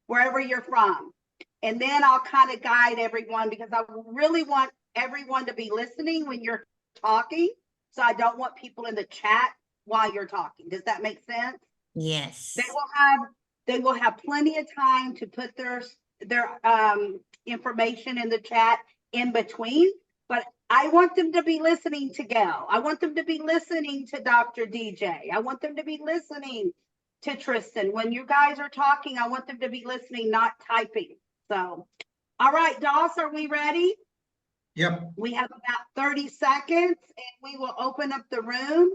wherever you're from. And then I'll kind of guide everyone because I really want everyone to be listening when you're talking. So I don't want people in the chat while you're talking. Does that make sense? Yes. They will have plenty of time to put their information in the chat in between, but I want them to be listening to Gail. I want them to be listening to Dr. DJ. I want them to be listening to Tristan. When you guys are talking, I want them to be listening, not typing. So, all right, Doss, are we ready? Yep. We have about 30 seconds and we will open up the room.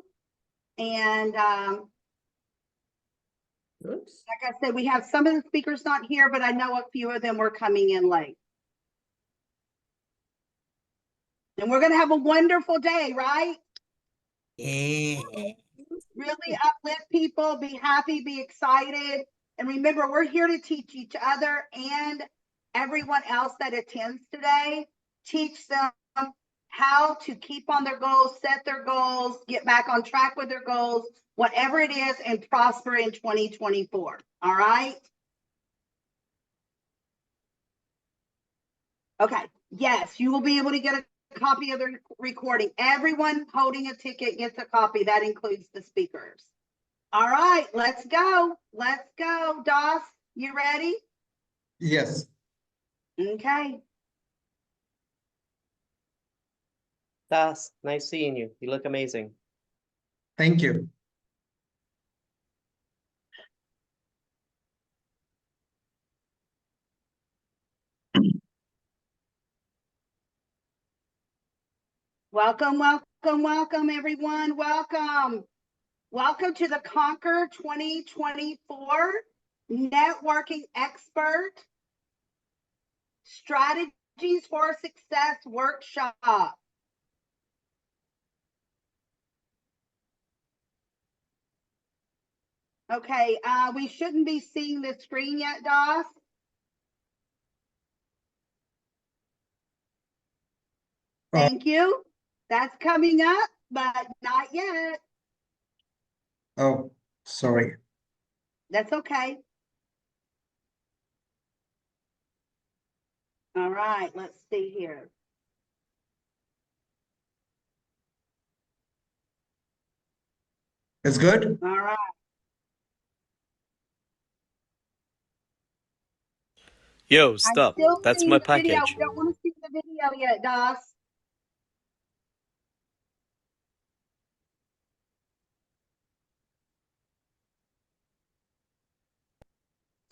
And like I said, we have some of the speakers not here, but I know a few of them were coming in late. And we're going to have a wonderful day, right? Yeah. Really uplift people, be happy, be excited. And remember, we're here to teach each other and everyone else that attends today, teach them how to keep on their goals, set their goals, get back on track with their goals, whatever it is, and prosper in 2024. All right? Okay. Yes, you will be able to get a copy of the recording. Everyone holding a ticket gets a copy. That includes the speakers. All right, let's go. Let's go. Doss, you ready? Yes. Okay. Das, nice seeing you. You look amazing. Thank you. Welcome, welcome, welcome, everyone. Welcome. Welcome to the Conquer 2024 Networking Expert Strategies for Success Workshop. Okay, we shouldn't be seeing the screen yet, Doss. Thank you. That's coming up, but not yet. Oh, sorry. That's okay. All right, let's see here. It's good? All right. Yo, stop. That's my package. Video. We don't want to see the video yet, Doss.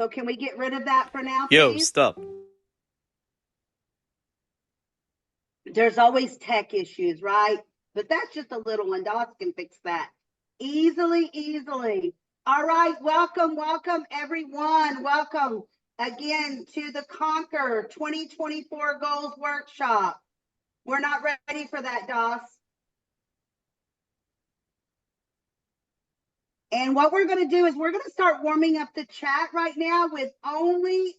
So can we get rid of that for now, Yo, please? stop. There's always tech issues, right? But that's just a little one. Doss can fix that easily, easily. All right, welcome, welcome, everyone. Welcome again to the Conquer 2024 Goals Workshop. We're not ready for that, Doss. And what we're going to do is we're going to start warming up the chat right now with only,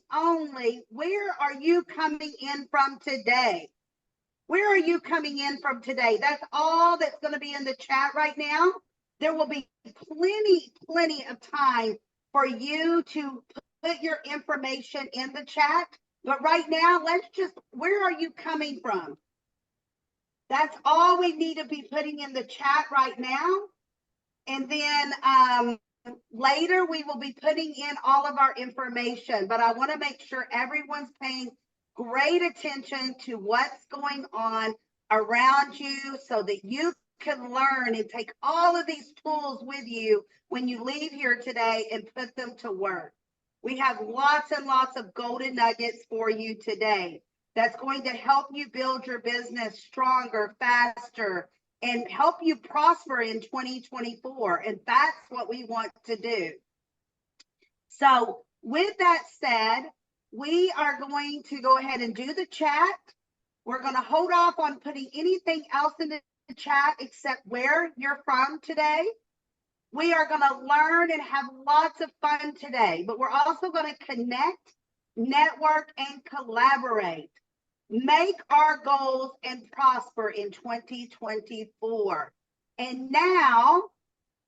where are you coming in from today? Where are you coming in from today? That's all that's going to be in the chat right now. There will be plenty of time for you to put your information in the chat. But right now, let's just, where are you coming from? That's all we need to be putting in the chat right now. And then later we will be putting in all of our information, but I want to make sure everyone's paying great attention to what's going on around you so that you can learn and take all of these tools with you when you leave here today and put them to work. We have lots and lots of golden nuggets for you today that's going to help you build your business stronger, faster, and help you prosper in 2024. And that's what we want to do. So with that said, we are going to go ahead and do the chat. We're going to hold off on putting anything else in the chat except where you're from today. We are going to learn and have lots of fun today, but we're also going to connect, network, and collaborate. Make our goals and prosper in 2024. And now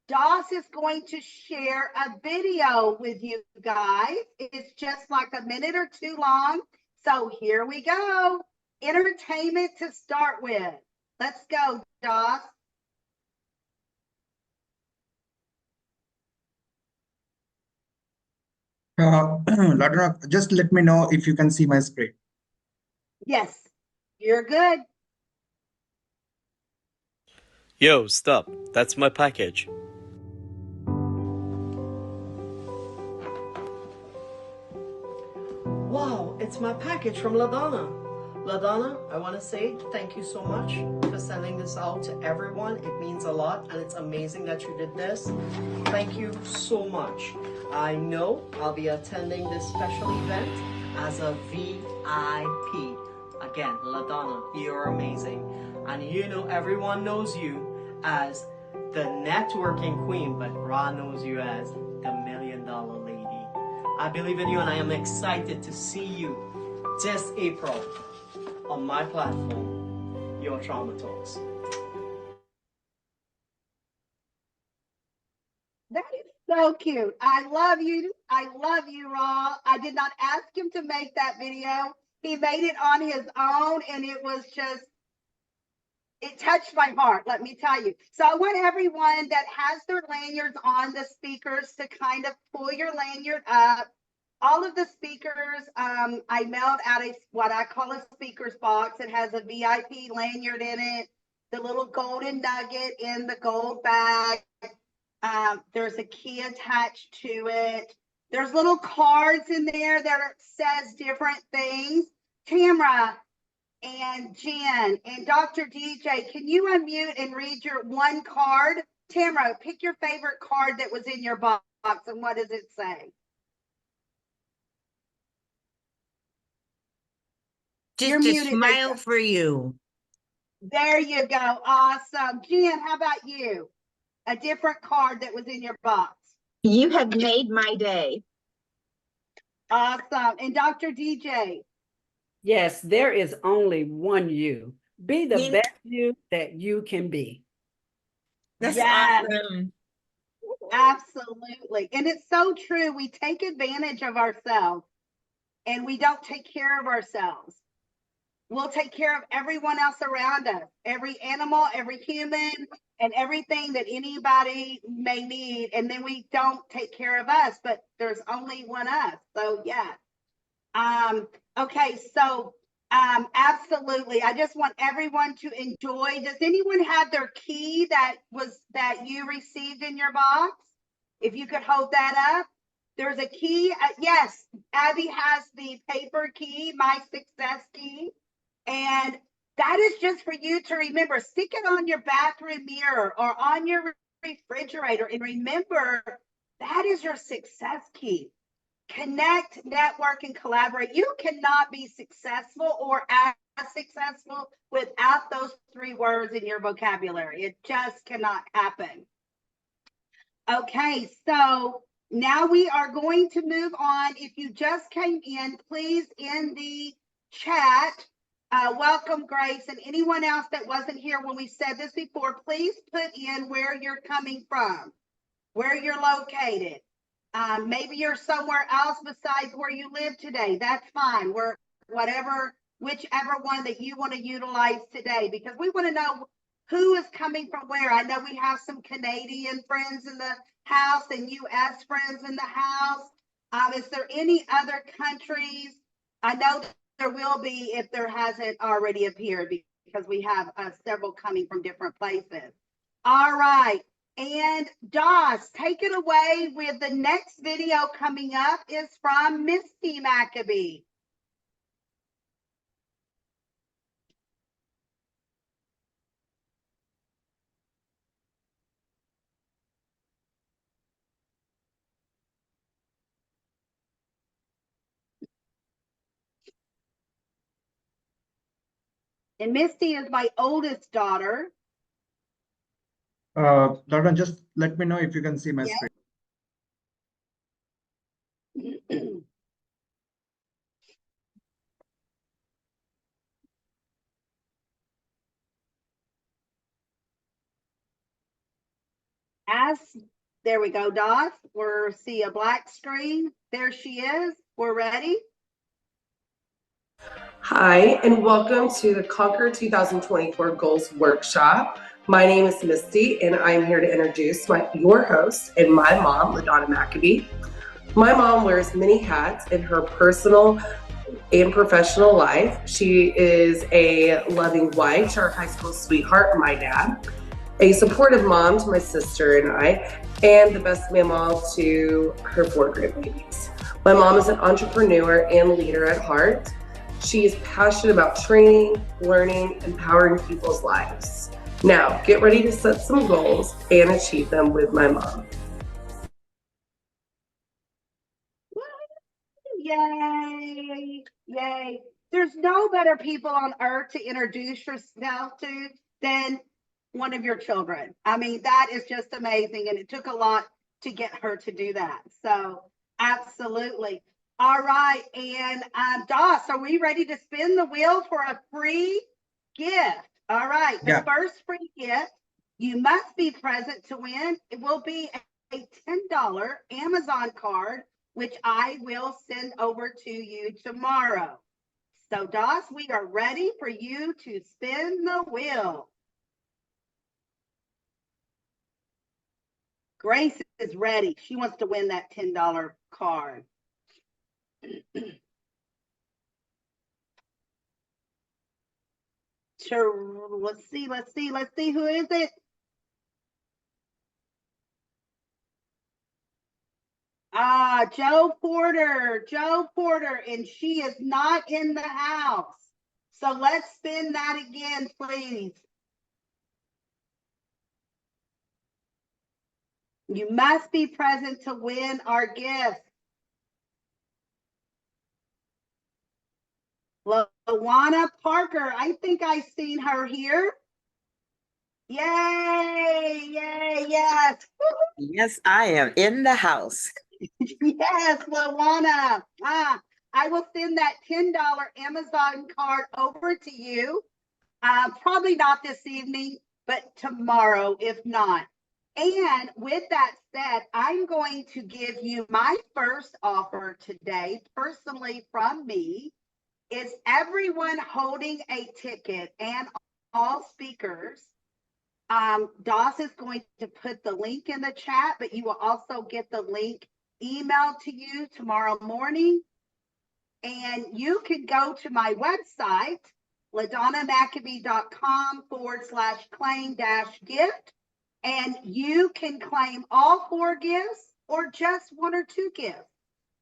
Doss is going to share a video with you guys. It's just like a minute or two long. So here we go. Entertainment to start with. Let's go, Doss. LaDonna, just let me know if you can see my screen. Yes, you're good. Yo, stop. That's my package. Wow, it's my package from LaDonna. LaDonna, I want to say thank you so much for sending this out to everyone. It means a lot, and it's amazing that you did this. Thank you so much. I know I'll be attending this special event as a VIP. Again, LaDonna, you're amazing. And you know everyone knows you as the networking queen, but Ra knows you as the $1 million lady. I believe in you, and I am excited to see you this April on my platform, Your Trauma Talks. That is so cute. I love you. I love you, Ra. I did not ask him to make that video. He made it on his own, and it was just, it touched my heart, let me tell you. So I want everyone that has their lanyards on the speakers to kind of pull your lanyard up. All of the speakers, I mailed out what I call a speakers box. It has a VIP lanyard in it, the little golden nugget in the gold bag. There's a key attached to it. There's little cards in there that says different things. Tamra and Jen and Dr. DJ, can you unmute and read your one card? Tamra, pick your favorite card that was in your box, and what does it say? You're Just a muted, Lisa. smile for you. There you go. Awesome. Jen, how about you? A different card that was in your box. You have made my day. Awesome. And Dr. DJ? Yes, there is only one you. Be the You- best you that you can be. That's Yes. awesome. Absolutely. And it's so true. We take advantage of ourselves and we don't take care of ourselves. We'll take care of everyone else around us, every animal, every human, and everything that anybody may need. And then we don't take care of us, but there's only one us. So yeah. Okay, so absolutely. I just want everyone to enjoy. Does anyone have their key that you received in your box? If you could hold that up. There's a key. Yes, Abby has the paper key, my success key. And that is just for you to remember. Stick it on your bathroom mirror or on your refrigerator. And remember, that is your success key. Connect, network, and collaborate. You cannot be successful or as successful without those 3 words in your vocabulary. It just cannot happen. Okay, so now we are going to move on. If you just came in, please in the chat, welcome Grace and anyone else that wasn't here when we said this before, please put in where you're coming from, where you're located. Maybe you're somewhere else besides where you live today. That's fine. Whichever one that you want to utilize today, because we want to know who is coming from where. I know we have some Canadian friends in the house and US friends in the house. Is there any other countries? I know there will be if there hasn't already appeared, because we have several coming from different places. All right. And Doss, take it away with the next video coming up is from Misty McAbee. And Misty is my oldest daughter. LaDonna, just let me know if you can see my Yes. screen. As there we go, Dot. We're see a black screen. There she is. We're ready. Hi, and welcome to the Conquer 2024 Goals Workshop. My name is Misty, and I'm here to introduce your host and my mom, LaDonna McAbee. My mom wears many hats in her personal and professional life. She is a loving wife to our high school sweetheart, my dad, a supportive mom to my sister and I, and the best mama to her 4 grandbabies. My mom is an entrepreneur and leader at heart. She is passionate about training, learning, empowering people's lives. Now, get ready to set some goals and achieve them with my mom. Yay, yay. There's no better people on earth to introduce yourself to than one of your children. I mean, that is just amazing. And it took a lot to get her to do that. So absolutely. All right. And Doss, are we ready to spin the wheel for a free gift? All right. The Yeah. first free gift, you must be present to win. It will be a $10 Amazon card, which I will send over to you tomorrow. So Doss, we are ready for you to spin the wheel. Grace is ready. She wants to win that $10 card. Sure. Let's see. Who is it? Joe Porter, and she is not in the house. So let's spin that again, please. You must be present to win our gift. LaDonna Parker, I think I've seen her here. Yay, yes. Yes, I am in the house. Yes, LaDonna. I will send that $10 Amazon card over to you. Probably not this evening, but tomorrow, if not. And with that said, I'm going to give you my first offer today, personally from me, is everyone holding a ticket and all speakers. Doss is going to put the link in the chat, but you will also get the link emailed to you tomorrow morning. And you can go to my website, LaDonnaMcAbee.com/claim-gift. And you can claim all 4 gifts or just 1 or 2 gifts.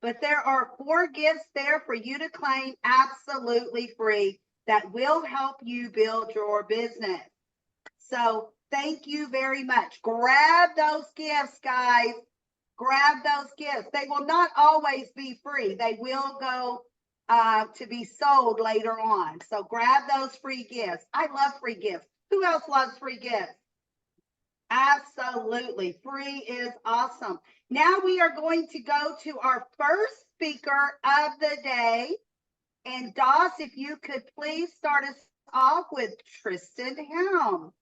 But there are 4 gifts there for you to claim absolutely free that will help you build your business. So thank you very much. Grab those gifts, guys. Grab those gifts. They will not always be free. They will go to be sold later on. So grab those free gifts. I love free gifts. Who else loves free gifts? Absolutely. Free is awesome. Now we are going to go to our first speaker of the day. And Doss, if you could please start us off with Tristan Helm.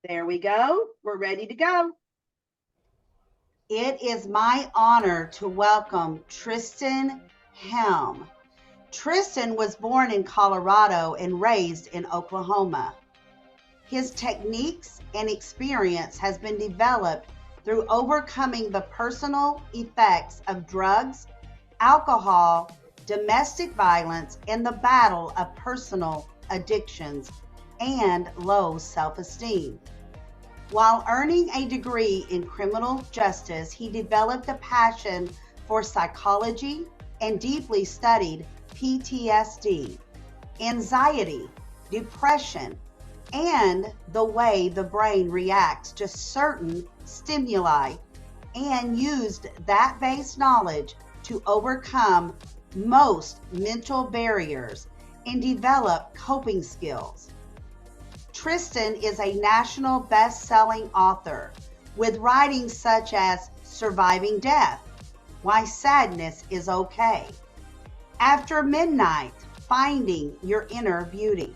There we go. We're ready to go. It is my honor to welcome Tristan Helm. Tristan was born in Colorado and raised in Oklahoma. His techniques and experience has been developed through overcoming the personal effects of drugs, alcohol, domestic violence, and the battle of personal addictions and low self-esteem. While earning a degree in criminal justice, he developed a passion for psychology and deeply studied PTSD, anxiety, depression, and the way the brain reacts to certain stimuli, and used that base knowledge to overcome most mental barriers and develop coping skills. Tristan is a national best-selling author with writings such as Surviving Death, Why Sadness is Okay, After Midnight, Finding Your Inner Beauty,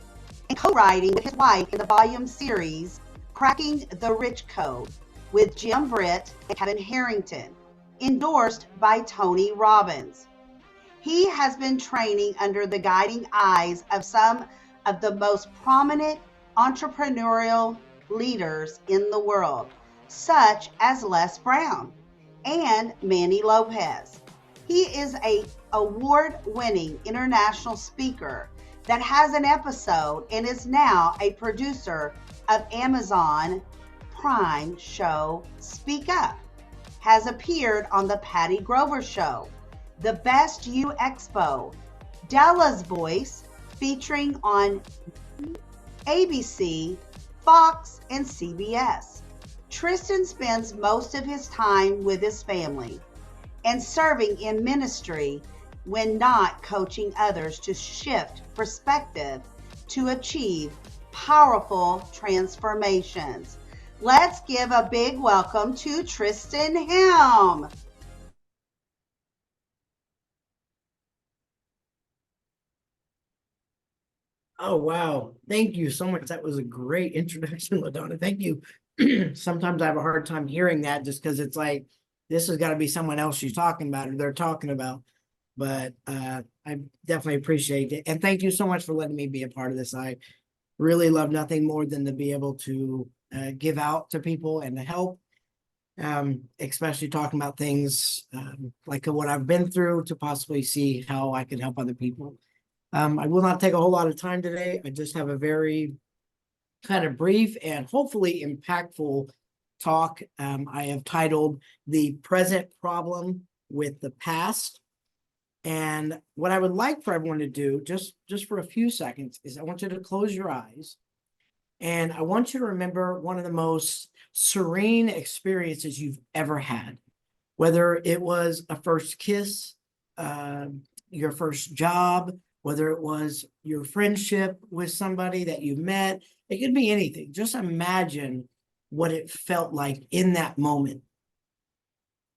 and co-writing with his wife in the volume series Cracking the Rich Code with Jim Britt and Kevin Harrington, endorsed by Tony Robbins. He has been training under the guiding eyes of some of the most prominent entrepreneurial leaders in the world, such as Les Brown and Manny Lopez. He is an award-winning international speaker that has an episode and is now a producer of Amazon Prime show Speak Up, has appeared on the Patty Grover Show, The Best You Expo, Della's Voice, featuring on ABC, Fox, and CBS. Tristan spends most of his time with his family and serving in ministry when not coaching others to shift perspective to achieve powerful transformations. Let's give a big welcome to Tristan Helm. Oh, wow. Thank you so much. That was a great introduction, LaDonna. Thank you. Sometimes I have a hard time hearing that just because it's like, this has got to be someone else she's talking about or they're talking about. But I definitely appreciate it. And thank you so much for letting me be a part of this. I really love nothing more than to be able to give out to people and to help, especially talking about things like what I've been through to possibly see how I can help other people. I will not take a whole lot of time today. I just have a very kind of brief and hopefully impactful talk. I have titled The Present Problem with the Past. And what I would like for everyone to do, just for a few seconds, is I want you to close your eyes. And I want you to remember one of the most serene experiences you've ever had, whether it was a first kiss, your first job, whether it was your friendship with somebody that you met. It could be anything. Just imagine what it felt like in that moment.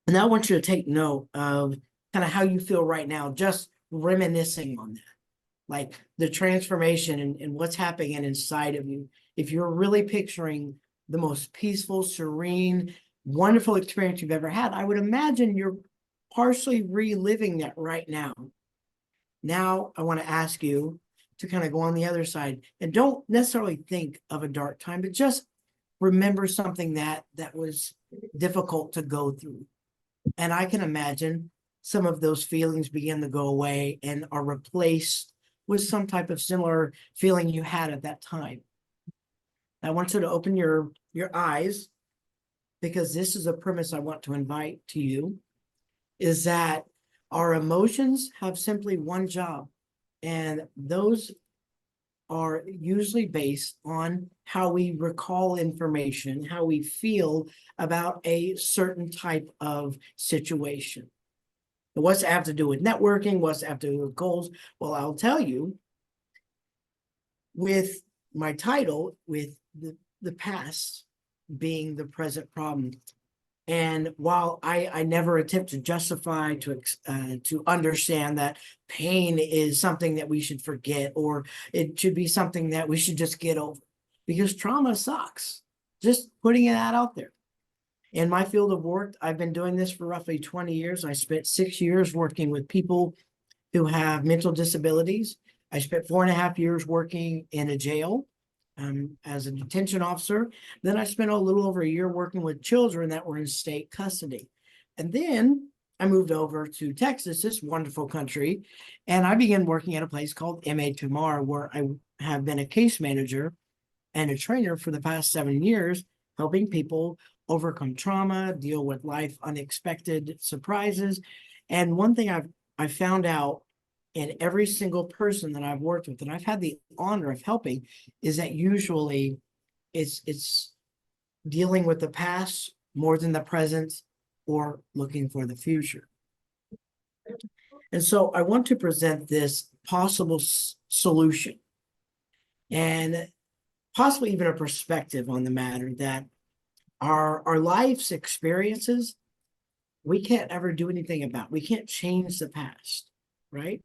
And I want you to take note of kind of how you feel right now, just reminiscing on that, like the transformation and what's happening inside of you. If you're really picturing the most peaceful, serene, wonderful experience you've ever had, I would imagine you're partially reliving that right now. Now, I want to ask you to kind of go on the other side and don't necessarily think of a dark time, but just remember something that was difficult to go through. And I can imagine some of those feelings begin to go away and are replaced with some type of similar feeling you had at that time. I want you to open your eyes, because this is a premise I want to invite to you, is that our emotions have simply one job, and those are usually based on how we recall information, how we feel about a certain type of situation. And what's it have to do with networking? What's it have to do with goals? Well, I'll tell you, with my title, with the past being the present problem. And while I never attempt to justify, to understand that pain is something that we should forget, or it should be something that we should just get over, because trauma sucks. Just putting that out there. In my field of work, I've been doing this for roughly 20 years. I spent 6 years working with people who have mental disabilities. I spent 4.5 years working in a jail as a detention officer. Then I spent a little over a year working with children that were in state custody. And then I moved over to Texas, this wonderful country, and I began working at a place called MA Tomorrow, where I have been a case manager and a trainer for the past 7 years, helping people overcome trauma, deal with life unexpected surprises. And one thing I've found out in every single person that I've worked with, and I've had the honor of helping, is that usually it's dealing with the past more than the present, or looking for the future. And so I want to present this possible solution and possibly even a perspective on the matter, that our life's experiences, we can't ever do anything about. We can't change the past, right?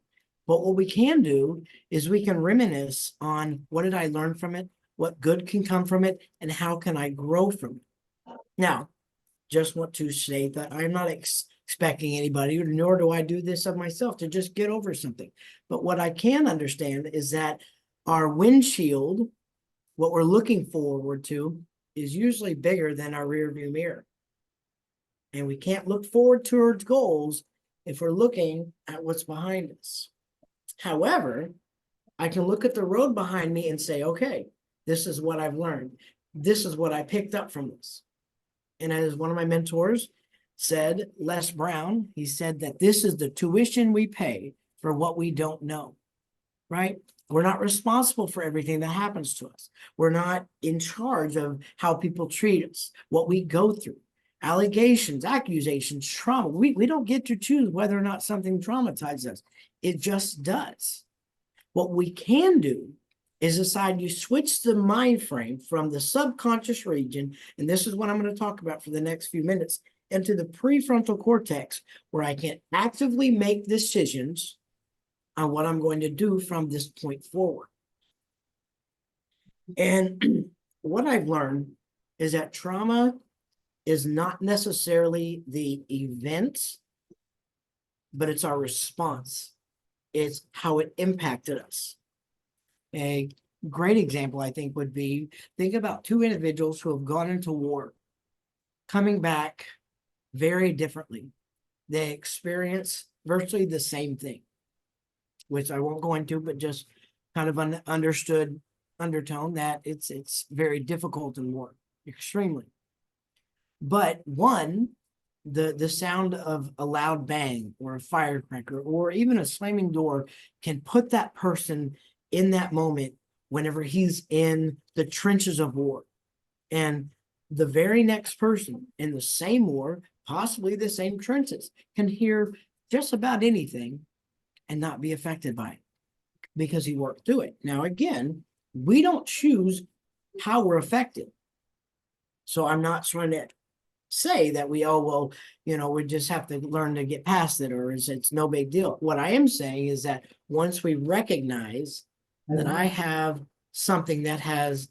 But what we can do is we can reminisce on what did I learn from it, what good can come from it, and how can I grow from it. Now, just want to say that I'm not expecting anybody, nor do I do this of myself, to just get over something. But what I can understand is that our windshield, what we're looking forward to, is usually bigger than our rear view mirror. And we can't look forward towards goals if we're looking at what's behind us. However, I can look at the road behind me and say, okay, this is what I've learned. This is what I picked up from this. And as one of my mentors said, Les Brown, he said that this is the tuition we pay for what we don't know, right? We're not responsible for everything that happens to us. We're not in charge of how people treat us, what we go through. Allegations, accusations, trauma. We don't get to choose whether or not something traumatizes us. It just does. What we can do is decide you switch the mind frame from the subconscious region, and this is what I'm going to talk about for the next few minutes, into the prefrontal cortex, where I can actively make decisions on what I'm going to do from this point forward. And what I've learned is that trauma is not necessarily the event, but it's our response. It's how it impacted us. A great example, I think, would be, think about two individuals who have gone into war, coming back very differently. They experience virtually the same thing, which I won't go into, but just kind of understood undertone that it's very difficult in war, extremely. But one, the sound of a loud bang or a firecracker or even a slamming door can put that person in that moment whenever he's in the trenches of war. And the very next person in the same war, possibly the same trenches, can hear just about anything and not be affected by it because he worked through it. Now, again, we don't choose how we're affected. So I'm not trying to say that we, oh, well, you know, we just have to learn to get past it, or it's no big deal. What I am saying is that once we recognize that I have something that has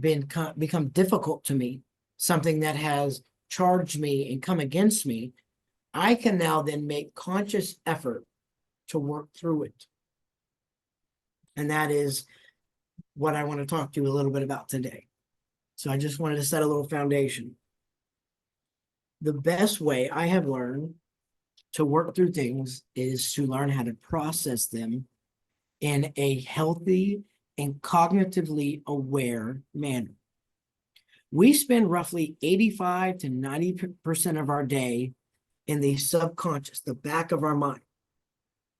become difficult to me, something that has charged me and come against me, I can now then make conscious effort to work through it. And that is what I want to talk to you a little bit about today. So I just wanted to set a little foundation. The best way I have learned to work through things is to learn how to process them in a healthy and cognitively aware manner. We spend roughly 85 to 90% of our day in the subconscious, the back of our mind,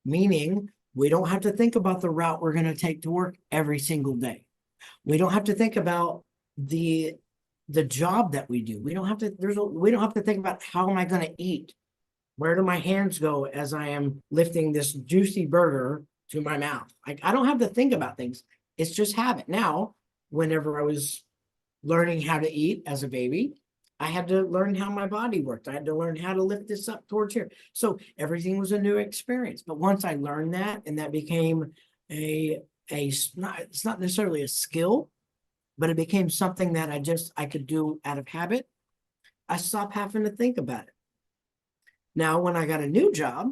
meaning we don't have to think about the route we're going to take to work every single day. We don't have to think about the job that we do. We don't have to think about how am I going to eat? Where do my hands go as I am lifting this juicy burger to my mouth? I don't have to think about things. It's just habit. Now, whenever I was learning how to eat as a baby, I had to learn how my body worked. I had to learn how to lift this up towards here. So everything was a new experience. But once I learned that, and that became it's not necessarily a skill, but it became something that I could do out of habit, I stopped having to think about it. Now, when I got a new job,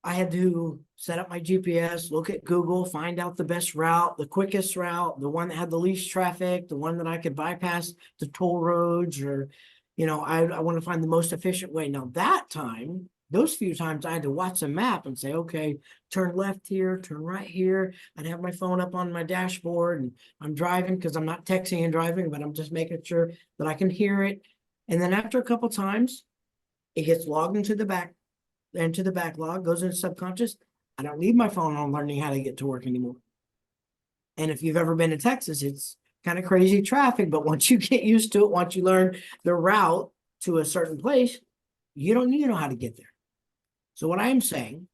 I had to set up my GPS, look at Google, find out the best route, the quickest route, the one that had the least traffic, the one that I could bypass the toll roads, or, you know, I want to find the most efficient way. Now, those few times I had to watch a map and say, okay, turn left here, turn right here. I'd have my phone up on my dashboard and I'm driving because I'm not texting and driving, but I'm just making sure that I can hear it. And then after a couple times, it gets logged into the backlog, goes into subconscious. I don't need my phone on learning how to get to work anymore. And if you've ever been to Texas, it's kind of crazy traffic, but once you get used to it, once you learn the route to a certain place, you don't need to know how to get there. So what I'm saying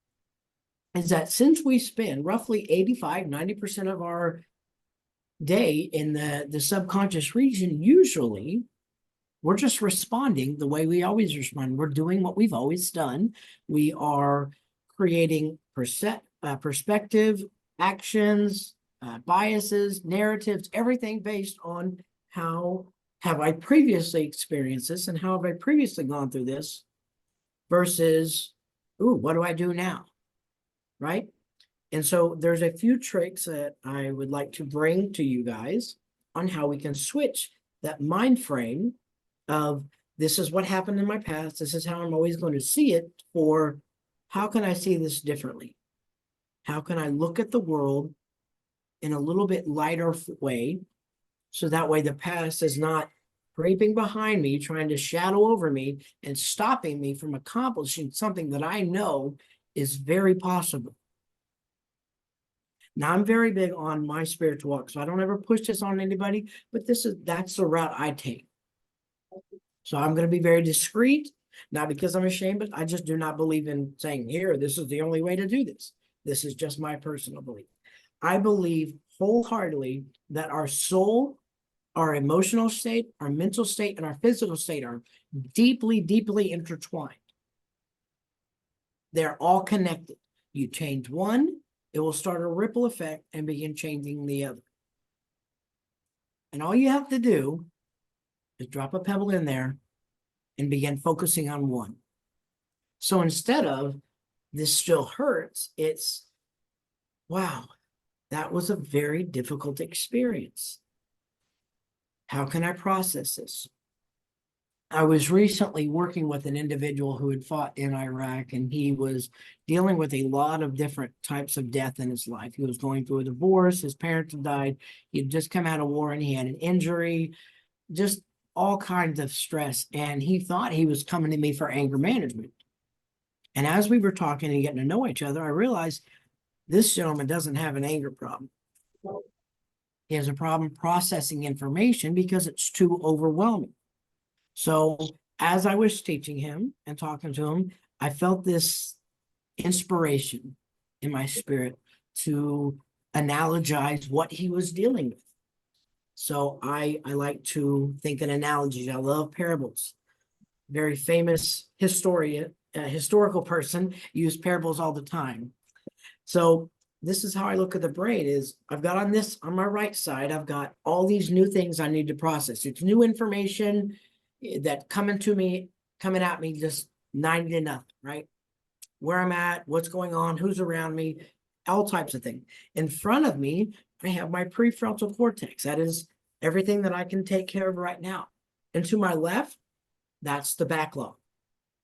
is that since we spend roughly 85-90% of our day in the subconscious region, usually We're just responding the way we always respond. We're doing what we've always done. We are creating perspective, actions, biases, narratives, everything based on how have I previously experienced this and how have I previously gone through this versus, ooh, what do I do now? Right? And so there's a few tricks that I would like to bring to you guys on how we can switch that mind frame of this is what happened in my past, this is how I'm always going to see it, or how can I see this differently? How can I look at the world in a little bit lighter way, so that way the past is not creeping behind me, trying to shadow over me and stopping me from accomplishing something that I know is very possible. Now, I'm very big on my spiritual walk, so I don't ever push this on anybody, but that's the route I take. So I'm going to be very discreet, not because I'm ashamed, but I just do not believe in saying, here, this is the only way to do this. This is just my personal belief. I believe wholeheartedly that our soul, our emotional state, our mental state, and our physical state are deeply, deeply intertwined. They're all connected. You change one, it will start a ripple effect and begin changing the other. And all you have to do is drop a pebble in there and begin focusing on one. So instead of this still hurts, it's, wow, that was a very difficult experience. How can I process this? I was recently working with an individual who had fought in Iraq, and he was dealing with a lot of different types of death in his life. He was going through a divorce, his parents had died, he had just come out of war and he had an injury, just all kinds of stress. And he thought he was coming to me for anger management. And as we were talking and getting to know each other, I realized this gentleman doesn't have an anger problem. He has a problem processing information because it's too overwhelming. So as I was teaching him and talking to him, I felt this inspiration in my spirit to analogize what he was dealing with. So I like to think in analogies. I love parables. Very famous historical person used parables all the time. So this is how I look at the brain is I've got on my right side, I've got all these new things I need to process. It's new information that coming at me just 90 to nothing, right? Where I'm at, what's going on, who's around me, all types of things. In front of me, I have my prefrontal cortex. That is everything that I can take care of right now. And to my left, that's the backlog,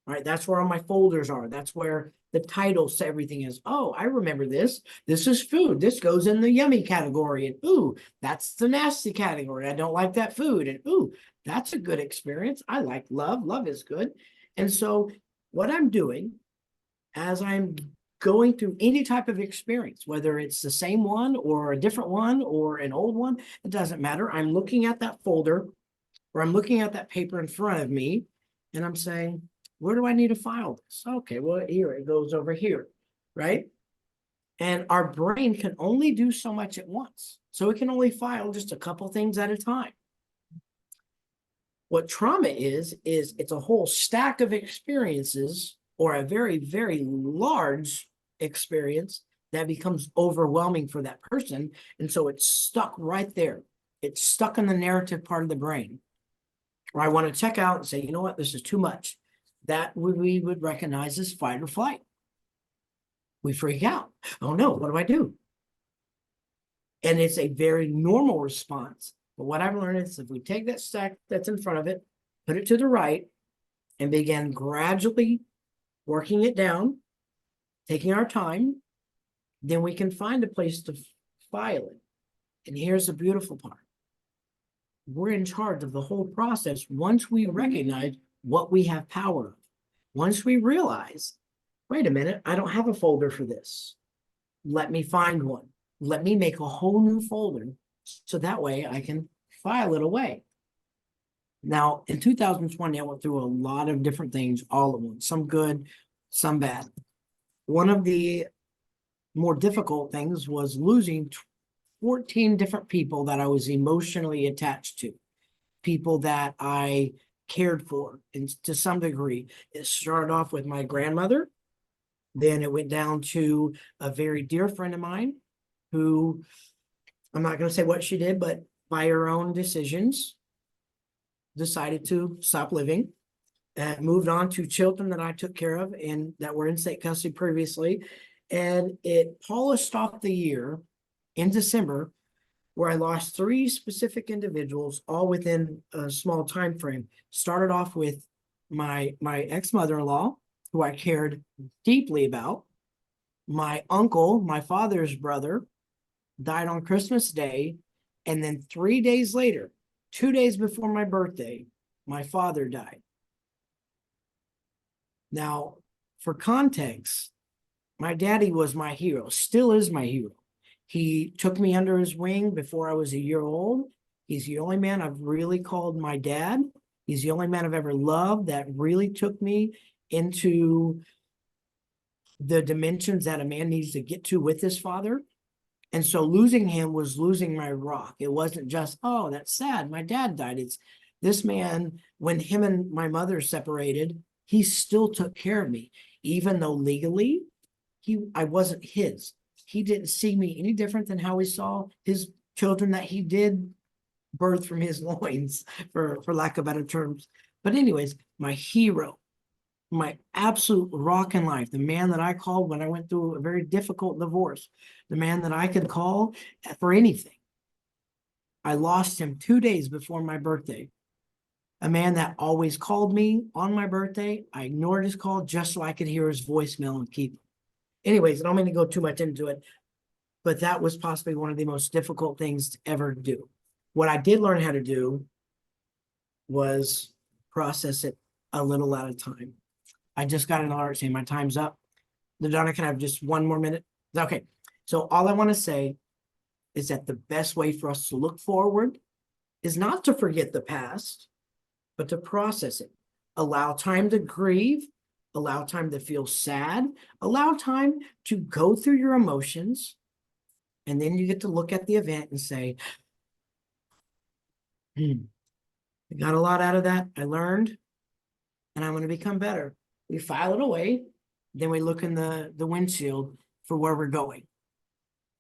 right? That's where all my folders are. That's where the titles to everything is. Oh, I remember this. This is food. This goes in the yummy category. And ooh, that's the nasty category. I don't like that food. And ooh, that's a good experience. I like love. Love is good. And so what I'm doing as I'm going through any type of experience, whether it's the same one or a different one or an old one, it doesn't matter. I'm looking at that folder or I'm looking at that paper in front of me and I'm saying, where do I need to file this? Okay, well, here it goes over here, right? And our brain can only do so much at once. So it can only file just a couple things at a time. What trauma is it's a whole stack of experiences or a very, very large experience that becomes overwhelming for that person. And so it's stuck right there. It's stuck in the narrative part of the brain. Or I want to check out and say, you know what, this is too much. That we would recognize as fight or flight. We freak out. Oh no, what do I do? And it's a very normal response. But what I've learned is if we take that stack that's in front of it, put it to the right, and begin gradually working it down, taking our time, then we can find a place to file it. And here's the beautiful part. We're in charge of the whole process once we recognize what we have power of. Once we realize, wait a minute, I don't have a folder for this. Let me find one. Let me make a whole new folder so that way I can file it away. Now, in 2020, I went through a lot of different things all at once, some good, some bad. One of the more difficult things was losing 14 different people that I was emotionally attached to. People that I cared for, and to some degree. It started off with my grandmother. Then it went down to a very dear friend of mine who, I'm not going to say what she did, but by her own decisions, decided to stop living. Moved on to children that I took care of and that were in state custody previously. And it polished off the year in December, where I lost 3 specific individuals, all within a small time frame. Started off with my ex-mother-in-law, who I cared deeply about. My uncle, my father's brother, died on Christmas Day. And then 3 days later, 2 days before my birthday, my father died. Now, for context, my daddy was my hero, still is my hero. He took me under his wing before I was a year old. He's the only man I've really called my dad. He's the only man I've ever loved that really took me into the dimensions that a man needs to get to with his father. And so losing him was losing my rock. It wasn't just, oh, that's sad, my dad died. It's this man, when him and my mother separated, he still took care of me, even though legally I wasn't his. He didn't see me any different than how he saw his children that he did birth from his loins, for lack of better terms. But anyways, my hero, my absolute rock in life, the man that I called when I went through a very difficult divorce, the man that I could call for anything. I lost him 2 days before my birthday. A man that always called me on my birthday. I ignored his call just so I could hear his voicemail and keep him. Anyways, I don't mean to go too much into it, but that was possibly one of the most difficult things to ever do. What I did learn how to do was process it a little at a time. I just got an alert saying my time's up. LaDonna, can I have just 1 more minute? Okay. So all I want to say is that the best way for us to look forward is not to forget the past, but to process it. Allow time to grieve, allow time to feel sad, allow time to go through your emotions. And then you get to look at the event and say, I got a lot out of that. I learned, and I'm going to become better. We file it away. Then we look in the windshield for where we're going.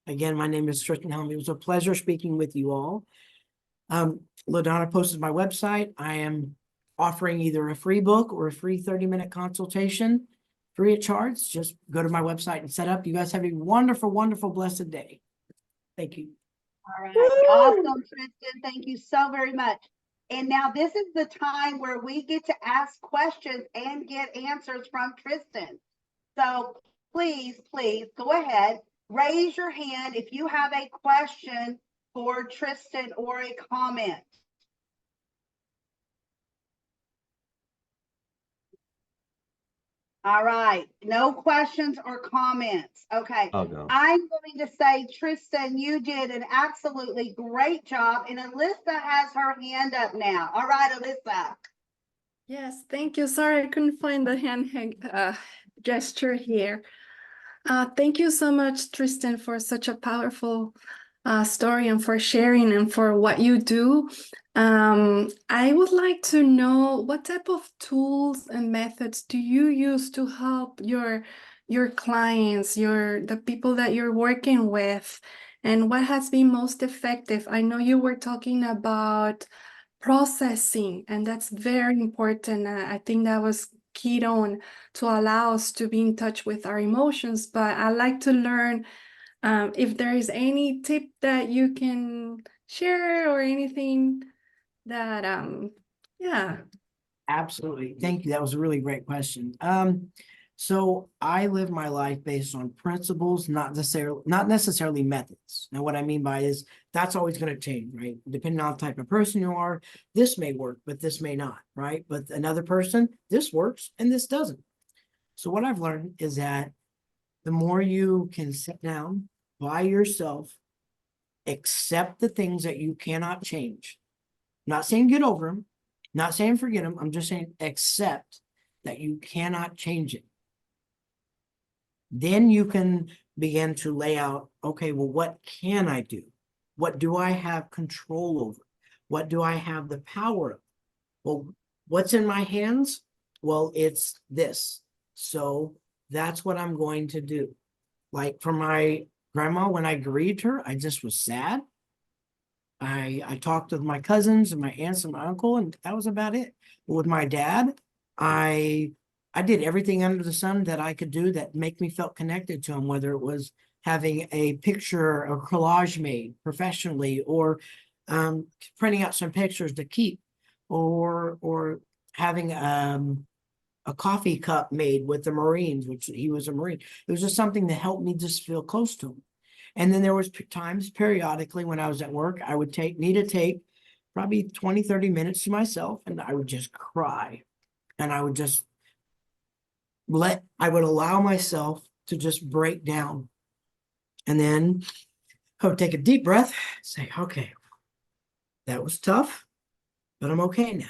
Again, my name is Tristan Helm. It was a pleasure speaking with you all. LaDonna posted my website. I am offering either a free book or a free 30-minute consultation, free of charge. Just go to my website and set up. You guys have a wonderful, wonderful, blessed day. Thank you. All right. Awesome, Tristan. Thank you so very much. And now this is the time where we get to ask questions and get answers from Tristan. So please go ahead. Raise your hand if you have a question for Tristan or a comment. All right, no questions or comments. Okay, I'll go. I'm going to say, Tristan, you did an absolutely great job. And Alyssa has her hand up now. All right, Alyssa. Yes, thank you. Sorry, I couldn't find the hand gesture here. Thank you so much, Tristan, for such a powerful story and for sharing and for what you do. I would like to know what type of tools and methods do you use to help your clients, the people that you're working with, and what has been most effective? I know you were talking about processing, and that's very important. I think that was keyed on to allow us to be in touch with our emotions, but I'd like to learn if there is any tip that you can share or anything that yeah. Absolutely. Thank you. That was a really great question. So I live my life based on principles, not necessarily methods. Now, what I mean by is that's always going to change, right? Depending on the type of person you are, this may work, but this may not, right? But another person, this works and this doesn't. So what I've learned is that the more you can sit down by yourself, accept the things that you cannot change. Not saying get over them, not saying forget them. I'm just saying accept that you cannot change it. Then you can begin to lay out, okay, well, what can I do? What do I have control over? What do I have the power of? Well, What's in my hands? Well, it's this. So that's what I'm going to do. Like for my grandma, when I grieved her, I just was sad. I talked with my cousins and my aunts and my uncle, and that was about it. With my dad, I did everything under the sun that I could do that make me felt connected to him, whether it was having a picture or collage made professionally, or printing out some pictures to keep, or having a coffee cup made with the Marines, which he was a Marine. It was just something that helped me just feel close to him. And then there was times periodically when I was at work, I would need to take probably 20, 30 minutes to myself, and I would just cry. And I would just I would allow myself to just break down. And then I would take a deep breath, say, okay, that was tough, but I'm okay now.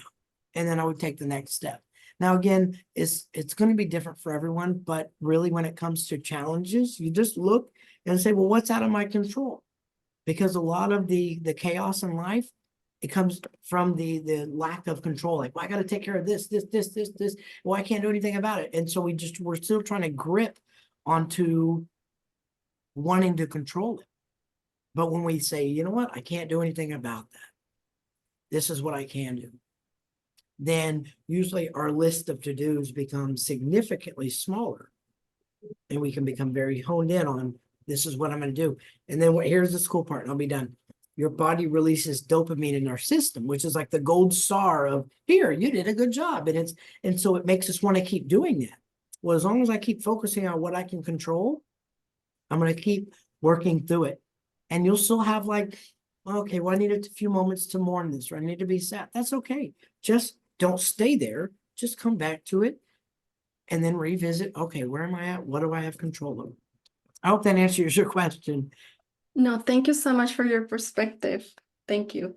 And then I would take the next step. Now, again, it's going to be different for everyone, but really when it comes to challenges, you just look and say, well, what's out of my control? Because a lot of the chaos in life, it comes from the lack of control. Like, well, I got to take care of this. Well, I can't do anything about it. And so we're still trying to grip onto wanting to control it. But when we say, you know what, I can't do anything about that. This is what I can do. Then usually our list of to-dos becomes significantly smaller. And we can become very honed in on, this is what I'm going to do. And then here's the cool part, and I'll be done. Your body releases dopamine in our system, which is like the gold star of, here, you did a good job. And so it makes us want to keep doing that. Well, as long as I keep focusing on what I can control, I'm going to keep working through it. And you'll still have like, okay, well, I need a few moments to mourn this, or I need to be sad. That's okay. Just don't stay there. Just come back to it and then revisit. Okay, where am I at? What do I have control of? I hope that answers your question. No, thank you so much for your perspective. Thank you.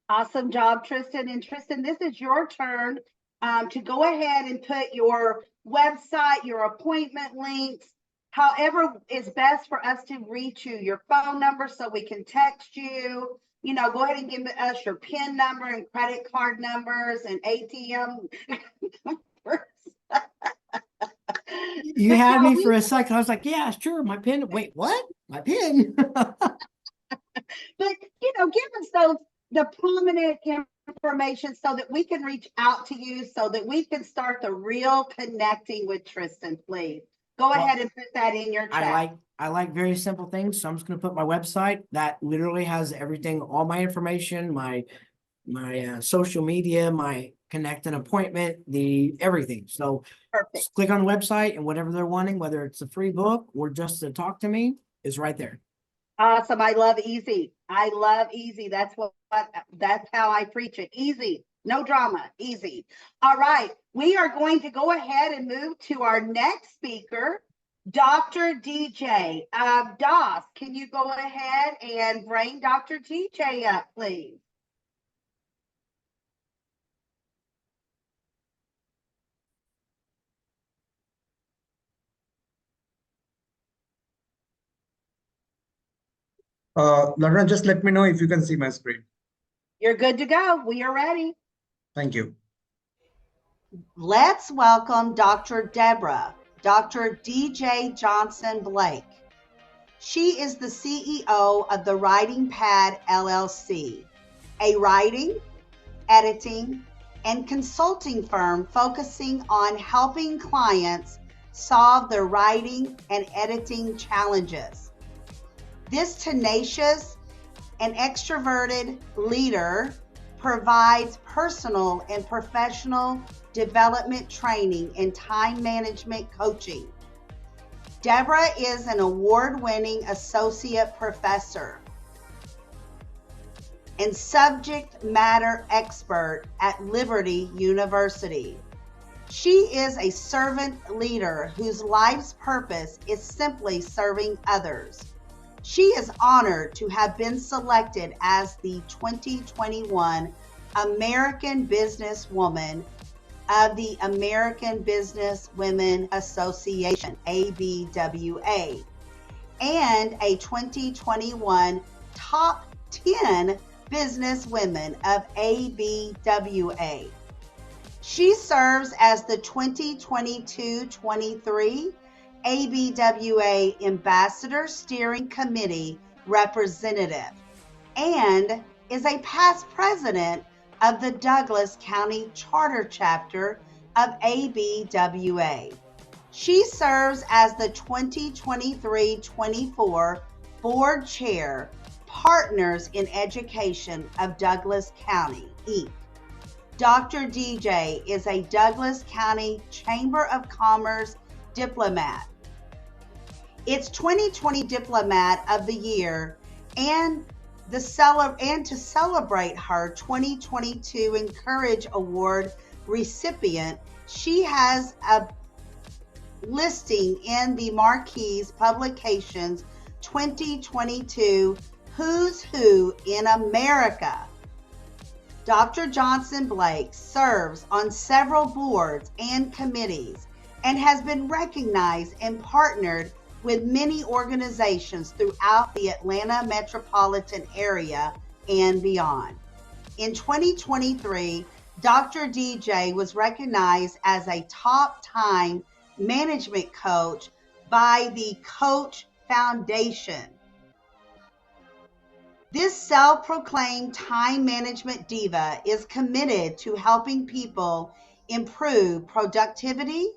Awesome job, Tristan. And Tristan, this is your turn to go ahead and put your website, your appointment links, however is best for us to reach you, your phone number so we can text you. You know, go ahead and give us your PIN number and credit card numbers and ATM numbers. You had me for a second. I was like, yeah, sure, my PIN. Wait, what? My PIN? But, you know, give us the prominent information so that we can reach out to you, so that we can start the real connecting with Tristan, please. Go ahead and put that in your chat. I like very simple things. So I'm just going to put my website that literally has everything, all my information, my social media, my connect an appointment, everything. So just click on the website, and whatever they're wanting, whether it's a free book or just to talk to me, is right there. Awesome. I love easy. I love easy. That's how I preach it. Easy. No drama. Easy. All right. We are going to go ahead and move to our next speaker, Dr. DJ. Doss, can you go ahead and bring Dr. DJ up, please? LaDonna, just let me know if you can see my screen. You're good to go. We are ready. Thank you. Let's welcome Dr. Deborah, Dr. DJ Johnson Blake. She is the CEO of the Writing Pad LLC, a writing, editing, and consulting firm focusing on helping clients solve their writing and editing challenges. This tenacious and extroverted leader provides personal and professional development training and time management coaching. Deborah is an award-winning associate professor and subject matter expert at Liberty University. She is a servant leader whose life's purpose is simply serving others. She is honored to have been selected as the 2021 American Businesswoman of the American Business Women Association, ABWA, and a 2021 Top 10 Business Women of ABWA. She serves as the 2022-23 ABWA Ambassador Steering Committee Representative and is a past president of the Douglas County Charter Chapter of ABWA. She serves as the 2023-24 Board Chair, Partners in Education of Douglas County, Inc. Dr. DJ is a Douglas County Chamber of Commerce diplomat. It's 2020 Diplomat of the Year and to celebrate her 2022 Encourage Award recipient, she has a listing in the Marquise Publications 2022 Who's Who in America. Dr. Johnson Blake serves on several boards and committees and has been recognized and partnered with many organizations throughout the Atlanta metropolitan area and beyond. In 2023, Dr. DJ was recognized as a top time management coach by the Coach Foundation. This self-proclaimed time management diva is committed to helping people improve productivity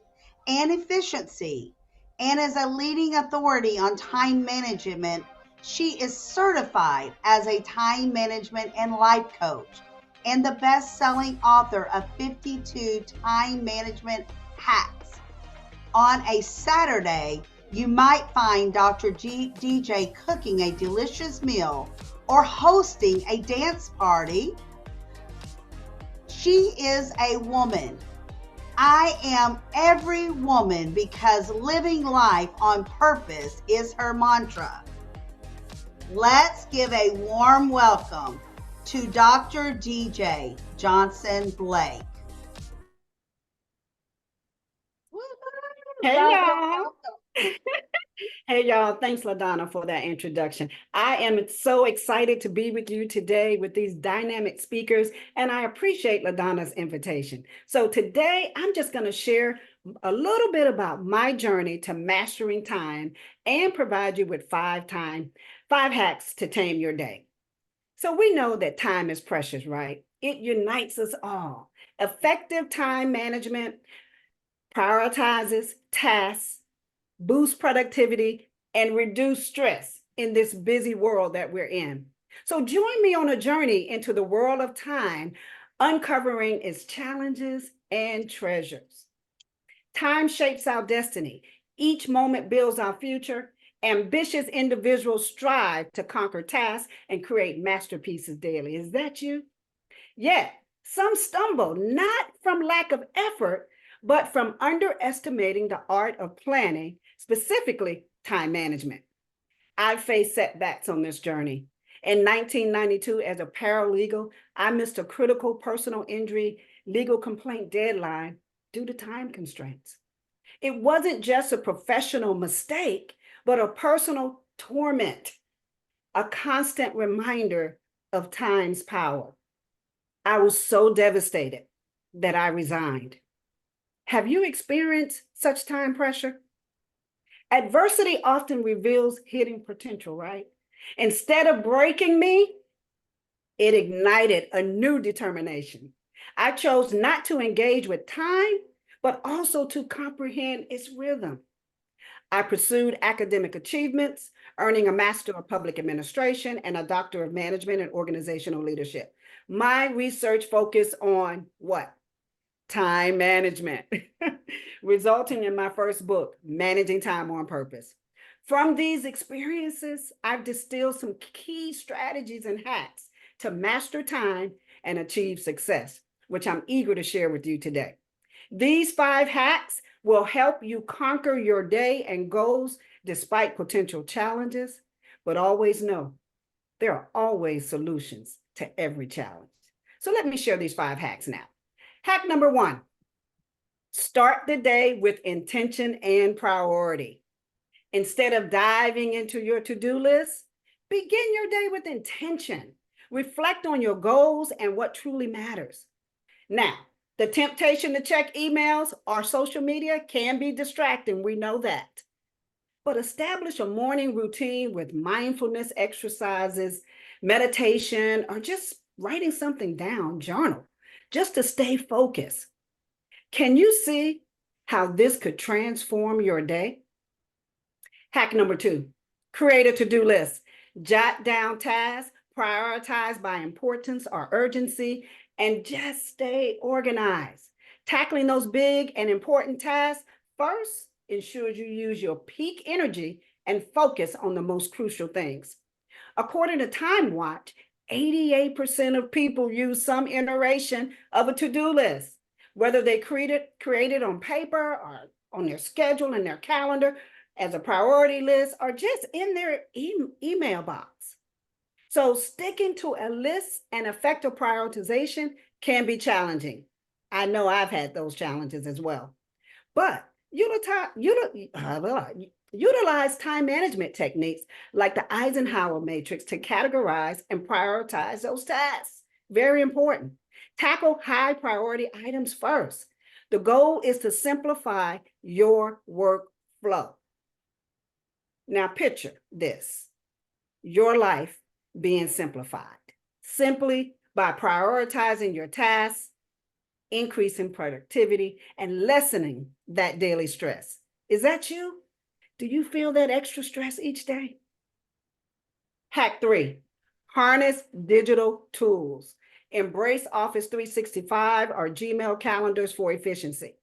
and efficiency, and as a leading authority on time management, she is certified as a time management and life coach and the best-selling author of 52 time management hacks. On a Saturday, you might find Dr. DJ cooking a delicious meal or hosting a dance party. She is a woman. I am every woman because living life on purpose is her mantra. Let's give a warm welcome to Dr. DJ Johnson Blake. Hey, y'all. Hey, y'all. Thanks, LaDonna, for that introduction. I am so excited to be with you today with these dynamic speakers, and I appreciate LaDonna's invitation. So today, I'm just going to share a little bit about my journey to mastering time and provide you with five hacks to tame your day. So we know that time is precious, right? It unites us all. Effective time management prioritizes tasks, boost productivity, and reduce stress in this busy world that we're in. So join me on a journey into the world of time, uncovering its challenges and treasures. Time shapes our destiny. Each moment builds our future. Ambitious individuals strive to conquer tasks and create masterpieces daily. Is that you? Yet, some stumble not from lack of effort, but from underestimating the art of planning, specifically time management. I've faced setbacks on this journey. In 1992, as a paralegal, I missed a critical personal injury legal complaint deadline due to time constraints. It wasn't just a professional mistake, but a personal torment, a constant reminder of time's power. I was so devastated that I resigned. Have you experienced such time pressure? Adversity often reveals hidden potential, right? Instead of breaking me, it ignited a new determination. I chose not to engage with time, but also to comprehend its rhythm. I pursued academic achievements, earning a Master of Public Administration and a Doctor of Management and Organizational Leadership. My research focused on what? Time management, resulting in my first book, Managing Time on Purpose. From these experiences, I've distilled some key strategies and hacks to master time and achieve success, which I'm eager to share with you today. These 5 hacks will help you conquer your day and goals despite potential challenges, but always know there are always solutions to every challenge. So let me share these 5 hacks now. Hack number 1, start the day with intention and priority. Instead of diving into your to-do list, begin your day with intention. Reflect on your goals and what truly matters. Now, The temptation to check emails or social media can be distracting. We know that. But establish a morning routine with mindfulness exercises, meditation, or just writing something down, journal, just to stay focused. Can you see how this could transform your day? Hack number 2, create a to-do list. Jot down tasks, prioritize by importance or urgency, and just stay organized. Tackling those big and important tasks first ensures you use your peak energy and focus on the most crucial things. According to Time Watch, 88% of people use some iteration of a to-do list, whether they create it on paper or on their schedule and their calendar as a priority list or just in their email box. So sticking to a list and effective prioritization can be challenging. I know I've had those challenges as well. But utilize time management techniques like the Eisenhower matrix to categorize and prioritize those tasks. Very important. Tackle high priority items first. The goal is to simplify your workflow. Now picture this, your life being simplified simply by prioritizing your tasks, increasing productivity, and lessening that daily stress. Is that you? Do you feel that extra stress each day? Hack 3, harness digital tools. Embrace Office 365 or Gmail calendars for efficiency.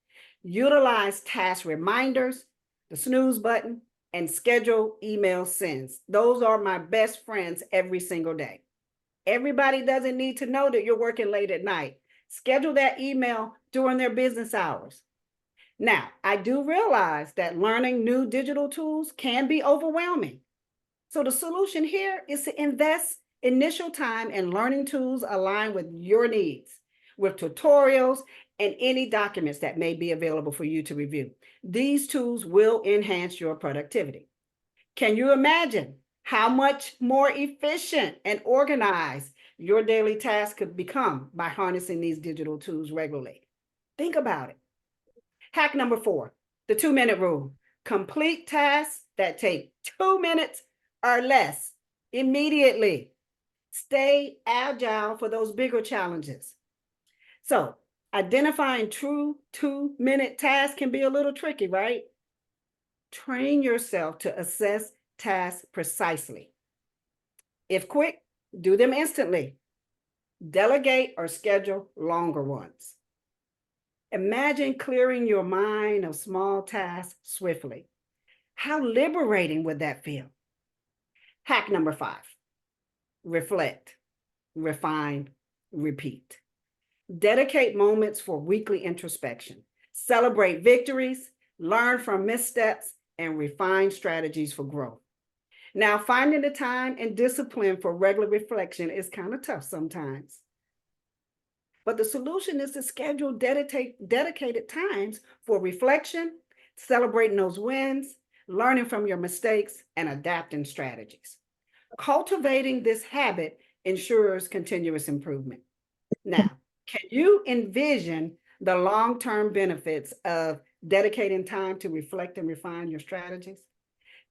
Utilize task reminders, the snooze button, and schedule email sends. Those are my best friends every single day. Everybody doesn't need to know that you're working late at night. Schedule that email during their business hours. Now, I do realize that learning new digital tools can be overwhelming. So the solution here is to invest initial time in learning tools aligned with your needs, with tutorials and any documents that may be available for you to review. These tools will enhance your productivity. Can you imagine how much more efficient and organized your daily tasks could become by harnessing these digital tools regularly? Think about it. Hack number 4, the 2-minute rule. Complete tasks that take 2 minutes or less immediately. Stay agile for those bigger challenges. So, identifying true 2-minute tasks can be a little tricky, right? Train yourself to assess tasks precisely. If quick, do them instantly. Delegate or schedule longer ones. Imagine clearing your mind of small tasks swiftly. How liberating would that feel? Hack number 5, reflect, refine, repeat. Dedicate moments for weekly introspection. Celebrate victories, learn from missteps, and refine strategies for growth. Now, finding the time and discipline for regular reflection is kind of tough sometimes. But the solution is to schedule dedicated times for reflection, celebrating those wins, learning from your mistakes, and adapting strategies. Cultivating this habit ensures continuous improvement. Now, can you envision the long-term benefits of dedicating time to reflect and refine your strategies?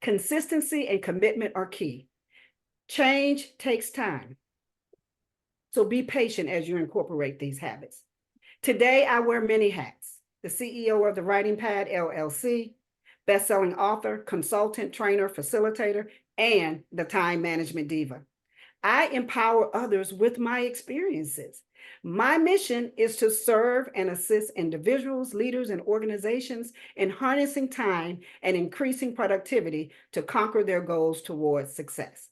Consistency and commitment are key. Change takes time. So be patient as you incorporate these habits. Today, I wear many hats. The CEO of the Writing Pad, LLC, best-selling author, consultant, trainer, facilitator, and the time management diva. I empower others with my experiences. My mission is to serve and assist individuals, leaders, and organizations in harnessing time and increasing productivity to conquer their goals towards success.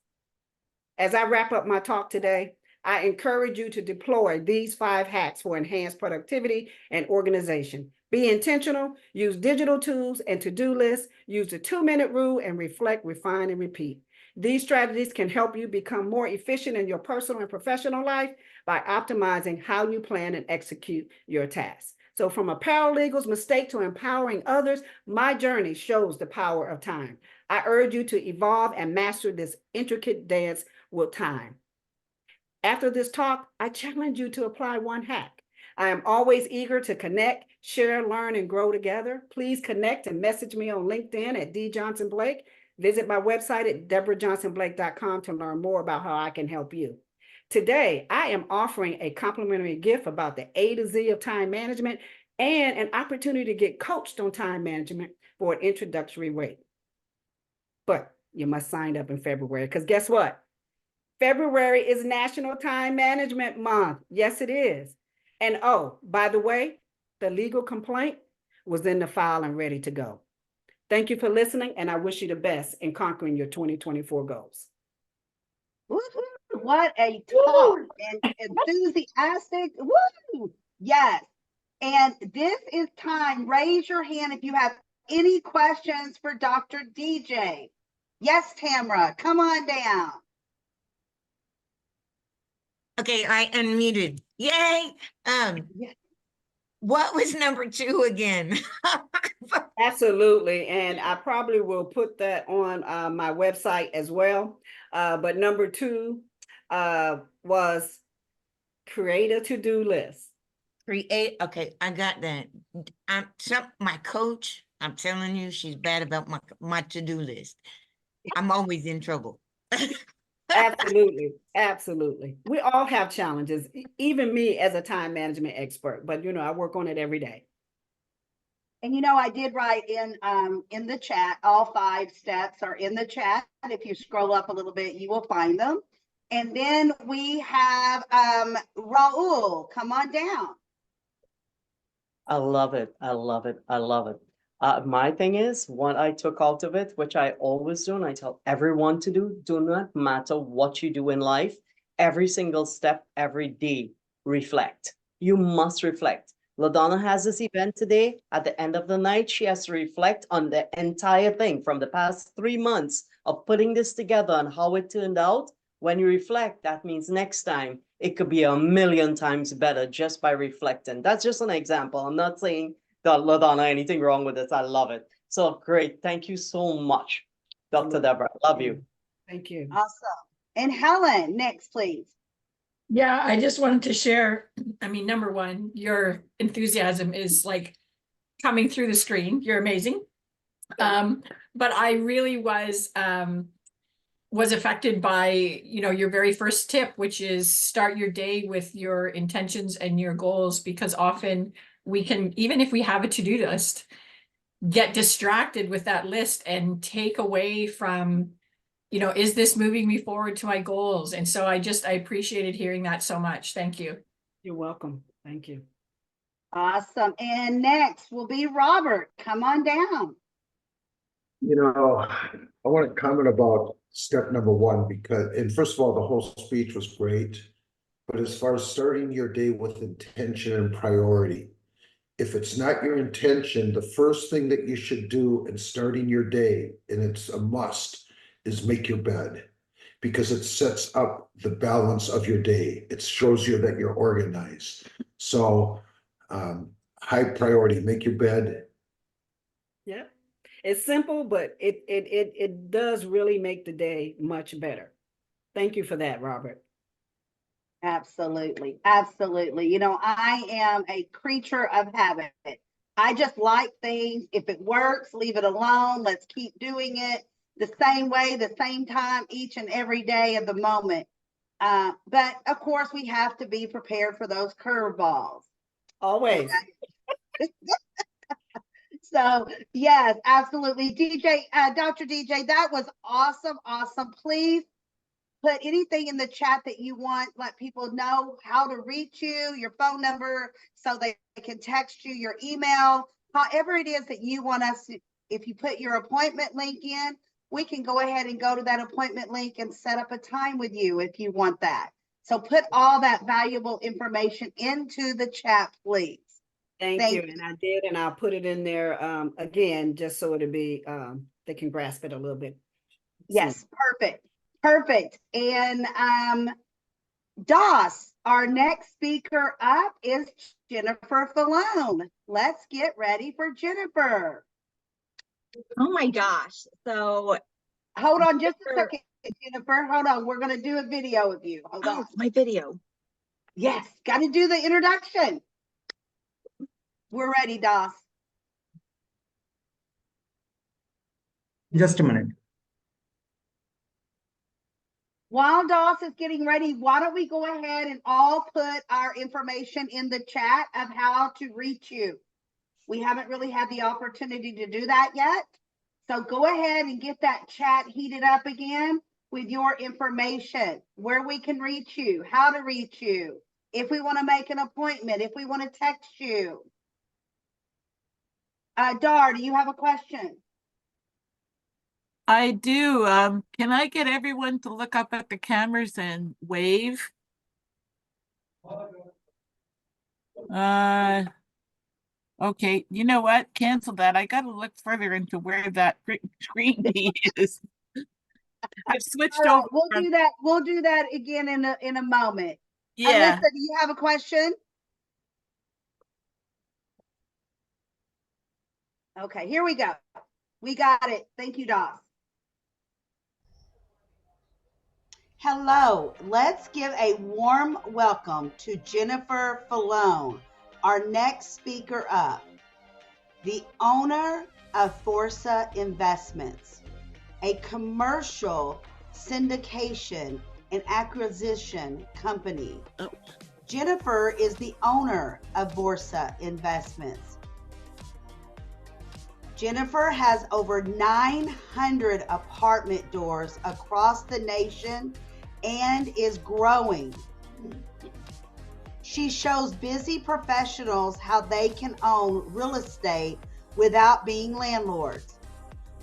As I wrap up my talk today, I encourage you to deploy these 5 hacks for enhanced productivity and organization. Be intentional, use digital tools and to-do lists, use the 2-minute rule, and reflect, refine, and repeat. These strategies can help you become more efficient in your personal and professional life by optimizing how you plan and execute your tasks. So from a paralegal's mistake to empowering others, my journey shows the power of time. I urge you to evolve and master this intricate dance with time. After this talk, I challenge you to apply one hack. I am always eager to connect, share, learn, and grow together. Please connect and message me on LinkedIn at D. Johnson Blake. Visit my website at deborahjohnsonblake.com to learn more about how I can help you. Today, I am offering a complimentary gift about the A to Z of time management and an opportunity to get coached on time management for an introductory rate. But you must sign up in February, because guess what? February is National Time Management Month. Yes, it is. And oh, by the way, the legal complaint was in the file and ready to go. Thank you for listening, and I wish you the best in conquering your 2024 goals. Woo-hoo, what a talk and enthusiastic. Woo! Yes. And this is time. Raise your hand if you have any questions for Dr. DJ. Yes, Tamara, come on down. Okay, I unmuted. Yay! What was number 2 again? Absolutely, and I probably will put that on my website as well. But number 2 was create a to-do list. Okay, I got that. My coach, I'm telling you, she's bad about my to-do list. I'm always in trouble. Absolutely, absolutely. We all have challenges, even me as a time management expert, but I work on it every day. And I did write in the chat, all 5 steps are in the chat. If you scroll up a little bit, you will find them. And then we have Raul, come on down. I love it. I love it. I love it. My thing is, what I took out of it, which I always do, and I tell everyone to do not matter what you do in life, every single step, every day, reflect. You must reflect. LaDonna has this event today. At the end of the night, she has to reflect on the entire thing from the past 3 months of putting this together and how it turned out. When you reflect, that means next time it could be 1,000,000 times better just by reflecting. That's just an example. I'm not saying that LaDonna, anything wrong with this. I love it. So great. Thank you so much, Dr. Deborah. Love you. Thank you. Awesome. And Helen, next, please. Yeah, I just wanted to share, number 1, your enthusiasm is like coming through the screen. You're amazing. But I really was affected by, your very first tip, which is start your day with your intentions and your goals, because often we can, even if we have a to-do list, get distracted with that list and take away from, is this moving me forward to my goals? And so I appreciated hearing that so much. Thank you. You're welcome. Thank you. Awesome. And next will be Robert. Come on down. I want to comment about step number 1 and first of all, the whole speech was great. But as far as starting your day with intention and priority, if it's not your intention, the first thing that you should do in starting your day, and it's a must, is make your bed, because it sets up the balance of your day. It shows you that you're organized. So high priority, make your bed. Yeah, it's simple, but it does really make the day much better. Thank you for that, Robert. Absolutely. Absolutely. I am a creature of habit. I just like things. If it works, leave it alone. Let's keep doing it the same way, the same time, each and every day of the moment. But of course, we have to be prepared for those curveballs. Always. So yes, absolutely. DJ, Dr. DJ, that was awesome. Awesome. Please put anything in the chat that you want. Let people know how to reach you, your phone number, so they can text you, your email, however it is that you want us to. If you put your appointment link in, we can go ahead and go to that appointment link and set up a time with you if you want that. So put all that valuable information into the chat, please. Thank you. And I did, and I'll put it in there again, just so it'll be, they can grasp it a little bit. Yes, perfect. Perfect. And DOS, our next speaker up is Jennifer Falone. Let's get ready for Jennifer. Oh my gosh. So hold on just a second, Jennifer. Hold on. We're going to do a video of you. Hold on. My video. Yes. Got to do the introduction. We're ready, Doss. Just a minute. While Doss is getting ready, why don't we go ahead and all put our information in the chat of how to reach you? We haven't really had the opportunity to do that yet. So go ahead and get that chat heated up again with your information, where we can reach you, how to reach you, if we want to make an appointment, if we want to text you. Dar, do you have a question? I do. Can I get everyone to look up at the cameras and wave? Okay, you know what? Cancel that. I gotta look further into where that screen key is. I've switched All right, over. we'll do that. We'll do that again in a moment. Yeah. Alyssa, do you have a question? Okay, here we go. We got it. Thank you, Doss. Hello, let's give a warm welcome to Jennifer Falone, our next speaker up, the owner of Forza Investments, a commercial syndication and acquisition company. Jennifer is the owner of Forza Investments. Jennifer has over 900 apartment doors across the nation and is growing. She shows busy professionals how they can own real estate without being landlords,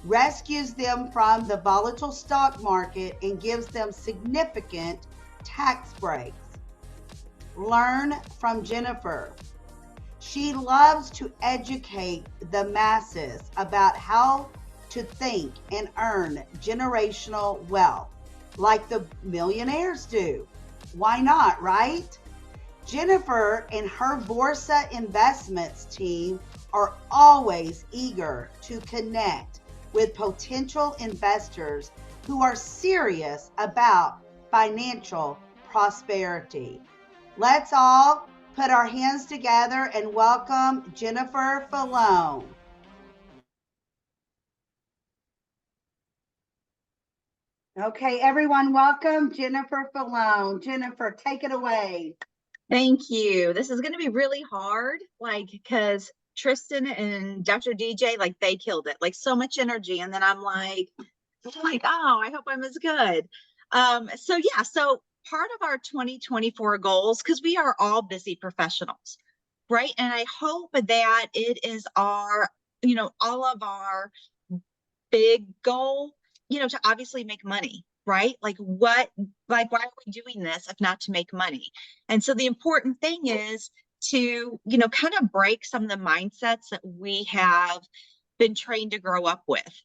rescues them from the volatile stock market, and gives them significant tax breaks. Learn from Jennifer. She loves to educate the masses about how to think and earn generational wealth, like the millionaires do. Why not, right? Jennifer and her Forza Investments team are always eager to connect with potential investors who are serious about financial prosperity. Let's all put our hands together and welcome Jennifer Falone. Okay, everyone, welcome Jennifer Falone. Jennifer, take it away. Thank you. This is going to be really hard, because Tristan and Dr. DJ, they killed it, so much energy. And then I'm like, oh, I hope I'm as good. So part of our 2024 goals, because we are all busy professionals, right? And I hope that it is our, all of our big goal, to obviously make money, right? Why are we doing this if not to make money? And so the important thing is to, kind of break some of the mindsets that we have been trained to grow up with.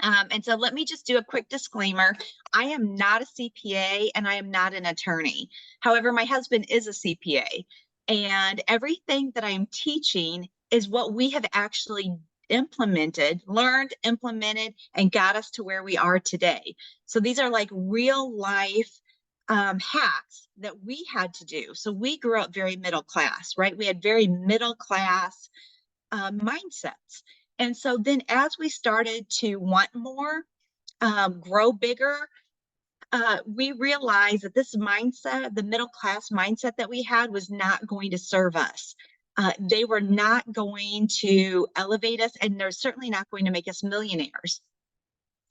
And so let me just do a quick disclaimer. I am not a CPA and I am not an attorney. However, my husband is a CPA, and everything that I'm teaching is what we have actually learned, implemented, and got us to where we are today. So these are real life hacks that we had to do. So we grew up very middle class, right? We had very middle class mindsets. And so then as we started to want more, grow bigger, we realized that this mindset, the middle class mindset that we had, was not going to serve us. They were not going to elevate us, and they're certainly not going to make us millionaires.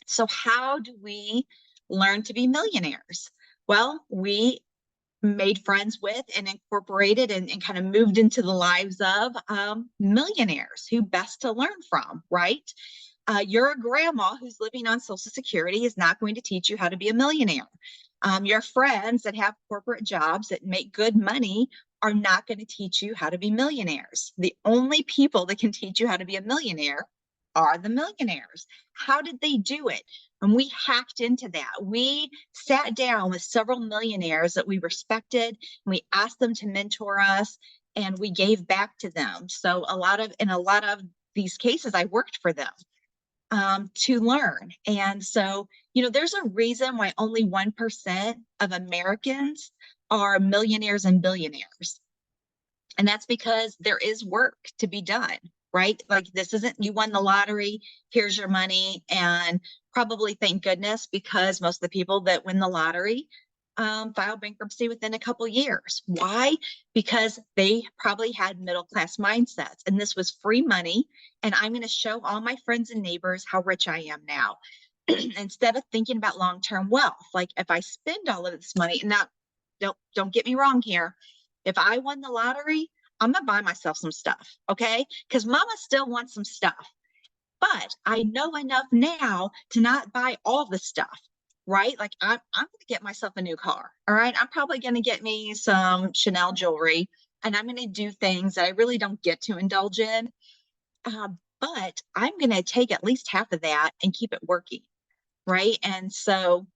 So how do we learn to be millionaires? Well, we made friends with and incorporated and kind of moved into the lives of millionaires who best to learn from, right? Your grandma who's living on Social Security is not going to teach you how to be a millionaire. Your friends that have corporate jobs that make good money are not going to teach you how to be millionaires. The only people that can teach you how to be a millionaire are the millionaires. How did they do it? And we hacked into that. We sat down with several millionaires that we respected, and we asked them to mentor us, and we gave back to them. So in a lot of these cases, I worked for them to learn. And so, there's a reason why only 1% of Americans are millionaires and billionaires. And that's because there is work to be done, right? Like this isn't, you won the lottery, here's your money, and probably thank goodness, because most of the people that win the lottery file bankruptcy within a couple years. Why? Because they probably had middle-class mindsets, and this was free money. And I'm going to show all my friends and neighbors how rich I am now. Instead of thinking about long-term wealth, like if I spend all of this money, and now don't get me wrong here. If I won the lottery, I'm gonna buy myself some stuff, okay? Because mama still wants some stuff. But I know enough now to not buy all the stuff, right? Like I'm gonna get myself a new car, all right? I'm probably gonna get me some Chanel jewelry, and I'm gonna do things that I really don't get to indulge in. But I'm gonna take at least half of that and keep it working, right? And so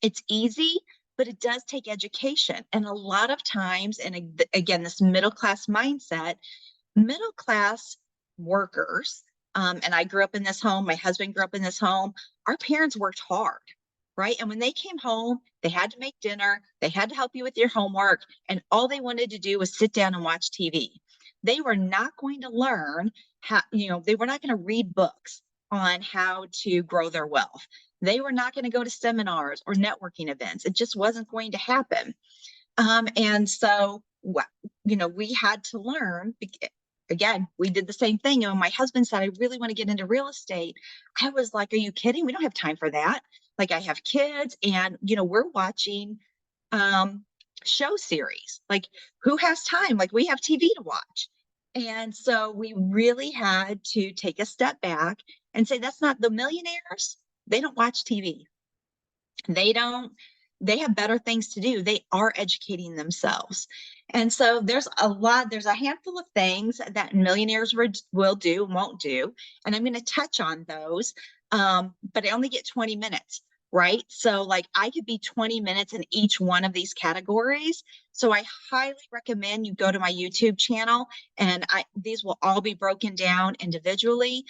it's easy, but it does take education. And a lot of times, and again, this middle-class mindset, middle-class workers, and I grew up in this home, my husband grew up in this home, our parents worked hard, right? And when they came home, they had to make dinner, they had to help you with your homework, and all they wanted to do was sit down and watch TV. They were not going to learn how, they were not going to read books on how to grow their wealth. They were not going to go to seminars or networking events. It just wasn't going to happen. And so, we had to learn. Again, we did the same thing. And when my husband said, I really want to get into real estate, I was like, are you kidding? We don't have time for that. Like, I have kids, and, we're watching show series. Like, who has time? Like, we have TV to watch. And so we really had to take a step back and say, that's not the millionaires. They don't watch TV. They have better things to do. They are educating themselves. And so there's a handful of things that millionaires will do, won't do. And I'm going to touch on those. But I only get 20 minutes, right? So like I could be 20 minutes in each one of these categories. So I highly recommend you go to my YouTube channel, and these will all be broken down individually.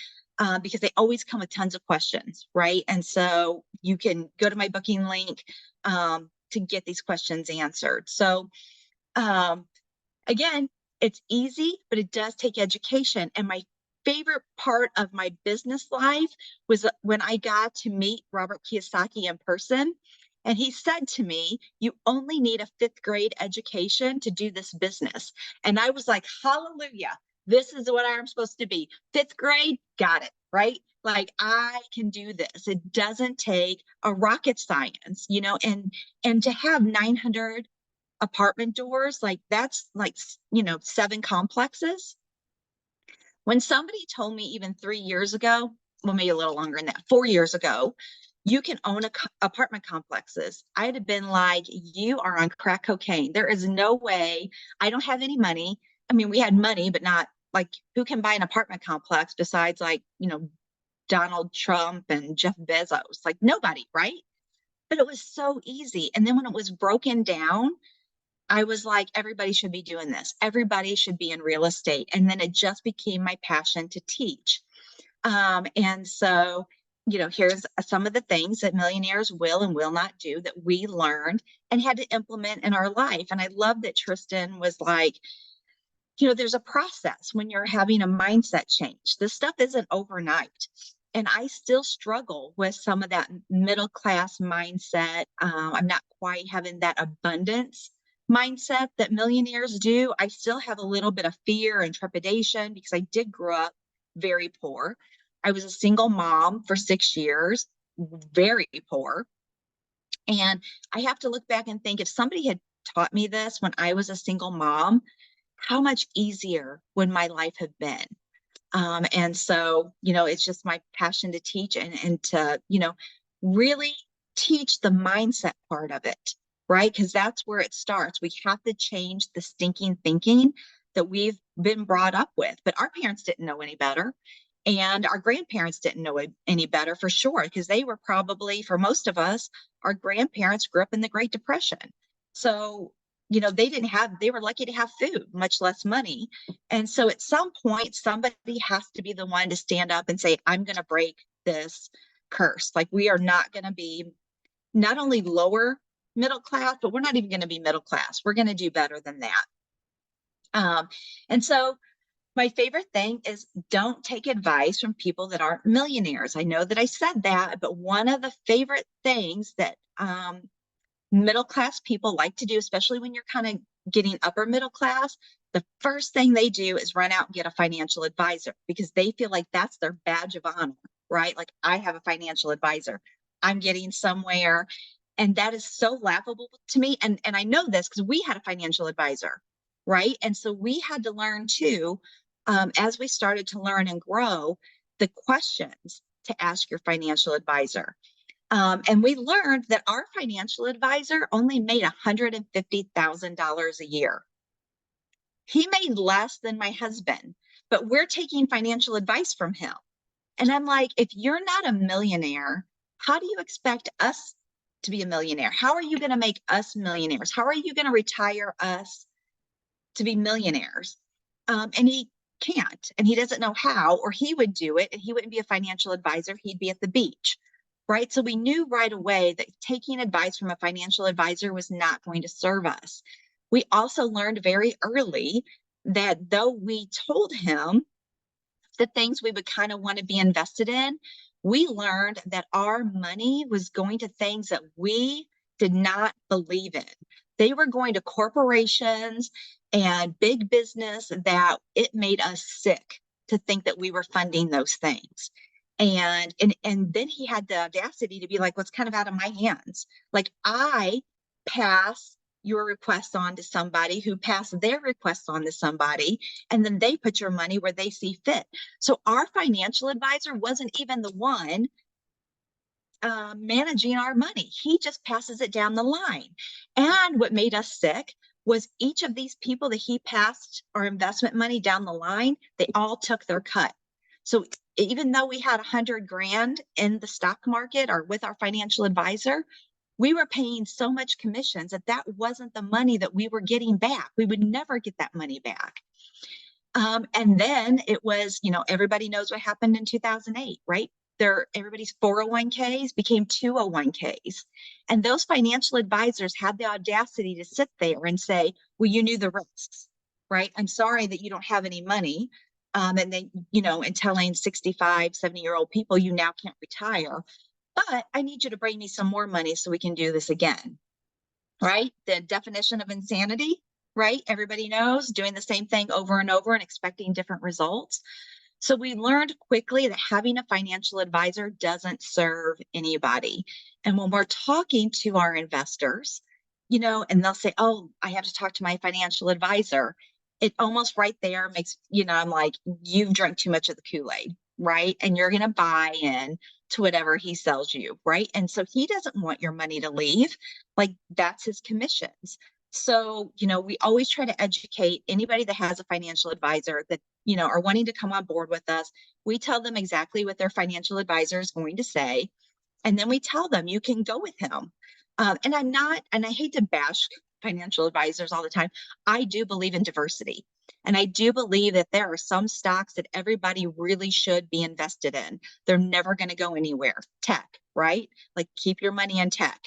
Because they always come with tons of questions, right? And so you can go to my booking link to get these questions answered. So again, it's easy, but it does take education. And my favorite part of my business life was when I got to meet Robert Kiyosaki in person. And he said to me, you only need a 5th grade education to do this business. And I was like, hallelujah. This is what I'm supposed to be. 5th grade, got it, right? Like I can do this. It doesn't take a rocket science, and to have 900 apartment doors, like that's like, 7 complexes. When somebody told me even 3 years ago, well, maybe a little longer than that, 4 years ago, you can own apartment complexes, I'd have been like, you are on crack cocaine. There is no way. I don't have any money. I mean, we had money, but not like who can buy an apartment complex besides like, Donald Trump and Jeff Bezos, like nobody, right? But it was so easy. And then when it was broken down, I was like, everybody should be doing this. Everybody should be in real estate. And then it just became my passion to teach. And so, here's some of the things that millionaires will and will not do that we learned and had to implement in our life. And I love that Tristan was like, there's a process when you're having a mindset change. This stuff isn't overnight. And I still struggle with some of that middle class mindset. I'm not quite having that abundance mindset that millionaires do. I still have a little bit of fear and trepidation because I did grow up very poor. I was a single mom for 6 years, very poor. And I have to look back and think, if somebody had taught me this when I was a single mom, how much easier would my life have been? And so, it's just my passion to teach and to, really teach the mindset part of it, right? Because that's where it starts. We have to change the stinking thinking that we've been brought up with. But our parents didn't know any better. And our grandparents didn't know any better for sure, because they were probably, for most of us, our grandparents grew up in the Great Depression. So, they were lucky to have food, much less money. And so at some point, somebody has to be the one to stand up and say, I'm going to break this curse. Like we are not going to be not only lower middle class, but we're not even going to be middle class. We're going to do better than that. And so my favorite thing is don't take advice from people that aren't millionaires. I know that I said that, but one of the favorite things that middle class people like to do, especially when you're kind of getting upper middle class, the first thing they do is run out and get a financial advisor because they feel like that's their badge of honor, right? Like, I have a financial advisor. I'm getting somewhere. And that is so laughable to me. And I know this because we had a financial advisor, right? And so we had to learn too, as we started to learn and grow, the questions to ask your financial advisor. And we learned that our financial advisor only made $150,000 a year. He made less than my husband, but we're taking financial advice from him. And I'm like, if you're not a millionaire, how do you expect us to be a millionaire? How are you going to make us millionaires? How are you going to retire us to be millionaires? And he can't, and he doesn't know how, or he would do it and he wouldn't be a financial advisor. He'd be at the beach, right? So we knew right away that taking advice from a financial advisor was not going to serve us. We also learned very early that though we told him the things we would kind of want to be invested in, we learned that our money was going to things that we did not believe in. They were going to corporations and big business that it made us sick to think that we were funding those things. And then he had the audacity to be like, what's kind of out of my hands? Like, I pass your request on to somebody who passed their request on to somebody, and then they put your money where they see fit. So our financial advisor wasn't even the one managing our money. He just passes it down the line. And what made us sick was each of these people that he passed our investment money down the line, they all took their cut. So even though we had 100 grand in the stock market or with our financial advisor, we were paying so much commissions that wasn't the money that we were getting back. We would never get that money back. And then it was, everybody knows what happened in 2008, right? Everybody's 401ks became 201ks. And those financial advisors had the audacity to sit there and say, well, you knew the risks, right? I'm sorry that you don't have any money. And then, and telling 65, 70-year-old people, you now can't retire, but I need you to bring me some more money so we can do this again, right? The definition of insanity, right? Everybody knows, doing the same thing over and over and expecting different results. So we learned quickly that having a financial advisor doesn't serve anybody. And when we're talking to our investors, and they'll say, oh, I have to talk to my financial advisor. It almost right there makes, I'm like, you've drank too much of the Kool-Aid, right? And you're going to buy in to whatever he sells you, right? And so he doesn't want your money to leave. Like, that's his commissions. So, we always try to educate anybody that has a financial advisor that, are wanting to come on board with us. We tell them exactly what their financial advisor is going to say. And then we tell them you can go with him. And I hate to bash financial advisors all the time. I do believe in diversity. And I do believe that there are some stocks that everybody really should be invested in. They're never going to go anywhere. Tech, right? Like, keep your money in tech.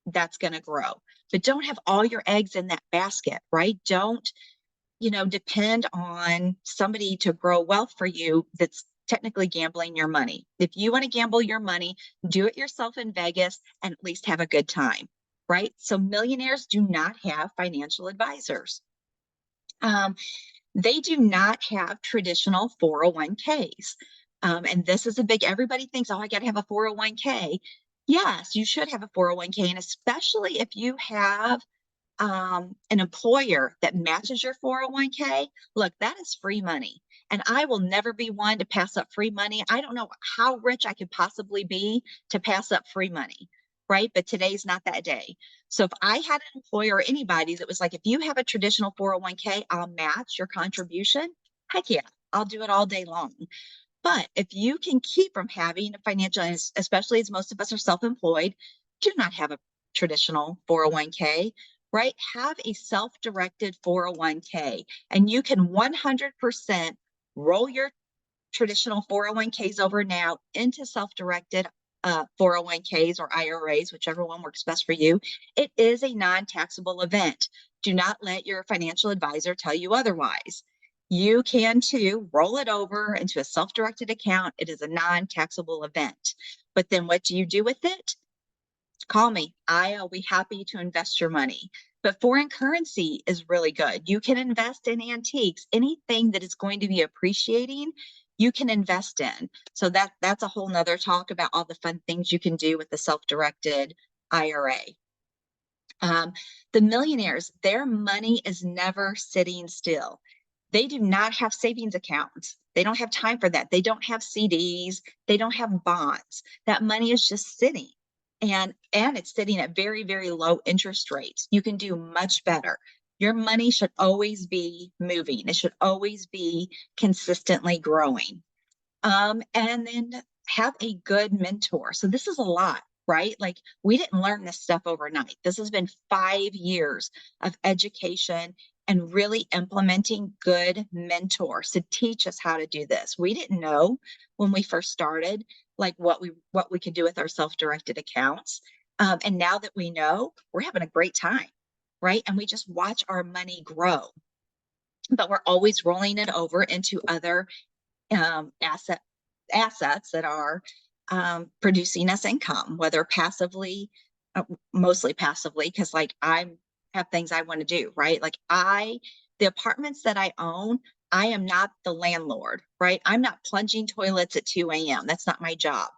That's going to grow. But don't have all your eggs in that basket, right? Don't, depend on somebody to grow wealth for you that's technically gambling your money. If you want to gamble your money, do it yourself in Vegas and at least have a good time, right? So millionaires do not have financial advisors. They do not have traditional 401ks. And this is everybody thinks, oh, I got to have a 401k. Yes, you should have a 401k. And especially if you have an employer that matches your 401k, look, that is free money. And I will never be one to pass up free money. I don't know how rich I could possibly be to pass up free money, right? But today's not that day. So if I had an employer or anybody that was like, if you have a traditional 401k, I'll match your contribution. Heck yeah, I'll do it all day long. But if you can keep from having a financial, especially as most of us are self-employed, do not have a traditional 401k, right? Have a self-directed 401k, and you can 100% roll your traditional 401ks over now into self-directed 401ks or IRAs, whichever one works best for you. It is a non-taxable event. Do not let your financial advisor tell you otherwise. You can too roll it over into a self-directed account. It is a non-taxable event. But then what do you do with it? Call me. I'll be happy to invest your money. But foreign currency is really good. You can invest in antiques, anything that is going to be appreciating, you can invest in. So that's a whole nother talk about all the fun things you can do with the self-directed IRA. The millionaires, their money is never sitting still. They do not have savings accounts. They don't have time for that. They don't have CDs. They don't have bonds. That money is just sitting. And it's sitting at very, very low interest rates. You can do much better. Your money should always be moving. It should always be consistently growing. And then have a good mentor. So this is a lot, right? Like, we didn't learn this stuff overnight. This has been 5 years of education and really implementing good mentors to teach us how to do this. We didn't know when we first started, like what we could do with our self-directed accounts. And now that we know, we're having a great time, right? And we just watch our money grow. But we're always rolling it over into other assets that are producing us income, whether passively, mostly passively, because like I have things I want to do, right? Like the apartments that I own, I am not the landlord, right? I'm not plunging toilets at 2 a.m. That's not my job.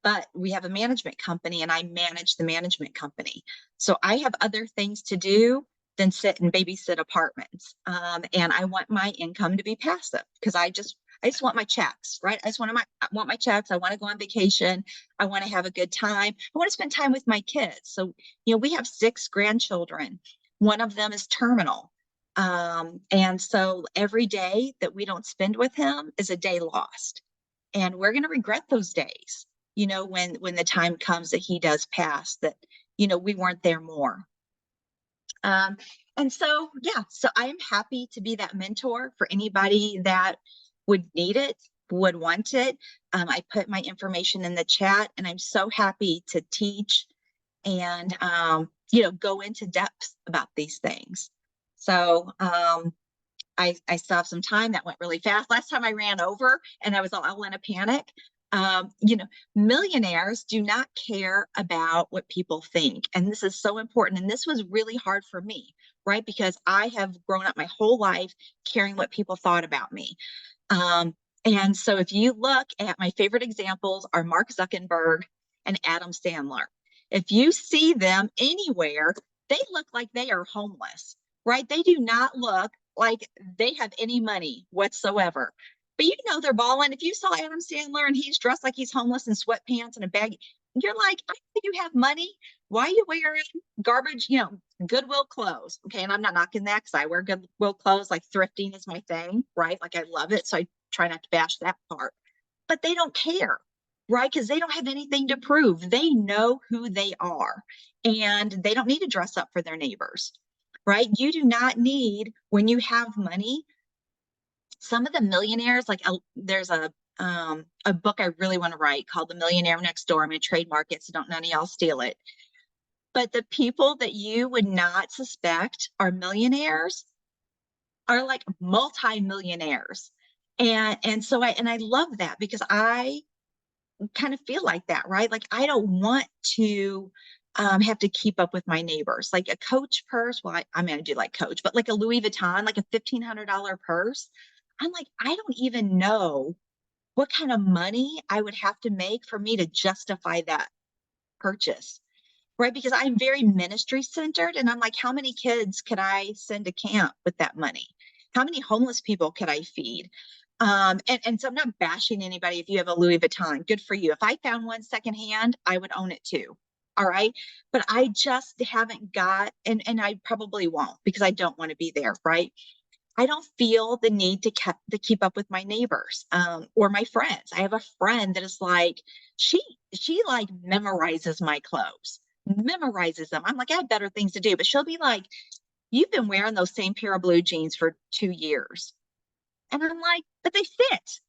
But we have a management company and I manage the management company. So I have other things to do than sit and babysit apartments. And I want my income to be passive because I just want my checks, right? I want my checks. I want to go on vacation. I want to have a good time. I want to spend time with my kids. So, we have 6 grandchildren. One of them is terminal. And so every day that we don't spend with him is a day lost. And we're going to regret those days, when the time comes that he does pass, that, we weren't there more. And so, so I am happy to be that mentor for anybody that would need it, would want it. I put my information in the chat and I'm so happy to teach and, go into depth about these things. So, I still have some time. That went really fast. Last time I ran over and I was all in a panic. Millionaires do not care about what people think. And this is so important. And this was really hard for me, right? Because I have grown up my whole life caring what people thought about me. And so if you look at my favorite examples are Mark Zuckerberg and Adam Sandler. If you see them anywhere, they look like they are homeless, right? They do not look like they have any money whatsoever. But they're balling. If you saw Adam Sandler and he's dressed like he's homeless in sweatpants and a bag, you're like, I think you have money. Why are you wearing garbage, Goodwill clothes? Okay. And I'm not knocking that because I wear Goodwill clothes. Like thrifting is my thing, right? Like I love it. So I try not to bash that part. But they don't care, right? Because they don't have anything to prove. They know who they are and they don't need to dress up for their neighbors, right? You do not need, when you have money, some of the millionaires, like there's a book I really want to write called The Millionaire Next Door. I'm going to trademark it, so don't none of y'all steal it. But the people that you would not suspect are millionaires are like multi-millionaires. And so I love that because I kind of feel like that, right? Like I don't want to have to keep up with my neighbors. Like a Coach purse, well, I'm going to do like Coach, but like a Louis Vuitton, like a $1,500 purse. I'm like, I don't even know what kind of money I would have to make for me to justify that purchase, right? Because I'm very ministry centered and I'm like, how many kids could I send to camp with that money? How many homeless people could I feed? And so I'm not bashing anybody. If you have a Louis Vuitton, good for you. If I found one secondhand, I would own it too. All right. But I just haven't got, and I probably won't because I don't want to be there. Right. I don't feel the need to keep up with my neighbors or my friends. I have a friend that is like, she like memorizes my clothes, memorizes them. I'm like, I have better things to do, but she'll be like, you've been wearing those same pair of blue jeans for 2 years. And I'm like, but they fit,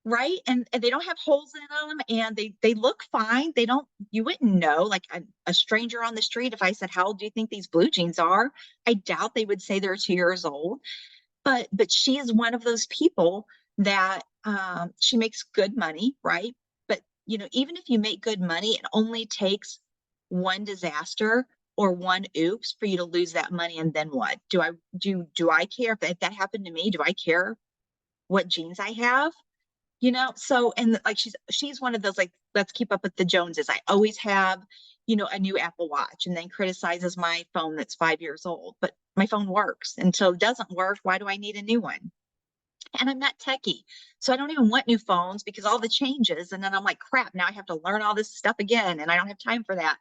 right? And they don't have holes in them, and they look fine. They don't, you wouldn't know, like a stranger on the street, if I said, how old do you think these blue jeans are? I doubt they would say they're 2 years old. But she is one of those people that she makes good money, right? But even if you make good money, it only takes one disaster or one oops for you to lose that money. And then what? Do I care if that happened to me? Do I care what jeans I have? So, and like she's one of those, like, let's keep up with the Joneses. I always have a new Apple Watch, and then criticizes my phone that's 5 years old, but my phone works. And so it doesn't work, why do I need a new one? And I'm not techie, so I don't even want new phones because all the changes, and then I'm like, crap, now I have to learn all this stuff again, and I don't have time for that.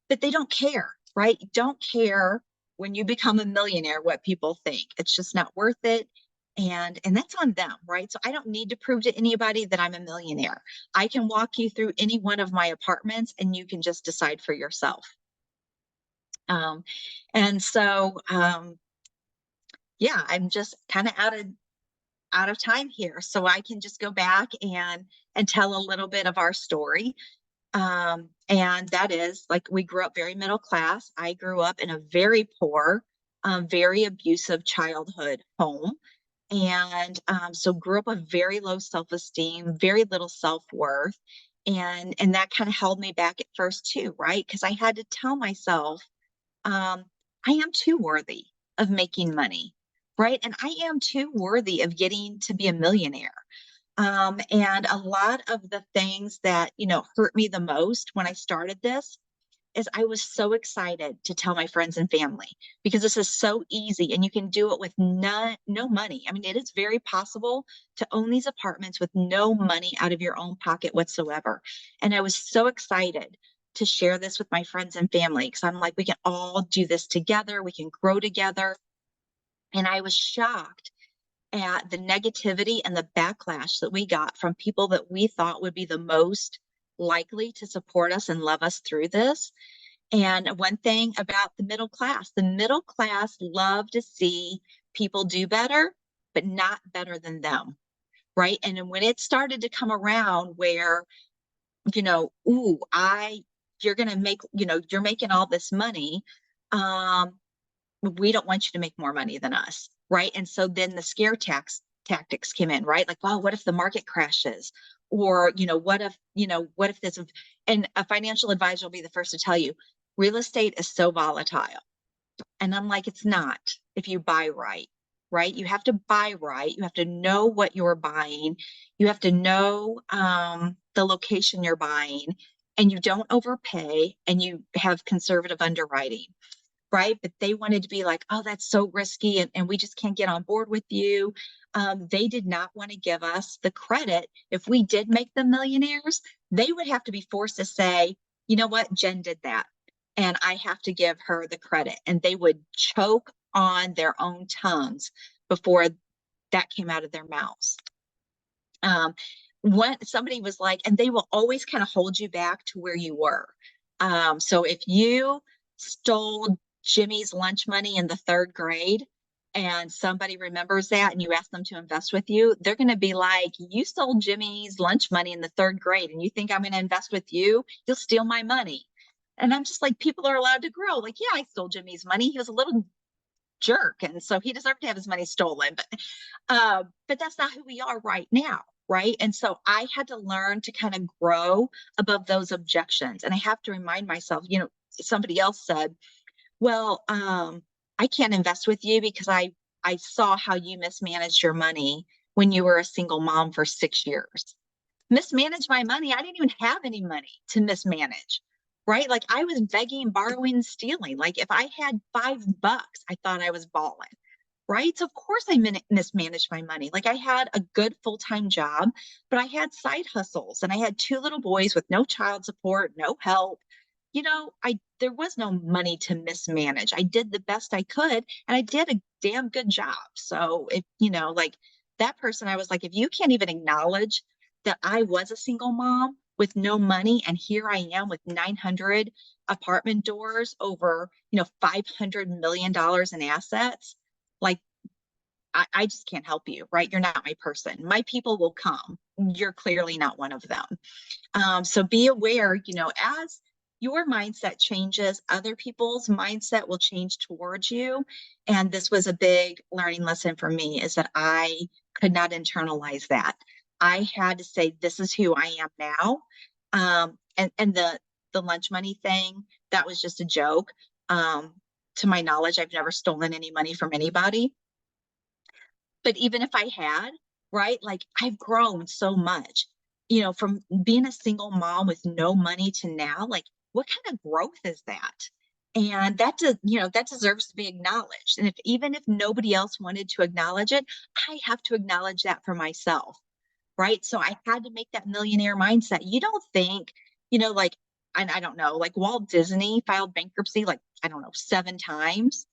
But they don't care, right? You don't care when you become a millionaire what people think. It's just not worth it. And that's on them, right? So I don't need to prove to anybody that I'm a millionaire. I can walk you through any one of my apartments and you can just decide for yourself. And so yeah, I'm just kind of out of time here, so I can just go back and tell a little bit of our story. And that is, like, we grew up very middle class. I grew up in a very poor, very abusive childhood home. And so grew up with very low self-esteem, very little self-worth. And that kind of held me back at first too, right? Because I had to tell myself, I am too worthy of making money, right? And I am too worthy of getting to be a millionaire. And a lot of the things that, hurt me the most when I started this is I was so excited to tell my friends and family, because this is so easy and you can do it with no money. I mean, it is very possible to own these apartments with no money out of your own pocket whatsoever. And I was so excited to share this with my friends and family, because I'm like, we can all do this together. We can grow together. And I was shocked at the negativity and the backlash that we got from people that we thought would be the most likely to support us and love us through this. And one thing about the middle class love to see people do better, but not better than them, right? And then when it started to come around where, ooh, you're going to make, you're making all this money. We don't want you to make more money than us, right? And so then the scare tactics came in, right? Like, well, what if the market crashes? Or, what if this, and a financial advisor will be the first to tell you, real estate is so volatile. And I'm like, it's not if you buy right, right? You have to buy right. You have to know what you're buying. You have to know the location you're buying, and you don't overpay, and you have conservative underwriting. Right. But they wanted to be like, oh, that's so risky, and we just can't get on board with you. They did not want to give us the credit. If we did make them millionaires, they would have to be forced to say, you know what, Jen did that, and I have to give her the credit. And they would choke on their own tongues before that came out of their mouths. When somebody was like, and they will always kind of hold you back to where you were. So if you stole Jimmy's lunch money in the 3rd grade and somebody remembers that and you ask them to invest with you, they're going to be like, you stole Jimmy's lunch money in the 3rd grade and you think I'm going to invest with you? You'll steal my money. And I'm just like, people are allowed to grow. Like, yeah, I stole Jimmy's money. He was a little jerk, and so he deserved to have his money stolen. But that's not who we are right now, right? And so I had to learn to kind of grow above those objections. And I have to remind myself, somebody else said, well, I can't invest with you because I saw how you mismanaged your money when you were a single mom for 6 years. Mismanage my money? I didn't even have any money to mismanage, right? Like, I was begging, borrowing, stealing. Like, if I had $5, I thought I was balling, right? So of course I mismanaged my money. Like, I had a good full-time job, but I had side hustles, and I had 2 little boys with no child support, no help. There was no money to mismanage. I did the best I could, and I did a damn good job. So if, like that person, I was like, if you can't even acknowledge that I was a single mom with no money, and here I am with 900 apartment doors, over, $500 million in assets, like, I just can't help you, right? You're not my person. My people will come. You're clearly not one of them. So be aware, as your mindset changes, other people's mindset will change towards you. And this was a big learning lesson for me, is that I could not internalize that. I had to say, this is who I am now. And the lunch money thing, that was just a joke. To my knowledge, I've never stolen any money from anybody. But even if I had, right, like I've grown so much, from being a single mom with no money to now, like what kind of growth is that? And that deserves to be acknowledged. And even if nobody else wanted to acknowledge it, I have to acknowledge that for myself, right? So I had to make that millionaire mindset. You don't think, like, and I don't know, like Walt Disney filed bankruptcy, like, I don't know, 7 times.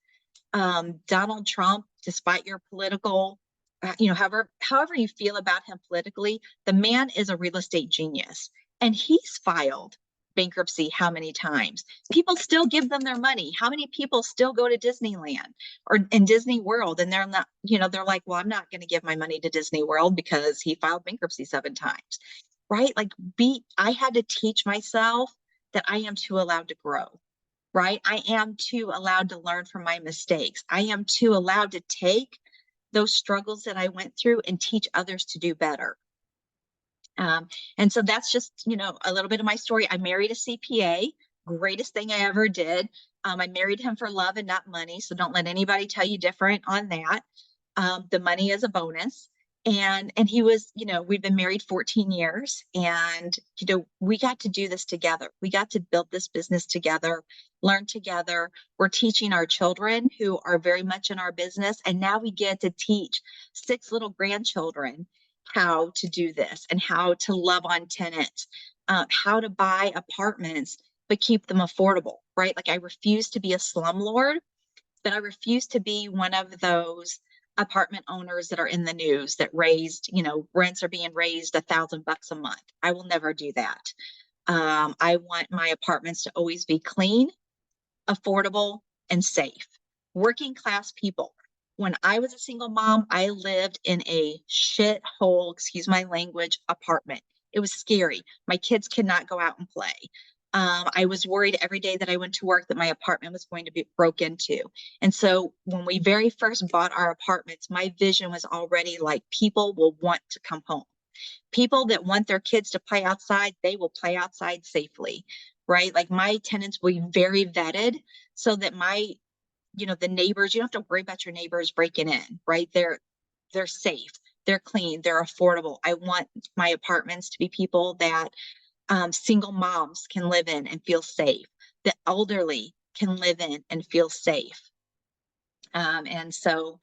Donald Trump, despite your political, however you feel about him politically, the man is a real estate genius, and he's filed bankruptcy how many times? People still give them their money. How many people still go to Disneyland or in Disney World, and they're not, they're like, well, I'm not going to give my money to Disney World because he filed bankruptcy 7 times, right? Like, I had to teach myself that I am too allowed to grow. Right? I am too allowed to learn from my mistakes. I am too allowed to take those struggles that I went through and teach others to do better. And so that's just, a little bit of my story. I married a CPA, greatest thing I ever did. I married him for love and not money. So don't let anybody tell you different on that. The money is a bonus. And he was, we've been married 14 years, and, we got to do this together. We got to build this business together, learn together. We're teaching our children, who are very much in our business. And now we get to teach 6 little grandchildren how to do this and how to love on tenants, how to buy apartments, but keep them affordable, right? Like, I refuse to be a slumlord, but I refuse to be one of those apartment owners that are in the news that rents are being raised $1,000 a month. I will never do that. I want my apartments to always be clean, affordable, and safe. Working class people. When I was a single mom, I lived in a shithole, excuse my language, apartment. It was scary. My kids could not go out and play. I was worried every day that I went to work that my apartment was going to be broke into. And so when we very first bought our apartments, my vision was already like, people will want to come home. People that want their kids to play outside, they will play outside safely, right? Like, my tenants will be very vetted so that the neighbors, you don't have to worry about your neighbors breaking in, right? They're safe, they're clean, they're affordable. I want my apartments to be people that single moms can live in and feel safe. The elderly can live in and feel safe. And so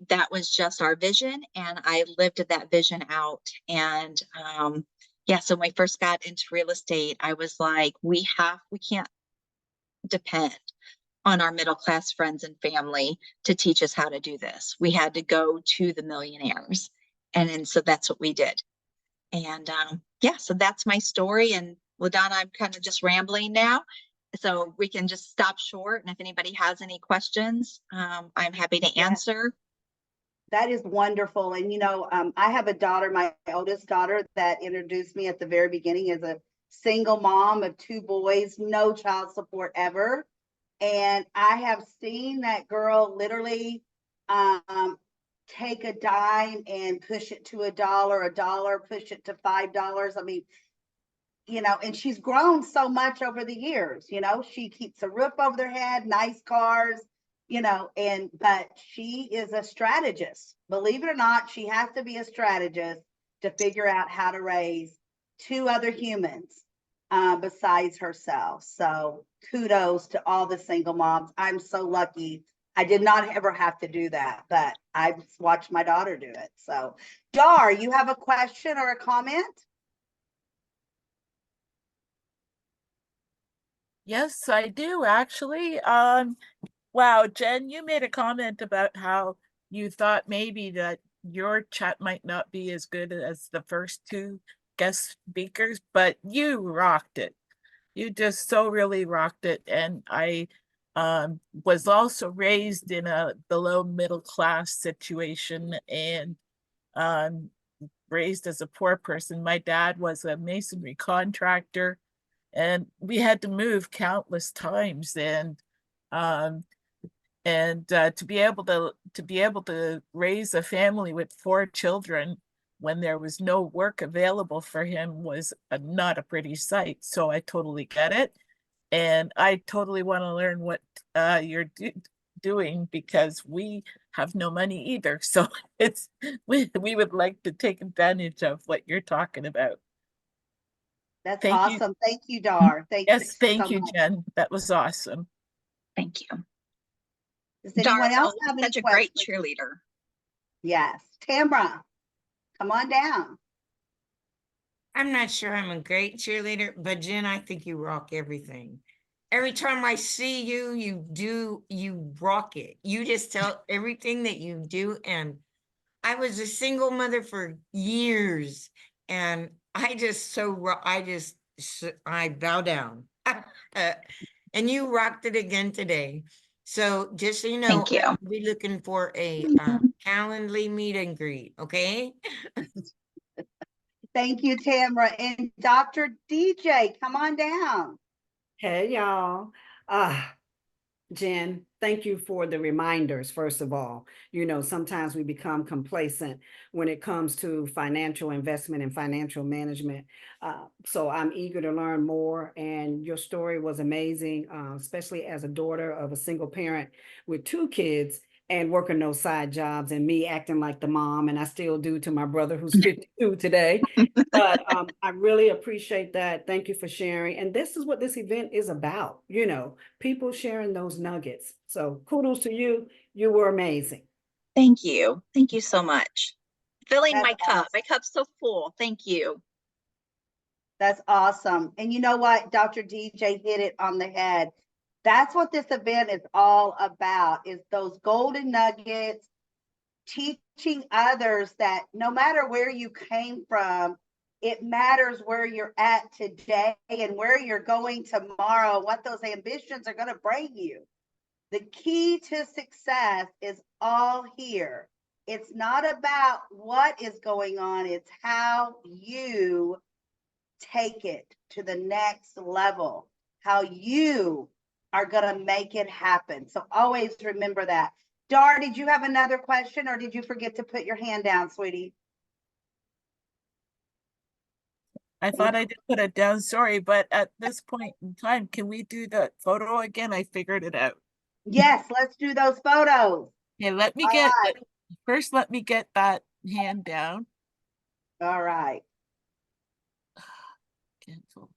that was just our vision, and I lived that vision out. And so when I first got into real estate, I was like, we can't depend on our middle class friends and family to teach us how to do this. We had to go to the millionaires. And so that's what we did. And so that's my story. And LaDonna, I'm kind of just rambling now, so we can just stop short. And if anybody has any questions, I'm happy to answer. That is wonderful. And, I have a daughter, my oldest daughter, that introduced me at the very beginning as a single mom of 2 boys, no child support ever. And I have seen that girl literally take a dime and push it to $1, push it to $5. I mean, and she's grown so much over the years. She keeps a roof over their head, nice cars, but she is a strategist. Believe it or not, she has to be a strategist to figure out how to raise 2 other humans besides herself. So kudos to all the single moms. I'm so lucky. I did not ever have to do that, but I watched my daughter do it. So, Dar, you have a question or a comment? Yes, I do actually. Wow, Jen, you made a comment about how you thought maybe that your chat might not be as good as the first 2 guest speakers, but you rocked it. You just so really rocked it. And I was also raised in a below middle class situation and raised as a poor person. My dad was a masonry contractor and we had to move countless times to be able to raise a family with 4 children when there was no work available for him was not a pretty sight. So I totally get it. And I totally want to learn what you're doing because we have no money either. So we would like to take advantage of what you're talking about. That's Thank you. awesome. Thank you, Dar. Thank you Yes, thank so you, much. Jen. That was awesome. Thank you. Does anyone Dar's else always have any such a great questions? cheerleader. Yes. Tamra, come on down. I'm not sure I'm a great cheerleader, but Jen, I think you rock everything. Every time I see you, you rock it. You just tell everything that you do. And I was a single mother for years and I bow down. And you rocked it again today. So just so you know, Thank you. I'll be looking for a Calendly meet and greet, okay? Thank you, Tamra. And Dr. DJ, come on down. Hey, y'all. Jen, thank you for the reminders, first of all. You know, sometimes we become complacent when it comes to financial investment and financial management. So I'm eager to learn more. And your story was amazing, especially as a daughter of a single parent with 2 kids and working those side jobs and me acting like the mom, and I still do to my brother who's 52 today. But I really appreciate that. Thank you for sharing. And this is what this event is about, you know, people sharing those nuggets. So kudos to you. You were amazing. Thank you. Thank you so much. Filling That's my cup. awesome. My cup's so full. Thank you. That's awesome. And you know what? Dr. DJ hit it on the head. That's what this event is all about, is those golden nuggets, teaching others that no matter where you came from, it matters where you're at today and where you're going tomorrow, what those ambitions are going to bring you. The key to success is all here. It's not about what is going on, it's how you take it to the next level, how you are going to make it happen. So always remember that. Dar, did you have another question or did you forget to put your hand down, sweetie? I thought I did put it down, sorry, but at this point in time, can we do the photo again? I figured it out. Yes, let's do those photos. Okay, let me get that hand down. All right. Cancel.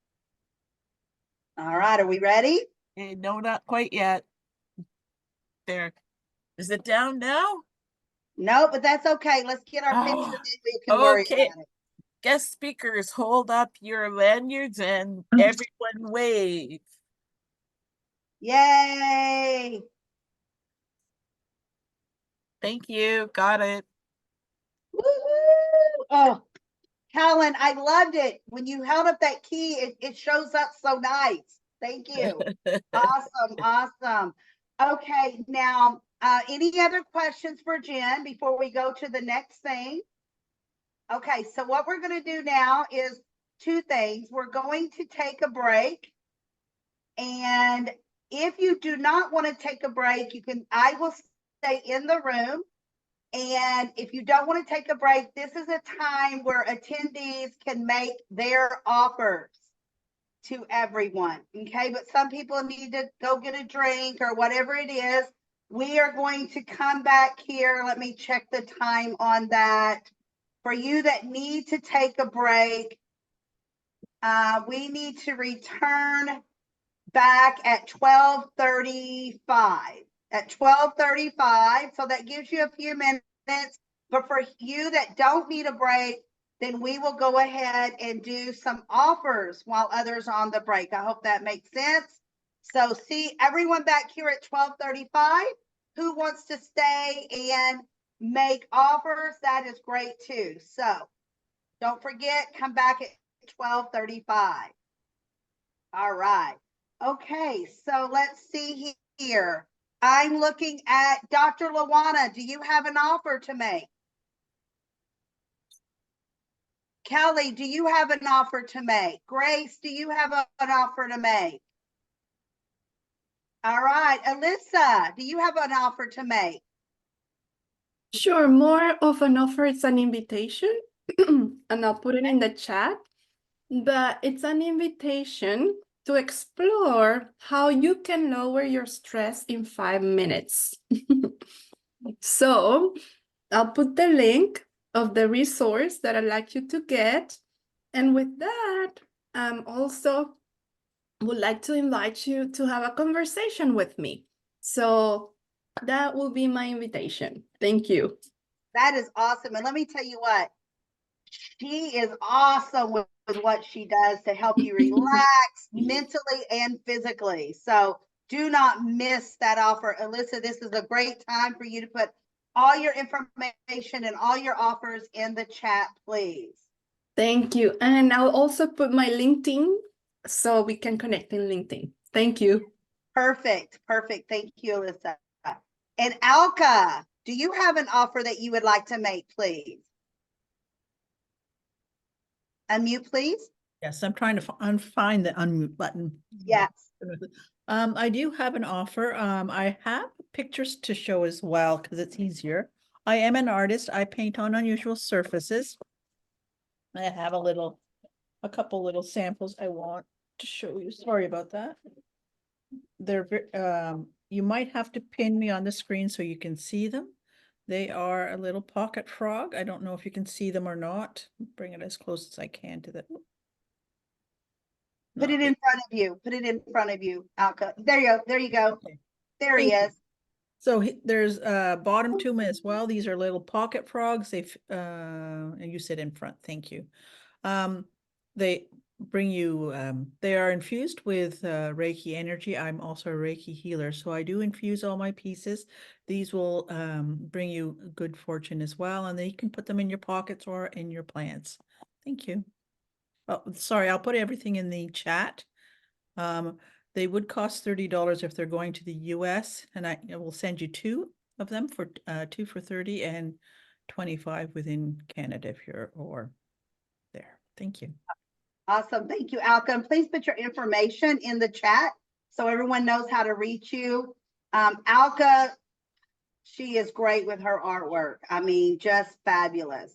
All right, are we ready? Okay, no, not quite yet. There. Is it down now? No, but that's okay. Let's get our picture, then we can worry Okay. about it. Guest speakers, hold up your lanyards and everyone wave. Yay! Thank you. Got it. Woo-hoo! Oh, Helen, I loved it. When you held up that key, it shows up so nice. Thank you. Awesome, awesome. Okay, now, any other questions for Jen before we go to the next thing? Okay, so what we're going to do now is 2 things. We're going to take a break. And if you do not want to take a break, I will stay in the room. And if you don't want to take a break, this is a time where attendees can make their offers to everyone. Okay, but some people need to go get a drink or whatever it is. We are going to come back here. Let me check the time on that. For you that need to take a break, we need to return back at 12:35. At 12:35, so that gives you a few minutes. But for you that don't need a break, then we will go ahead and do some offers while others are on the break. I hope that makes sense. So see everyone back here at 12:35. Who wants to stay and make offers? That is great too. So don't forget, come back at 12:35. All right. Okay, so let's see here. I'm looking at Dr. LaDonna. Do you have an offer to make? Kelly, do you have an offer to make? Grace, do you have an offer to make? All right, Alyssa, do you have an offer to make? Sure, more of an offer, it's an invitation, and I'll put it in the chat, but it's an invitation to explore how you can lower your stress in 5 minutes. So I'll put the link of the resource that I'd like you to get. And with that, also would like to invite you to have a conversation with me. So that will be my invitation. Thank you. That is awesome. And let me tell you what, she is awesome with what she does to help you relax mentally and physically. So do not miss that offer. Alyssa, this is a great time for you to put all your information and all your offers in the chat, please. Thank you. And I'll also put my LinkedIn so we can connect in LinkedIn. Thank you. Perfect. Perfect. Thank you, Alyssa. And Alka, do you have an offer that you would like to make, please? Unmute, please. Yes, I'm trying to find the unmute button. Yes. I do have an offer. I have pictures to show as well because it's easier. I am an artist. I paint on unusual surfaces. I have a couple little samples I want to show you. Sorry about that. They're you might have to pin me on the screen so you can see them. They are a little pocket frog. I don't know if you can see them or not. Bring it as close as I can to the. Put it in front of you. Put it in front of you, Alka. There you go. There you go. Okay. There he is. So there's bottom two as well. These are little pocket frogs. They've and you sit in front. Thank you. They bring you. They are infused with Reiki energy. I'm also a Reiki healer, so I do infuse all my pieces. These will bring you good fortune as well, and then you can put them in your pockets or in your plants. Thank you. Oh, sorry, I'll put everything in the chat. They would cost $30 if they're going to the US, and I will send you 2 of them for 2 for 30 and 25 within Canada if you're or there. Thank you. Awesome. Thank you, Alka. And please put your information in the chat so everyone knows how to reach you. Alka, she is great with her artwork. I mean, just fabulous.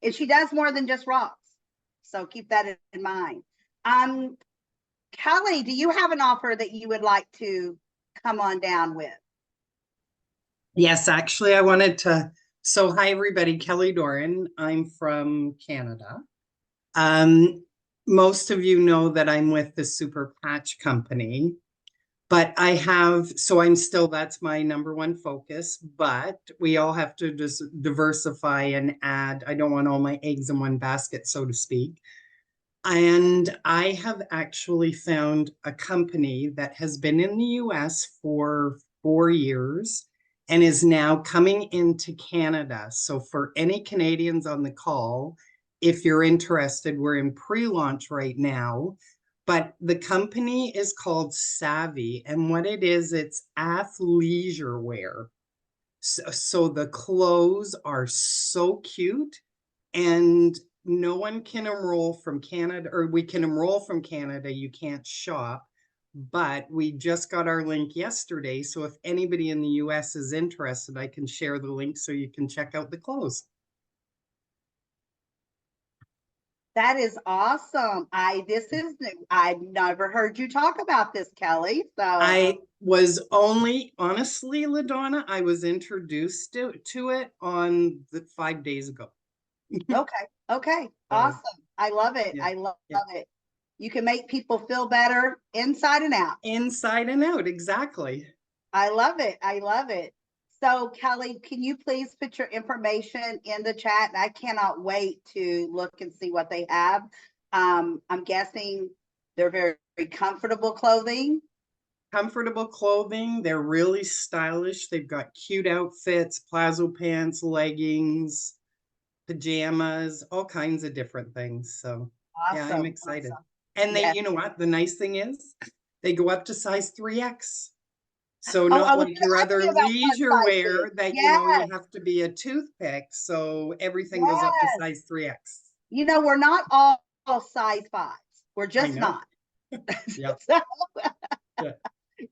And she does more than just rocks. So keep that in mind. Kelly, do you have an offer that you would like to come on down with? Yes, actually, I wanted to. So, hi, everybody. Kelly Doran. I'm from Canada. Most of you know that I'm with the Super Patch Company, but I have, so I'm still, that's my #1 focus, but we all have to just diversify and add. I don't want all my eggs in one basket, so to speak. And I have actually found a company that has been in the US for 4 years and is now coming into Canada. So for any Canadians on the call, if you're interested, we're in pre-launch right now, but the company is called Savvy. And what it is, it's athleisure wear. So the clothes are so cute, and no one can enroll from Canada, or we can enroll from Canada. You can't shop, but we just got our link yesterday. So if anybody in the US is interested, I can share the link so you can check out the clothes. That is awesome. I've never heard you talk about this, Kelly. So I was only, honestly, LaDonna, I was introduced to it on the 5 days ago. Okay. Awesome. I love it. Yeah, I love it. You can make people feel better inside and out. Inside and out, exactly. I love it. I love it. So Kelly, can you please put your information in the chat? I cannot wait to look and see what they have. I'm guessing they're very, very comfortable clothing. Comfortable clothing. They're really stylish. They've got cute outfits, plazo pants, leggings, pajamas, all kinds of different things. So yeah, I'm excited. Awesome. And they, you know what, the nice thing is they go up to size 3X. So Oh, not I was like gonna your ask other you about leisure plus wear sizes. that, you know, you Yes, have to be a toothpick. So everything goes up to yes. size 3X. You know, we're not all size fives. We're I just know. not. Yeah. So, Yeah.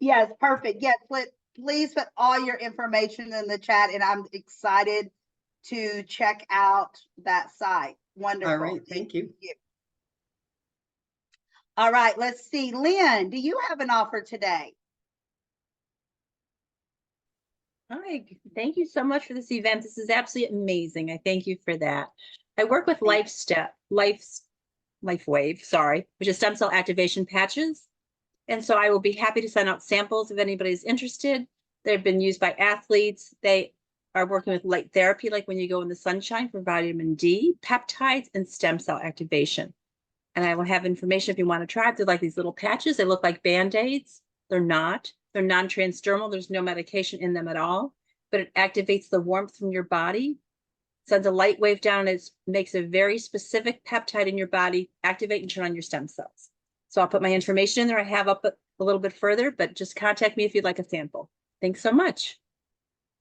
yes, perfect. Yes, please put all your information in the chat, and I'm excited to check out that site. Wonderful. All right. Thank you. All right, let's see. Lynn, do you have an offer today? Hi, thank you so much for this event. This is absolutely amazing. I thank you for that. I work with LifeWave, sorry, which is stem cell activation patches. And so I will be happy to send out samples if anybody's interested. They've been used by athletes. They are working with light therapy, like when you go in the sunshine for vitamin D, peptides, and stem cell activation. And I will have information if you want to try it. They're like these little patches. They look like Band-Aids. They're not. They're non-transdermal. There's no medication in them at all, but it activates the warmth from your body, sends a light wave down, and it makes a very specific peptide in your body activate and turn on your stem cells. So I'll put my information in there. I have up a little bit further, but just contact me if you'd like a sample. Thanks so much.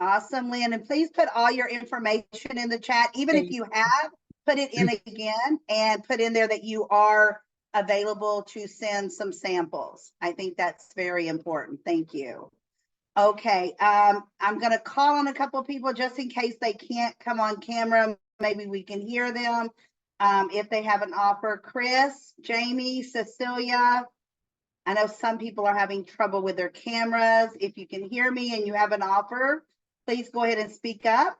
Awesome, Lynn. And please put all your information in the chat. Even if you have, put it in again and put in there that you are available to send some samples. I think that's very important. Thank you. Okay, I'm going to call on a couple of people just in case they can't come on camera. Maybe we can hear them if they have an offer. Chris, Jamie, Cecilia. I know some people are having trouble with their cameras. If you can hear me and you have an offer, please go ahead and speak up.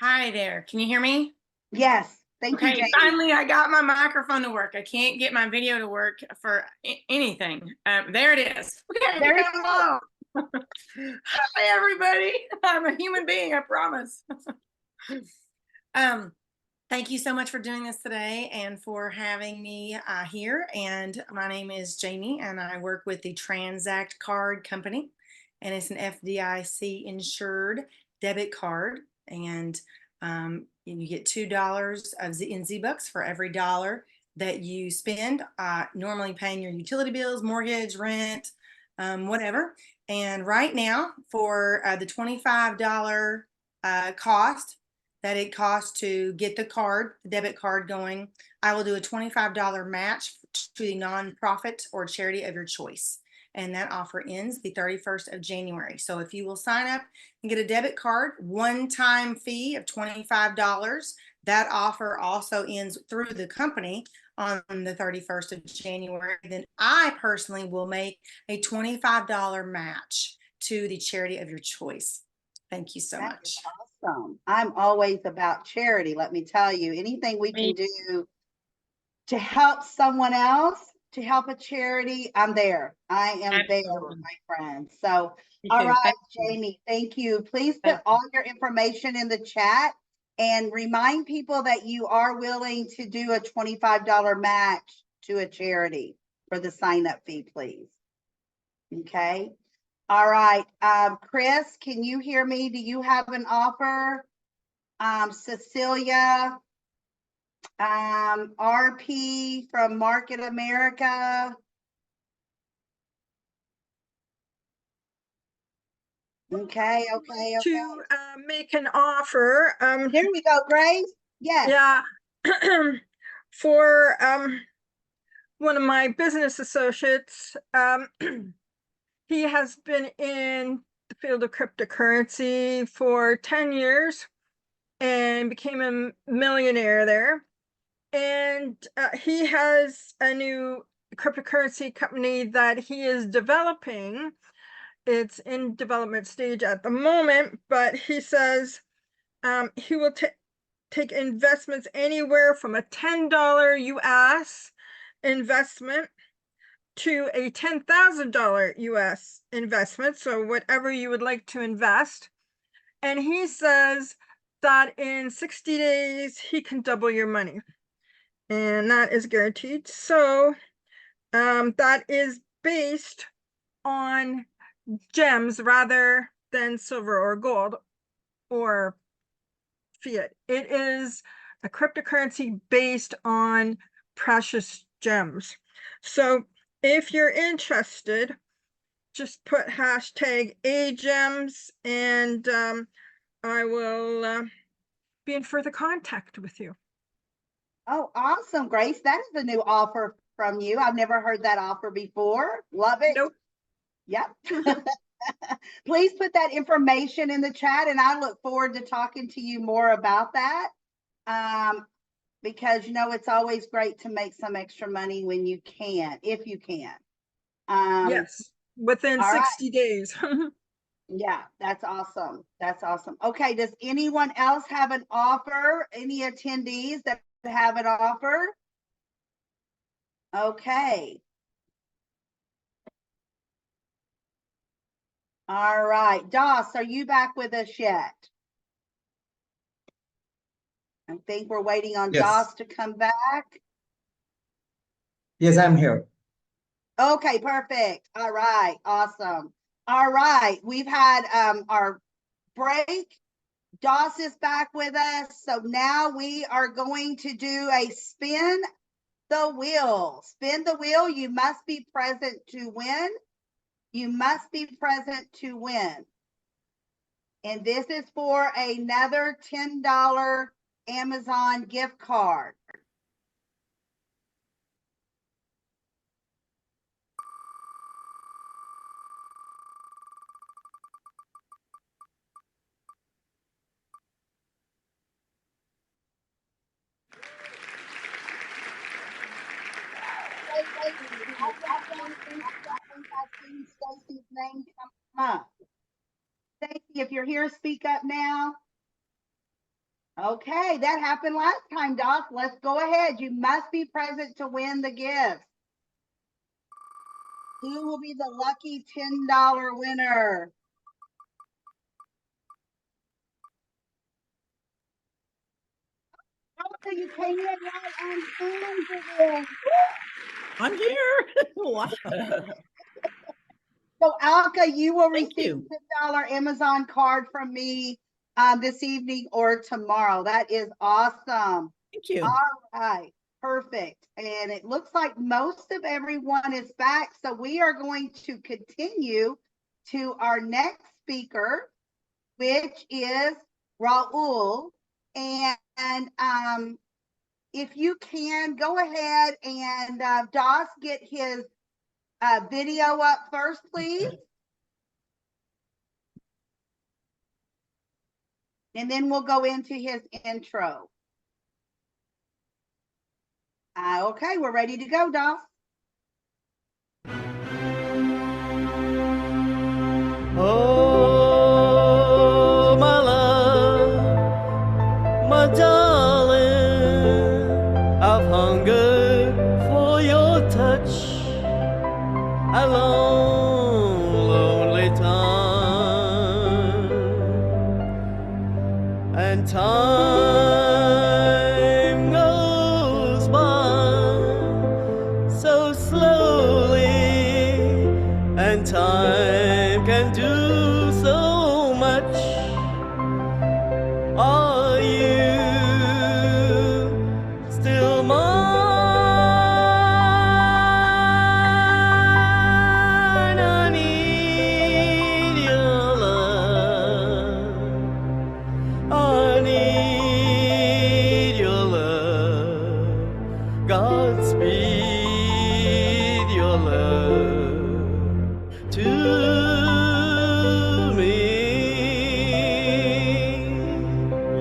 Hi there. Can you hear me? Yes. Thank you, Okay, Jamie. finally I got my microphone to work. I can't get my video to work for anything. There it is. Okay, There you hello. Hi, everybody. I'm a human being, I promise. Thank you so much for doing this today and for having me here. And my name is Jamie, and I work with the Transact Card Company, and it's an FDIC insured debit card. And you get $2 in Z-Bucks for every dollar that you spend, normally paying your utility bills, mortgage, rent, whatever. And right now, for the $25 cost that it costs to get the card, the debit card going, I will do a $25 match to the nonprofit or charity of your choice. And that offer ends the 31st of January. So if you will sign up and get a debit card, one-time fee of $25, that offer also ends through the company on the 31st of January. Then I personally will make a $25 match to the charity of your choice. Thank you so much. Awesome. I'm always about charity. Let me tell you, anything we can do to help someone else, to help a charity, I'm there. I am there, my friend. So, all right, Jamie, thank you. Please put all your information in the chat and remind people that you are willing to do a $25 match to a charity for the sign-up fee, please. Okay. All right. Chris, can you hear me? Do you have an offer? Cecilia, RP from Market America. Okay. To make an offer. There we go, Grace. Yes. Yeah. For one of my business associates, he has been in the field of cryptocurrency for 10 years and became a millionaire there. And he has a new cryptocurrency company that he is developing. It's in development stage at the moment, but he says he will take investments anywhere from a $10 US investment to a $10,000 US investment. So whatever you would like to invest. And he says that in 60 days, he can double your money. And that is guaranteed. So that is based on gems rather than silver or gold or fiat. It is a cryptocurrency based on precious gems. So if you're interested, just put hashtag AGEMS, and I will be in further contact with you. Oh, awesome, Grace. That is a new offer from you. I've never heard that offer before. Love it. Nope. Yep. Please put that information in the chat, and I look forward to talking to you more about that. Because you know it's always great to make some extra money when you can, if you can. Yes, within all 60 days. Yeah, that's awesome. That's awesome. Okay, does anyone else have an offer? Any attendees that have an offer? Okay. All right, Doss, are you back with us yet? I think we're waiting on Yes. Doss to come back. Yes, I'm here. Okay, perfect. All right, awesome. All right, we've had our break. Doss is back with us. So now we are going to do a spin the wheel. Spin the wheel. You must be present to win. You must be present to win. And this is for another $10 Amazon gift card. I've seen Stacy's name come up. Stacy, if you're here, speak up now. Okay, that happened last time, Doc. Let's go ahead. You must be present to win the gift. Who will be the lucky $10 winner? Oh, you came in right on time for this. I'm here. Wow. So Alka, you will receive a $10 Amazon card from me this evening or tomorrow. That is awesome. Thank you. All right, perfect. And it looks like most of everyone is back. So we are going to continue to our next speaker, which is Raul. And if you can, go ahead and Doss, get his video up first, please. And then we'll go into his intro. Okay, we're ready to go, Doss. Oh, my love, my darling, I've hungered for your touch a long, lonely time, and time goes by so slowly, and time can do so much. Are you still mine? I need your love. I need your love. Godspeed your love to me.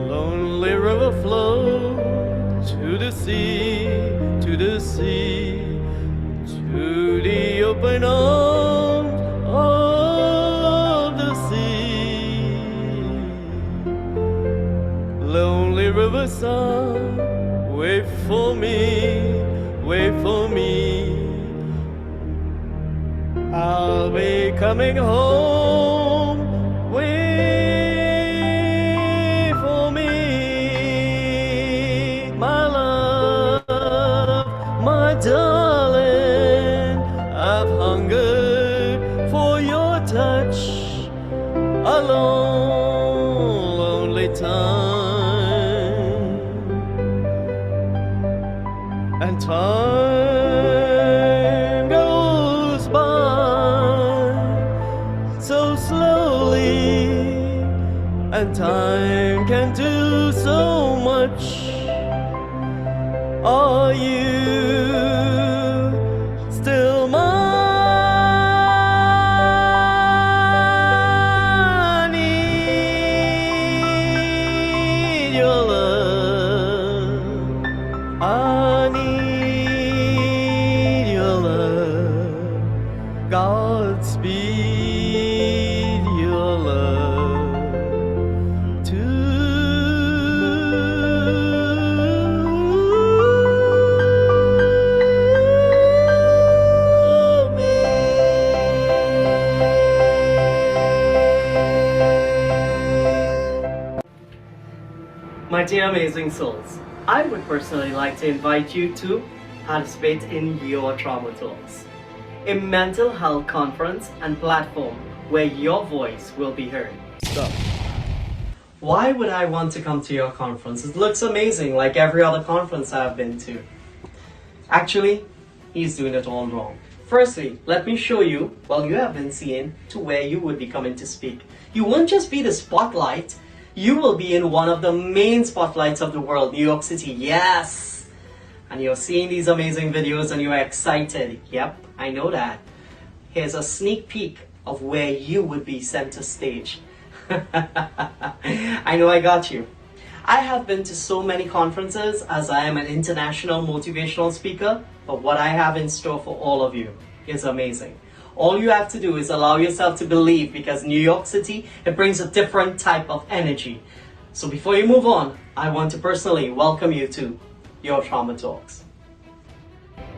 Lonely river flow to the sea, to the sea, to the open arms of the sea. Lonely river sun, wait for me, wait for me. I'll be coming home, wait for me. My love, my darling, I've hungered for your touch a long, lonely time, and time goes by and time can do so much. Are you still mine? I need your love. I need your love. Godspeed your love to My dear amazing souls, I would personally like to invite you to participate in your Trauma Talks, a mental health conference and platform where your voice will be heard. Stop. Why would I want to come to your conference? It looks amazing, like every other conference I've been to. Actually, he's doing it all wrong. Firstly, let me show you, well, you have been seen to where you would be coming to speak. You won't just be the spotlight, you will be in one of the main spotlights of the world, New York City, yes! And you're seeing these amazing videos and you're excited. Yep, I know that. Here's a sneak peek of where you would be center stage. I know I got you. I have been to so many conferences as I am an international motivational speaker, but what I have in store for all of you is amazing. All you have to do is allow yourself to believe, because New York City, it brings a different type of energy. So before you move on, I want to personally welcome you to your Trauma Talks.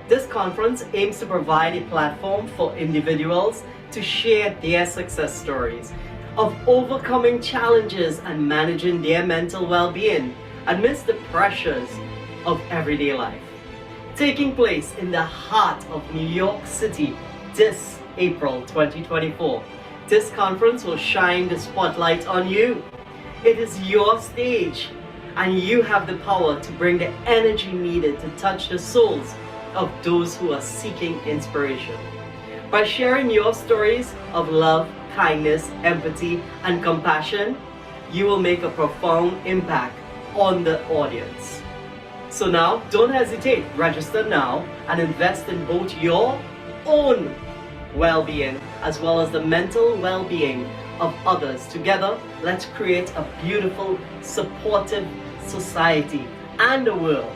This conference aims to provide a platform for individuals to share their success stories of overcoming challenges and managing their mental well-being amidst the pressures of everyday life. Taking place in the heart of New York City this April 2024. This conference will shine the spotlight on you. It is your stage, and you have the power to bring the energy needed to touch the souls of those who are seeking inspiration. By sharing your stories of love, kindness, empathy, and compassion, you will make a profound impact on the audience. So now, don't hesitate. Register now and invest in both your own well-being as well as the mental well-being of others. Together, let's create a beautiful, supportive society and a world.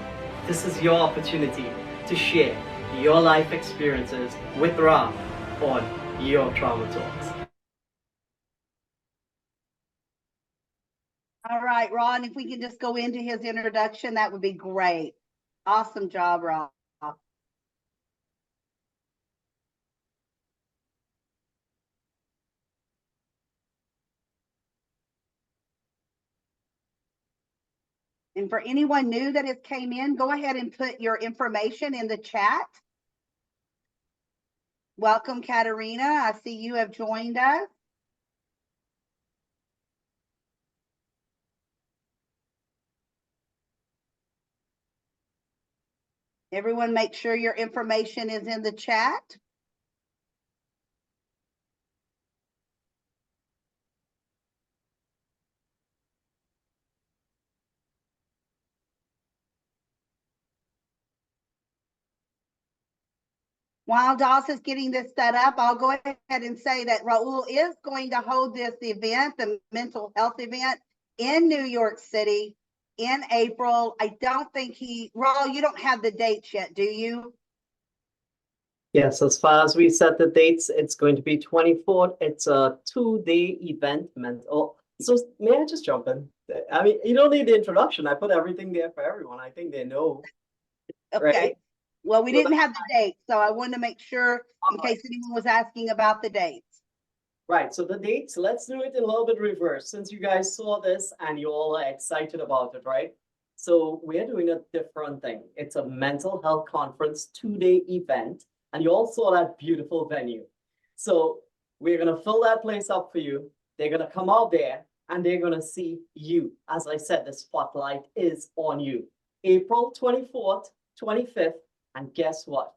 This is your opportunity to share your life experiences with Ra on your Trauma Talks. All right, Ron, if we can just go into his introduction, that would be great. Awesome job, Ron. And for anyone new that has came in, go ahead and put your information in the chat. Welcome, Katerina. I see you have joined us. Everyone make sure your information is in the chat. While Doss is getting this set up, I'll go ahead and say that Raul is going to hold this event, the mental health event, in New York City in April. I don't think Raul, you don't have the dates yet, do you? Yes, as far as we set the dates, it's going to be 24th. It's a 2-day event. So may I just jump in? I mean, you don't need the introduction. I put everything there for everyone. I think they know. Okay. Right? Well, we didn't have the dates, so I wanted to make sure in case anyone was asking about the dates. Right, so the dates, let's do it in a little bit reverse, since you guys saw this and you all are excited about it, right? So we're doing a different thing. It's a mental health conference 2-day event, and you all saw that beautiful venue. So we're gonna fill that place up for you. They're gonna come out there and they're gonna see you. As I said, the spotlight is on you. April 24th, 25th, and guess what?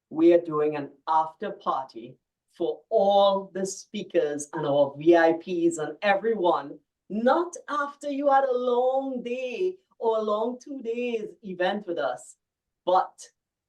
We are doing an after party for all the speakers and our VIPs and everyone not after you had a long day or a long 2 days event with us, but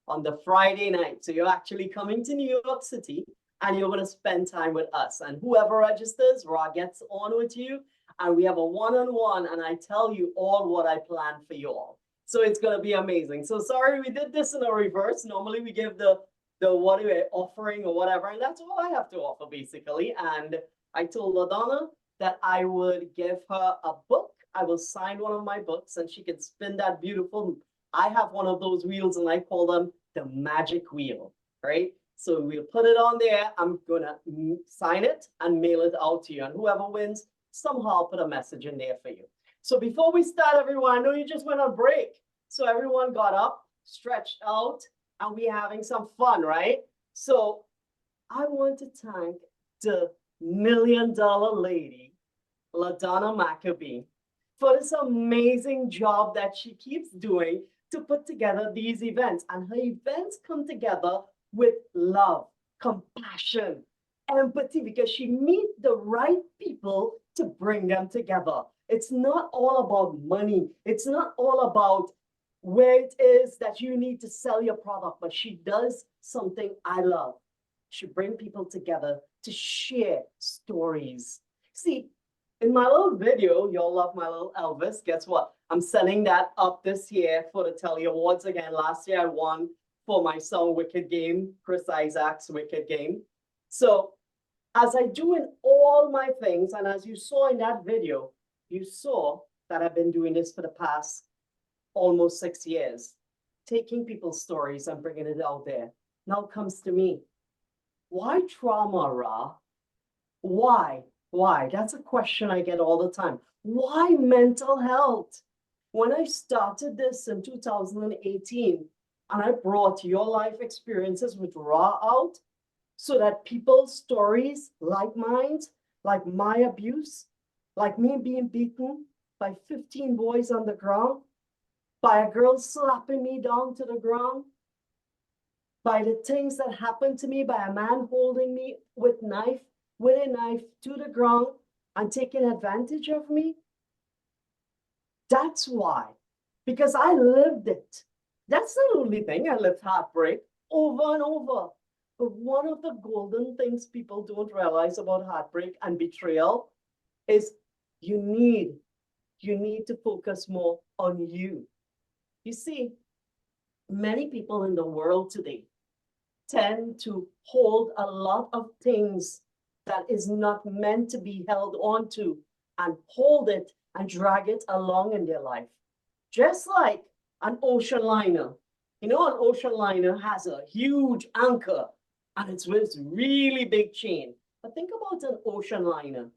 on the Friday night. So you're actually coming to New York City and you're going to spend time with us. And whoever registers, Ra gets on with you. And we have a one-on-one, and I tell you all what I planned for you all. So it's going to be amazing. So sorry, we did this in a reverse. Normally we give the what are we offering or whatever, and that's all I have to offer basically. And I told LaDonna that I would give her a book. I will sign one of my books and she can spin that beautiful. I have one of those wheels and I call them the magic wheel, right? So we'll put it on there. I'm gonna sign it and mail it out to you. And whoever wins, somehow I'll put a message in there for you. So before we start, everyone, I know you just went on break. So everyone got up, stretched out, and we're having some fun, right? So I want to thank the $1 million lady, LaDonna McAbee, for this amazing job that she keeps doing to put together these events. And her events come together with love, compassion, empathy, because she meets the right people to bring them together. It's not all about money. It's not all about where it is that you need to sell your product, but she does something I love. She brings people together to share stories. See, in my little video, y'all love my little Elvis. Guess what? I'm setting that up this year for the Telly Awards again. Last year I won for my song Wicked Game, Chris Isaac's Wicked Game. So as I do in all my things, and as you saw in that video, you saw that I've been doing this for the past almost 6 years, taking people's stories and bringing it out there. Now it comes to me. Why trauma, Ra? Why? Why? That's a question I get all the time. Why mental health? When I started this in 2018, and I brought your life experiences with Ra out, so that people's stories like mine, like my abuse, like me being beaten by 15 boys on the ground, by a girl slapping me down to the ground, by the things that happened to me, by a man holding me with a knife to the ground and taking advantage of me. That's why, because I lived it. That's the only thing. I lived heartbreak over and over. But one of the golden things people don't realize about heartbreak and betrayal is you need to focus more on you. You see, many people in the world today tend to hold a lot of things that is not meant to be held on to and hold it and drag it along in their life. Just like an ocean liner. You know, an ocean liner has a huge anchor and it's with this really big chain. But think about an ocean liner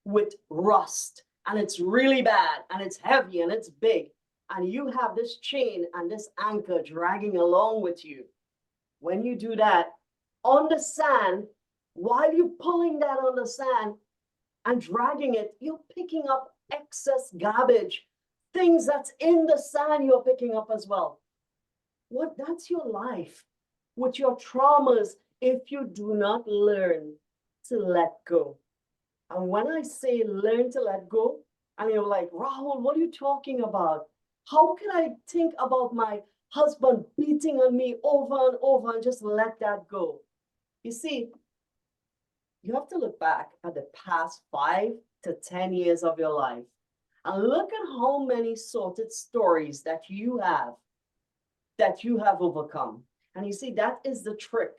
with rust and it's really bad and it's heavy and it's big. And you have this chain and this anchor dragging along with you. When you do that on the sand, while you're pulling that on the sand and dragging it, you're picking up excess garbage. Things that's in the sand, you're picking up as well. That's your life with your traumas if you do not learn to let go. And when I say learn to let go, and you're like, Rahul, what are you talking about? How can I think about my husband beating on me over and over and just let that go? You see, you have to look back at the past 5 to 10 years of your life and look at how many sorted stories that you have overcome. And you see, that is the trick.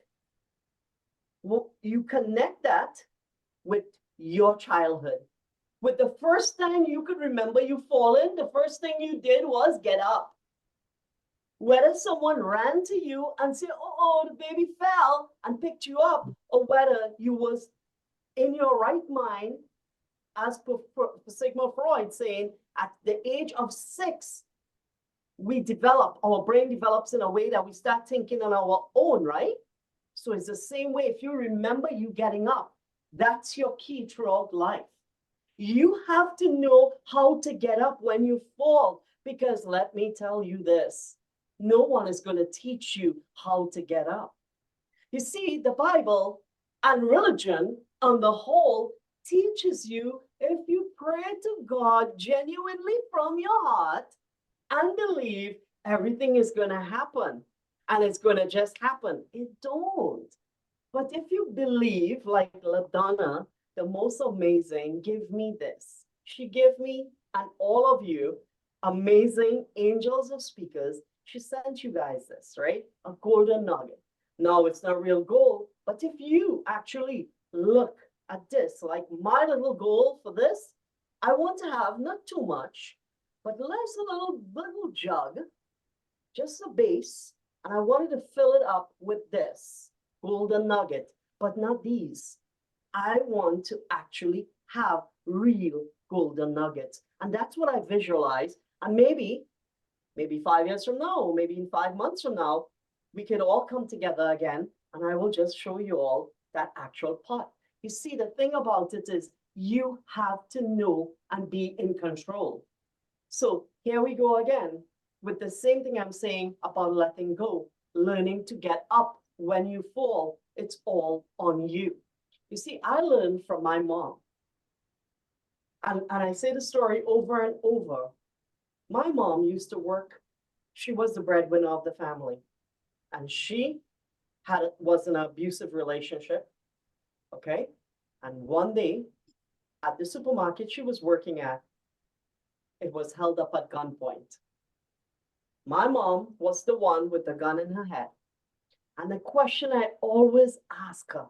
Well, you connect that with your childhood. With the first time you could remember you fallen, the first thing you did was get up. Whether someone ran to you and said, oh, the baby fell and picked you up, or whether you was in your right mind, as per Sigmund Freud saying, at the age of 6, our brain develops in a way that we start thinking on our own, right? So it's the same way. If you remember you getting up, that's your key throughout life. You have to know how to get up when you fall, because let me tell you this, no one is going to teach you how to get up. You see, the Bible and religion on the whole teaches you if you pray pray to God genuinely from your heart and believe everything is going to happen and it's going to just happen. It don't. But if you believe, like LaDonna, the most amazing, give me this. She gave me and all of you amazing angels of speakers. She sent you guys this, right? A golden nugget. Now it's not real gold, but if you actually look at this, like my little goal for this, I want to have not too much, but less a little jug, just a base, and I wanted to fill it up with this golden nugget, but not these. I want to actually have real golden nuggets. And that's what I visualize. And maybe 5 years from now, maybe in 5 months from now, we could all come together again and I will just show you all that actual pot. You see, the thing about it is you have to know and be in control. So here we go again with the same thing I'm saying about letting go, learning to get up when you fall. It's all on you. You see, I learned from my mom. And I say the story over and over. My mom used to work. She was the breadwinner of the family. And she was in an abusive relationship. Okay. And one day at the supermarket she was working at, it was held up at gunpoint. My mom was the one with the gun in her head. And the question I always ask her,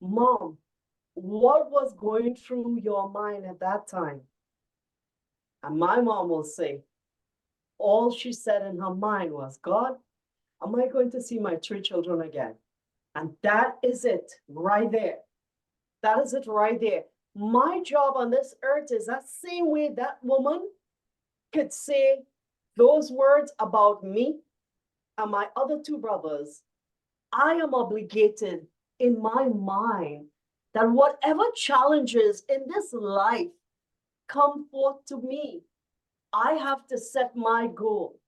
Mom, what was going through your mind at that time? And my mom will say, all she said in her mind was, God, am I going to see my 3 children again? And that is it right there. That is it right there. My job on this earth is that same way that woman could say those words about me and my other 2 brothers. I am obligated in my mind that whatever challenges in this life come forth to me, I have to set my goal.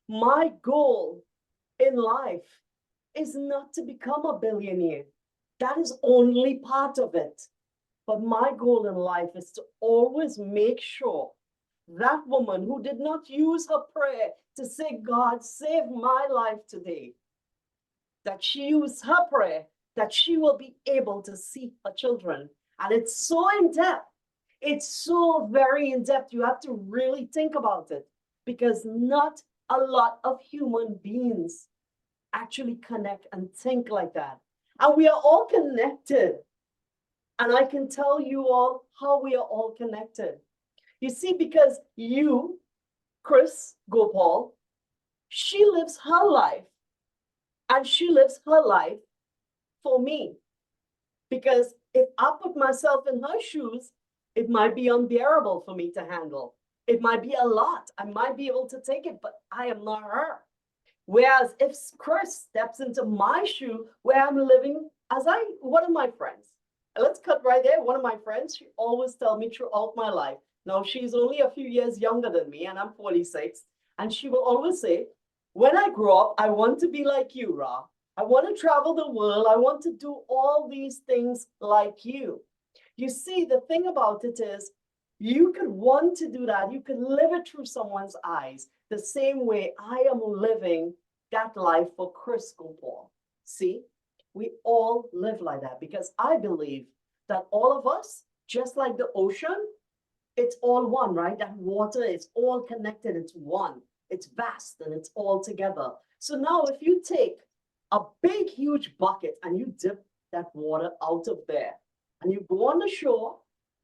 My goal in life is not to become a billionaire. That is only part of it. But my goal in life is to always make sure that woman who did not use her prayer to say, God, save my life today, that she used her prayer, that she will be able to see her children. And it's so in depth. It's so very in depth. You have to really think about it because not a lot of human beings actually connect and think like that. And we are all connected. And I can tell you all how we are all connected. You see, because you, Chris Gopal, she lives her life. And she lives her life for me. Because if I put myself in her shoes, it might be unbearable for me to handle. It might be a lot. I might be able to take it, but I am not her. Whereas if Chris steps into my shoe where I'm living one of my friends, let's cut right there. One of my friends, she always tell me throughout my life. Now she's only a few years younger than me and I'm 46. And she will always say, when I grow up, I want to be like you, Ra. I want to travel the world. I want to do all these things like you. You see, the thing about it is you could want to do that. You could live it through someone's eyes the same way I am living that life for Chris Gopal. See, we all live like that because I believe that all of us, just like the ocean, it's all one, right? That water is all connected. It's one. It's vast and it's all together. So now if you take a big, huge bucket and you dip that water out of there and you go on the shore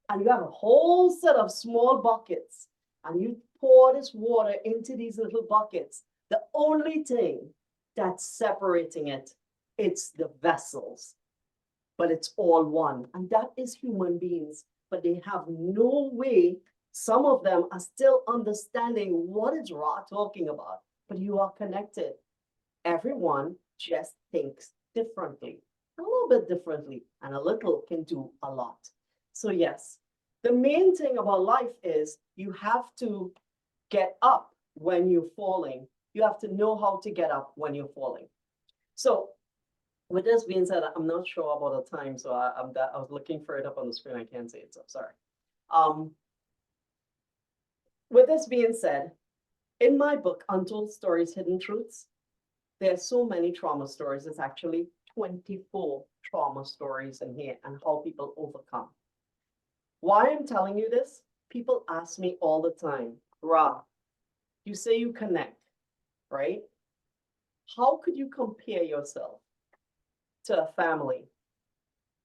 and you have a whole set of small buckets and you pour this water into these little buckets, the only thing that's separating it, it's the vessels, but it's all one. And that is human beings, but they have no way. Some of them are still understanding what is Ra talking about, but you are connected. Everyone just thinks differently, a little bit differently, and a little can do a lot. So yes, the main thing about life is you have to get up when you're falling. You have to know how to get up when you're falling. So with this being said, I'm not sure about the time, so I was looking for it up on the screen. I can't see it, so sorry. With this being said, in my book, Untold Stories, Hidden Truths, there are so many trauma stories. It's actually 24 trauma stories in here and how people overcome. Why I'm telling you this? People ask me all the time, Ra, you say you connect, right? How could you compare yourself to a family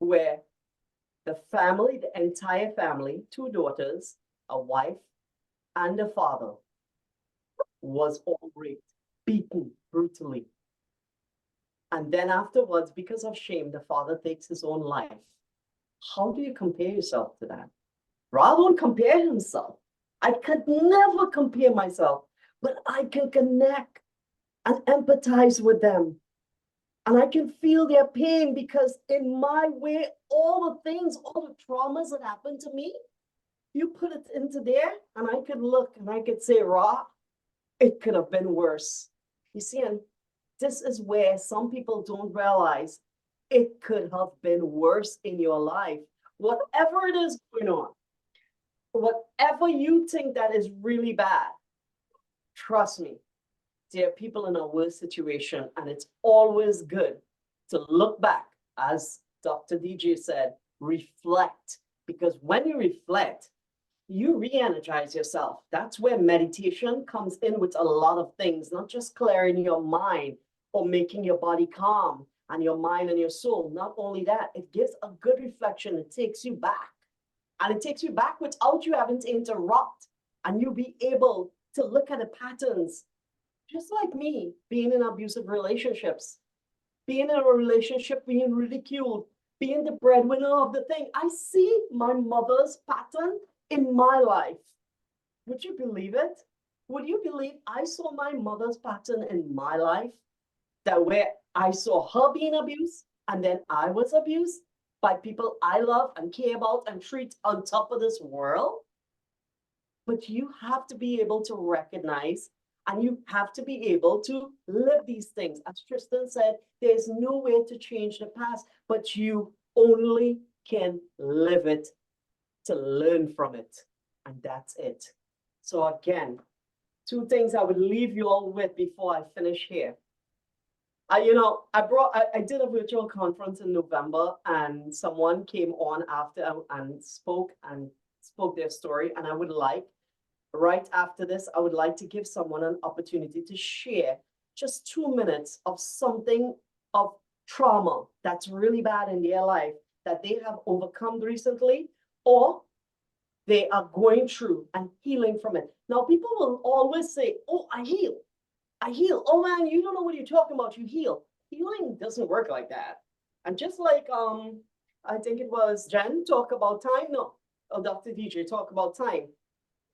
where the family, the entire family, 2 daughters, a wife, and a father, was all raped, beaten brutally. And then afterwards, because of shame, the father takes his own life. How do you compare yourself to that? Ra won't compare himself. I could never compare myself, but I can connect and empathize with them. And I can feel their pain because in my way, all the things, all the traumas that happened to me, you put it into there and I could look and I could say, Ra, it could have been worse. You see, and this is where some people don't realize it could have been worse in your life. Whatever it is going on, whatever you think that is really bad, trust me, there are people in a worse situation, and it's always good to look back, as Dr. DJ said, reflect, because when you reflect, you re-energize yourself. That's where meditation comes in with a lot of things, not just clearing your mind or making your body calm and your mind and your soul. Not only that, it gives a good reflection. It takes you back. And it takes you back without you having to interrupt. And you'll be able to look at the patterns. Just like me, being in abusive relationships, being in a relationship, being ridiculed, being the breadwinner of the thing. I see my mother's pattern in my life. Would you believe it? Would you believe I saw my mother's pattern in my life? That where I saw her being abused, and then I was abused by people I love and care about and treat on top of this world. But you have to be able to recognize and you have to be able to live these things. As Tristan said, there's no way to change the past, but you only can live it to learn from it. And that's it. So again, 2 things I would leave you all with before I finish here. I did a virtual conference in November, and someone came on after and spoke their story. And I would like, right after this, I would like to give someone an opportunity to share just 2 minutes of something of trauma that's really bad in their life that they have overcome recently, or they are going through and healing from it. Now, people will always say, oh, I heal. Oh man, you don't know what you're talking about. You heal. Healing doesn't work like that. And just like I think it was Jen talk about time. No, or Dr. DJ talk about time.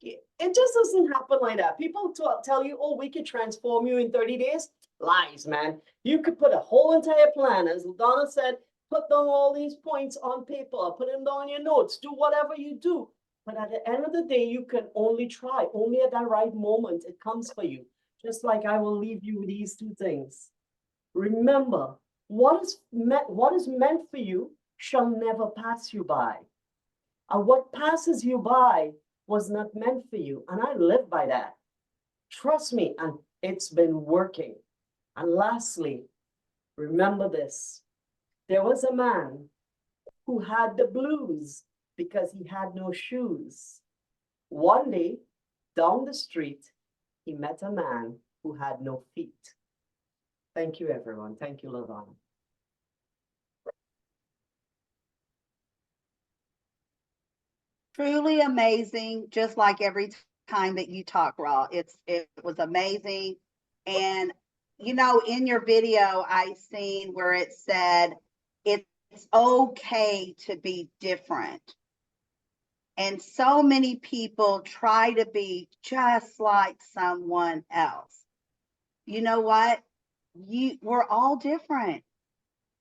It just doesn't happen like that. People tell you, oh, we could transform you in 30 days. Lies, man. You could put a whole entire plan, as LaDonna said, put down all these points on paper, put them down in your notes, do whatever you do. But at the end of the day, you can only try. Only at that right moment, it comes for you. Just like I will leave you with these 2 things. Remember, what is meant for you shall never pass you by. And what passes you by was not meant for you. And I live by that. Trust me, and it's been working. And lastly, remember this. There was a man who had the blues because he had no shoes. One day, down the street, he met a man who had no feet. Thank you, everyone. Thank you, LaDonna. Truly amazing, just like every time that you talk, Ra. It was amazing. And in your video, I seen where it said it's okay to be different. And so many people try to be just like someone else. You know what? We're all different.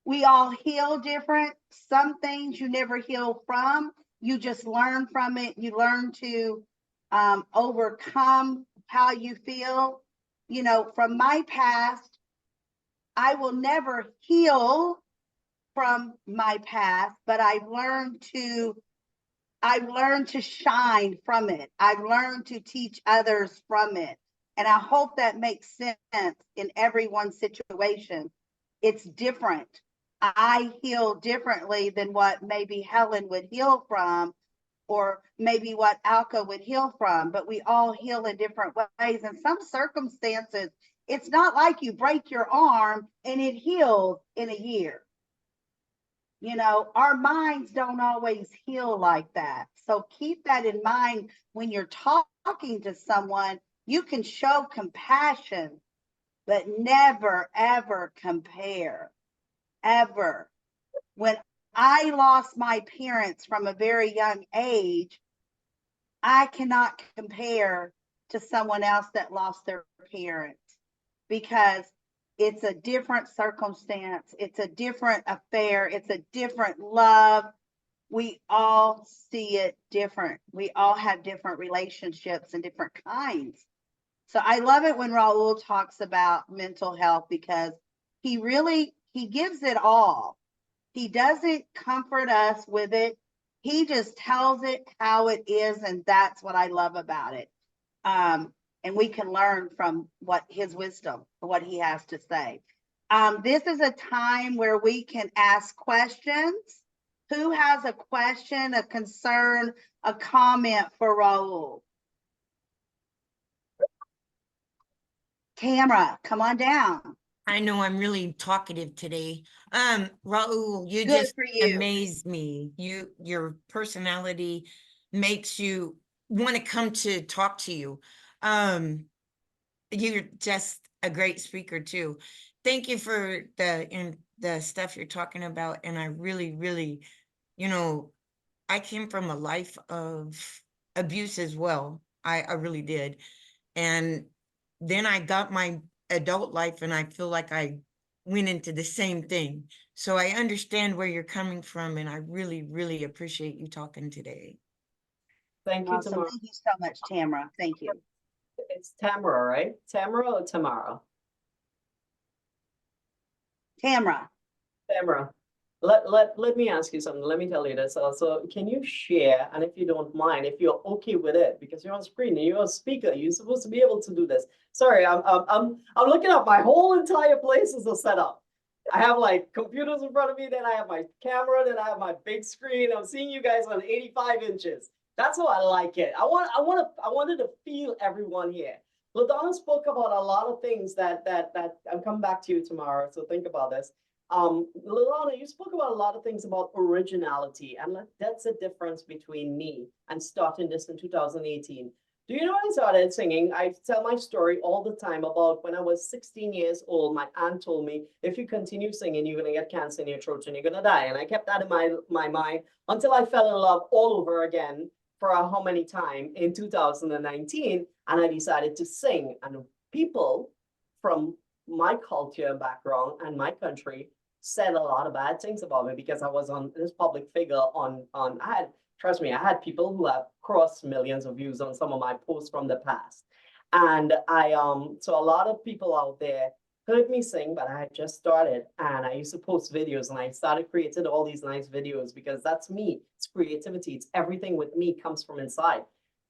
We all heal different. Some things you never heal from. You just learn from it. You learn to overcome how you feel. From my past, I will never heal from my past, but I've learned to I've learned to shine from it. I've learned to teach others from it. And I hope that makes sense in everyone's situation. It's different. I heal differently than what maybe Helen would heal from, or maybe what Alka would heal from, but we all heal in different ways. In some circumstances, it's not like you break your arm and it heals in a year. You know, our minds don't always heal like that. So keep that in mind when you're talking to someone. You can show compassion, but never, ever compare. Ever. When I lost my parents from a very young age, I cannot compare to someone else that lost their parents, because it's a different circumstance. It's a different affair. It's a different love. We all see it different. We all have different relationships and different kinds. So I love it when Raul talks about mental health, because he gives it all. He doesn't comfort us with it. He just tells it how it is, and that's what I love about it. And we can learn from his wisdom, what he has to say. This is a time where we can ask questions. Who has a question, a concern, a comment for Raul? Tamara, come on down. I know I'm really talkative today. Raul, you Good just for you. amaze me. Your personality makes you want to come to talk to you. You're just a great speaker too. Thank you for the stuff you're talking about. And I really, really, I came from a life of abuse as well. I really did. And then I got my adult life, and I feel like I went into the same thing. So I understand where you're coming from, and I really, really appreciate you talking today. Thank you, Awesome. Tamara. Thank you so much, Tamara. Thank you. It's Tamara, right? Tamara or Tamara? Tamara. Tamara. Let me ask you something. Let me tell you this. Also, can you share, and if you don't mind, if you're okay with it, because you're on screen and you're a speaker, you're supposed to be able to do this. Sorry, I'm looking up. My whole entire place is a setup. I have like computers in front of me, then I have my camera, then I have my big screen. I'm seeing you guys on 85 inches. That's how I like it. I wanted to feel everyone here. LaDonna spoke about a lot of things that I'll come back to you tomorrow. So think about this. LaDonna, you spoke about a lot of things about originality, and that's the difference between me and starting this in 2018. Do you know when I started singing? I tell my story all the time about when I was 16 years old. My aunt told me, if you continue singing, you're going to get cancer in your throat and you're going to die. And I kept that in my mind until I fell in love all over again for how many times in 2019. And I decided to sing. And people from my culture background and my country said a lot of bad things about me because I was on this public figure trust me, I had people who have crossed millions of views on some of my posts from the past. And so a lot of people out there heard me sing, but I had just started, and I used to post videos, and I started creating all these nice videos because that's me. It's creativity. It's everything with me comes from inside.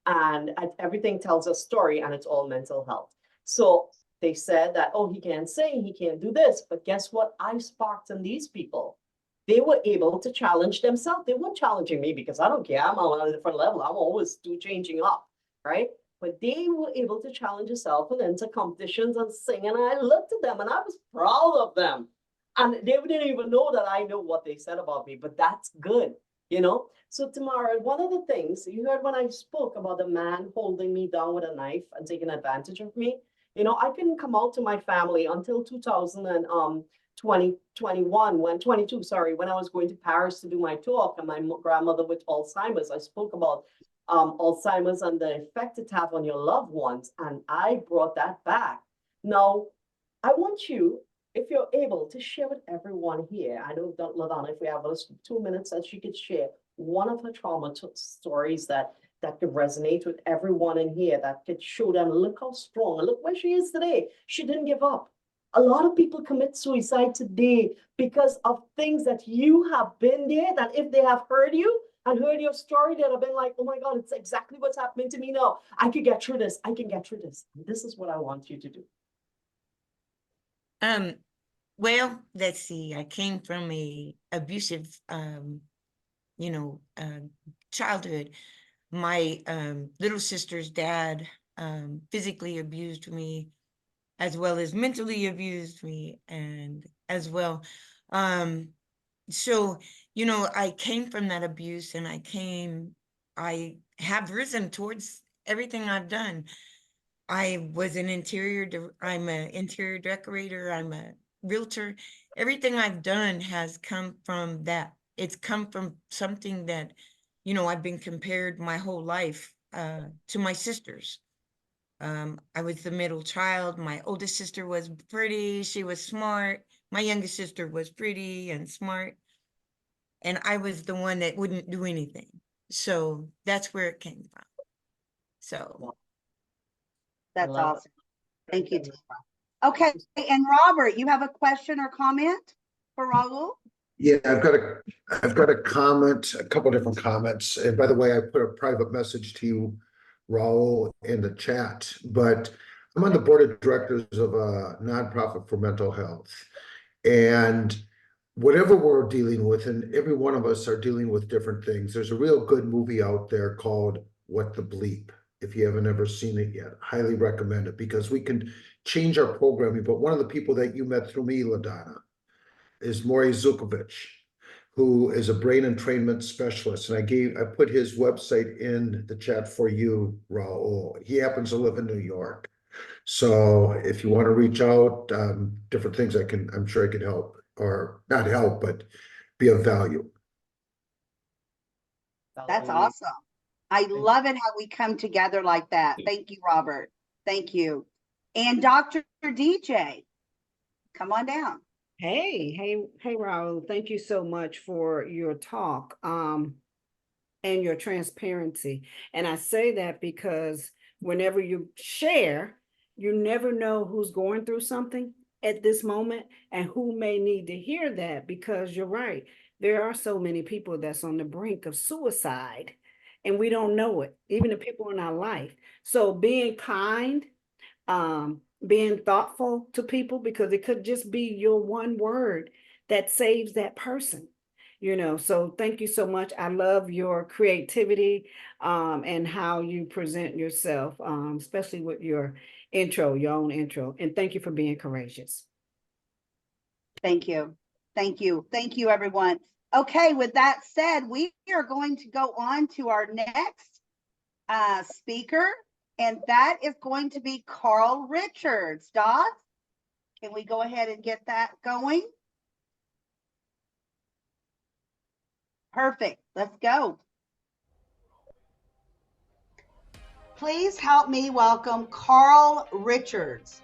And everything tells a story, and it's all mental health. So they said that, oh, he can't sing, he can't do this. But guess what? I sparked in these people. They were able to challenge themselves. They weren't challenging me because I don't care. I'm on a different level. I'm always changing up, right? But they were able to challenge themselves and enter competitions and sing. And I looked at them and I was proud of them. And they didn't even know that I know what they said about me, but that's good, you know? So Tamara, one of the things you heard when I spoke about the man holding me down with a knife and taking advantage of me, you know, I couldn't come out to my family until 2021, when I was going to Paris to do my talk, and my grandmother with Alzheimer's. I spoke about Alzheimer's and the effect it have on your loved ones, and I brought that back. Now, I want you, if you're able, to share with everyone here. I know that LaDonna, if we have 2 minutes, that she could share one of her trauma stories that could resonate with everyone in here, that could show them, look how strong, and look where she is today. She didn't give up. A lot of people commit suicide today because of things that you have been there, that if they have heard you, and heard your story, that have been like, oh my God, it's exactly what's happening to me now. I can get through this. I can get through this. This is what I want you to do. Well, let's see. I came from a abusive, childhood. My little sister's dad physically abused me, as well as mentally abused me, and as well. So, I came from that abuse, and I have risen towards everything I've done. I'm an interior decorator, I'm a realtor. Everything I've done has come from that. It's come from something that, I've been compared my whole life to my sisters. I was the middle child. My oldest sister was pretty, she was smart. My youngest sister was pretty and smart. And I was the one that wouldn't do anything. So that's where it came from. So That's love it. awesome. Thank you, Tara. Okay, and Robert, you have a question or comment for Raul? Yeah, I've got a comment, a couple different comments. And by the way, I put a private message to you, Raul, in the chat, but I'm on the board of directors of a nonprofit for mental health. And whatever we're dealing with, and every one of us are dealing with different things. There's a real good movie out there called What the Bleep. If you haven't ever seen it yet, highly recommend it, because we can change our programming. But one of the people that you met through me, LaDonna, is Maury Zukovich, who is a brain entrainment specialist. And I put his website in the chat for you, Raul. He happens to live in New York. So if you want to reach out, different things I'm sure I can help, or not help, but be of value. That's awesome. I love it how we come together like that. Thank you, Robert. Thank you. And Dr. DJ, come on down. Hey, Raul, thank you so much for your talk and your transparency. And I say that because whenever you share, you never know who's going through something at this moment and who may need to hear that, because you're right. There are so many people that's on the brink of suicide and we don't know it, even the people in our life. So being kind, being thoughtful to people, because it could just be your one word that saves that person. So thank you so much. I love your creativity and how you present yourself, especially with your own intro. And thank you for being courageous. Thank you. Thank you. Thank you, everyone. Okay, with that said, we are going to go on to our next speaker, and that is going to be Carl Richards. Dot, can we go ahead and get that going? Perfect. Let's go. Please help me welcome Carl Richards.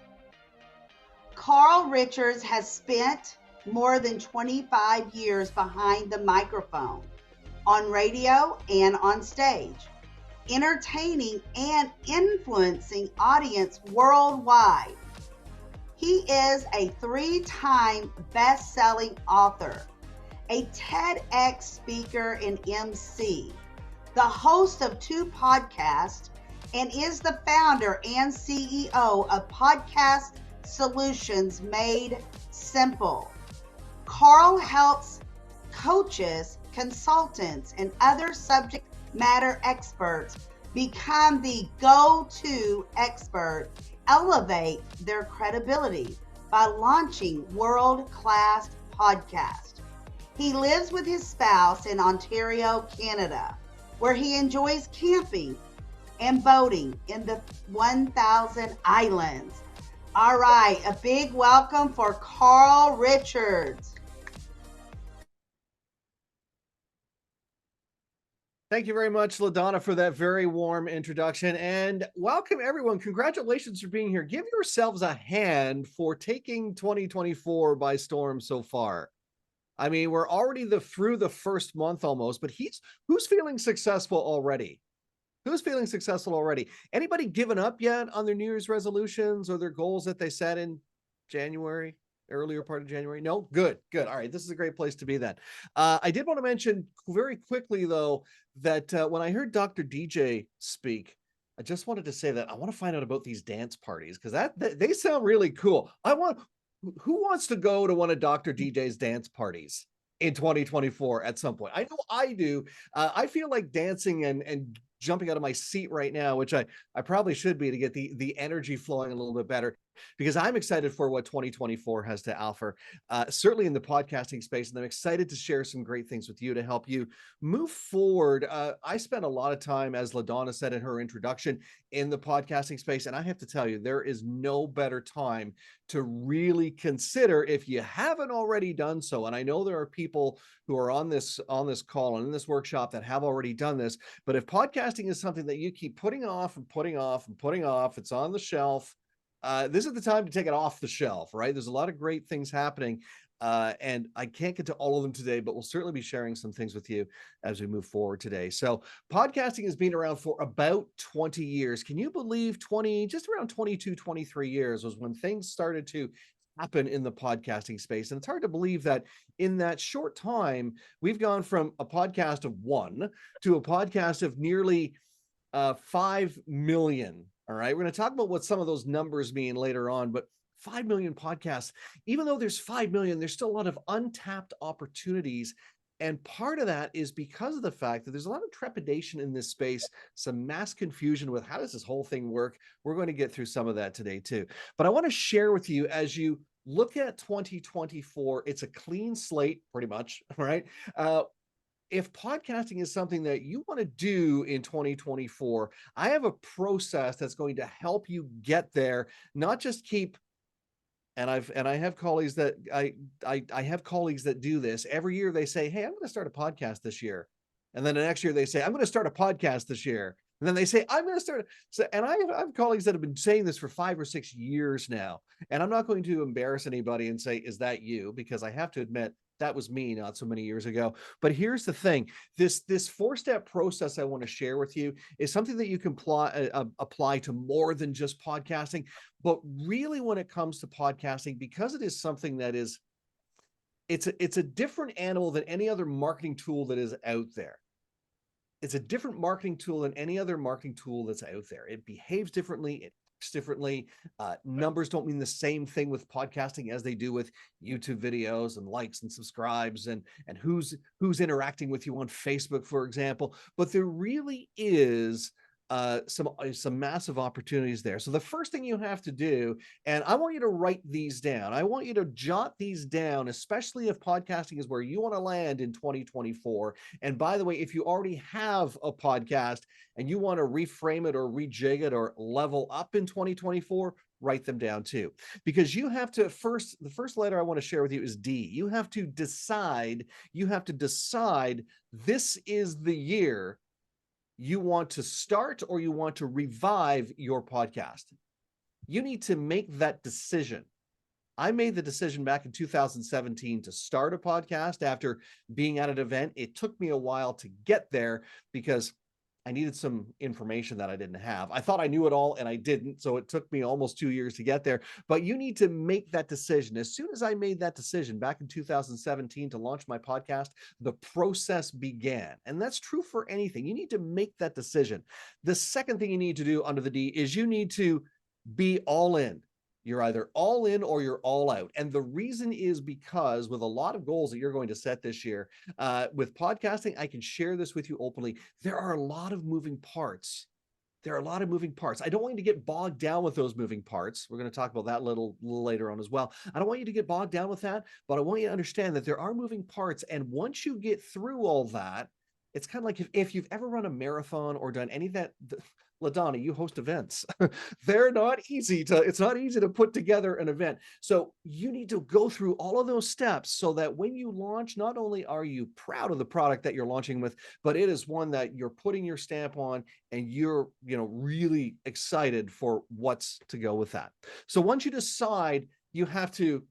Carl Richards has spent more than 25 years behind the microphone, on radio and on stage, entertaining and influencing audience worldwide. He is a 3-time best-selling author, a TEDx speaker and MC, the host of 2 podcasts, and is the founder and CEO of Podcast Solutions Made Simple. Carl helps coaches, consultants, and other subject matter experts become the go-to expert, elevate their credibility by launching world-class podcasts. He lives with his spouse in Ontario, Canada, where he enjoys camping and boating in the 1,000 islands. All right, a big welcome for Carl Richards. Thank you very much, LaDonna, for that very warm introduction, and welcome everyone. Congratulations for being here. Give yourselves a hand for taking 2024 by storm so far. I mean, we're already through the first month almost, but who's feeling successful already? Who's feeling successful already? Anybody given up yet on their New Year's resolutions or their goals that they set in January? earlier part of January? No? Good. All right. This is a great place to be then. I did want to mention very quickly, though, that when I heard Dr. DJ speak, I just wanted to say that I want to find out about these dance parties because that they sound really cool. Who wants to go to one of Dr. DJ's dance parties in 2024 at some point? I know I do. I feel like dancing and jumping out of my seat right now, which I probably should be to get the energy flowing a little bit better, because I'm excited for what 2024 has to offer, certainly in the podcasting space. And I'm excited to share some great things with you to help you move forward. I spent a lot of time, as LaDonna said in her introduction, in the podcasting space. And I have to tell you, there is no better time to really consider, if you haven't already done so. And I know there are people who are on this call and in this workshop that have already done this, but if podcasting is something that you keep putting off and putting off and putting off, it's on the shelf, this is the time to take it off the shelf, right? There's a lot of great things happening. And I can't get to all of them today, but we'll certainly be sharing some things with you as we move forward today. So podcasting has been around for about 20 years. Can you believe just around 22, 23 years was when things started to happen in the podcasting space. And it's hard to believe that in that short time, we've gone from a podcast of 1 to a podcast of nearly 5 million. All right. We're going to talk about what some of those numbers mean later on, but 5 million podcasts, even though there's 5 million, there's still a lot of untapped opportunities. And part of that is because of the fact that there's a lot of trepidation in this space, some mass confusion with how does this whole thing work? We're going to get through some of that today too. But I want to share with you, as you look at 2024, it's a clean slate, pretty much, right? If podcasting is something that you want to do in 2024, I have a process that's going to help you get there, not just keep. And I have colleagues that I have colleagues that do this every year. They say, "Hey, I'm going to start a podcast this year," and then the next year they say, "I'm going to start a podcast this year," and then they say, "I'm going to start." And I have colleagues that have been saying this for 5 or 6 years now. And I'm not going to embarrass anybody and say, "Is that you?" Because I have to admit, that was me not so many years ago. But here's the thing. This 4-step process I want to share with you is something that you can apply to more than just podcasting. But really, when it comes to podcasting, because it is something that is, it's a different animal than any other marketing tool that is out there. It's a different marketing tool than any other marketing tool that's out there. It behaves differently. It differently. Numbers don't mean the same thing with podcasting as they do with YouTube videos and likes and subscribes and who's interacting with you on Facebook, for example. But there really is some massive opportunities there. So the first thing you have to do, and I want you to write these down. I want you to jot these down, especially if podcasting is where you want to land in 2024. And by the way, if you already have a podcast and you want to reframe it or rejig it or level up in 2024, write them down too. Because you have to the first letter I want to share with you is D. You have to decide this is the year you want to start or you want to revive your podcast. You need to make that decision. I made the decision back in 2017 to start a podcast after being at an event. It took me a while to get there because I needed some information that I didn't have. I thought I knew it all and I didn't. So it took me almost 2 years to get there. But you need to make that decision. As soon as I made that decision back in 2017 to launch my podcast, the process began. And that's true for anything. You need to make that decision. The second thing you need to do under the D is you need to be all in. You're either all in or you're all out. And the reason is because with a lot of goals that you're going to set this year, with podcasting, I can share this with you openly. There are a lot of moving parts. I don't want you to get bogged down with those moving parts. We're going to talk about that a little later on as well. I don't want you to get bogged down with that, but I want you to understand that there are moving parts. And once you get through all that, it's kind of like if you've ever run a marathon or done any of that. LaDonna, you host events. It's not easy to put together an event. So you need to go through all of those steps so that when you launch, not only are you proud of the product that you're launching with, but it is one that you're putting your stamp on and you're, really excited for what's to go with that. So once you decide, you have to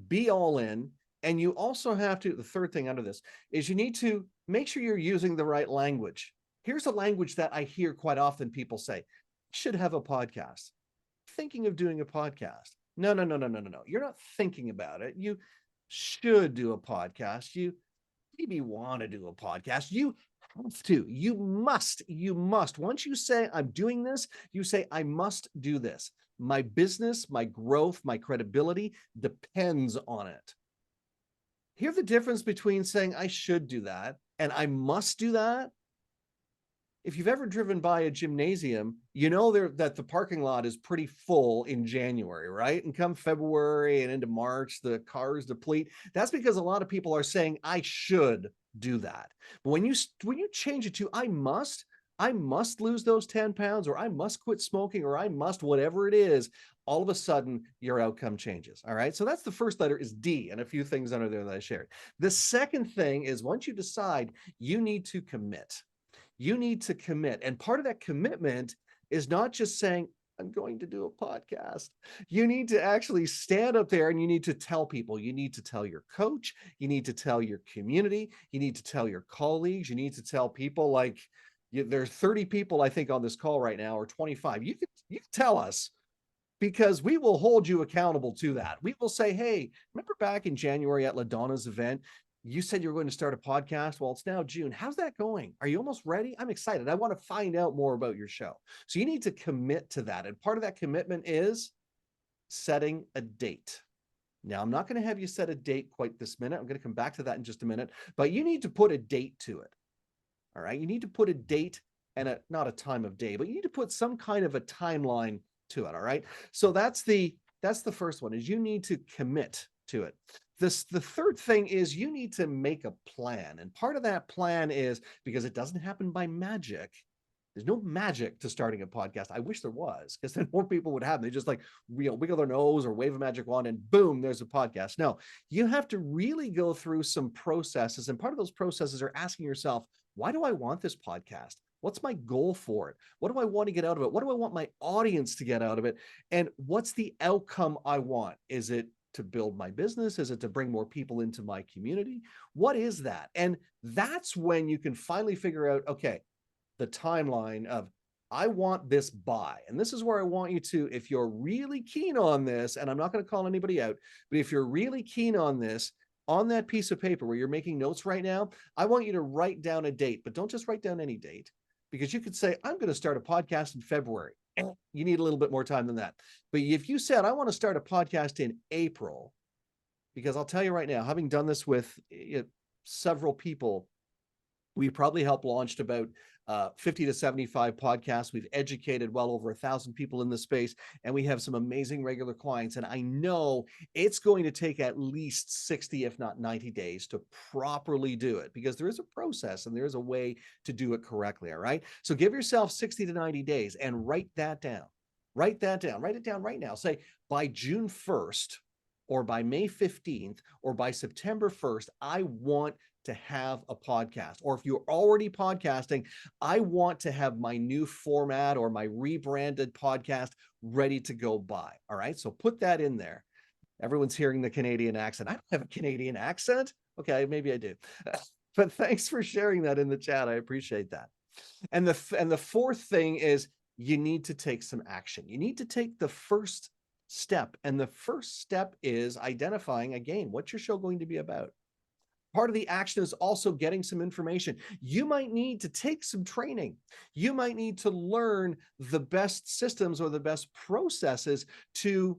be all in. And you also have to, the third thing under this is you need to make sure you're using the right language. Here's a language that I hear quite often people say, should have a podcast. Thinking of doing a podcast. No, no, no, no, no, no, no. You're not thinking about it. You should do a podcast. You maybe want to do a podcast. You have to. You must. You must. Once you say, I'm doing this, you say, I must do this. My business, my growth, my credibility depends on it. Hear the difference between saying, I should do that and I must do that. If you've ever driven by a gymnasium, you know that the parking lot is pretty full in January, right? And come February and into March, the cars deplete. That's because a lot of people are saying, I should do that. But when you change it to I must lose those 10 pounds, or I must quit smoking, or I must whatever it is, all of a sudden your outcome changes. All right. So that's the first letter is D, and a few things under there that I shared. The second thing is once you decide, you need to commit. You need to commit. And part of that commitment is not just saying, I'm going to do a podcast. You need to actually stand up there and you need to tell people. You need to tell your coach. You need to tell your community. You need to tell your colleagues. You need to tell people like there's 30 people, I think, on this call right now, or 25. You can tell us, because we will hold you accountable to that. We will say, hey, remember back in January at LaDonna's event, you said you were going to start a podcast. Well, it's now June. How's that going? Are you almost ready? I'm excited. I want to find out more about your show. So you need to commit to that. And part of that commitment is setting a date. Now, I'm not going to have you set a date quite this minute. I'm going to come back to that in just a minute, but you need to put a date to it. All right. You need to put a date and not a time of day, but you need to put some kind of a timeline to it. All right. So that's the first one, is you need to commit to it. The third thing is you need to make a plan. And part of that plan is, because it doesn't happen by magic. There's no magic to starting a podcast. I wish there was, because then more people would have them. They just like wiggle their nose or wave a magic wand and boom, there's a podcast. No, you have to really go through some processes. And part of those processes are asking yourself, why do I want this podcast? What's my goal for it? What do I want to get out of it? What do I want my audience to get out of it? And what's the outcome I want? Is it to build my business? Is it to bring more people into my community? What is that? And that's when you can finally figure out, okay, the timeline of, I want this by, and this is where I want you to, if you're really keen on this, and I'm not going to call anybody out, but if you're really keen on this, on that piece of paper where you're making notes right now, I want you to write down a date, but don't just write down any date, because you could say, I'm going to start a podcast in February. You need a little bit more time than that. But if you said, I want to start a podcast in April, because I'll tell you right now, having done this with several people, we probably helped launched about 50 to 75 podcasts. We've educated well over 1,000 people in the space, and we have some amazing regular clients. And I know it's going to take at least 60, if not 90 days to properly do it, because there is a process and there is a way to do it correctly. All right. So give yourself 60 to 90 days and write that down. Write that down. Write it down right now. Say by June 1st, or by May 15th, or by September 1st, I want to have a podcast. Or if you're already podcasting, I want to have my new format or my rebranded podcast ready to go by. All right. So put that in there. Everyone's hearing the Canadian accent. I don't have a Canadian accent. Okay. Maybe I do. But thanks for sharing that in the chat. I appreciate that. And the fourth thing is you need to take some action. You need to take the first step. And the first step is identifying, again, what's your show going to be about? Part of the action is also getting some information. You might need to take some training. You might need to learn the best systems or the best processes to,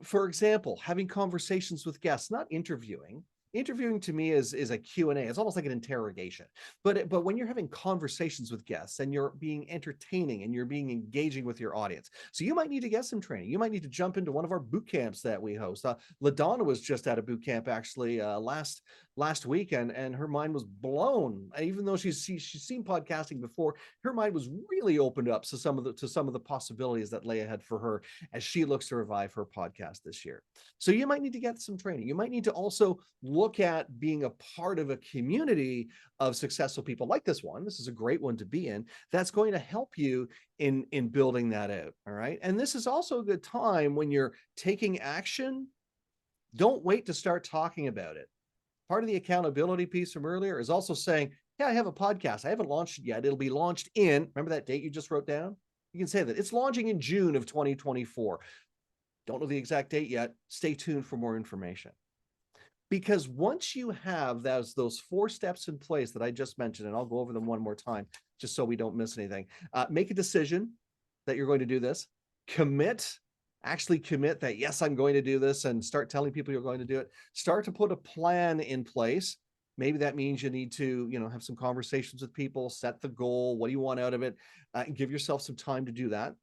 for example, having conversations with guests, not interviewing. Interviewing to me is a Q&A. It's almost like an interrogation. But when you're having conversations with guests and you're being entertaining and you're being engaging with your audience, so you might need to get some training. You might need to jump into one of our boot camps that we host. LaDonna was just at a boot camp actually last week, and her mind was blown. Even though she's seen podcasting before, her mind was really opened up to some of the possibilities that lay ahead for her as she looks to revive her podcast this year. So you might need to get some training. You might need to also look at being a part of a community of successful people like this one. This is a great one to be in. That's going to help you in building that out. All right. And this is also a good time when you're taking action. Don't wait to start talking about it. Part of the accountability piece from earlier is also saying, yeah, I have a podcast. I haven't launched it yet. It'll be launched remember that date you just wrote down? You can say that it's launching in June of 2024. Don't know the exact date yet. Stay tuned for more information. Because once you have those 4 steps in place that I just mentioned, and I'll go over them one more time, just so we don't miss anything. Make a decision that you're going to do this. Actually commit that, yes, I'm going to do this, and start telling people you're going to do it. Start to put a plan in place. Maybe that means you need to, have some conversations with people, set the goal. What do you want out of it? Give yourself some time to do that.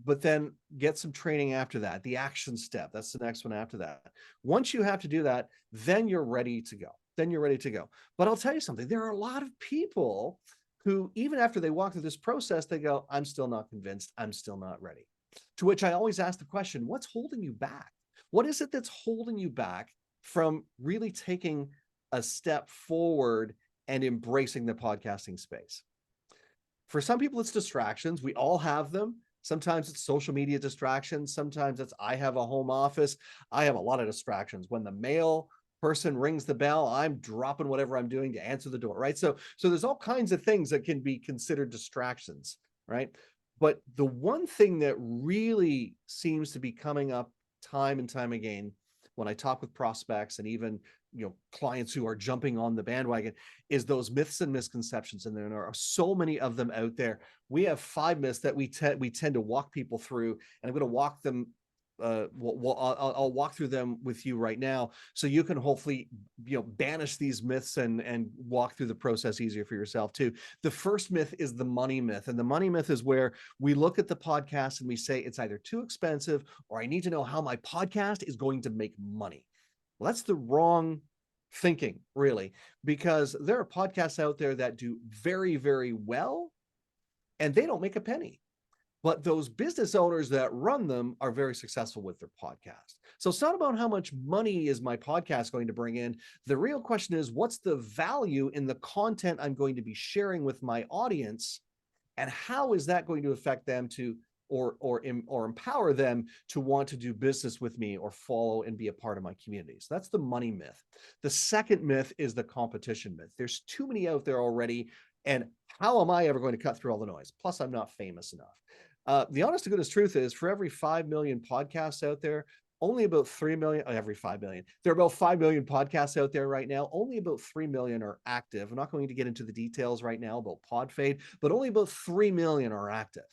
But then get some training after that. The action step, that's the next one after that. Once you have to do that, then you're ready to go. But I'll tell you something, there are a lot of people who, even after they walk through this process, they go, I'm still not convinced. I'm still not ready. To which I always ask the question, what's holding you back? What is it that's holding you back from really taking a step forward and embracing the podcasting space? For some people, it's distractions. We all have them. Sometimes it's social media distractions. Sometimes it's, I have a home office. I have a lot of distractions. When the mail person rings the bell, I'm dropping whatever I'm doing to answer the door, right? So there's all kinds of things that can be considered distractions, right? But the one thing that really seems to be coming up time and time again when I talk with prospects and even clients who are jumping on the bandwagon is those myths and misconceptions. And there are so many of them out there. We have 5 myths that we tend to walk people through, and I'm going to walk them. I'll walk through them with you right now, so you can hopefully banish these myths and walk through the process easier for yourself too. The first myth is the money myth, and the money myth is where we look at the podcast and we say it's either too expensive or I need to know how my podcast is going to make money. Well, that's the wrong thinking, really, because there are podcasts out there that do very, very well and they don't make a penny. But those business owners that run them are very successful with their podcast. So it's not about how much money is my podcast going to bring in. The real question is, what's the value in the content I'm going to be sharing with my audience? And how is that going to affect them to or empower them to want to do business with me or follow and be a part of my community? So that's the money myth. The second myth is the competition myth. There's too many out there already. And how am I ever going to cut through all the noise? Plus, I'm not famous enough. The honest to goodness truth is, for every 5 million podcasts out there, only about 3 million, every 5 million, there are about 5 million podcasts out there right now. Only about 3 million are active. I'm not going to get into the details right now about PodFade, but only about 3 million are active.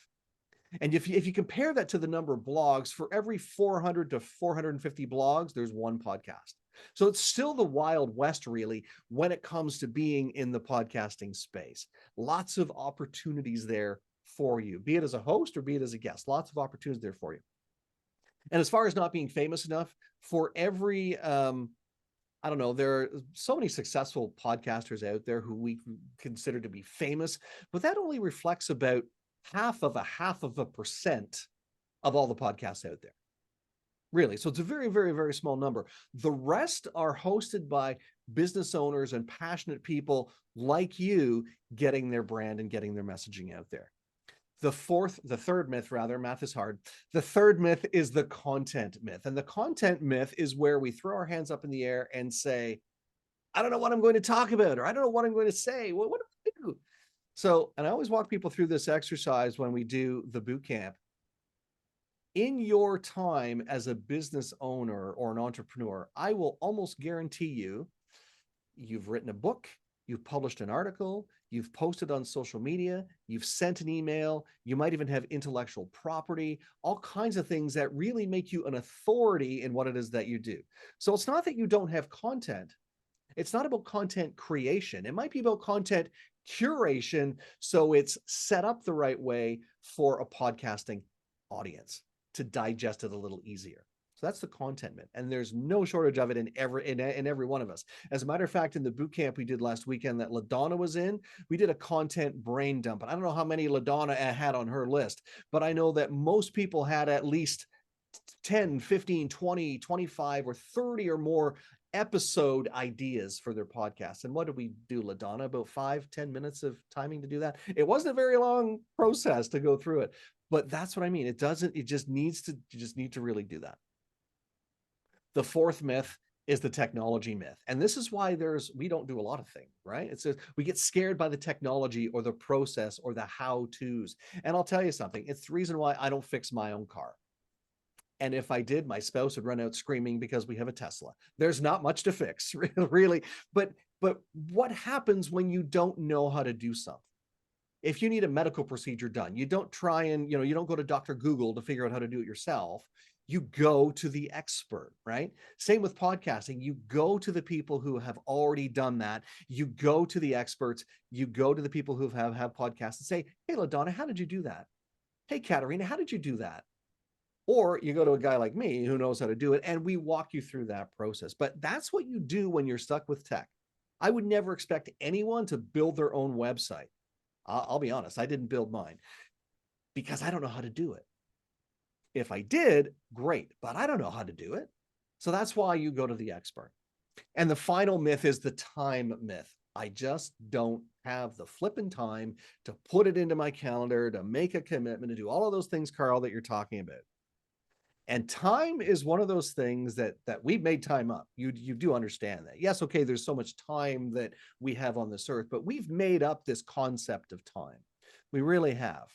And if you compare that to the number of blogs, for every 400 to 450 blogs, there's one podcast. So it's still the Wild West, really, when it comes to being in the podcasting space. Lots of opportunities there for you, be it as a host or be it as a guest. Lots of opportunities there for you. And as far as not being famous enough, for every, I don't know, there are so many successful podcasters out there who we consider to be famous, but that only reflects about half of a percent of all the podcasts out there. Really. So it's a very, very, very small number. The rest are hosted by business owners and passionate people like you getting their brand and getting their messaging out there. The third myth, math is hard. The third myth is the content myth. And the content myth is where we throw our hands up in the air and say, I don't know what I'm going to talk about, or I don't know what I'm going to say. What do I do? So, and I always walk people through this exercise when we do the boot camp. In your time as a business owner or an entrepreneur, I will almost guarantee you've written a book, you've published an article, you've posted on social media, you've sent an email, you might even have intellectual property, all kinds of things that really make you an authority in what it is that you do. So it's not that you don't have content. It's not about content creation. It might be about content curation, so it's set up the right way for a podcasting audience to digest it a little easier. So that's the content myth, and there's no shortage of it in every one of us. As a matter of fact, in the boot camp we did last weekend that LaDonna was in, we did a content brain dump. And I don't know how many LaDonna had on her list, but I know that most people had at least 10, 15, 20, 25, or 30 or more episode ideas for their podcast. And what did we do, LaDonna? About 5-10 minutes of timing to do that. It wasn't a very long process to go through it, but that's what I mean. You just need to really do that. The fourth myth is the technology myth. And this is why we don't do a lot of things, right? It's we get scared by the technology or the process or the how-tos. And I'll tell you something, it's the reason why I don't fix my own car. And if I did, my spouse would run out screaming because we have a Tesla. There's not much to fix, really. But what happens when you don't know how to do something? If you need a medical procedure done, you don't try and, you don't go to Dr. Google to figure out how to do it yourself. You go to the expert, right? Same with podcasting. You go to the people who have already done that. You go to the experts. You go to the people who have podcasts and say, hey, LaDonna, how did you do that? Hey, Katerina, how did you do that? Or you go to a guy like me who knows how to do it, and we walk you through that process. But that's what you do when you're stuck with tech. I would never expect anyone to build their own website. I'll be honest, I didn't build mine because I don't know how to do it. If I did, great, but I don't know how to do it. So that's why you go to the expert. And the final myth is the time myth. I just don't have the flipping time to put it into my calendar, to make a commitment, to do all of those things, Carl, that you're talking about. And time is one of those things that we've made time up. You do understand that. Yes, okay, there's so much time that we have on this earth, but we've made up this concept of time. We really have.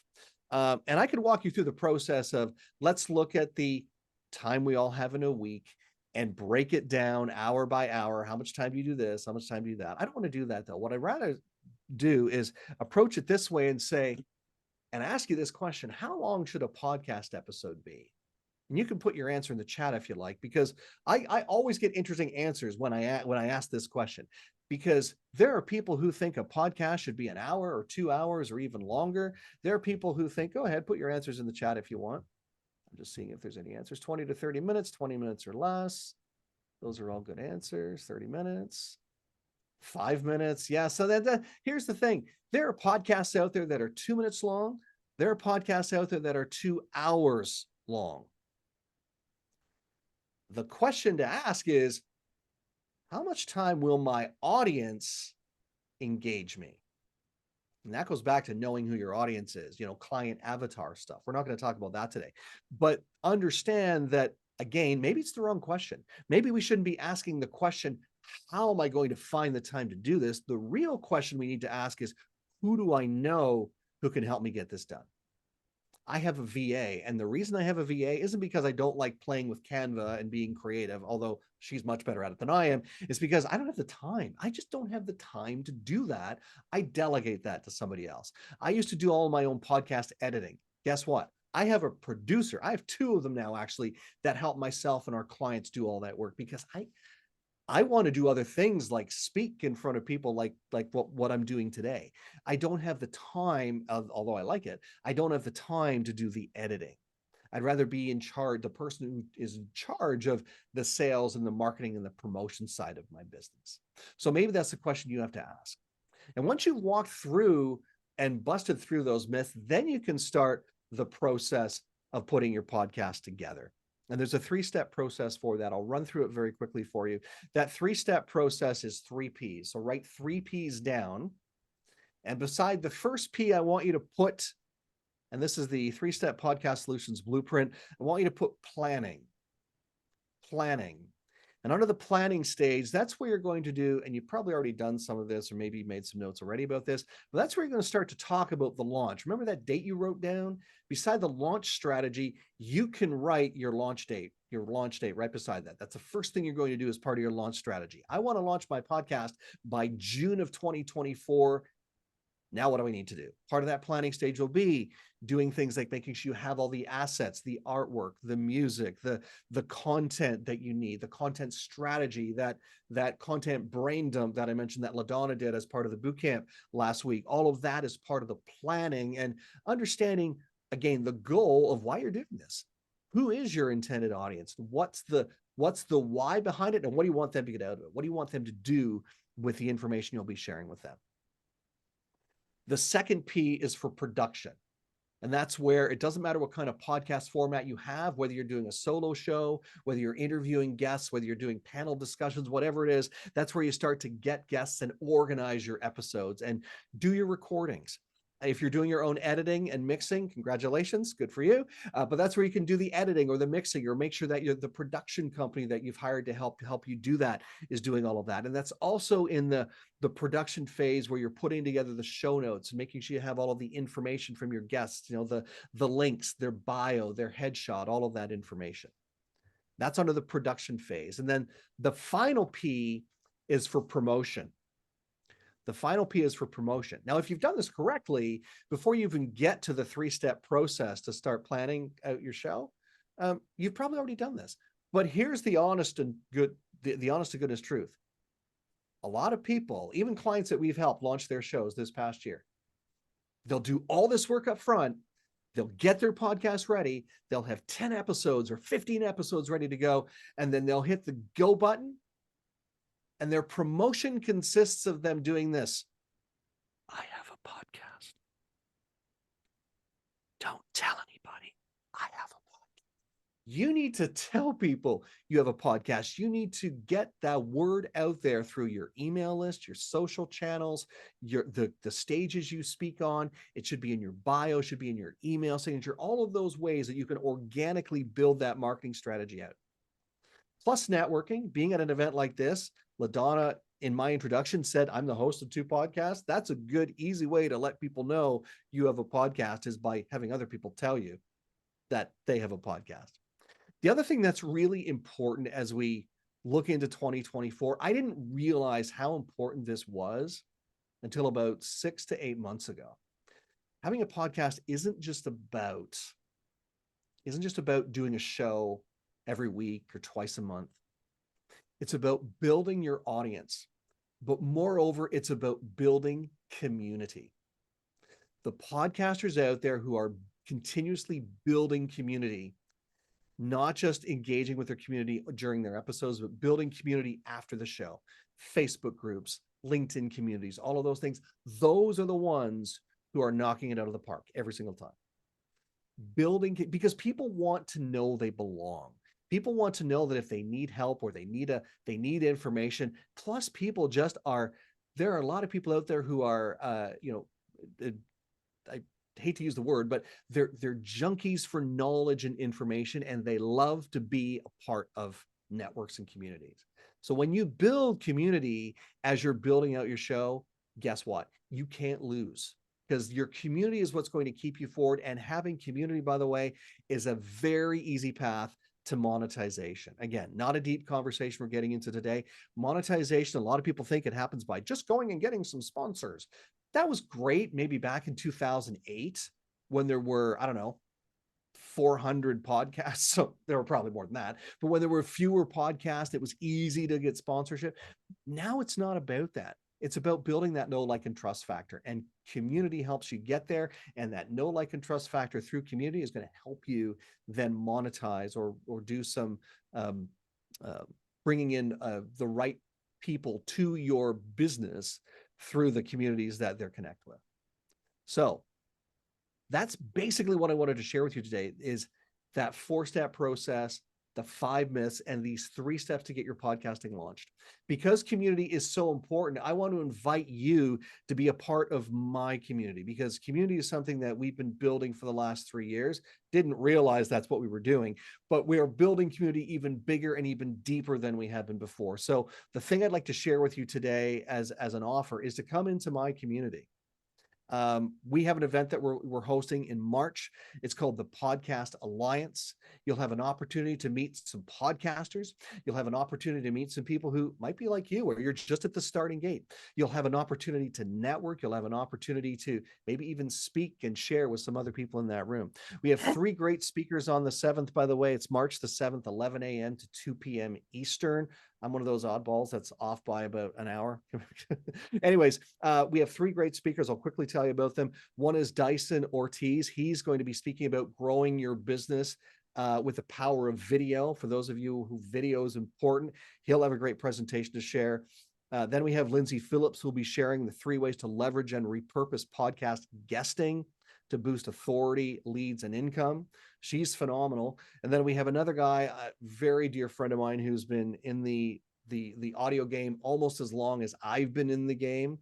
And I could walk you through the process of, let's look at the time we all have in a week and break it down hour by hour. How much time do you do this? How much time do you do that? I don't want to do that, though. What I'd rather do is approach it this way and say, and ask you this question: how long should a podcast episode be? And you can put your answer in the chat if you like, because I always get interesting answers when I ask this question, because there are people who think a podcast should be an hour or 2 hours or even longer. There are people who think, go ahead, put your answers in the chat if you want. I'm just seeing if there's any answers. 20 to 30 minutes, 20 minutes or less. Those are all good answers. 30 minutes, 5 minutes. Yeah. So here's the thing. There are podcasts out there that are 2 minutes long. There are podcasts out there that are 2 hours long. The question to ask is, how much time will my audience engage me? And that goes back to knowing who your audience is, client avatar stuff. We're not going to talk about that today, but understand that, again, maybe it's the wrong question. Maybe we shouldn't be asking the question, how am I going to find the time to do this? The real question we need to ask is, who do I know who can help me get this done? I have a VA, and the reason I have a VA isn't because I don't like playing with Canva and being creative, although she's much better at it than I am. It's because I don't have the time. I just don't have the time to do that. I delegate that to somebody else. I used to do all my own podcast editing. Guess what? I have a producer. I have 2 of them now, actually, that help myself and our clients do all that work, because I want to do other things like speak in front of people like what I'm doing today. I don't have the time, although I like it, I don't have the time to do the editing. I'd rather be in charge, the person who is in charge of the sales and the marketing and the promotion side of my business. So maybe that's the question you have to ask. And once you've walked through and busted through those myths, then you can start the process of putting your podcast together. And there's a 3-step process for that. I'll run through it very quickly for you. That 3-step process is 3 Ps. So write 3 Ps down. And beside the first P, I want you to put, and this is the 3-step podcast solutions blueprint, I want you to put planning. Planning. And under the planning stage, that's where you're going to do, and you've probably already done some of this, or maybe you made some notes already about this, but that's where you're going to start to talk about the launch. Remember that date you wrote down? Beside the launch strategy, you can write your launch date right beside that. That's the first thing you're going to do as part of your launch strategy. I want to launch my podcast by June of 2024. Now, what do we need to do? Part of that planning stage will be doing things like making sure you have all the assets, the artwork, the music, the content that you need, the content strategy, that content brain dump that I mentioned that LaDonna did as part of the bootcamp last week. All of that is part of the planning and understanding, again, the goal of why you're doing this. Who is your intended audience? What's the why behind it? And what do you want them to get out of it? What do you want them to do with the information you'll be sharing with them? The second P is for production. And that's where it doesn't matter what kind of podcast format you have, whether you're doing a solo show, whether you're interviewing guests, whether you're doing panel discussions, whatever it is, that's where you start to get guests and organize your episodes and do your recordings. If you're doing your own editing and mixing, congratulations, good for you. But that's where you can do the editing or the mixing, or make sure that the production company that you've hired to help you do that is doing all of that. And that's also in the production phase where you're putting together the show notes and making sure you have all of the information from your guests, the links, their bio, their headshot, all of that information. That's under the production phase. And then the final P is for promotion. The final P is for promotion. Now, if you've done this correctly, before you even get to the 3-step process to start planning out your show, you've probably already done this. But here's the honest to goodness truth. A lot of people, even clients that we've helped launch their shows this past year, they'll do all this work up front. They'll get their podcast ready. They'll have 10 episodes or 15 episodes ready to go. And then they'll hit the go button. And their promotion consists of them doing this. I have a podcast. Don't tell anybody. I have a podcast. You need to tell people you have a podcast. You need to get that word out there through your email list, your social channels, the stages you speak on. It should be in your bio, should be in your email signature, all of those ways that you can organically build that marketing strategy out. Plus networking, being at an event like this. LaDonna, in my introduction, said I'm the host of 2 podcasts. That's a good, easy way to let people know you have a podcast, is by having other people tell you that they have a podcast. The other thing that's really important as we look into 2024, I didn't realize how important this was until about 6 to 8 months ago. Having a podcast isn't just about doing a show every week or twice a month. It's about building your audience, but moreover, it's about building community. The podcasters out there who are continuously building community, not just engaging with their community during their episodes, but building community after the show, Facebook groups, LinkedIn communities, all of those things. Those are the ones who are knocking it out of the park every single time. Because people want to know they belong. People want to know that if they need help or they need information. Plus, people there are a lot of people out there who are, I hate to use the word, but they're junkies for knowledge and information, and they love to be a part of networks and communities. So when you build community as you're building out your show, guess what? You can't lose, because your community is what's going to keep you forward. And having community, by the way, is a very easy path to monetization. Again, not a deep conversation we're getting into today. Monetization, a lot of people think it happens by just going and getting some sponsors. That was great maybe back in 2008 when there were, 400 podcasts. So there were probably more than that. But when there were fewer podcasts, it was easy to get sponsorship. Now it's not about that. It's about building that know, like, and trust factor, and community helps you get there. And that know, like, and trust factor through community is going to help you then monetize or do some bringing in the right people to your business through the communities that they're connected with. So that's basically what I wanted to share with you today, is that 4-step process, the 5 myths, and these 3 steps to get your podcasting launched. Because community is so important, I want to invite you to be a part of my community, because community is something that we've been building for the last 3 years. Didn't realize that's what we were doing, but we are building community even bigger and even deeper than we have been before. So the thing I'd like to share with you today as an offer is to come into my community. We have an event that we're hosting in March. It's called the Podcast Alliance. You'll have an opportunity to meet some podcasters. You'll have an opportunity to meet some people who might be like you, or you're just at the starting gate. You'll have an opportunity to network. You'll have an opportunity to maybe even speak and share with some other people in that room. We have 3 great speakers on the 7th, by the way. It's March the 7th, 11 a.m. to 2 p.m. Eastern. I'm one of those oddballs that's off by about an hour. Anyways, we have 3 great speakers. I'll quickly tell you about them. One is Dyson Ortiz. He's going to be speaking about growing your business with the power of video. For those of you who video is important, he'll have a great presentation to share. Then we have Lindsay Phillips, who will be sharing the 3 ways to leverage and repurpose podcast guesting to boost authority, leads, and income. She's phenomenal. And then we have another guy, a very dear friend of mine, who's been in the audio game almost as long as I've been in the game.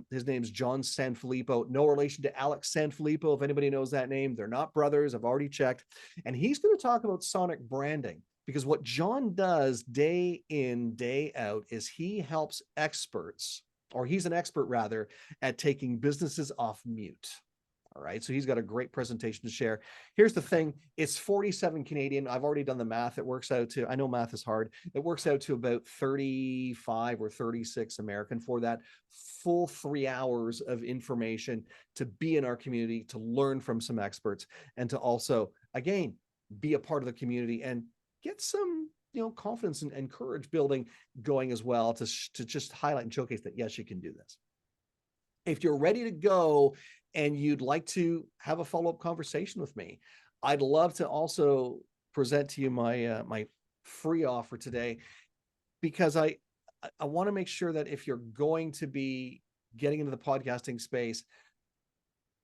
His name's John Sanfilippo, no relation to Alex Sanfilippo. If anybody knows that name, they're not brothers. I've already checked. And he's going to talk about sonic branding, because what John does day in, day out is he helps experts, or he's an expert rather, at taking businesses off mute. All right, so he's got a great presentation to share. Here's the thing, it's 47 Canadian. I've already done the math. It works out to, I know math is hard. It works out to about 35 or 36 American for that full 3 hours of information to be in our community, to learn from some experts, and to also, again, be a part of the community and get some, confidence and courage building going as well, to just highlight and showcase that, yes, you can do this. If you're ready to go and you'd like to have a follow-up conversation with me, I'd love to also present to you my my free offer today, because I want to make sure that if you're going to be getting into the podcasting space,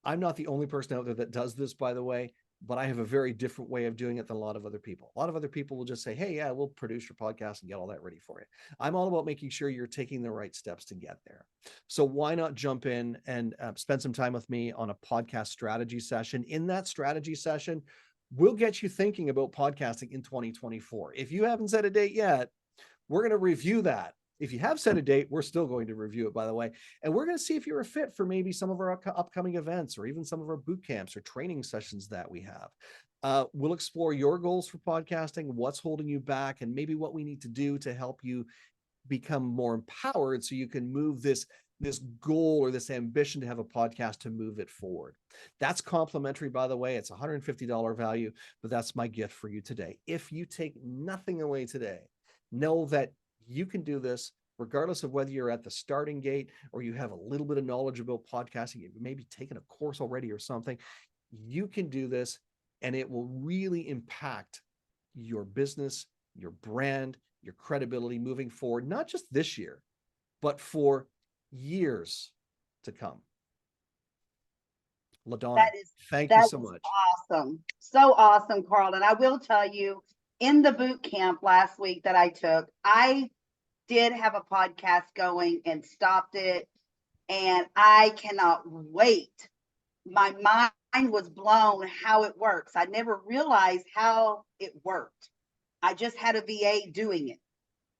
I'm not the only person out there that does this, by the way, but I have a very different way of doing it than a lot of other people. A lot of other people will just say, hey, yeah, we'll produce your podcast and get all that ready for you. I'm all about making sure you're taking the right steps to get there. So why not jump in and spend some time with me on a podcast strategy session? In that strategy session, we'll get you thinking about podcasting in 2024. If you haven't set a date yet, we're going to review that. If you have set a date, we're still going to review it, by the way. And we're going to see if you're a fit for maybe some of our upcoming events, or even some of our boot camps or training sessions that we have. We'll explore your goals for podcasting, what's holding you back, and maybe what we need to do to help you become more empowered so you can move this goal or this ambition to have a podcast, to move it forward. That's complimentary, by the way. It's a $150 value, but that's my gift for you today. If you take nothing away today, know that you can do this regardless of whether you're at the starting gate or you have a little bit of knowledge about podcasting, you've maybe taken a course already or something. You can do this, and it will really impact your business, your brand, your credibility moving forward, not just this year, but for years to come. LaDonna, thank you so much. Awesome. So awesome, Carl. And I will tell you, in the boot camp last week that I took, I did have a podcast going and stopped it, and I cannot wait. My mind was blown how it works. I never realized how it worked. I just had a VA doing it,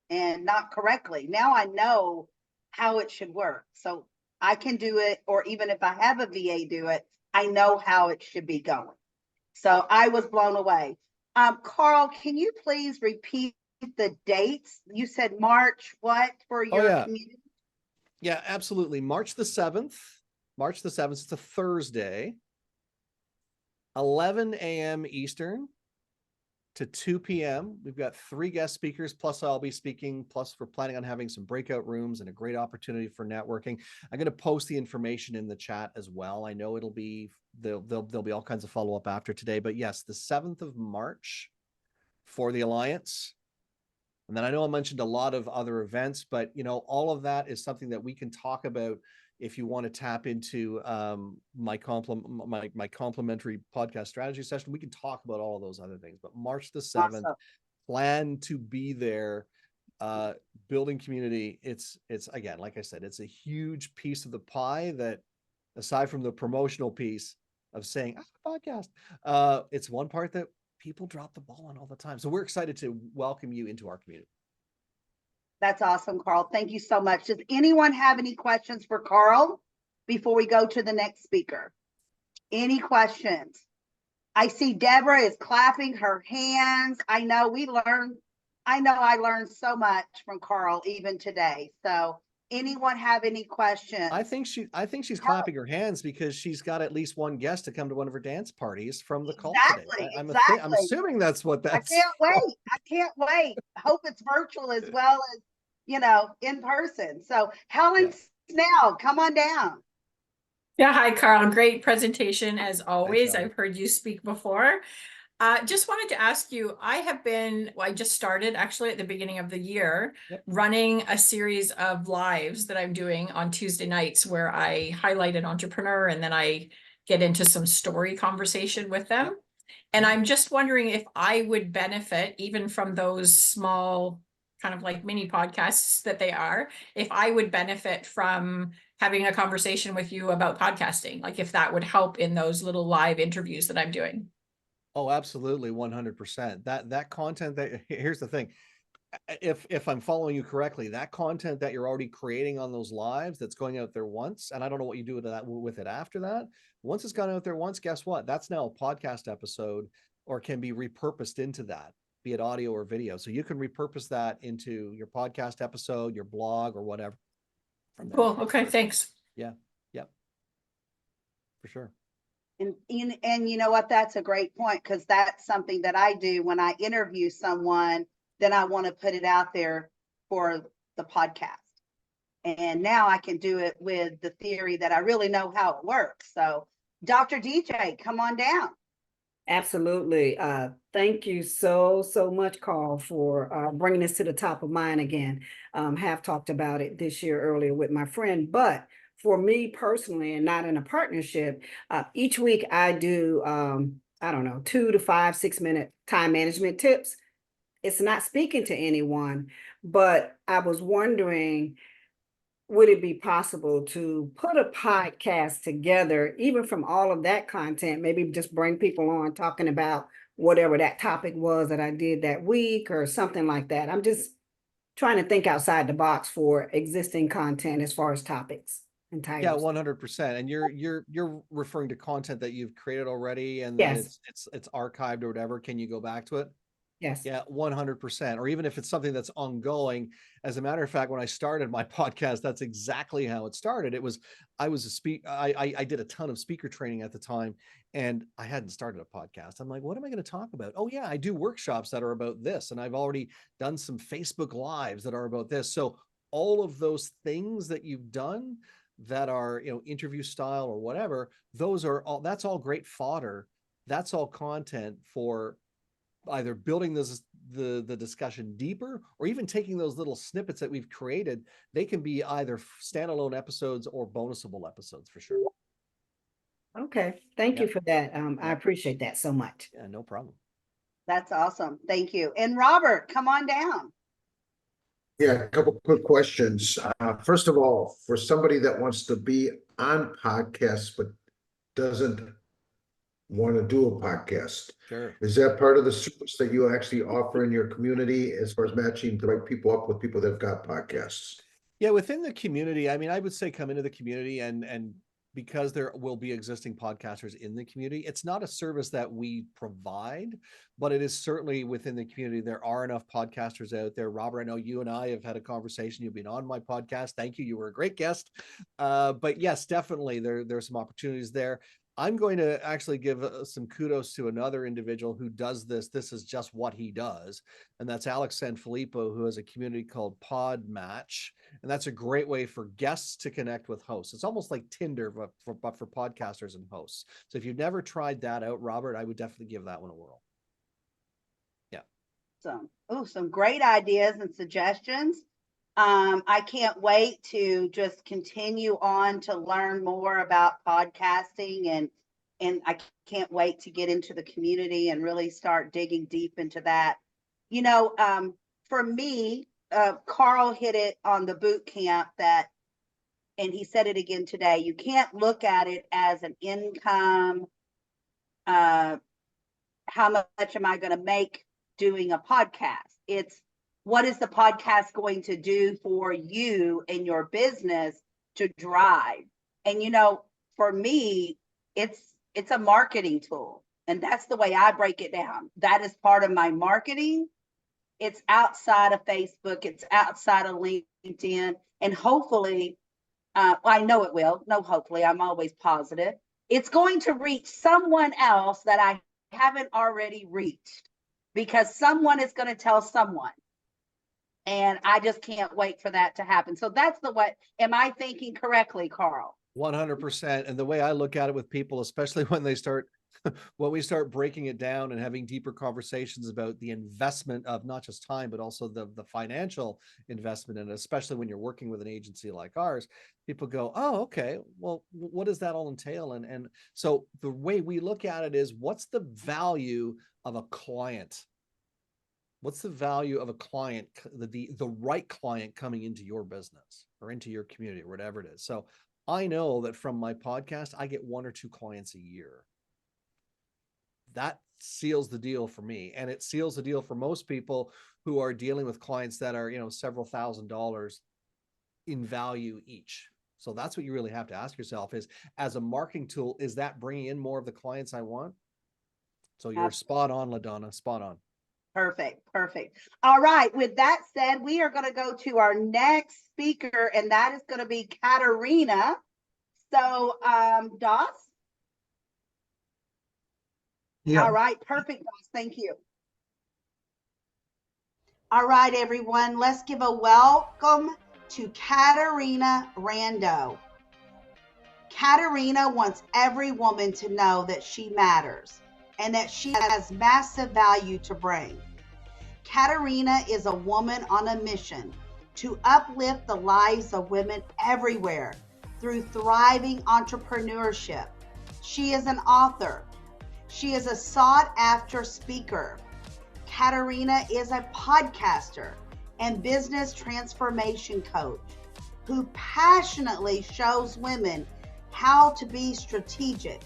and not correctly. Now I know how it should work. So I can do it, or even if I have a VA do it, I know how it should be going. So I was blown away. Carl, can you please repeat the dates? You said March what for your community? Yeah, absolutely. March the 7th. March the 7th, it's a Thursday, 11 a.m. Eastern to 2 p.m. We've got 3 guest speakers, plus I'll be speaking, plus we're planning on having some breakout rooms and a great opportunity for networking. I'm going to post the information in the chat as well. I know it'll be, there'll be all kinds of follow-up after today, but yes, the 7th of March for the Alliance. And then I know I mentioned a lot of other events, but all of that is something that we can talk about if you want to tap into my complimentary podcast strategy session. We can talk about all of those other things. But March the 7th, awesome. Plan to be there, building community. It's again, like I said, it's a huge piece of the pie that, aside from the promotional piece of saying, I have a podcast, it's one part that people drop the ball on all the time. So we're excited to welcome you into our community. That's awesome, Carl. Thank you so much. Does anyone have any questions for Carl before we go to the next speaker? Any questions? I see Deborah is clapping her hands. I know I learned so much from Carl even today. So anyone have any questions? I think she's clapping her hands because she's got at least one guest to come to one of her dance parties from the call today. I'm assuming that's what that's. I can't wait. I can't wait. Hope it's virtual as well as, in person. So Helen Snell, come on down. Yeah, hi, Carl. Great presentation as always. I've heard you speak before. Just wanted to ask you, I just started actually at the beginning of the year running a series of lives that I'm doing on Tuesday nights where I highlight an entrepreneur and then I get into some story conversation with them. And I'm just wondering if I would benefit even from those small kind of like mini podcasts that they are, if I would benefit from having a conversation with you about podcasting, like if that would help in those little live interviews that I'm doing. Oh, absolutely, 100%. That content here's the thing. If I'm following you correctly, that content that you're already creating on those lives that's going out there once, and I don't know what you do with it after that. Once it's gone out there once, guess what? That's now a podcast episode or can be repurposed into that, be it audio or video. So you can repurpose that into your podcast episode, your blog, or whatever. Cool. Okay. Thanks. Yeah. Yep. For sure. And you know what? That's a great point, because that's something that I do when I interview someone. Then I want to put it out there for the podcast. And now I can do it with the theory that I really know how it works. So, Dr. DJ, come on down. Absolutely. Thank you so much, Carl, for bringing this to the top of mind again. Have talked about it this year earlier with my friend, but for me personally, and not in a partnership, each week I do, I don't know, 2 to 5, 6-minute time management tips. It's not speaking to anyone, but I was wondering, would it be possible to put a podcast together, even from all of that content, maybe just bring people on talking about whatever that topic was that I did that week or something like that. I'm just trying to think outside the box for existing content as far as topics and Yeah, titles. 100%. And you're referring to content that you've created already and then Yes. it's archived or whatever. Can you go back to it? Yes. Yeah, 100%. Or even if it's something that's ongoing. As a matter of fact, when I started my podcast, that's exactly how it started. I did a ton of speaker training at the time, and I hadn't started a podcast. I'm like, what am I going to talk about? Oh yeah, I do workshops that are about this, and I've already done some Facebook Lives that are about this. So all of those things that you've done that are, interview style or whatever, that's all great fodder. That's all content for either building the discussion deeper or even taking those little snippets that we've created. They can be either standalone episodes or bonusable episodes for sure. Okay. Thank you for that. I appreciate that so much. Yeah, no problem. That's awesome. Thank you. And Robert, come on down. Yeah, a couple quick questions. First of all, for somebody that wants to be on podcasts but doesn't want to do a podcast, Sure. is that part of the service that you actually offer in your community as far as matching the right people up with people that've got podcasts? Yeah, within the community, I mean, I would say come into the community and because there will be existing podcasters in the community, it's not a service that we provide, but it is certainly within the community. There are enough podcasters out there. Robert, I know you and I have had a conversation. You've been on my podcast. Thank you. You were a great guest. But yes, definitely there's some opportunities there. I'm going to actually give some kudos to another individual who does this. This is just what he does. And that's Alex Sanfilippo, who has a community called Pod Match. And that's a great way for guests to connect with hosts. It's almost like Tinder, but for podcasters and hosts. So if you've never tried that out, Robert, I would definitely give that one a whirl. Yeah. Some great ideas and suggestions. I can't wait to just continue on to learn more about podcasting, and I can't wait to get into the community and really start digging deep into that. For me, Carl hit it on the boot camp and he said it again today. You can't look at it as an income. How much am I going to make doing a podcast? It's what is the podcast going to do for you and your business to drive? And for me, it's a marketing tool. And that's the way I break it down. That is part of my marketing. It's outside of Facebook, it's outside of LinkedIn. And hopefully, I know it will. No, hopefully, I'm always positive. It's going to reach someone else that I haven't already reached, because someone is going to tell someone. And I just can't wait for that to happen. So that's the way. Am I thinking correctly, Carl? 100%. And the way I look at it with people, especially when they start, when we start breaking it down and having deeper conversations about the investment of not just time, but also the financial investment, and especially when you're working with an agency like ours, people go, oh, okay, well, what does that all entail? And so the way we look at it is, what's the value of a client? What's the value of a client, the right client coming into your business or into your community or whatever it is? So I know that from my podcast, I get 1 or 2 clients a year. That seals the deal for me. And it seals the deal for most people who are dealing with clients that are, several $1,000s in value each. So that's what you really have to ask yourself is, as a marketing tool, is that bringing in more of the clients I want? So you're spot on, LaDonna, spot on. Perfect. Perfect. All right. With that said, we are going to go to our next speaker, and that is going to be Katarina. So, Doss. Yeah. All right. Perfect, Doss. Thank you. All right, everyone. Let's give a welcome to Katarina Rando. Katarina wants every woman to know that she matters and that she has massive value to bring. Katarina is a woman on a mission to uplift the lives of women everywhere through thriving entrepreneurship. She is an author. She is a sought-after speaker. Katarina is a podcaster and business transformation coach who passionately shows women how to be strategic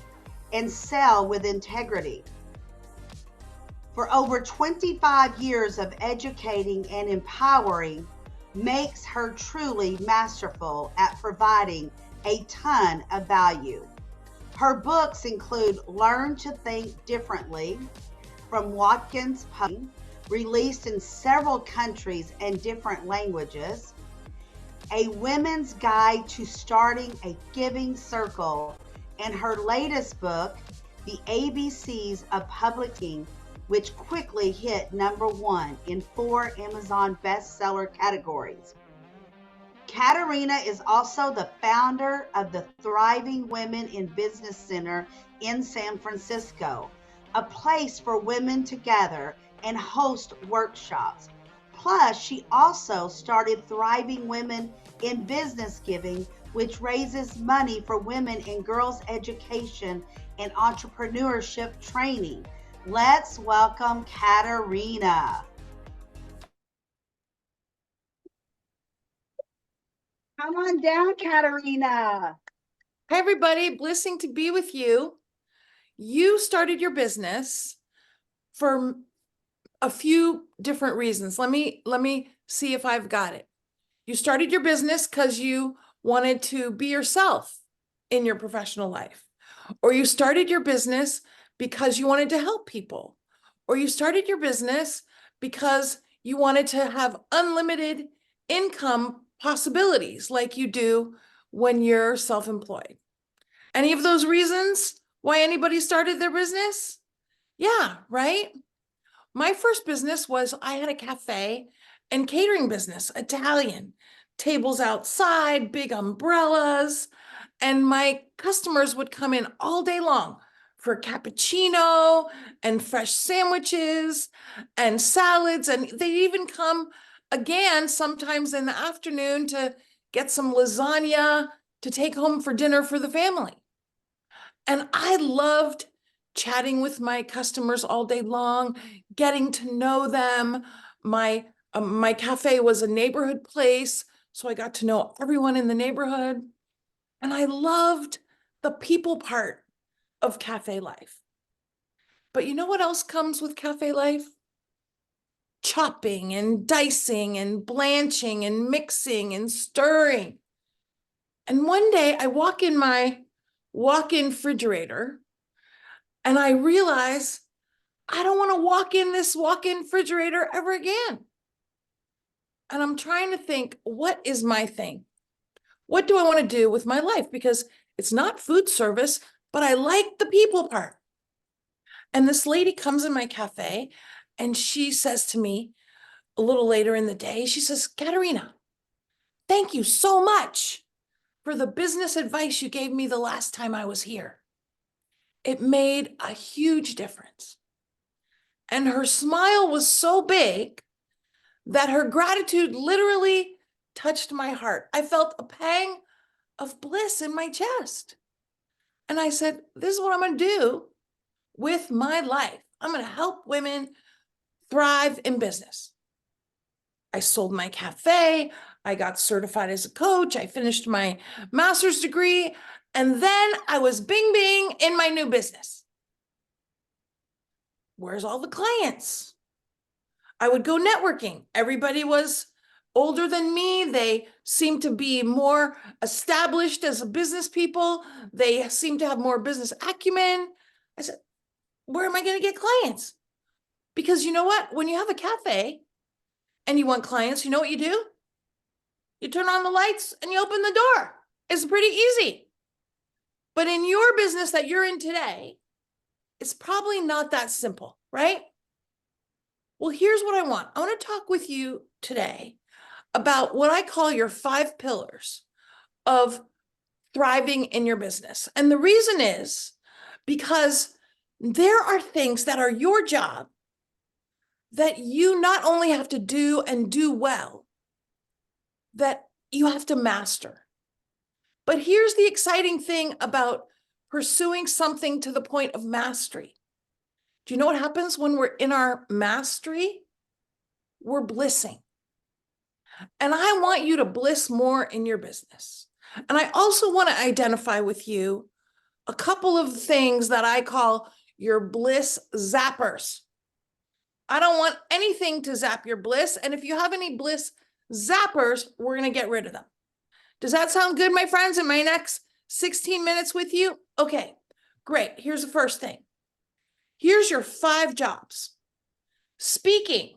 and sell with integrity. For over 25 years of educating and empowering makes her truly masterful at providing a ton of value. Her books include Learn to Think Differently from Watkins Publishing, released in several countries and different languages, A Women's Guide to Starting a Giving Circle, and her latest book, The ABCs of Public Speaking, which quickly hit #1 in 4 Amazon bestseller categories. Katarina is also the founder of the Thriving Women in Business Center in San Francisco, a place for women to gather and host workshops. Plus, she also started Thriving Women in Business Giving, which raises money for women in girls' education and entrepreneurship training. Let's welcome Katarina. Come on down, Katarina. Hi, everybody. Blessing to be with you. You started your business for a few different reasons. Let me see if I've got it. You started your business because you wanted to be yourself in your professional life, or you started your business because you wanted to help people, or you started your business because you wanted to have unlimited income possibilities like you do when you're self-employed. Any of those reasons why anybody started their business? Yeah, right? My first business was I had a cafe and catering business, Italian, tables outside, big umbrellas, and my customers would come in all day long for cappuccino and fresh sandwiches and salads, and they'd even come again sometimes in the afternoon to get some lasagna to take home for dinner for the family. And I loved chatting with my customers all day long, getting to know them. My cafe was a neighborhood place, so I got to know everyone in the neighborhood. And I loved the people part of cafe life. But you know what else comes with cafe life? Chopping and dicing and blanching and mixing and stirring. And one day I walk in my walk-in refrigerator and I realize I don't want to walk in this walk-in refrigerator ever again. And I'm trying to think, what is my thing? What do I want to do with my life? Because it's not food service, but I like the people part. And this lady comes in my cafe and she says to me a little later in the day, she says, Katarina, thank you so much for the business advice you gave me the last time I was here. It made a huge difference. And her smile was so big that her gratitude literally touched my heart. I felt a pang of bliss in my chest. And I said, this is what I'm going to do with my life. I'm going to help women thrive in business. I sold my cafe. I got certified as a coach. I finished my master's degree. And then I was bing, bing in my new business. Where's all the clients? I would go networking. Everybody was older than me. They seemed to be more established as a business people. They seemed to have more business acumen. I said, where am I going to get clients? Because you know what? When you have a cafe and you want clients, you know what you do? You turn on the lights and you open the door. It's pretty easy. But in your business that you're in today, it's probably not that simple, right? Well, here's what I want. I want to talk with you today about what I call your 5 pillars of thriving in your business. And the reason is because there are things that are your job that you not only have to do and do well, that you have to master. But here's the exciting thing about pursuing something to the point of mastery. Do you know what happens when we're in our mastery? We're blissing. And I want you to bliss more in your business. And I also want to identify with you a couple of things that I call your bliss zappers. I don't want anything to zap your bliss. And if you have any bliss zappers, we're going to get rid of them. Does that sound good, my friends, in my next 16 minutes with you? Okay, great. Here's the first thing. Here's your 5 jobs. Speaking.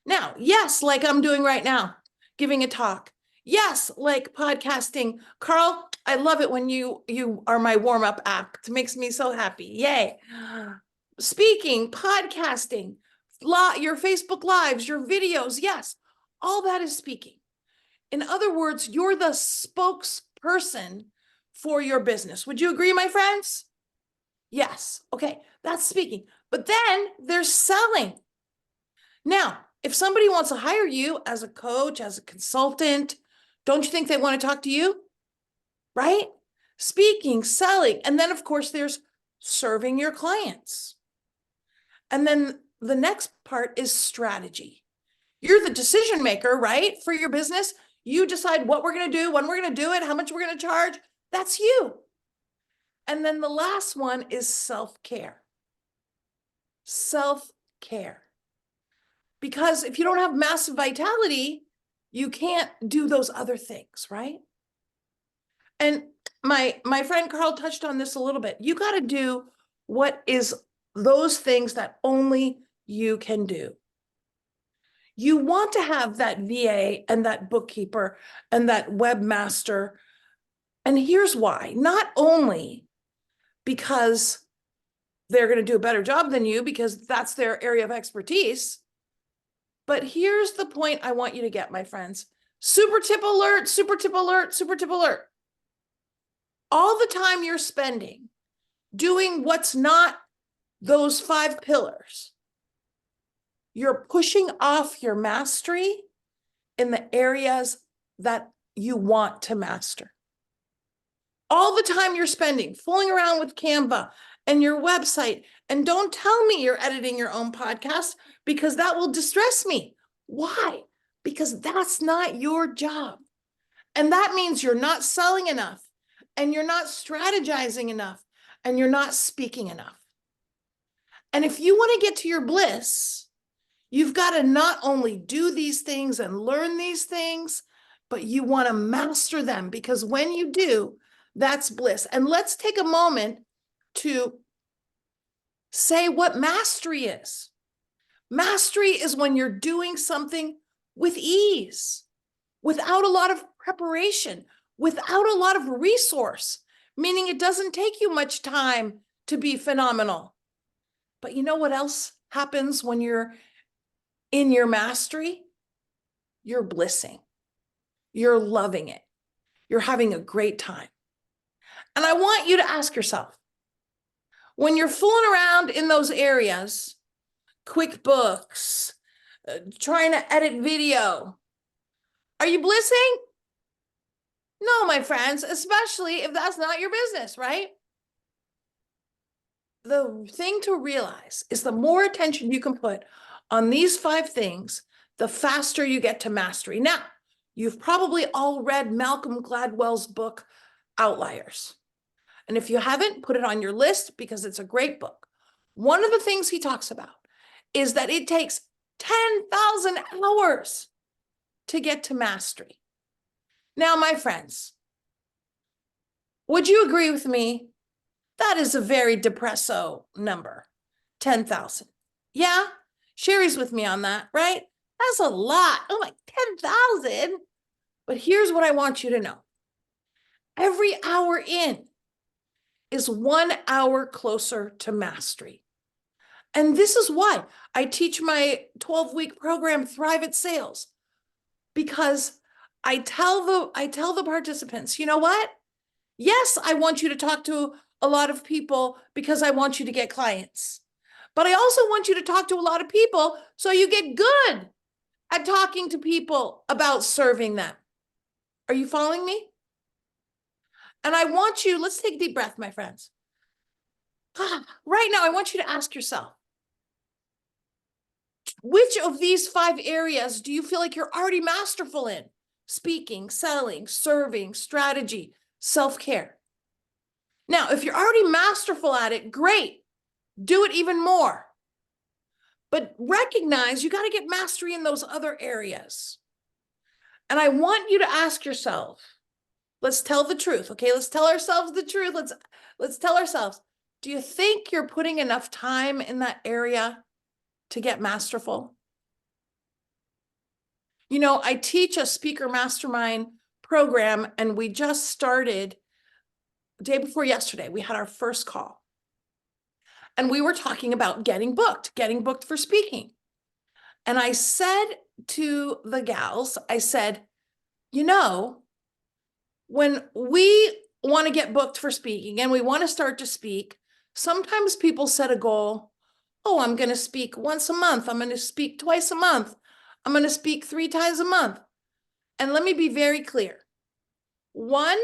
Now, yes, like I'm doing right now, giving a talk. Yes, like podcasting. Carl, I love it when you are my warm-up act. It makes me so happy. Yay. Speaking, podcasting, your Facebook Lives, your videos. Yes, all that is speaking. In other words, you're the spokesperson for your business. Would you agree, my friends? Yes. Okay, that's speaking. But then there's selling. Now, if somebody wants to hire you as a coach, as a consultant, don't you think they want to talk to you? Right? Speaking, selling. And then, of course, there's serving your clients. And then the next part is strategy. You're the decision maker, right? For your business. You decide what we're going to do, when we're going to do it, how much we're going to charge. That's you. And then the last one is self-care. Self-care. Because if you don't have massive vitality, you can't do those other things, right? And my friend Carl touched on this a little bit. You got to do what is those things that only you can do. You want to have that VA and that bookkeeper and that webmaster. And here's why. Not only because they're going to do a better job than you because that's their area of expertise, but here's the point I want you to get, my friends. Super tip alert, super tip alert, super tip alert. All the time you're spending doing what's not those 5 pillars, you're pushing off your mastery in the areas that you want to master. All the time you're spending fooling around with Canva and your website, and don't tell me you're editing your own podcast because that will distress me. Why? Because that's not your job. And that means you're not selling enough, and you're not strategizing enough, and you're not speaking enough. And if you want to get to your bliss, you've got to not only do these things and learn these things, but you want to master them, because when you do, that's bliss. And let's take a moment to say what mastery is. Mastery is when you're doing something with ease, without a lot of preparation, without a lot of resource, meaning it doesn't take you much time to be phenomenal. But you know what else happens when you're in your mastery? You're blissing. You're loving it. You're having a great time. And I want you to ask yourself, when you're fooling around in those areas, QuickBooks, trying to edit video, are you blissing? No, my friends, especially if that's not your business, right? The thing to realize is the more attention you can put on these 5 things, the faster you get to mastery. Now, You've probably all read Malcolm Gladwell's book, Outliers. And if you haven't, put it on your list because it's a great book. One of the things he talks about is that it takes 10,000 hours to get to mastery. Now, my friends, would you agree with me? That is a very depresso number, 10,000. Yeah, Sherry's with me on that, right? That's a lot. Oh my, 10,000. But here's what I want you to know. Every hour in is 1 hour closer to mastery. And this is why I teach my 12-week program, Thrive at Sales, because I tell the participants, you know what? Yes, I want you to talk to a lot of people because I want you to get clients. But I also want you to talk to a lot of people so you get good at talking to people about serving them. Are you following me? And I want you, let's take a deep breath, my friends. Right now, I want you to ask yourself, which of these 5 areas do you feel like you're already masterful in? Speaking, selling, serving, strategy, self-care. Now, if you're already masterful at it, great. Do it even more. But recognize you got to get mastery in those other areas. And I want you to ask yourself, let's tell the truth, okay? Let's tell ourselves the truth. Let's tell ourselves, do you think you're putting enough time in that area to get masterful? You know, I teach a speaker mastermind program, and we just started the day before yesterday. We had our first call. And we were talking about getting booked for speaking. And I said to the gals, I said, you know, when we want to get booked for speaking and we want to start to speak, sometimes people set a goal. Oh, I'm going to speak once a month. I'm going to speak twice a month. I'm going to speak 3 times a month. And let me be very clear. 1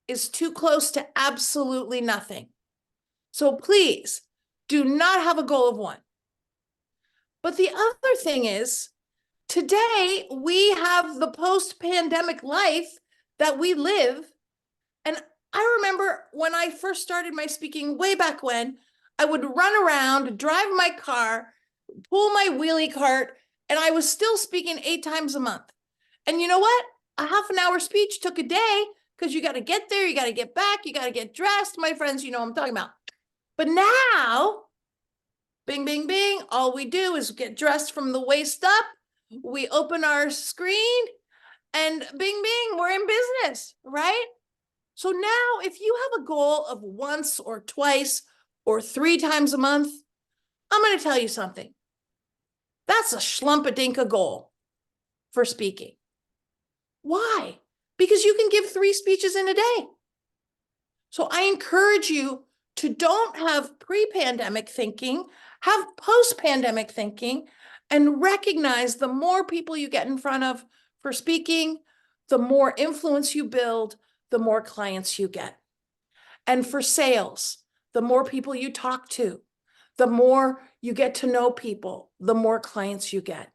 is too close to absolutely nothing. So please do not have a goal of 1. But the other thing is, today we have the post-pandemic life that we live. And I remember when I first started my speaking way back when, I would run around, drive my car, pull my wheelie cart, and I was still speaking 8 times a month. And you know what? A half an hour speech took a day because you got to get there, you got to get back, you got to get dressed. My friends, you know what I'm talking about. But now, bing, bing, bing, all we do is get dressed from the waist up. We open our screen and bing, bing, we're in business, right? So now if you have a goal of once or twice or 3 times a month, I'm going to tell you something. That's a schlumpadinka goal for speaking. Why? Because you can give 3 speeches in a day. So I encourage you to don't have pre-pandemic thinking, have post-pandemic thinking, and recognize the more people you get in front of for speaking, the more influence you build, the more clients you get. And for sales, the more people you talk to, the more you get to know people, the more clients you get.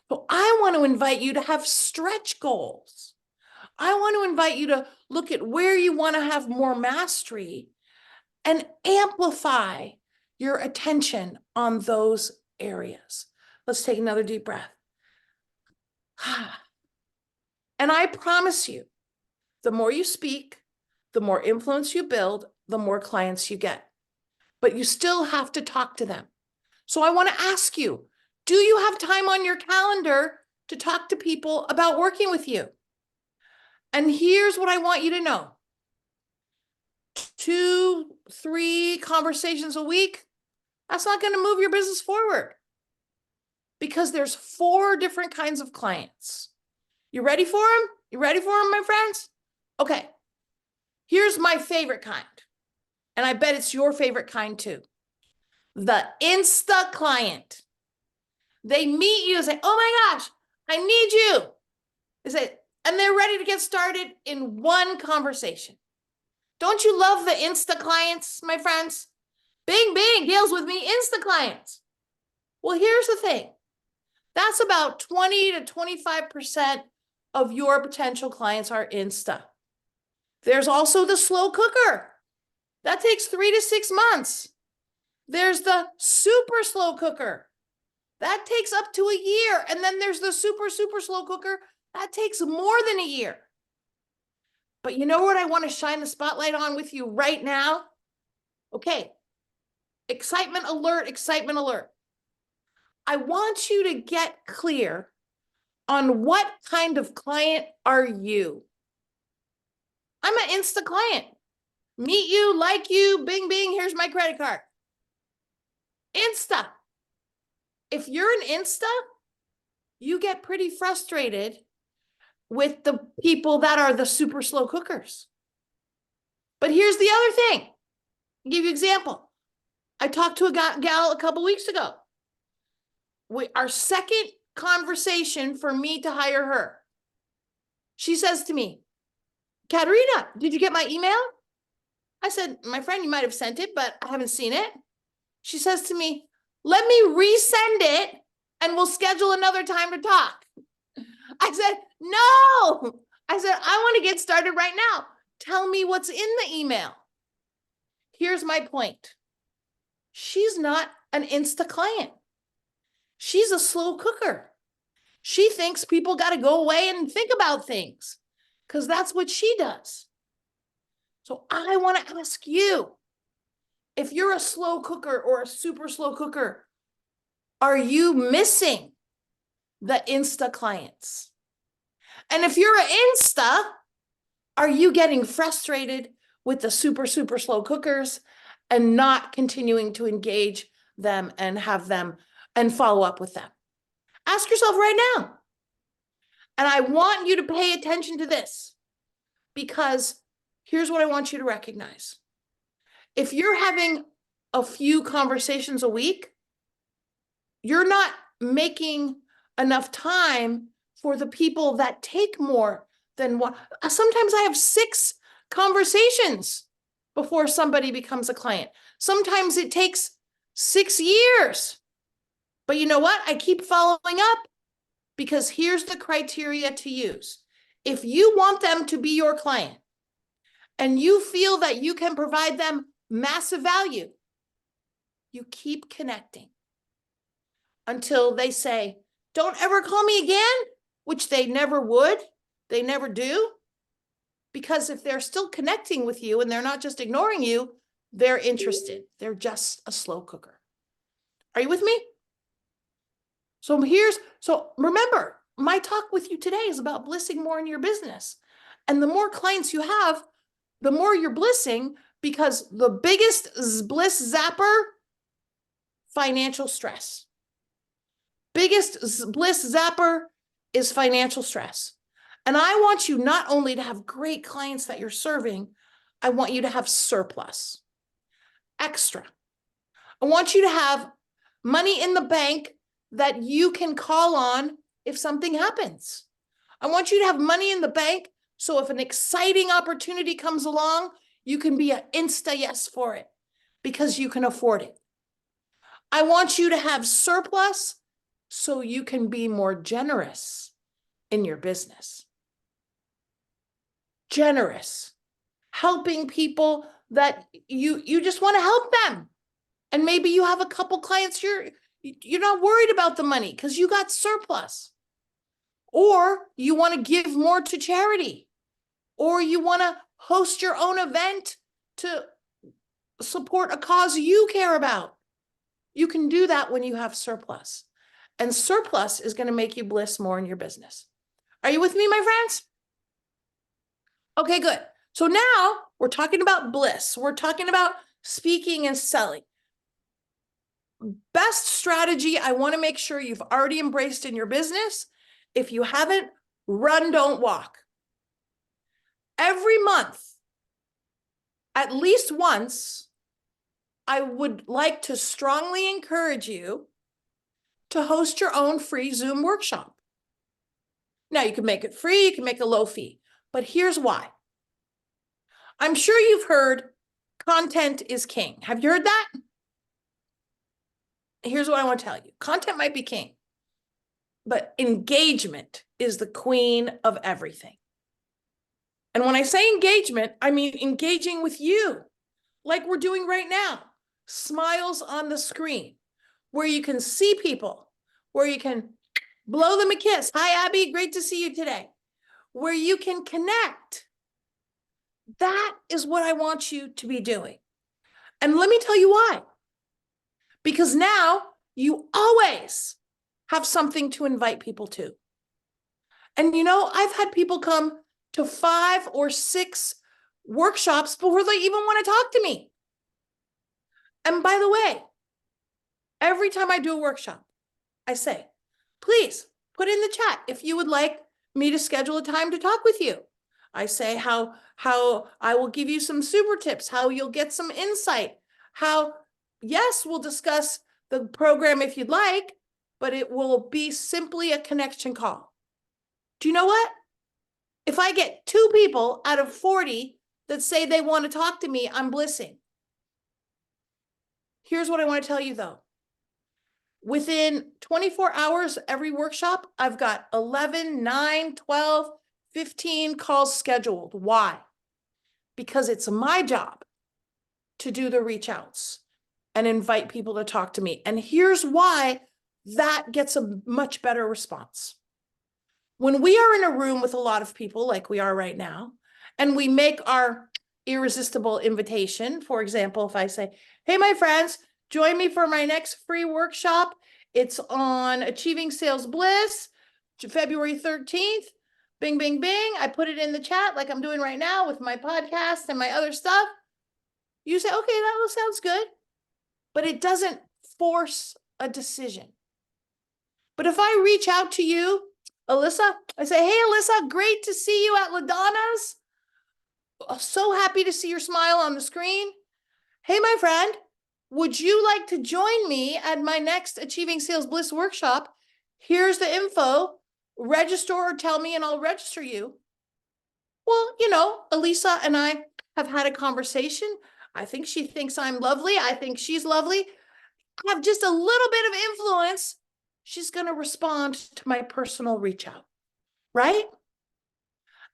So I want to invite you to have stretch goals. I want to invite you to look at where you want to have more mastery and amplify your attention on those areas. Let's take another deep breath. And I promise you, the more you speak, the more influence you build, the more clients you get. But you still have to talk to them. So I want to ask you, do you have time on your calendar to talk to people about working with you? And here's what I want you to know. 2, 3 conversations a week, that's not going to move your business forward. Because there's 4 different kinds of clients. You ready for them? You ready for them, my friends? Okay. Here's my favorite kind. And I bet it's your favorite kind too. The Insta client. They meet you and say, oh my gosh, I need you. They say, and they're ready to get started in 1 conversation. Don't you love the Insta clients, my friends? Bing, bing, deals with me, Insta clients. Well, here's the thing. That's about 20 to 25% of your potential clients are Insta. There's also the slow cooker. That takes 3 to 6 months. There's the super slow cooker. That takes up to a year. And then there's the super, super slow cooker. That takes more than a year. But you know what I want to shine the spotlight on with you right now? Okay. Excitement alert, excitement alert. I want you to get clear on what kind of client are you? I'm an Insta client. Meet you, like you, bing, bing, here's my credit card. Insta. If you're an Insta, you get pretty frustrated with the people that are the super slow cookers. But here's the other thing. I'll give you an example. I talked to a gal a couple weeks ago. Our second conversation for me to hire her. She says to me, Katerina, did you get my email? I said, my friend, you might have sent it, but I haven't seen it. She says to me, let me resend it and we'll schedule another time to talk. I said, no. I said, I want to get started right now. Tell me what's in the email. Here's my point. She's not an Insta client. She's a slow cooker. She thinks people got to go away and think about things because that's what she does. So I want to ask you, if you're a slow cooker or a super slow cooker, are you missing the Insta clients? And if you're an Insta, are you getting frustrated with the super, super slow cookers and not continuing to engage them and have them and follow up with them? Ask yourself right now. And I want you to pay attention to this because here's what I want you to recognize. If you're having a few conversations a week, you're not making enough time for the people that take more than one. Sometimes I have 6 conversations before somebody becomes a client. Sometimes it takes 6 years. But you know what? I keep following up because here's the criteria to use. If you want them to be your client and you feel that you can provide them massive value, you keep connecting until they say, don't ever call me again, which they never would. They never do. Because if they're still connecting with you and they're not just ignoring you, they're interested. They're just a slow cooker. Are you with me? So remember, my talk with you today is about blissing more in your business. And the more clients you have, the more you're blissing, because the biggest bliss zapper, financial stress. Biggest bliss zapper is financial stress. And I want you not only to have great clients that you're serving, I want you to have surplus, extra. I want you to have money in the bank that you can call on if something happens. I want you to have money in the bank so if an exciting opportunity comes along, you can be an Insta yes for it because you can afford it. I want you to have surplus so you can be more generous in your business. Generous, helping people that you just want to help them. And maybe you have a couple clients you're not worried about the money because you got surplus. Or you want to give more to charity. Or you want to host your own event to support a cause you care about. You can do that when you have surplus. And surplus is going to make you bliss more in your business. Are you with me, my friends? Okay, good. So now we're talking about bliss. We're talking about speaking and selling. Best strategy I want to make sure you've already embraced in your business. If you haven't, run, don't walk. Every month, at least once, I would like to strongly encourage you to host your own free Zoom workshop. Now, you can make it free, you can make a low fee, but here's why. I'm sure you've heard content is king. Have you heard that? Here's what I want to tell you. Content might be king. but engagement is the queen of everything. And when I say engagement, I mean engaging with you, like we're doing right now. Smiles on the screen, where you can see people, where you can blow them a kiss. Hi, Abby, great to see you today. Where you can connect. That is what I want you to be doing. And let me tell you why. Because now you always have something to invite people to. And you know, I've had people come to 5 or 6 workshops before they even want to talk to me. And by the way, every time I do a workshop, I say, please put in the chat if you would like me to schedule a time to talk with you. I say how I will give you some super tips, how you'll get some insight, how, yes, we'll discuss the program if you'd like, but it will be simply a connection call. Do you know what? If I get 2 people out of 40 that say they want to talk to me, I'm blissing. Here's what I want to tell you though. Within 24 hours, every workshop, I've got 11, 9, 12, 15 calls scheduled. Why? Because it's my job to do the reach outs and invite people to talk to me. And here's why that gets a much better response. When we are in a room with a lot of people like we are right now, and we make our irresistible invitation, for example, if I say, hey, my friends, join me for my next free workshop. It's on Achieving Sales Bliss, February 13th. Bing, bing, bing. I put it in the chat like I'm doing right now with my podcast and my other stuff. You say, okay, that all sounds good. But it doesn't force a decision. But if I reach out to you, Alyssa, I say, hey, Alyssa, great to see you at LaDonna's. So happy to see your smile on the screen. Hey, my friend, would you like to join me at my next Achieving Sales Bliss workshop? Here's the info. Register or tell me and I'll register you. Well, you know, Elisa and I have had a conversation. I think she thinks I'm lovely. I think she's lovely. I have just a little bit of influence. She's going to respond to my personal reach out, right?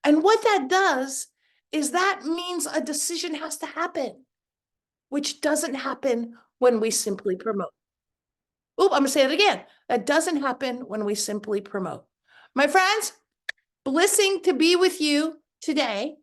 And what that does is that means a decision has to happen, which doesn't happen when we simply promote. Oop, I'm going to say it again. That doesn't happen when we simply promote. My friends, blissing to be with you today.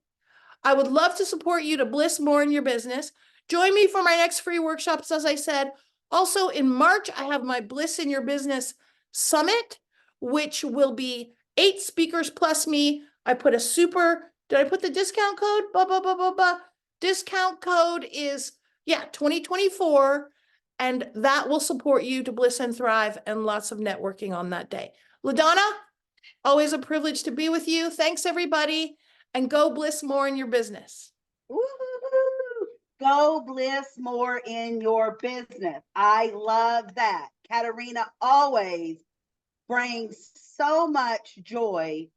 I would love to support you to bliss more in your business. Join me for my next free workshops, as I said. Also in March, I have my Bliss in Your Business Summit, which will be 8 speakers plus me. I put a super, did I put the discount code? Discount code is, 2024. And that will support you to bliss and thrive and lots of networking on that day. LaDonna, always a privilege to be with you. Thanks, everybody. And go bliss more in your business. Woo-hoo-hoo. Go bliss more in your business. I love that. Katarina always brings so much joy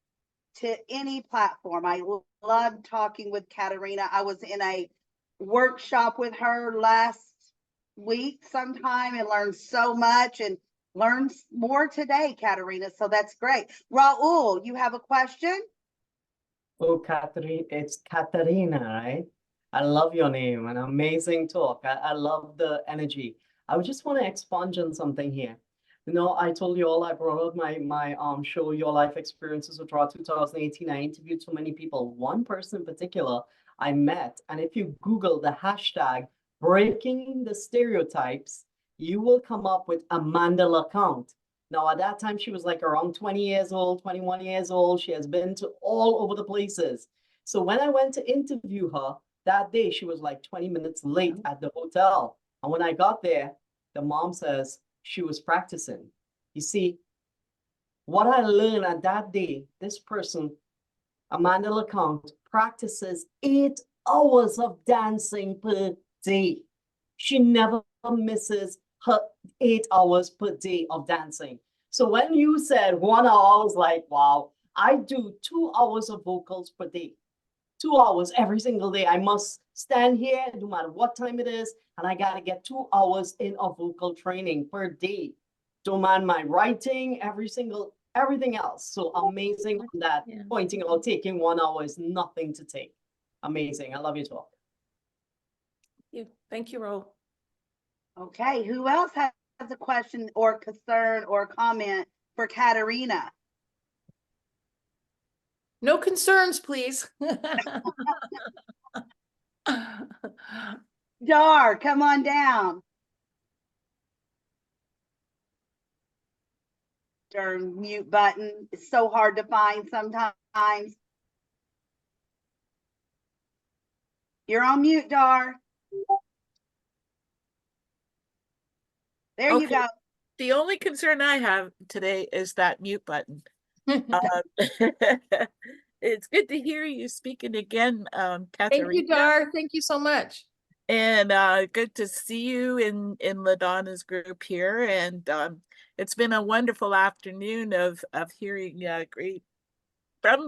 to any platform. I love talking with Katarina. I was in a workshop with her last week sometime and learned so much and learned more today, Katarina. So that's great. Raul, you have a question? Oh, Katarina, it's Katarina, right? I love your name, an amazing talk. I love the energy. I would just want to expunge on something here. You know, I told you all I brought up my show, Your Life Experiences throughout 2018. I interviewed so many people. One person in particular I met, and if you Google the hashtag breaking the stereotypes, you will come up with Amanda LeCount. Now, at that time, she was like around 20 years old, 21 years old. She has been to all over the places. So when I went to interview her that day, she was like 20 minutes late at the hotel. And when I got there, the mom says she was practicing. You see, what I learned at that day, this person, Amanda LeCount, practices 8 hours of dancing per day. She never misses her 8 hours per day of dancing. So when you said 1 hour, I was like, wow, I do 2 hours of vocals per day. 2 hours every single day. I must stand here, no matter what time it is, and I got to get 2 hours in of vocal training per day. Don't mind my writing every single everything else. So amazing on that, Yeah. pointing out taking 1 hour is nothing to take. Amazing. I love you too. Thank you, Ro. Okay, who else has a question or concern or comment for Katarina? No concerns, please. Dar, come on down. Darn mute button. It's so hard to find sometimes. You're on mute, Dar. There you Okay. go. The only concern I have today is that mute button. It's good to hear you speaking again, Thank you, Katarina. Dar. Thank you so much. And good to see you in LaDonna's group here. And it's been a wonderful afternoon of hearing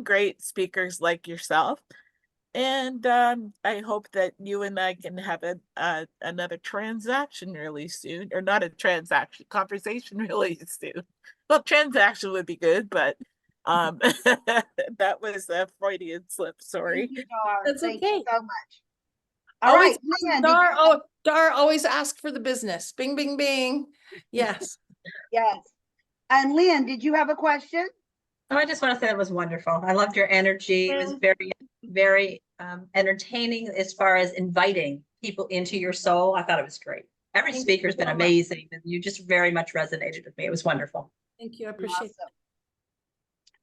great speakers like yourself. And I hope that you and I can have another transaction really soon, or not a transaction, conversation really soon. Well, transaction would be good, but that was a Freudian slip. Sorry. Thank you, Dar. That's Thank okay. you so much. All right, Lynn, Dar always ask for the business. Bing, bing, bing. Yes. Yes. And Lynn, did you have a question? Oh, I just want to say that was wonderful. I loved your energy. It was very, very entertaining as far as inviting people into your soul. I thought it was great. Every Thank speaker's you been so much. amazing, and you just very much resonated with me. It was wonderful. Thank you. I appreciate Awesome.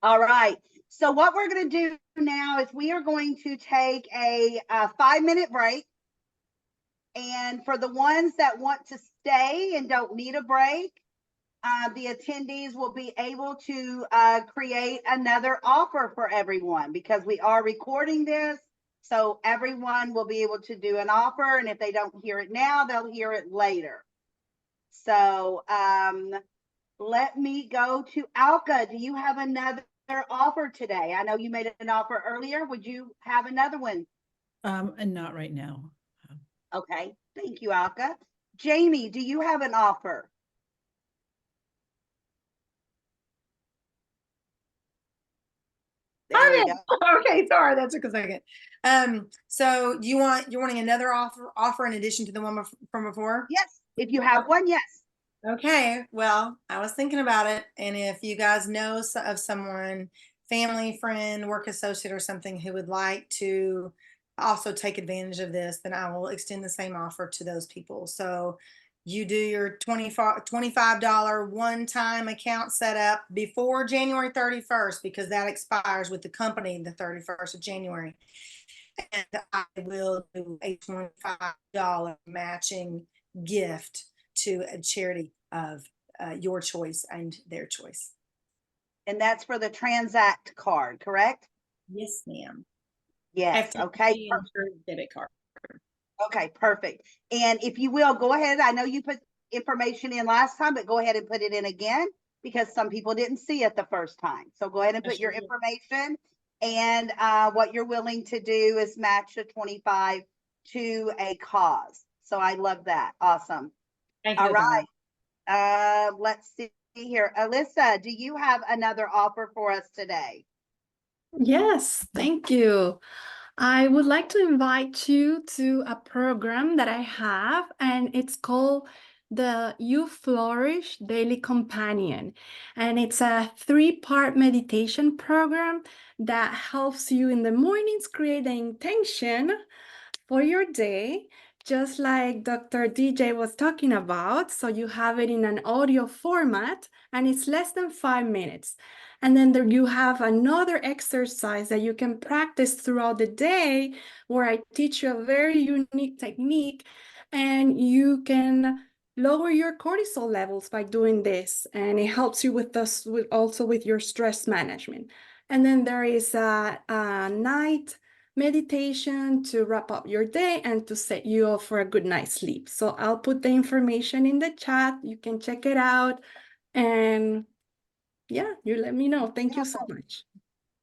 All right. So what we're going to do now is we are going to take a 5-minute break. And for the ones that want to stay and don't need a break, the attendees will be able to create another offer for everyone, because we are recording this. So everyone will be able to do an offer. And if they don't hear it now, they'll hear it later. So let me go to Alka. Do you have another offer today? I know you made an offer earlier. Would you have another one? And not right now. Okay. Thank you, Alka. Jamie, do you have an offer? There you go. Okay, sorry, that took a second. So you're wanting another offer in addition to the one from before? Yes, if you have one, yes. Okay, well, I was thinking about it, and if you guys know of someone, family, friend, work associate, or something who would like to also take advantage of this, then I will extend the same offer to those people. So you do your $25 one-time account setup before January 31st, because that expires with the company the 31st of January. And I will do a $25 matching gift to a charity of your choice and their choice. And that's for the Transact card, correct? Yes, ma'am. Yes. Okay. Debit card. Okay, perfect. And if you will, go ahead. I know you put information in last time, but go ahead and put it in again, because some people didn't see it the first time. So go ahead and put your information, and what you're willing to do is match the 25 to a cause. So I love that. Awesome. All right. Let's see here. Alyssa, do you have another offer for us today? Yes, thank you. I would like to invite you to a program that I have, and it's called the You Flourish Daily Companion. And it's a 3-part meditation program that helps you in the mornings create an intention for your day, just like Dr. DJ was talking about. So you have it in an audio format, and it's less than 5 minutes. And then there you have another exercise that you can practice throughout the day, where I teach you a very unique technique, and you can lower your cortisol levels by doing this. And it helps you with this, also with your stress management. And then there is a night meditation to wrap up your day and to set you up for a good night's sleep. So I'll put the information in the chat. You can check it out. And yeah, you let me know. Thank you so much.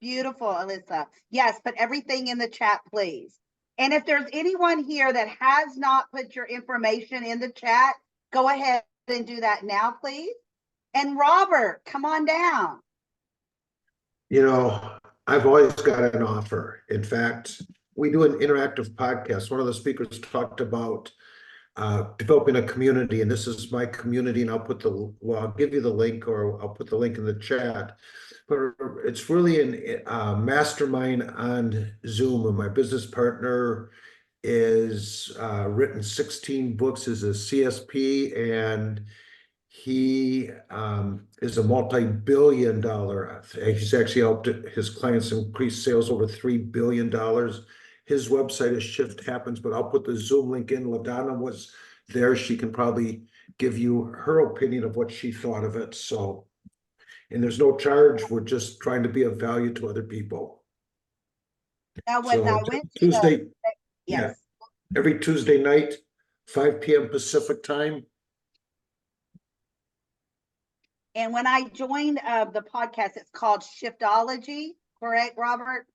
Beautiful, Alyssa. Yes, put everything in the chat, please. And if there's anyone here that has not put your information in the chat, go ahead and do that now, please. And Robert, come on down. You know, I've always got an offer. In fact, we do an interactive podcast. One of the speakers talked about developing a community, and this is my community, and I'll give you the link, or I'll put the link in the chat. But it's really a mastermind on Zoom, and my business partner is written 16 books as a CSP, and he is a multi-billion-dollar. He's actually helped his clients increase sales over $3 billion. His website is Shift Happens, but I'll put the Zoom link in. LaDonna was there. She can probably give you her opinion of what she thought of it. So, and there's no charge. We're just trying to be of value to other people. Now, when I So went to Tuesday, yes. yeah, every Tuesday night, 5 p.m. Pacific time. And when I joined the podcast, it's called Shiftology, correct, Robert?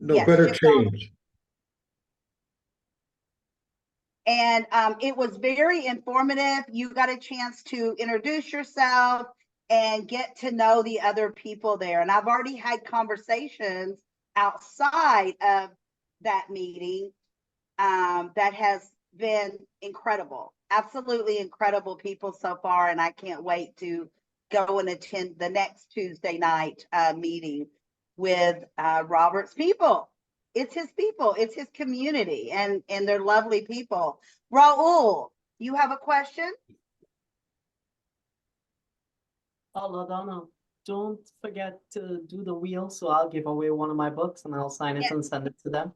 No, Yes, better Shiftology. change. And it was very informative. You got a chance to introduce yourself and get to know the other people there. And I've already had conversations outside of that meeting that has been incredible. Absolutely incredible people so far. And I can't wait to go and attend the next Tuesday night meeting with Robert's people. It's his people, it's his community, and they're lovely people. Raul, you have a question? Oh, LaDonna, don't forget to do the wheel, so I'll give away one of my books and I'll sign it and send it to them.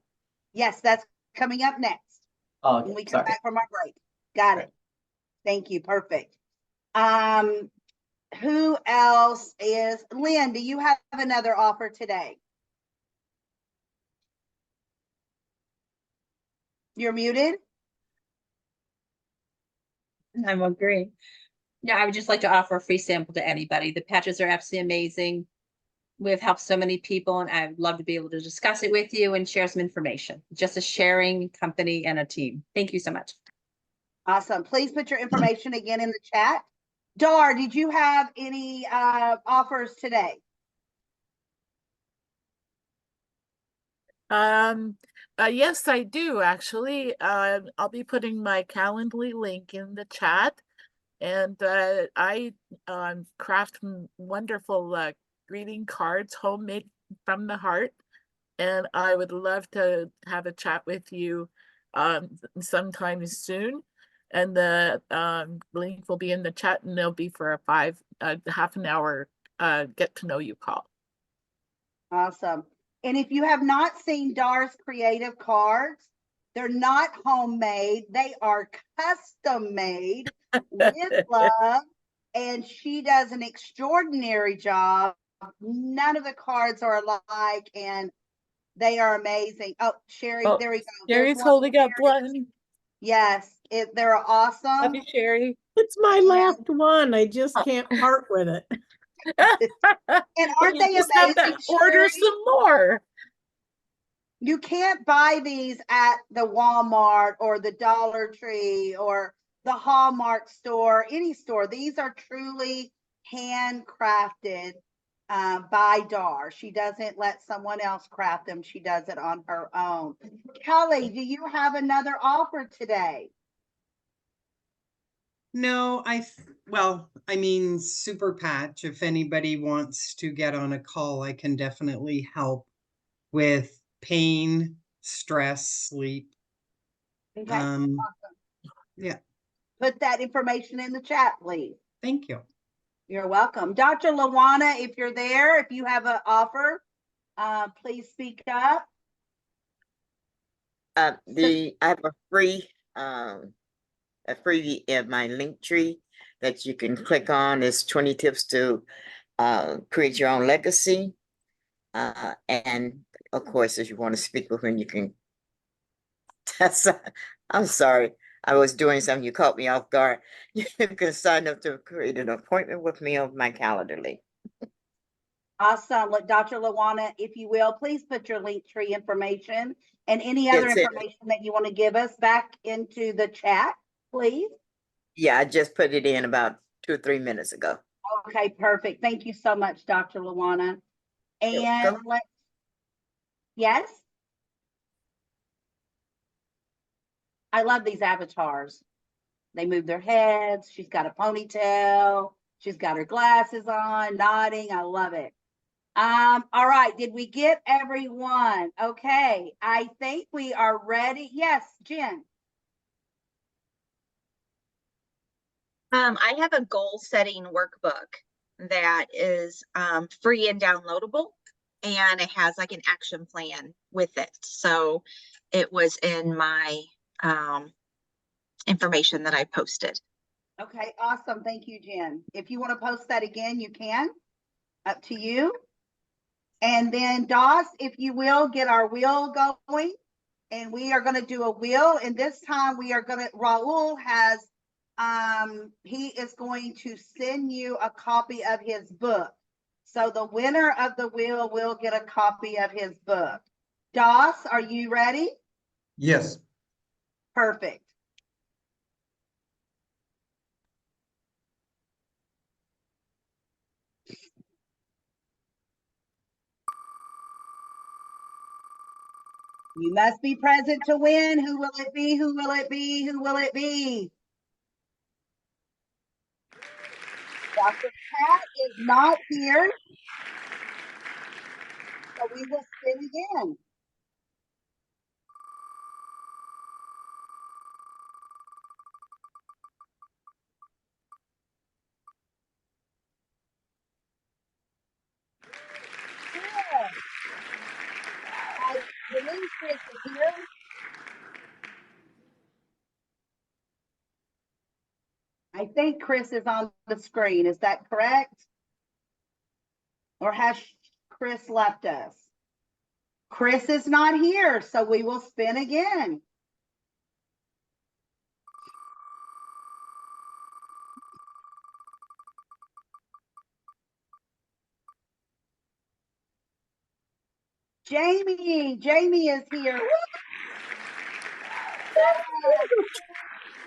Yes, that's coming up next. Oh, When okay, we come sorry. back from our break. Got it. Thank you. Perfect. Who else is Lynn? Do you have another offer today? You're muted. I'm agreeing. Yeah, I would just like to offer a free sample to anybody. The patches are absolutely amazing. We've helped so many people, and I'd love to be able to discuss it with you and share some information. Just a sharing company and a team. Thank you so much. Awesome. Please put your information again in the chat. Dar, did you have any offers today? Yes, I do actually. I'll be putting my Calendly link in the chat, and I craft wonderful greeting cards, homemade from the heart, and I would love to have a chat with you sometime soon. And the link will be in the chat, and they'll be for a half an hour get to know you call. Awesome. And if you have not seen Dar's creative cards, they're not homemade. They are custom made with love. And she does an extraordinary job. None of the cards are alike, and they are amazing. Oh, Sherry, there we go. Sherry's holding up one. Yes, they're awesome. Happy Sherry. It's my last one. I just can't part with it. And aren't they just have amazing? to order some more. You can't buy these at the Walmart or the Dollar Tree or the Hallmark store, any store. These are truly handcrafted by Dar. She doesn't let someone else craft them. She does it on her own. Kelly, do you have another offer today? No, well, I mean, Super Patch, if anybody wants to get on a call, I can definitely help with pain, stress, sleep. Okay, awesome. Yeah. Put that information in the chat, please. Thank you. You're welcome. Dr. LaWanna, if you're there, if you have an offer, please speak up. I have a freebie in my link tree that you can click on. It's 20 tips to create your own legacy. And of course, if you want to speak with me, you can. I'm sorry. I was doing something. You caught me off guard. You can sign up to create an appointment with me on my Calendly. Awesome. Look, Dr. LaWanna, if you will, please put your link tree information and any other information that you want to give us back into the chat, please. Yeah, I just put it in about 2 or 3 minutes ago. Okay, perfect. Thank you so much, Dr. LaWanna. And yes. I love these avatars. They move their heads. She's got a ponytail. She's got her glasses on, nodding. I love it. All right. Did we get everyone? Okay. I think we are ready. Yes, Jen. I have a goal setting workbook that is free and downloadable, and it has like an action plan with it. So it was in my information that I posted. Okay, awesome. Thank you, Jen. If you want to post that again, you can. Up to you. And then Doss, if you will, get our wheel going. And we are going to do a wheel. And this time we are going to, Raul has, he is going to send you a copy of his book. So the winner of the wheel will get a copy of his book. Doss, are you ready? Yes. Perfect. You must be present to win. Who will it be? Who will it be? Who will it be? Dr. Pat is not here. So we will spin again. Yeah. I believe Chris is here. I think Chris is on the screen. Is that correct? Or has Chris left us? Chris is not here, so we will spin again. Jamie is here.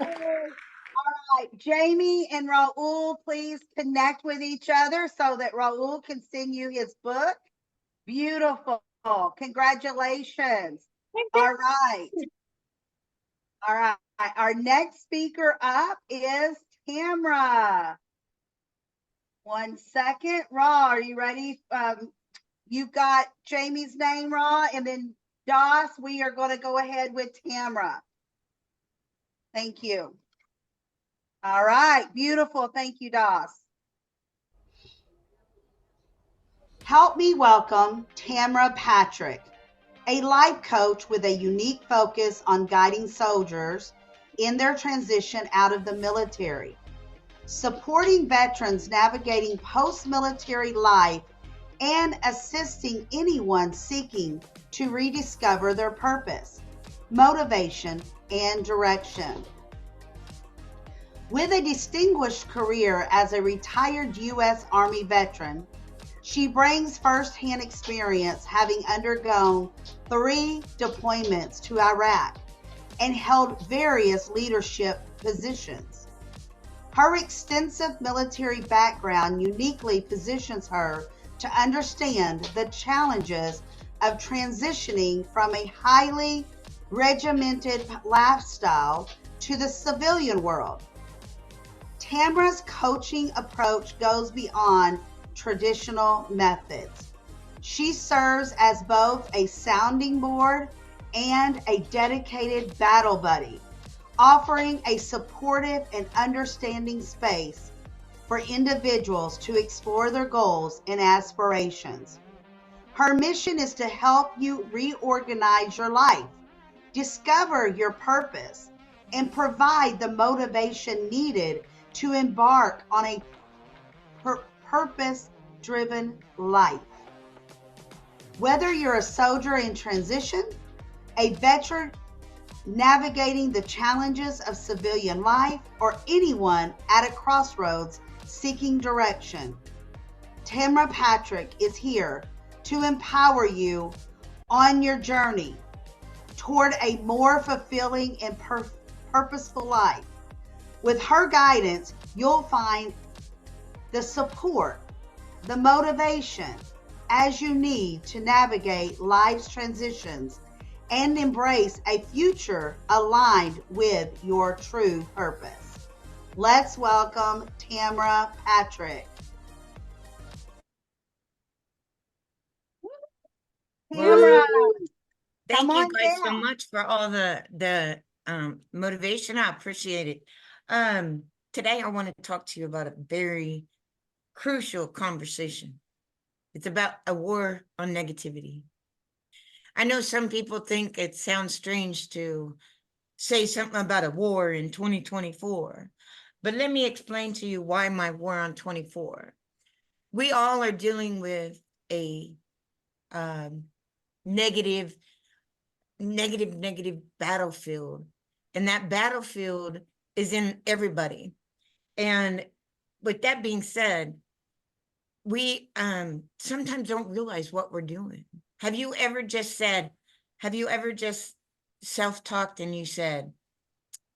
All right, Jamie and Raul, please connect with each other so that Raul can send you his book. Beautiful. Congratulations. All right. All right. Our next speaker up is Tamra. 1 second. Ra, are you ready? You've got Jamie's name, Ra, and then Doss, we are going to go ahead with Tamra. Thank you. All right. Beautiful. Thank you, Doss. Help me welcome Tamra Patrick, a life coach with a unique focus on guiding soldiers in their transition out of the military, supporting veterans navigating post-military life, and assisting anyone seeking to rediscover their purpose, motivation, and direction. With a distinguished career as a retired U.S. Army veteran, she brings firsthand experience, having undergone 3 deployments to Iraq and held various leadership positions. Her extensive military background uniquely positions her to understand the challenges of transitioning from a highly regimented lifestyle to the civilian world. Tamra's coaching approach goes beyond traditional methods. She serves as both a sounding board and a dedicated battle buddy, offering a supportive and understanding space for individuals to explore their goals and aspirations. Her mission is to help you reorganize your life, discover your purpose, and provide the motivation needed to embark on a purpose-driven life. Whether you're a soldier in transition, a veteran navigating the challenges of civilian life, or anyone at a crossroads seeking direction, Tamra Patrick is here to empower you on your journey toward a more fulfilling and purposeful life. With her guidance, you'll find the support, the motivation, as you need to navigate life's transitions and embrace a future aligned with your true purpose. Let's welcome Tamara Patrick. Tamara, Thank come you on guys so down. much for all the motivation. I appreciate it. Today I want to talk to you about a very crucial conversation. It's about a war on negativity. I know some people think it sounds strange to say something about a war in 2024, but let me explain to you why my war on 24. We all are dealing with a negative battlefield, and that battlefield is in everybody. And with that being said, we sometimes don't realize what we're doing. Have you ever just self-talked and you said,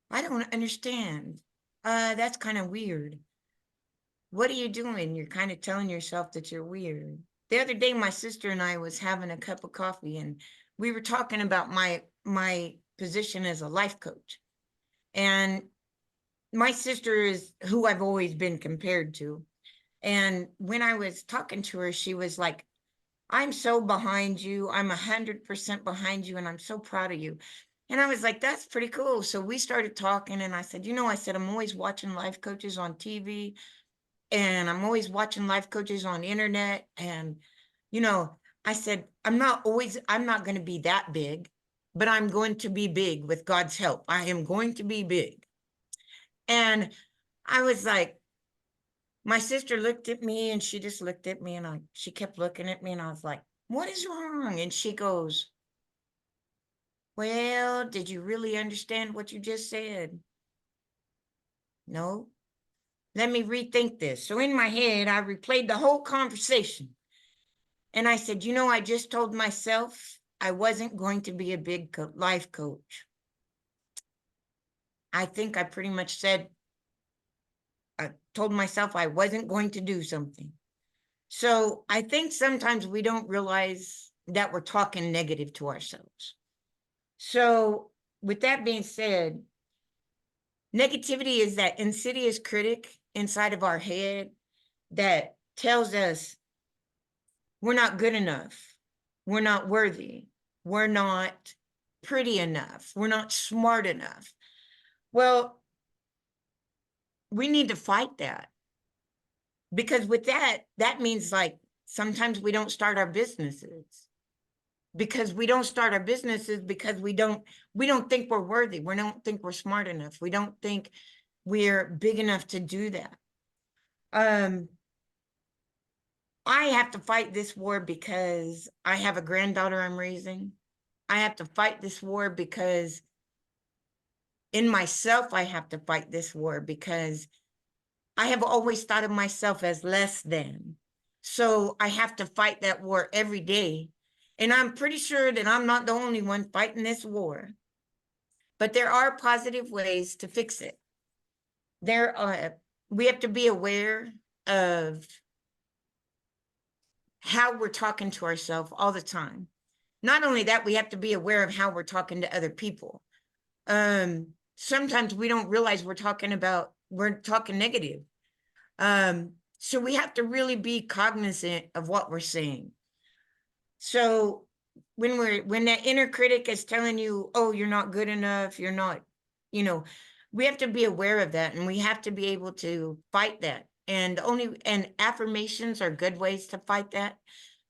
I don't understand, that's kind of weird? What are you doing? You're kind of telling yourself that you're weird. The other day, my sister and I was having a cup of coffee, and we were talking about my position as a life coach. And my sister is who I've always been compared to. And when I was talking to her, she was like, I'm so behind you. I'm 100% behind you, and I'm so proud of you. And I was like, that's pretty cool. So we started talking, and I said, I'm always watching life coaches on TV, and I'm always watching life coaches on the internet. And, I said, I'm not going to be that big, but I'm going to be big with God's help. I am going to be big. And I was like, my sister looked at me, and she just looked at me, and she kept looking at me, and I was like, what is wrong? And she goes, well, did you really understand what you just said? No. Let me rethink this. So in my head, I replayed the whole conversation. And I said, I just told myself I wasn't going to be a big life coach. I think I pretty much said, I told myself I wasn't going to do something. So I think sometimes we don't realize that we're talking negative to ourselves. So with that being said, negativity is that insidious critic inside of our head that tells us we're not good enough, we're not worthy, we're not pretty enough, we're not smart enough. Well, we need to fight that, because with that means like sometimes we don't start our businesses because we don't think we're worthy, we don't think we're smart enough, we don't think we're big enough to do that. I have to fight this war because I have a granddaughter I'm raising. I have to fight this war because in myself, I have to fight this war because I have always thought of myself as less than. So I have to fight that war every day. And I'm pretty sure that I'm not the only one fighting this war. But there are positive ways to fix it. We have to be aware of how we're talking to ourselves all the time. Not only that, we have to be aware of how we're talking to other people. Sometimes we don't realize we're talking negative. So we have to really be cognizant of what we're saying. So when that inner critic is telling you, oh, you're not good enough, you're not, we have to be aware of that, and we have to be able to fight that. And affirmations are good ways to fight that,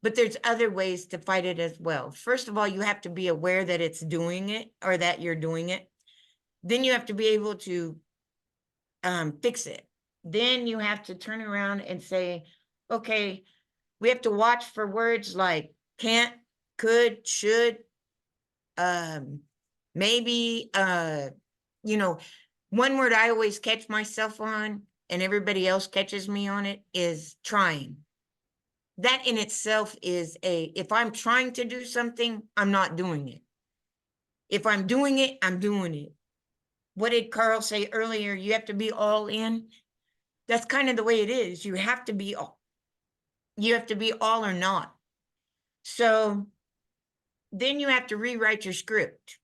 but there's other ways to fight it as well. First of all, you have to be aware that it's doing it or that you're doing it. Then you have to be able to fix it. Then you have to turn around and say, okay, we have to watch for words like can't, could, should, maybe, one word I always catch myself on and everybody else catches me on it is trying. That in itself is if I'm trying to do something, I'm not doing it. If I'm doing it, I'm doing it. What did Carl say earlier? You have to be all in. That's kind of the way it is. You have to be all or not. So then you have to rewrite your script.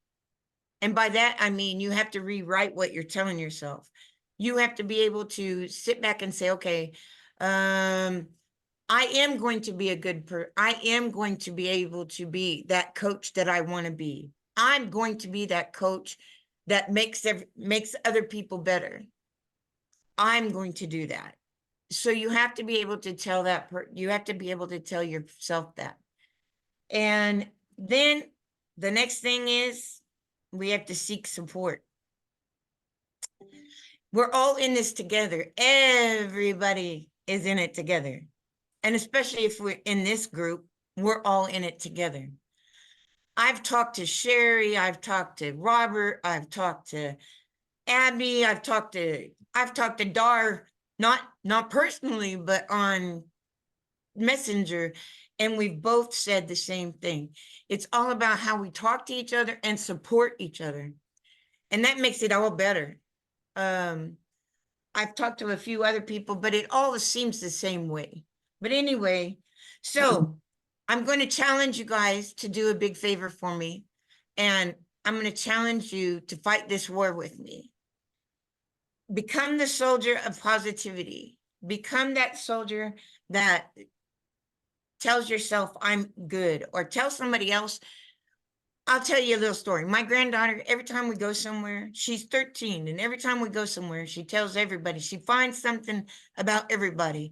And by that, I mean, you have to rewrite what you're telling yourself. You have to be able to sit back and say, okay, I am going to be I am going to be able to be that coach that I want to be. I'm going to be that coach that makes other people better. I'm going to do that. So you have to be able to tell you have to be able to tell yourself that. And then the next thing is we have to seek support. We're all in this together. Everybody is in it together. And especially if we're in this group, we're all in it together. I've talked to Sherry, I've talked to Robert, I've talked to Abby, I've talked to Dar, not personally, but on Messenger, and we've both said the same thing. It's all about how we talk to each other and support each other. And that makes it all better. I've talked to a few other people, but it all seems the same way. But anyway, so I'm going to challenge you guys to do a big favor for me. And I'm going to challenge you to fight this war with me. Become the soldier of positivity. Become that soldier that tells yourself I'm good, or tell somebody else. I'll tell you a little story. My granddaughter, every time we go somewhere, she's 13, and every time we go somewhere, she tells everybody, she finds something about everybody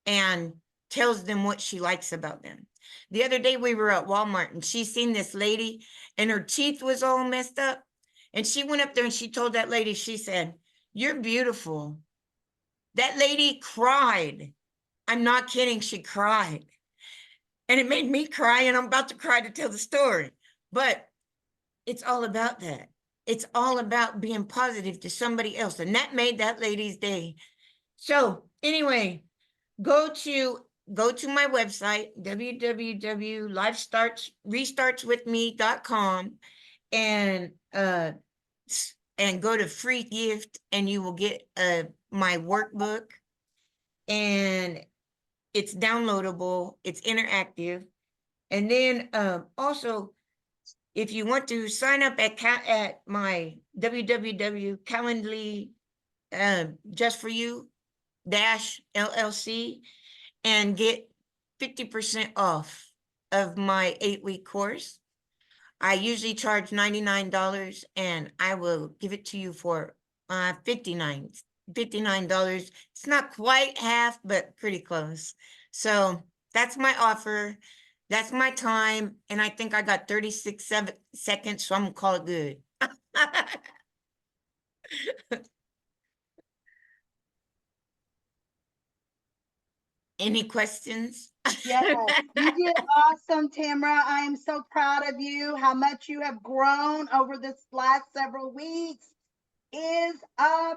and tells them what she likes about them. The other day we were at Walmart and she seen this lady and her teeth was all messed up. And she went up there and she told that lady, she said, "You're beautiful." That lady cried. I'm not kidding, she cried. And it made me cry, and I'm about to cry to tell the story. But it's all about that. It's all about being positive to somebody else. And that made that lady's day. So anyway, go to my website, www.restartswithme.com, and go to free gift, and you will get my workbook, and it's downloadable, it's interactive. And then also, if you want to sign up at my www.calendly just for you -LLC and get 50% off of my 8-week course. I usually charge $99, and I will give it to you for $59. It's not quite half, but pretty close. So that's my offer. That's my time. And I think I got 36 seconds, so I'm gonna call it good. Any questions? Yes, you did awesome, Tamara. I am so proud of you. How much you have grown over this last several weeks is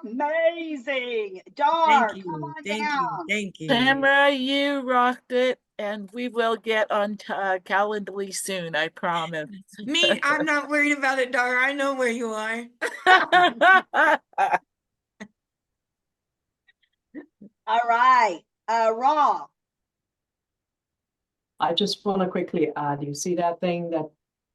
amazing. Dar, come on down. Thank you. Tamara, you rocked it, and we will get on Calendly soon, I promise. Me, I'm not worried about it, Dar. I know where you are. All right, Raw. I just want to quickly add, you see that thing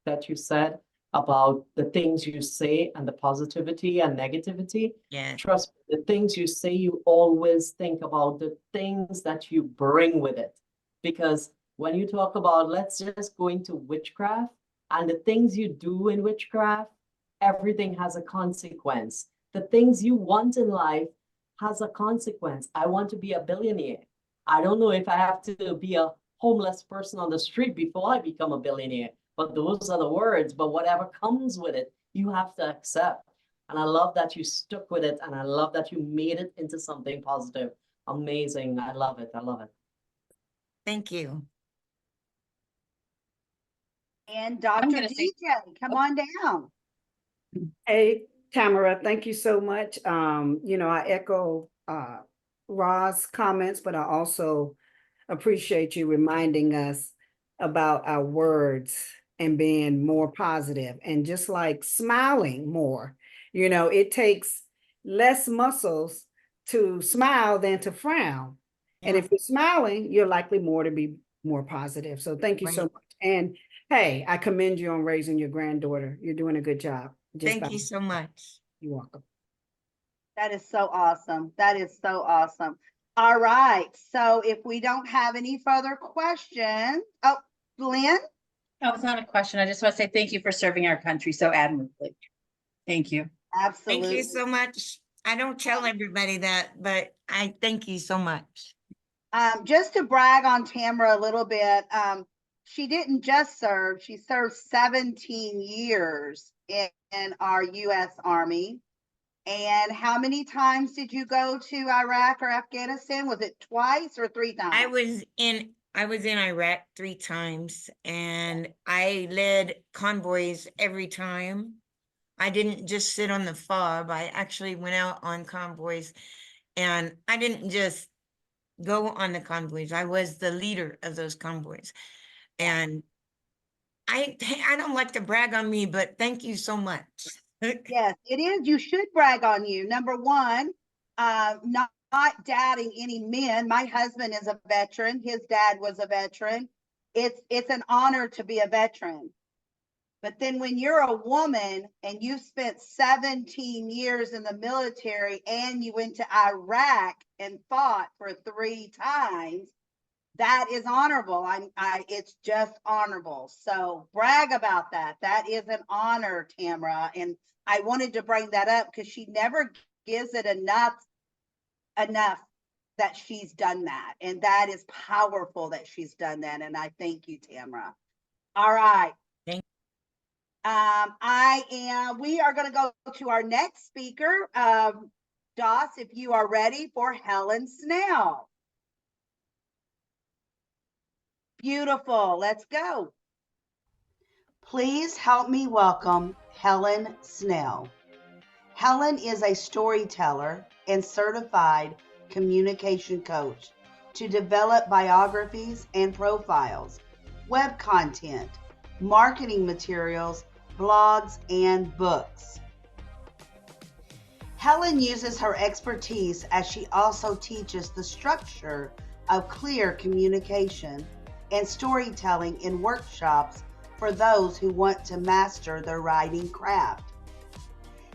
that you said about the things you say and the positivity and negativity? Yeah. Trust me, the things you say, you always think about the things that you bring with it. Because when you talk about, let's just go into witchcraft, and the things you do in witchcraft, everything has a consequence. The things you want in life has a consequence. I want to be a billionaire. I don't know if I have to be a homeless person on the street before I become a billionaire, but those are the words. But whatever comes with it, you have to accept. And I love that you stuck with it, and I love that you made it into something positive. Amazing. I love it. I love it. Thank you. And Dr. DJ, come on down. Hey, Tamara, thank you so much. I echo Ra's comments, but I also appreciate you reminding us about our words and being more positive, and just like smiling more. It takes less muscles to smile than to frown. And if you're smiling, you're likely more to be more positive. So thank you so Right. much. And hey, I commend you on raising your granddaughter. You're doing a good job. Thank you so much. You're welcome. That is so awesome. That is so awesome. All right. So if we don't have any further questions, oh, Lynn? No, it's not a question. I just want to say thank you for serving our country so admirably. Thank you. Absolutely. Thank you so much. I don't tell everybody that, but I thank you so much. Just to brag on Tamara a little bit, she didn't just serve, she served 17 years in our U.S. Army. And how many times did you go to Iraq or Afghanistan? Was it twice or 3 times? I was in Iraq 3 times, and I led convoys every time. I didn't just sit on the fob. I actually went out on convoys, and I didn't just go on the convoys. I was the leader of those convoys. And I don't like to brag on me, but thank you so much. Yes, it is. You should brag on you. Number one, not doubting any men. My husband is a veteran. His dad was a veteran. It's an honor to be a veteran. But then when you're a woman and you spent 17 years in the military and you went to Iraq and fought for 3 times, that is honorable. It's just honorable. So brag about that. That is an honor, Tamara. And I wanted to bring that up because she never gives it enough that she's done that. And that is powerful that she's done that. And I thank you, Tamara. All right. Thank we are going to go to our next speaker. Doss, if you are ready for Helen Snell. Beautiful. Let's go. Please help me welcome Helen Snell. Helen is a storyteller and certified communication coach to develop biographies and profiles, web content, marketing materials, blogs, and books. Helen uses her expertise as she also teaches the structure of clear communication and storytelling in workshops for those who want to master their writing craft.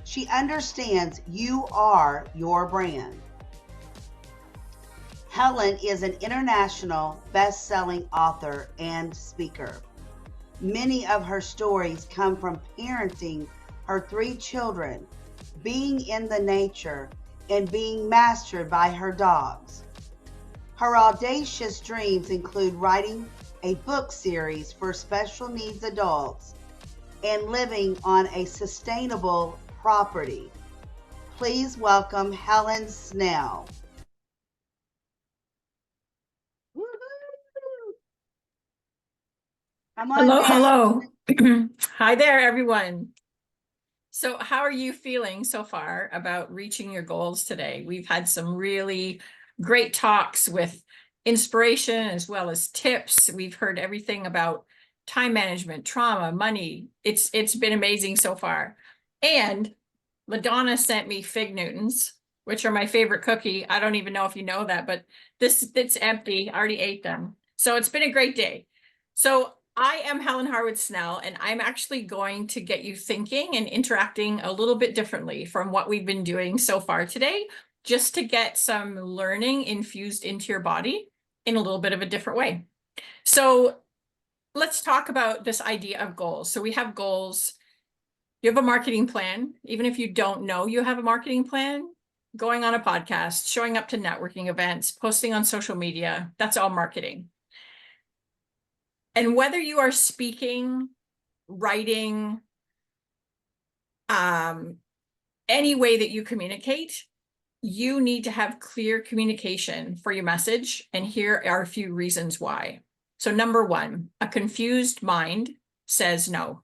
She understands you are your brand. Helen is an international best-selling author and speaker. Many of her stories come from parenting her 3 children, being in the nature, and being mastered by her dogs. Her audacious dreams include writing a book series for special needs adults and living on a sustainable property. Please welcome Helen Snell. Come on, Hello, Jen. hello. Hi there, everyone. So how are you feeling so far about reaching your goals today? We've had some really great talks with inspiration as well as tips. We've heard everything about time management, trauma, money. It's been amazing so far. And LaDonna sent me Fig Newtons, which are my favorite cookie. I don't even know if you know that, but it's empty. I already ate them. So it's been a great day. So I am Helen Harwood Snell, and I'm actually going to get you thinking and interacting a little bit differently from what we've been doing so far today, just to get some learning infused into your body in a little bit of a different way. So let's talk about this idea of goals. So we have goals. You have a marketing plan. Even if you don't know you have a marketing plan, going on a podcast, showing up to networking events, posting on social media, that's all marketing. And whether you are speaking, writing, any way that you communicate, you need to have clear communication for your message. And here are a few reasons why. So number 1, a confused mind says no.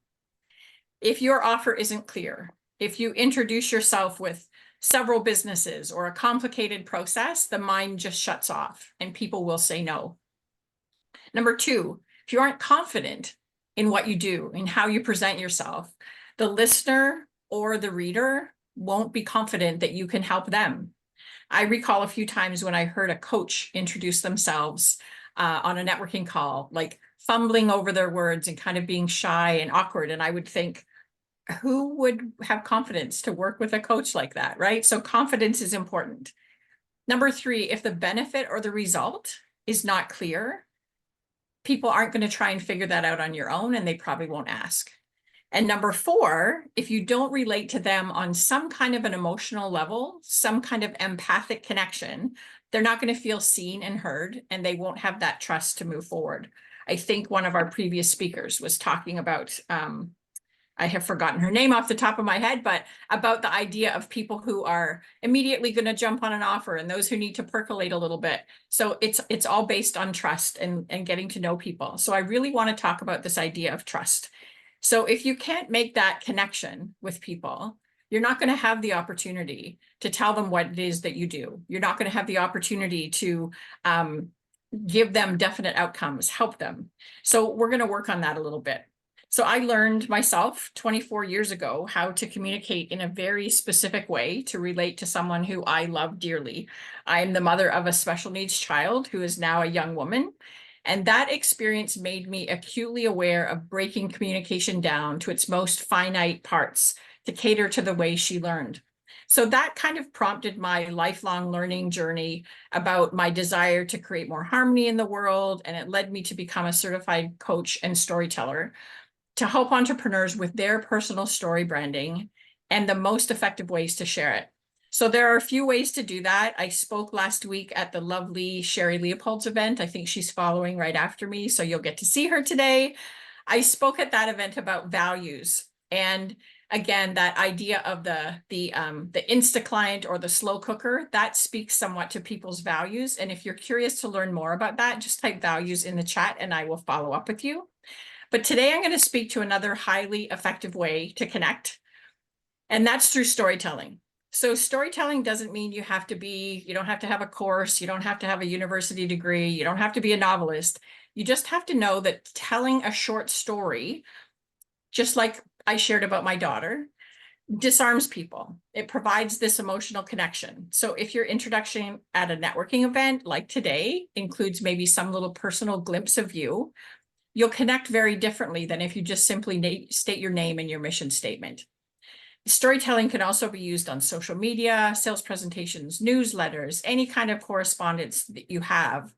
If your offer isn't clear, if you introduce yourself with several businesses or a complicated process, the mind just shuts off and people will say no. Number 2, if you aren't confident in what you do and how you present yourself, the listener or the reader won't be confident that you can help them. I recall a few times when I heard a coach introduce themselves on a networking call, like fumbling over their words and kind of being shy and awkward. And I would think, who would have confidence to work with a coach like that, right? So confidence is important. Number 3, if the benefit or the result is not clear, people aren't going to try and figure that out on your own, and they probably won't ask. And number 4, if you don't relate to them on some kind of an emotional level, some kind of empathic connection, they're not going to feel seen and heard, and they won't have that trust to move forward. I think one of our previous speakers was talking about, I have forgotten her name off the top of my head, but about the idea of people who are immediately going to jump on an offer and those who need to percolate a little bit. So it's all based on trust and getting to know people. So I really want to talk about this idea of trust. So if you can't make that connection with people, you're not going to have the opportunity to tell them what it is that you do. You're not going to have the opportunity to give them definite outcomes, help them. So we're going to work on that a little bit. So I learned myself 24 years ago how to communicate in a very specific way to relate to someone who I love dearly. I am the mother of a special needs child who is now a young woman. And that experience made me acutely aware of breaking communication down to its most finite parts to cater to the way she learned. So that kind of prompted my lifelong learning journey about my desire to create more harmony in the world. And it led me to become a certified coach and storyteller to help entrepreneurs with their personal story branding and the most effective ways to share it. So there are a few ways to do that. I spoke last week at the lovely Sherry Leopold's event. I think she's following right after me, so you'll get to see her today. I spoke at that event about values. And again, that idea of the Insta client or the slow cooker, that speaks somewhat to people's values. And if you're curious to learn more about that, just type values in the chat and I will follow up with you. But today I'm going to speak to another highly effective way to connect, and that's through storytelling. So storytelling doesn't mean you don't have to have a course, you don't have to have a university degree, you don't have to be a novelist. You just have to know that telling a short story, just like I shared about my daughter, disarms people. It provides this emotional connection. So if your introduction at a networking event like today includes maybe some little personal glimpse of you, you'll connect very differently than if you just simply state your name and your mission statement. Storytelling can also be used on social media, sales presentations, newsletters, any kind of correspondence that you have.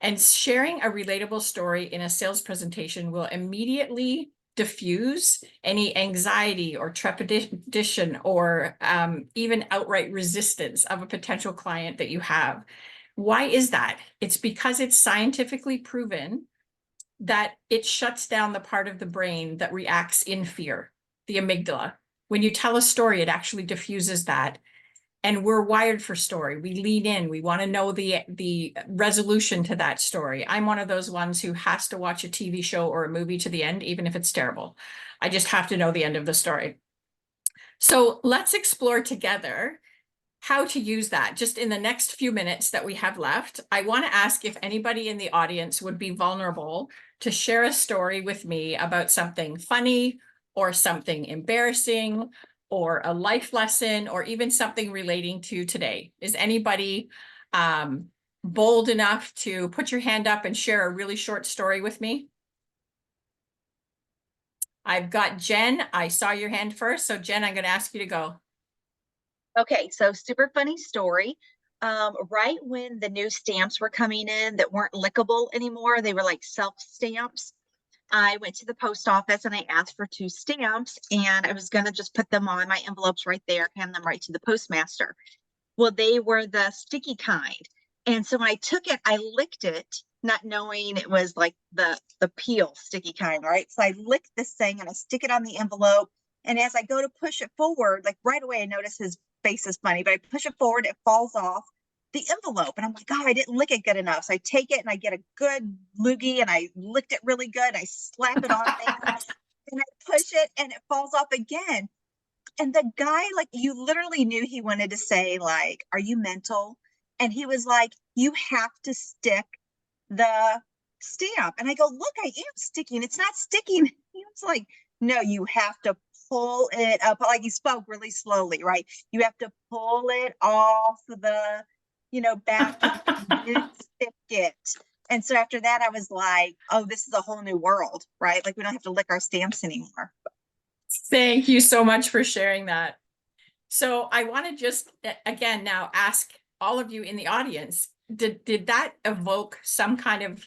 And sharing a relatable story in a sales presentation will immediately diffuse any anxiety or trepidation or even outright resistance of a potential client that you have. Why is that? It's because it's scientifically proven that it shuts down the part of the brain that reacts in fear, the amygdala. When you tell a story, it actually diffuses that. And we're wired for story. We lean in. We want to know the resolution to that story. I'm one of those ones who has to watch a TV show or a movie to the end, even if it's terrible. I just have to know the end of the story. So let's explore together how to use that. Just in the next few minutes that we have left, I want to ask if anybody in the audience would be vulnerable to share a story with me about something funny or something embarrassing or a life lesson or even something relating to today. Is anybody bold enough to put your hand up and share a really short story with me? I've got Jen. I saw your hand first. So Jen, I'm going to ask you to go. Okay, so super funny story. Right when the new stamps were coming in that weren't lickable anymore, they were like self stamps. I went to the post office and I asked for 2 stamps, and I was going to just put them on my envelopes right there, hand them right to the postmaster. Well, they were the sticky kind. And so when I took it, I licked it, not knowing it was like the peel sticky kind, right? So I licked this thing and I stick it on the envelope. And as I go to push it forward, like right away, I notice his face is funny, but I push it forward, it falls off the envelope. And I'm like, oh, I didn't lick it good enough. So I take it and I get a good loogie and I licked it really good. I slap it on there and I push it and it falls off again. And the guy, like, you literally knew he wanted to say, like, are you mental? And he was like, you have to stick the stamp. And I go, look, I am sticking. It's not sticking. He was like, no, you have to pull it up. Like, he spoke really slowly, right? You have to pull it off the, back and stick it. And so after that, I was like, oh, this is a whole new world, right? Like we don't have to lick our stamps anymore. Thank you so much for sharing that. So I want to just again now ask all of you in the audience, did that evoke some kind of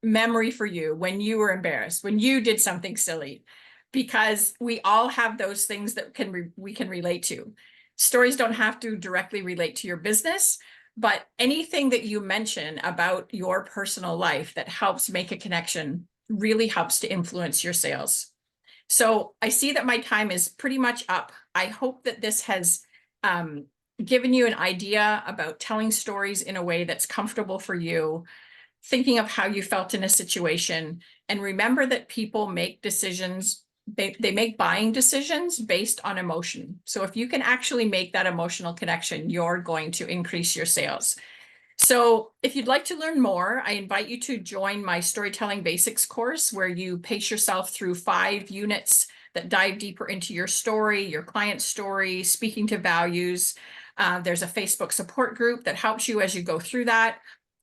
memory for you when you were embarrassed, when you did something silly? Because we all have those things that we can relate to. Stories don't have to directly relate to your business, but anything that you mention about your personal life that helps make a connection really helps to influence your sales. So I see that my time is pretty much up. I hope that this has given you an idea about telling stories in a way that's comfortable for you, thinking of how you felt in a situation, and remember that people make decisions, they make buying decisions based on emotion. So if you can actually make that emotional connection, you're going to increase your sales. So if you'd like to learn more, I invite you to join my Storytelling Basics course, where you pace yourself through 5 units that dive deeper into your story, your client's story, speaking to values. There's a Facebook support group that helps you as you go through that.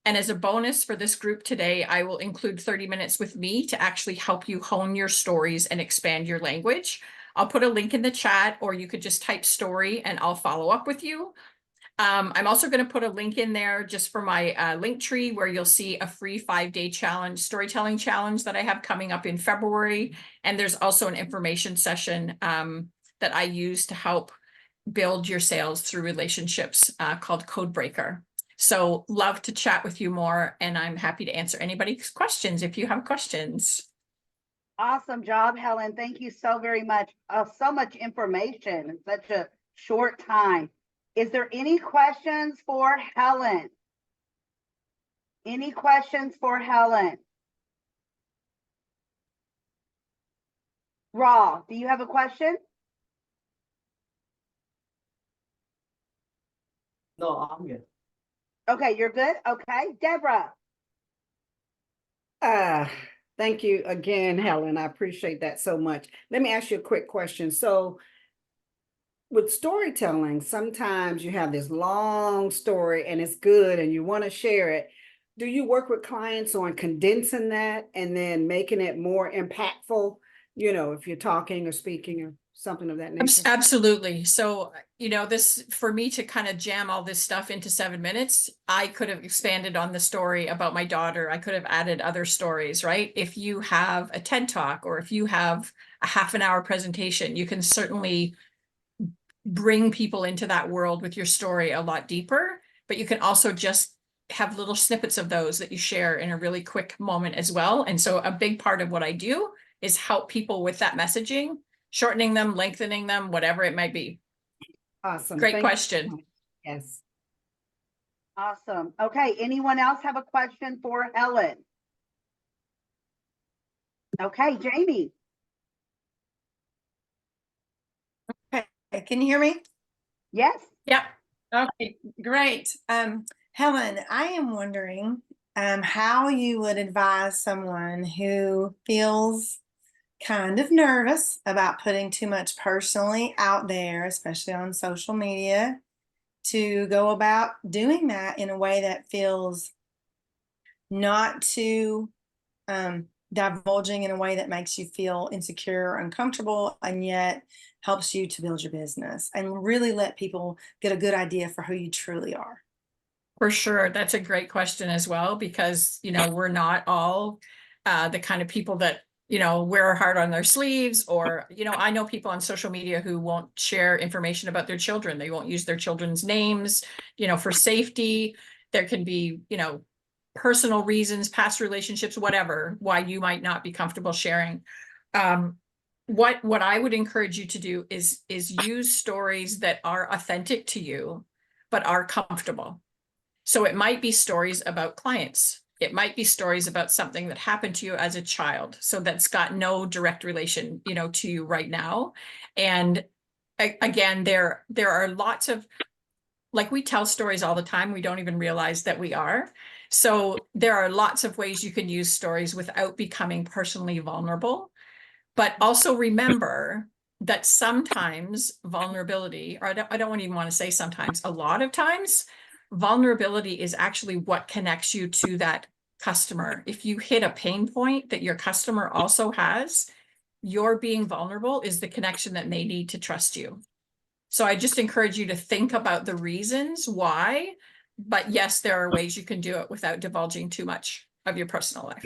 And as a bonus for this group today, I will include 30 minutes with me to actually help you hone your stories and expand your language. I'll put a link in the chat, or you could just type story and I'll follow up with you. I'm also going to put a link in there just for my link tree, where you'll see a free 5-day challenge, storytelling challenge that I have coming up in February. And there's also an information session that I use to help build your sales through relationships called Code Breaker. So love to chat with you more, and I'm happy to answer anybody's questions if you have questions. Awesome job, Helen. Thank you so very much. So much information in such a short time. Is there any questions for Helen? Any questions for Helen? Raw, do you have a question? No, I'm good. Okay, you're good. Okay, Deborah. Thank you again, Helen. I appreciate that so much. Let me ask you a quick question. So with storytelling, sometimes you have this long story and it's good and you want to share it. Do you work with clients on condensing that and then making it more impactful? You know, if you're talking or speaking or something of that nature? Absolutely. So, this, for me to kind of jam all this stuff into 7 minutes, I could have expanded on the story about my daughter. I could have added other stories, right? If you have a TED Talk, or if you have a half-an-hour presentation, you can certainly bring people into that world with your story a lot deeper, but you can also just have little snippets of those that you share in a really quick moment as well. And so a big part of what I do is help people with that messaging, shortening them, lengthening them, whatever it might be. Awesome. Great Thank you. question. Yes. Awesome. Okay, anyone else have a question for Helen? Okay, Jamie. Okay, can you hear me? Yes. Yeah. Okay, great. Helen, I am wondering how you would advise someone who feels kind of nervous about putting too much personally out there, especially on social media, to go about doing that in a way that feels not too divulging, in a way that makes you feel insecure or uncomfortable, and yet helps you to build your business and really let people get a good idea for who you truly are. For sure. That's a great question as well, because, we're not all the kind of people that, wear our heart on their sleeves, or, I know people on social media who won't share information about their children. They won't use their children's names, for safety. There can be, personal reasons, past relationships, whatever, why you might not be comfortable sharing. What I would encourage you to do is use stories that are authentic to you, but are comfortable. So it might be stories about clients. It might be stories about something that happened to you as a child. So that's got no direct relation, to you right now. And again, there are lots of, like, we tell stories all the time. We don't even realize that we are. So there are lots of ways you can use stories without becoming personally vulnerable. But also remember that sometimes vulnerability, or I don't even want to say sometimes, a lot of times, vulnerability is actually what connects you to that customer. If you hit a pain point that your customer also has, your being vulnerable is the connection that they need to trust you. So I just encourage you to think about the reasons why, but yes, there are ways you can do it without divulging too much of your personal life.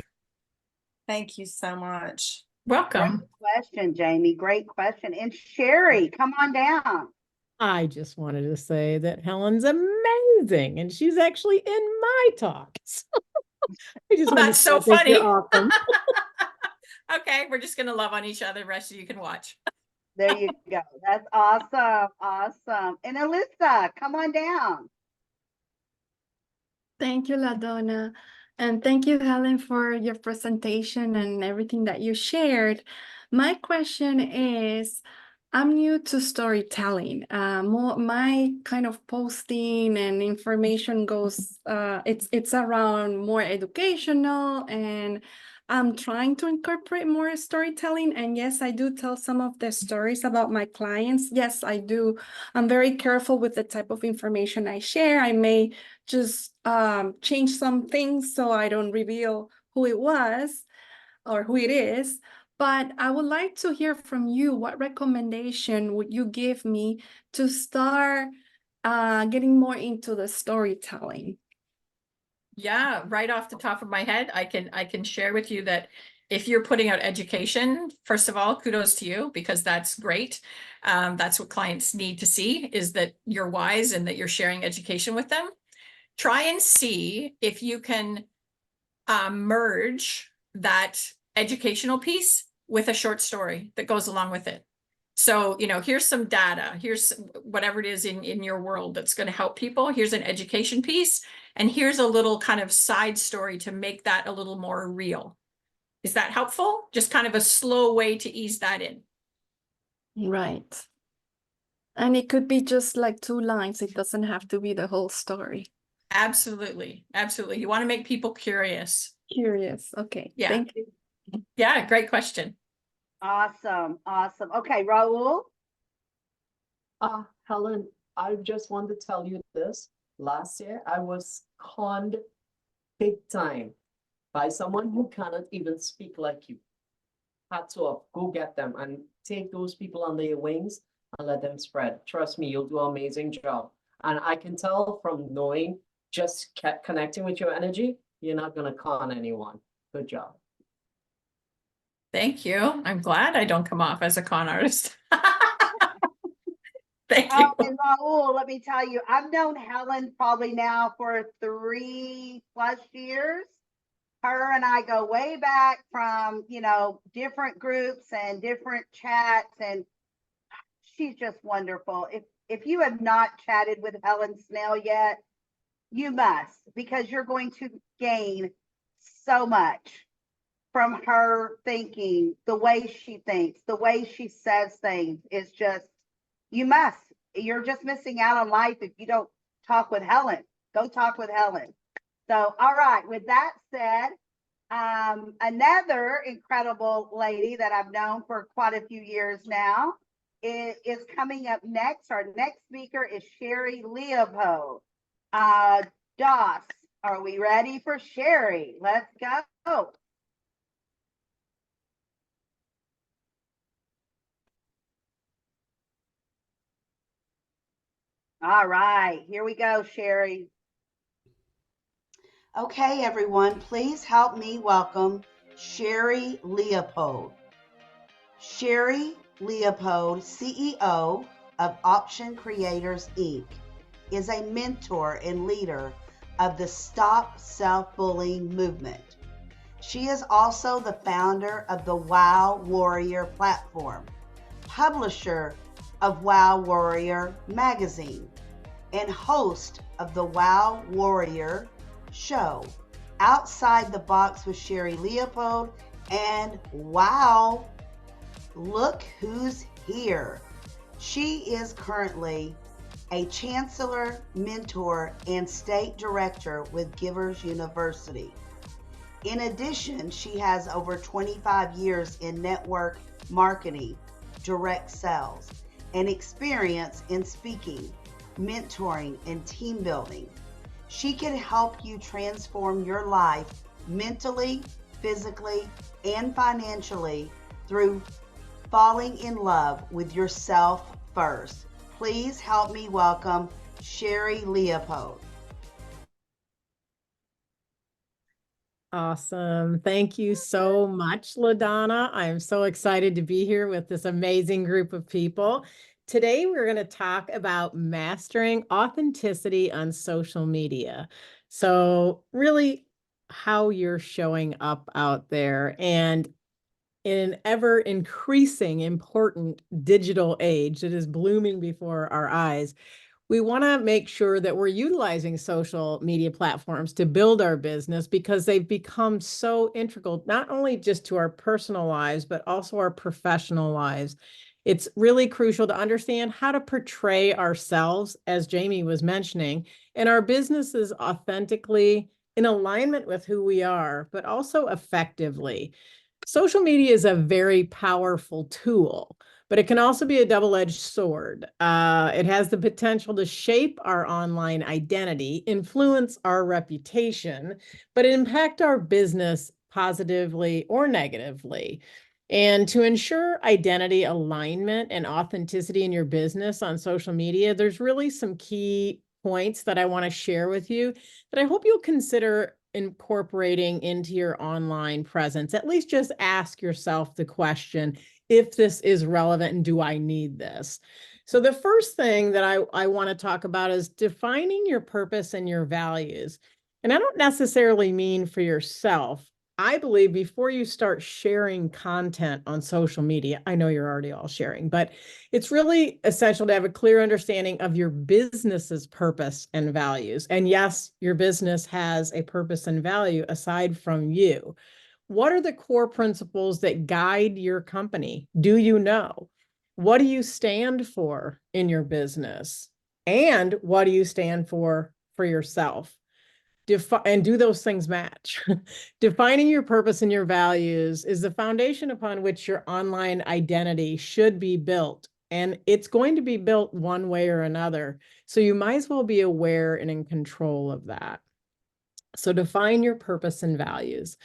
Thank you so much. Welcome. Great question, Jamie. Great question. And Sherry, come on down. I just wanted to say that Helen's amazing and she's actually in my talk. So I just wanted That's to so say, I think you're funny. awesome. Okay, we're just gonna love on each other. The rest of you can watch. There you go. That's awesome. Awesome. And Alyssa, come on down. Thank you, LaDonna. And thank you, Helen, for your presentation and everything that you shared. My question is, I'm new to storytelling. My kind of posting and information goes, it's around more educational, and I'm trying to incorporate more storytelling. And yes, I do tell some of the stories about my clients. Yes, I do. I'm very careful with the type of information I share. I may just change some things so I don't reveal who it was or who it is. But I would like to hear from you. What recommendation would you give me to start getting more into the storytelling? Yeah, right off the top of my head, I can share with you that if you're putting out education, first of all, kudos to you, because that's great. That's what clients need to see, is that you're wise and that you're sharing education with them. Try and see if you can merge that educational piece with a short story that goes along with it. So, you know, here's some data, here's whatever it is in your world that's going to help people. Here's an education piece, and here's a little kind of side story to make that a little more real. Is that helpful? Just kind of a slow way to ease that in. Right. And it could be just like 2 lines. It doesn't have to be the whole story. Absolutely. Absolutely. You want to make people curious. Curious. Okay. Yeah. Thank you. Yeah. Great question. Awesome. Awesome. Okay, Raul. Helen, I just want to tell you this. Last year, I was conned big time by someone who cannot even speak like you. Hats off, go get them and take those people under your wings and let them spread. Trust me, you'll do an amazing job. And I can tell from knowing, just connecting with your energy, you're not going to con anyone. Good job. Thank you. I'm glad I don't come off as a con artist. Thank you. And Raul, let me tell you, I've known Helen probably now for 3+ years. Her and I go way back from, you know, different groups and different chats, and she's just wonderful. If you have not chatted with Helen Snell yet, you must, because you're going to gain so much from her thinking. The way she thinks, the way she says things is just, you must. You're just missing out on life if you don't talk with Helen. Go talk with Helen. So, all right, with that said, another incredible lady that I've known for quite a few years now is coming up next. Our next speaker is Sherry Leopold. Doss, are we ready for Sherry? Let's go. All right, here we go, Sherry. Okay, everyone, please help me welcome Sherry Leopold. Sherry Leopold, CEO of Option Creators, Inc., is a mentor and leader of the Stop Self-Bullying movement. She is also the founder of the Wow Warrior platform, publisher of Wow Warrior magazine, and host of the Wow Warrior show, Outside the Box with Sherry Leopold, and wow, look who's here. She is currently a chancellor, mentor, and state director with Givers University. In addition, she has over 25 years in network marketing, direct sales, and experience in speaking, mentoring, and team building. She can help you transform your life mentally, physically, and financially through falling in love with yourself first. Please help me welcome Sherry Leopold. Awesome. Thank you so much, LaDonna. I am so excited to be here with this amazing group of people. Today, we're going to talk about mastering authenticity on social media. So really how you're showing up out there, and in an ever increasing important digital age that is blooming before our eyes, we want to make sure that we're utilizing social media platforms to build our business, because they've become so integral, not only just to our personal lives, but also our professional lives. It's really crucial to understand how to portray ourselves, as Jamie was mentioning, and our businesses authentically in alignment with who we are, but also effectively. Social media is a very powerful tool, but it can also be a double-edged sword. It has the potential to shape our online identity, influence our reputation, but impact our business positively or negatively. And to ensure identity alignment and authenticity in your business on social media, there's really some key points that I want to share with you that I hope you'll consider incorporating into your online presence. At least just ask yourself the question, if this is relevant and do I need this? So the first thing that I want to talk about is defining your purpose and your values. And I don't necessarily mean for yourself. I believe before you start sharing content on social media, I know you're already all sharing, but it's really essential to have a clear understanding of your business's purpose and values. And yes, your business has a purpose and value aside from you. What are the core principles that guide your company? Do you know? What do you stand for in your business? And what do you stand for yourself? And do those things match? Defining your purpose and your values is the foundation upon which your online identity should be built. And it's going to be built one way or another. So you might as well be aware and in control of that. So define your purpose and values.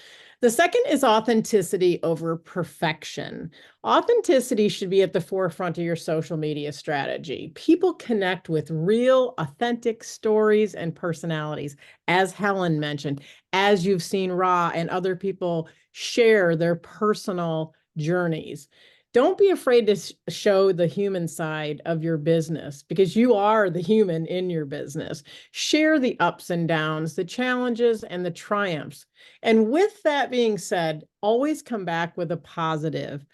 The second is authenticity over perfection. Authenticity should be at the forefront of your social media strategy. People connect with real, authentic stories and personalities, as Helen mentioned, as you've seen Ra and other people share their personal journeys. Don't be afraid to show the human side of your business, because you are the human in your business. Share the ups and downs, the challenges and the triumphs. And with that being said, always come back with a positive.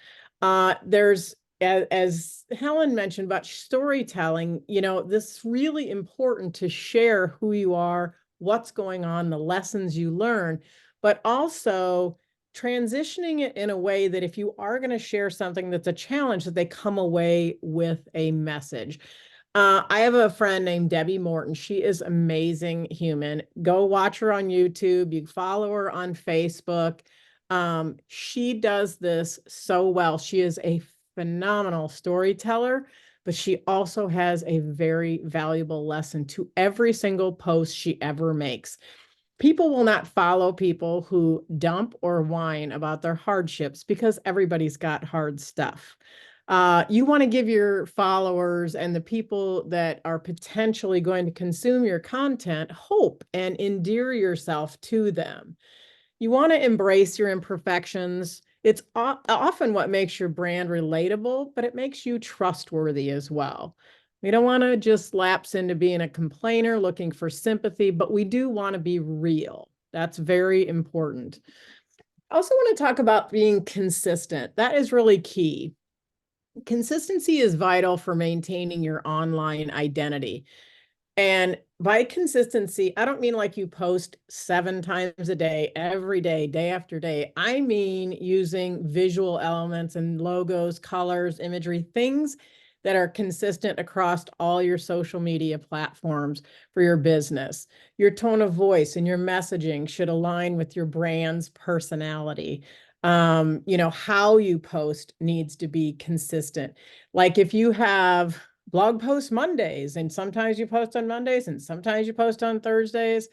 There's, as Helen mentioned about storytelling, this is really important to share who you are, what's going on, the lessons you learn, but also transitioning it in a way that if you are going to share something that's a challenge, that they come away with a message. I have a friend named Debbie Morton. She is amazing human. Go watch her on YouTube. You follow her on Facebook. She does this so well. She is a phenomenal storyteller, but she also has a very valuable lesson to every single post she ever makes. People will not follow people who dump or whine about their hardships, because everybody's got hard stuff. You want to give your followers and the people that are potentially going to consume your content hope and endear yourself to them. You want to embrace your imperfections. It's often what makes your brand relatable, but it makes you trustworthy as well. We don't want to just lapse into being a complainer looking for sympathy, but we do want to be real. That's very important. I also want to talk about being consistent. That is really key. Consistency is vital for maintaining your online identity. And by consistency, I don't mean like you post 7 times a day, every day, day after day. I mean using visual elements and logos, colors, imagery, things that are consistent across all your social media platforms for your business. Your tone of voice and your messaging should align with your brand's personality. How you post needs to be consistent. Like if you have blog post Mondays, and sometimes you post on Mondays and sometimes you post on Thursdays,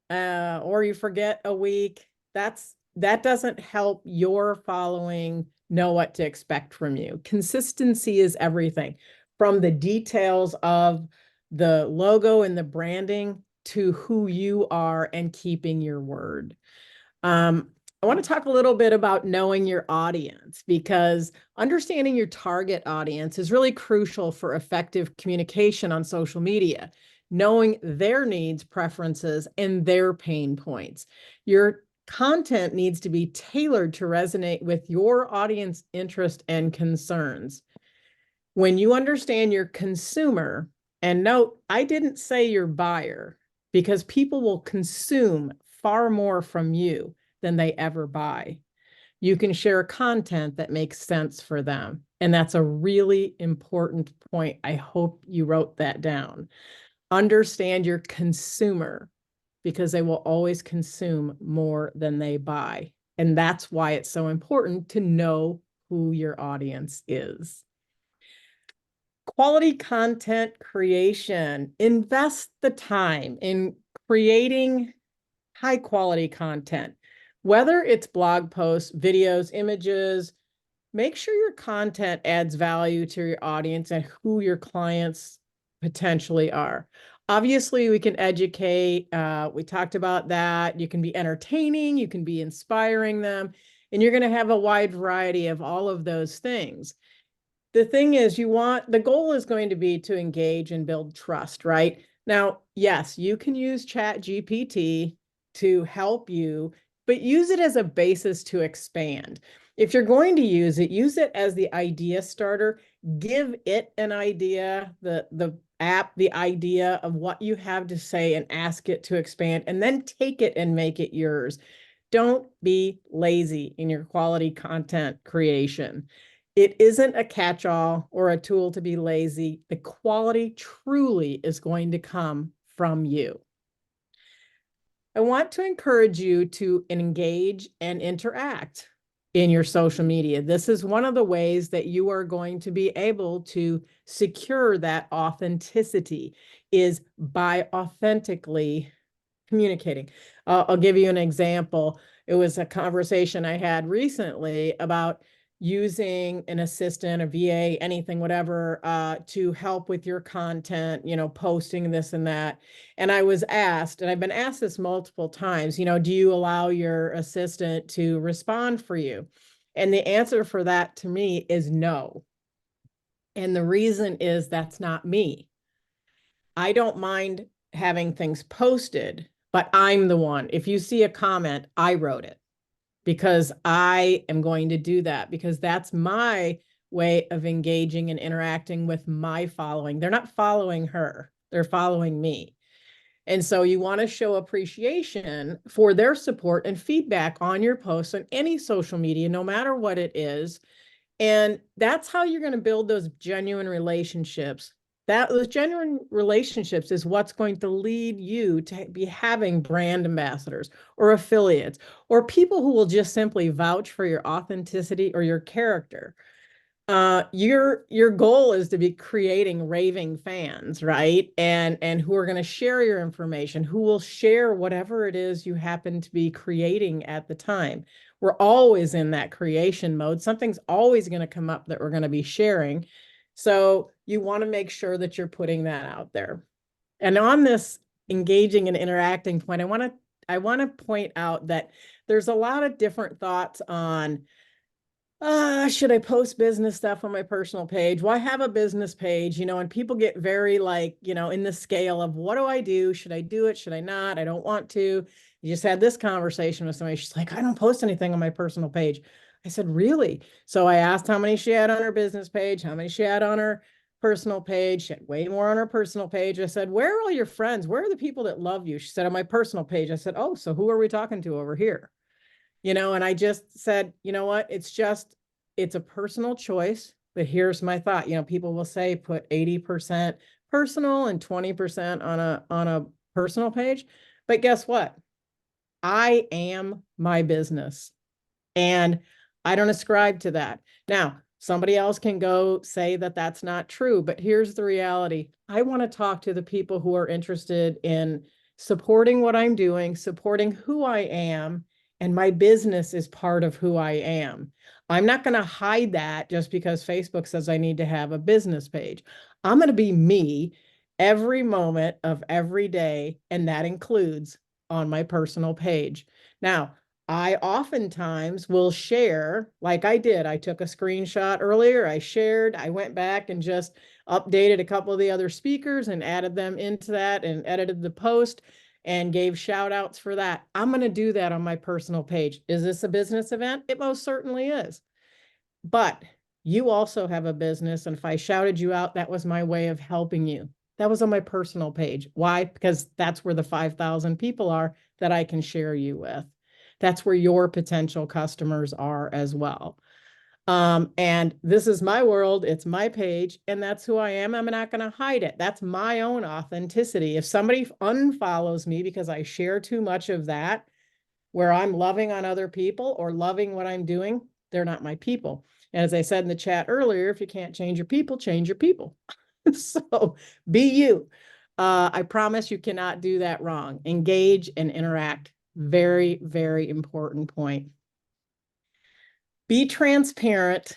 or you forget a week. That doesn't help your following know what to expect from you. Consistency is everything, from the details of the logo and the branding to who you are and keeping your word. I want to talk a little bit about knowing your audience, because understanding your target audience is really crucial for effective communication on social media, knowing their needs, preferences, and their pain points. Your content needs to be tailored to resonate with your audience interest and concerns. When you understand your consumer, and note, I didn't say your buyer, because people will consume far more from you than they ever buy. You can share content that makes sense for them. And that's a really important point. I hope you wrote that down. Understand your consumer, because they will always consume more than they buy. And that's why it's so important to know who your audience is. Quality content creation. Invest the time in creating high quality content. Whether it's blog posts, videos, images, make sure your content adds value to your audience and who your clients potentially are. Obviously, we can educate. We talked about that. You can be entertaining, you can be inspiring them, and you're going to have a wide variety of all of those things. The thing is, the goal is going to be to engage and build trust, right? Now, yes, you can use ChatGPT to help you, but use it as a basis to expand. If you're going to use it as the idea starter. Give it an idea, the app, the idea of what you have to say, and ask it to expand, and then take it and make it yours. Don't be lazy in your quality content creation. It isn't a catch-all or a tool to be lazy. The quality truly is going to come from you. I want to encourage you to engage and interact in your social media. This is one of the ways that you are going to be able to secure that authenticity, is by authentically communicating. I'll give you an example. It was a conversation I had recently about using an assistant, a VA, anything, whatever, to help with your content, posting this and that. And I was asked, and I've been asked this multiple times, do you allow your assistant to respond for you? And the answer for that to me is no. And the reason is that's not me. I don't mind having things posted, but I'm the one. If you see a comment, I wrote it, because I am going to do that, because that's my way of engaging and interacting with my following. They're not following her, they're following me. And so you want to show appreciation for their support and feedback on your posts on any social media, no matter what it is. And that's how you're going to build those genuine relationships. Those genuine relationships is what's going to lead you to be having brand ambassadors or affiliates or people who will just simply vouch for your authenticity or your character. Your goal is to be creating raving fans, right? And who are going to share your information, who will share whatever it is you happen to be creating at the time. We're always in that creation mode. Something's always going to come up that we're going to be sharing. So you want to make sure that you're putting that out there. And on this engaging and interacting point, I want to point out that there's a lot of different thoughts on, should I post business stuff on my personal page? Well, I have a business page, and people get very in the scale of, what do I do? Should I do it? Should I not? I don't want to. You just had this conversation with somebody. She's like, I don't post anything on my personal page. I said, really? So I asked how many she had on her business page, how many she had on her personal page. She had way more on her personal page. I said, where are all your friends? Where are the people that love you? She said, on my personal page. I said, oh, so who are we talking to over here? And I just said, you know what? It's a personal choice, but here's my thought. People will say put 80% personal and 20% on a personal page. But guess what? I am my business, and I don't ascribe to that. Now, Somebody else can go say that that's not true, but here's the reality. I want to talk to the people who are interested in supporting what I'm doing, supporting who I am, and my business is part of who I am. I'm not going to hide that just because Facebook says I need to have a business page. I'm going to be me every moment of every day, and that includes on my personal page. Now, I oftentimes will share, like I did. I took a screenshot earlier. I shared, I went back and just updated a couple of the other speakers and added them into that and edited the post and gave shout outs for that. I'm going to do that on my personal page. Is this a business event? It most certainly is. But you also have a business. And if I shouted you out, that was my way of helping you. That was on my personal page. Why? Because that's where the 5,000 people are that I can share you with. That's where your potential customers are as well. And this is my world. It's my page, and that's who I am. I'm not going to hide it. That's my own authenticity. If somebody unfollows me because I share too much of that, where I'm loving on other people or loving what I'm doing, they're not my people. And as I said in the chat earlier, if you can't change your people, change your people. So be you. I promise you cannot do that wrong. Engage and interact. Very, very important point. Be transparent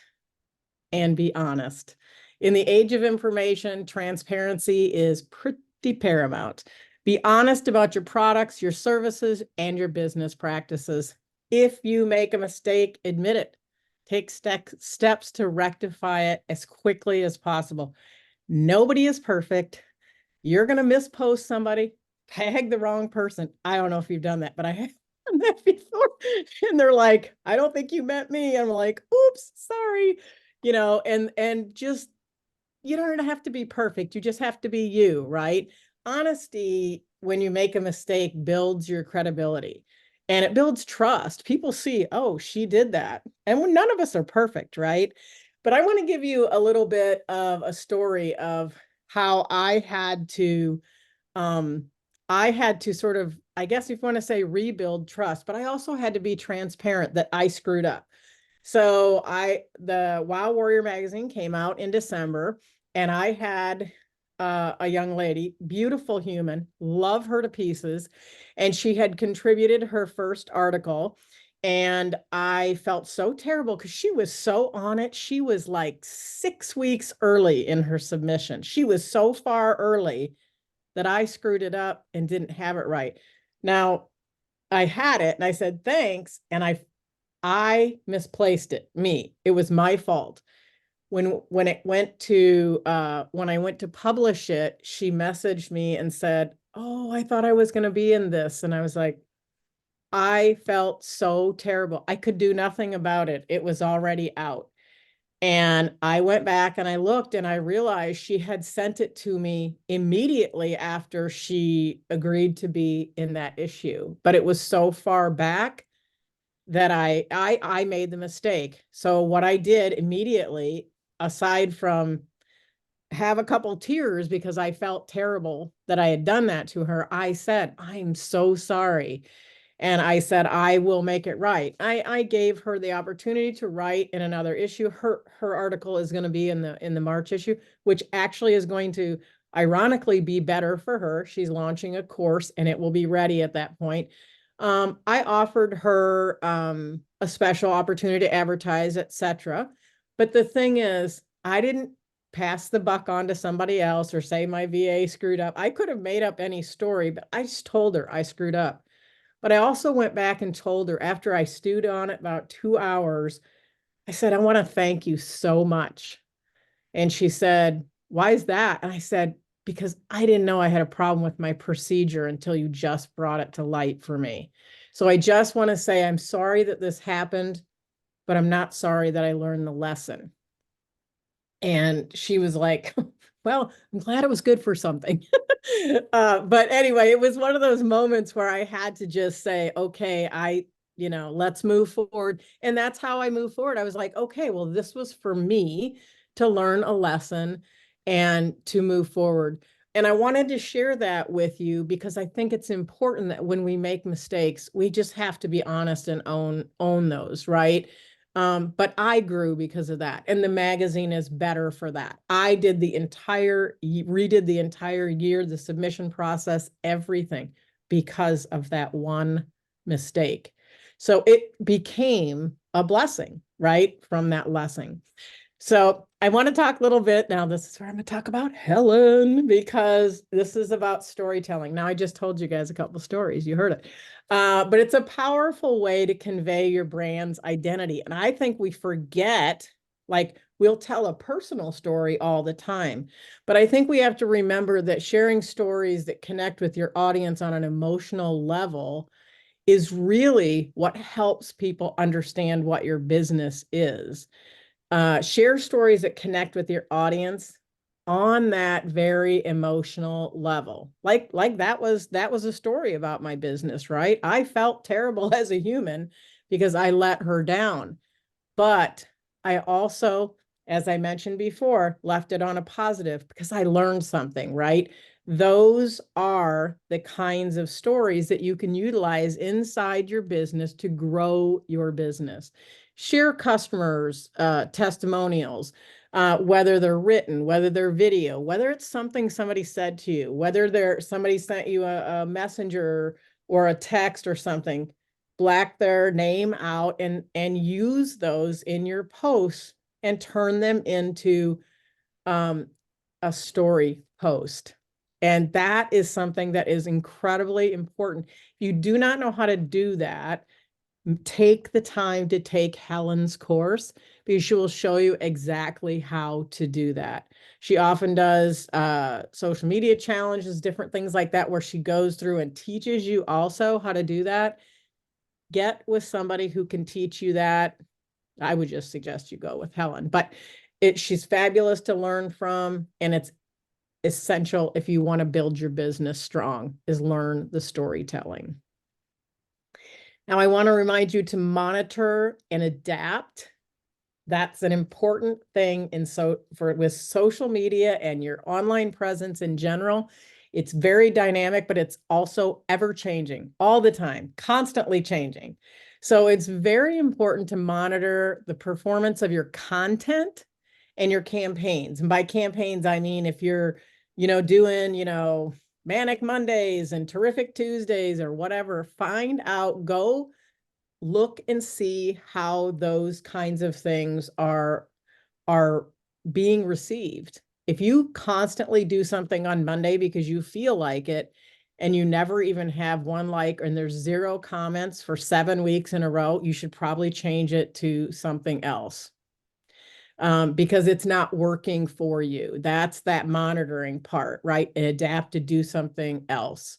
and be honest. In the age of information, transparency is pretty paramount. Be honest about your products, your services, and your business practices. If you make a mistake, admit it. Take steps to rectify it as quickly as possible. Nobody is perfect. You're going to mispost somebody, tag the wrong person. I don't know if you've done that, but I have done that before. And they're like, I don't think you meant me. I'm like, oops, sorry. You know, and just, you don't have to be perfect. You just have to be you, right? Honesty, when you make a mistake, builds your credibility and it builds trust. People see, oh, she did that. And when none of us are perfect, right? But I want to give you a little bit of a story of how I had to sort of, I guess if you want to say rebuild trust, but I also had to be transparent that I screwed up. So the Wow Warrior magazine came out in December, and I had a young lady, beautiful human, love her to pieces, and she had contributed her first article. And I felt so terrible because she was so on it. She was like 6 weeks early in her submission. She was so far early that I screwed it up and didn't have it right. Now, I had it and I said, thanks. And I misplaced it. It was my fault. When I went to publish it, she messaged me and said, oh, I thought I was going to be in this. And I was like, I felt so terrible. I could do nothing about it. It was already out. And I went back and I looked and I realized she had sent it to me immediately after she agreed to be in that issue. But it was so far back that I made the mistake. So what I did immediately, aside from have a couple tears because I felt terrible that I had done that to her, I said, I'm so sorry. And I said, I will make it right. I gave her the opportunity to write in another issue. Her article is going to be in the March issue, which actually is going to ironically be better for her. She's launching a course and it will be ready at that point. I offered her a special opportunity to advertise, etc. But the thing is, I didn't pass the buck on to somebody else or say my VA screwed up. I could have made up any story, but I just told her I screwed up. But I also went back and told her after I stewed on it about 2 hours, I said, I want to thank you so much. And she said, why is that? And I said, because I didn't know I had a problem with my procedure until you just brought it to light for me. So I just want to say, I'm sorry that this happened, but I'm not sorry that I learned the lesson. And she was like, well, I'm glad it was good for something. But anyway, it was one of those moments where I had to just say, okay, let's move forward. And that's how I move forward. I was like, okay, well, this was for me to learn a lesson and to move forward. And I wanted to share that with you because I think it's important that when we make mistakes, we just have to be honest and own those, right? But I grew because of that. And the magazine is better for that. I did redid the entire year, the submission process, everything because of that one mistake. So it became a blessing, right? From that lesson. So I want to talk a little bit now. This is where I'm going to talk about Helen, because this is about storytelling. Now, I just told you guys a couple of stories. You heard it. But it's a powerful way to convey your brand's identity. And I think we forget, like, we'll tell a personal story all the time. But I think we have to remember that sharing stories that connect with your audience on an emotional level is really what helps people understand what your business is. Share stories that connect with your audience on that very emotional level. Like that was a story about my business, right? I felt terrible as a human because I let her down. But I also, as I mentioned before, left it on a positive because I learned something, right? Those are the kinds of stories that you can utilize inside your business to grow your business. Share customers' testimonials, whether they're written, whether they're video, whether it's something somebody said to you, whether somebody sent you a messenger or a text or something. Black their name out and use those in your posts and turn them into a story post. And that is something that is incredibly important. If you do not know how to do that, take the time to take Helen's course, because she will show you exactly how to do that. She often does social media challenges, different things like that, where she goes through and teaches you also how to do that. Get with somebody who can teach you that. I would just suggest you go with Helen, but she's fabulous to learn from, and it's essential if you want to build your business strong, is learn the storytelling. Now, I want to remind you to monitor and adapt. That's an important thing with social media and your online presence in general. It's very dynamic, but it's also ever changing all the time, constantly changing. So it's very important to monitor the performance of your content and your campaigns. And by campaigns, I mean, if you're, doing, Manic Mondays and Terrific Tuesdays or whatever, go look and see how those kinds of things are being received. If you constantly do something on Monday because you feel like it, and you never even have one like, and there's 0 comments for 7 weeks in a row, you should probably change it to something else. Because it's not working for you. That's that monitoring part, right? And adapt to do something else.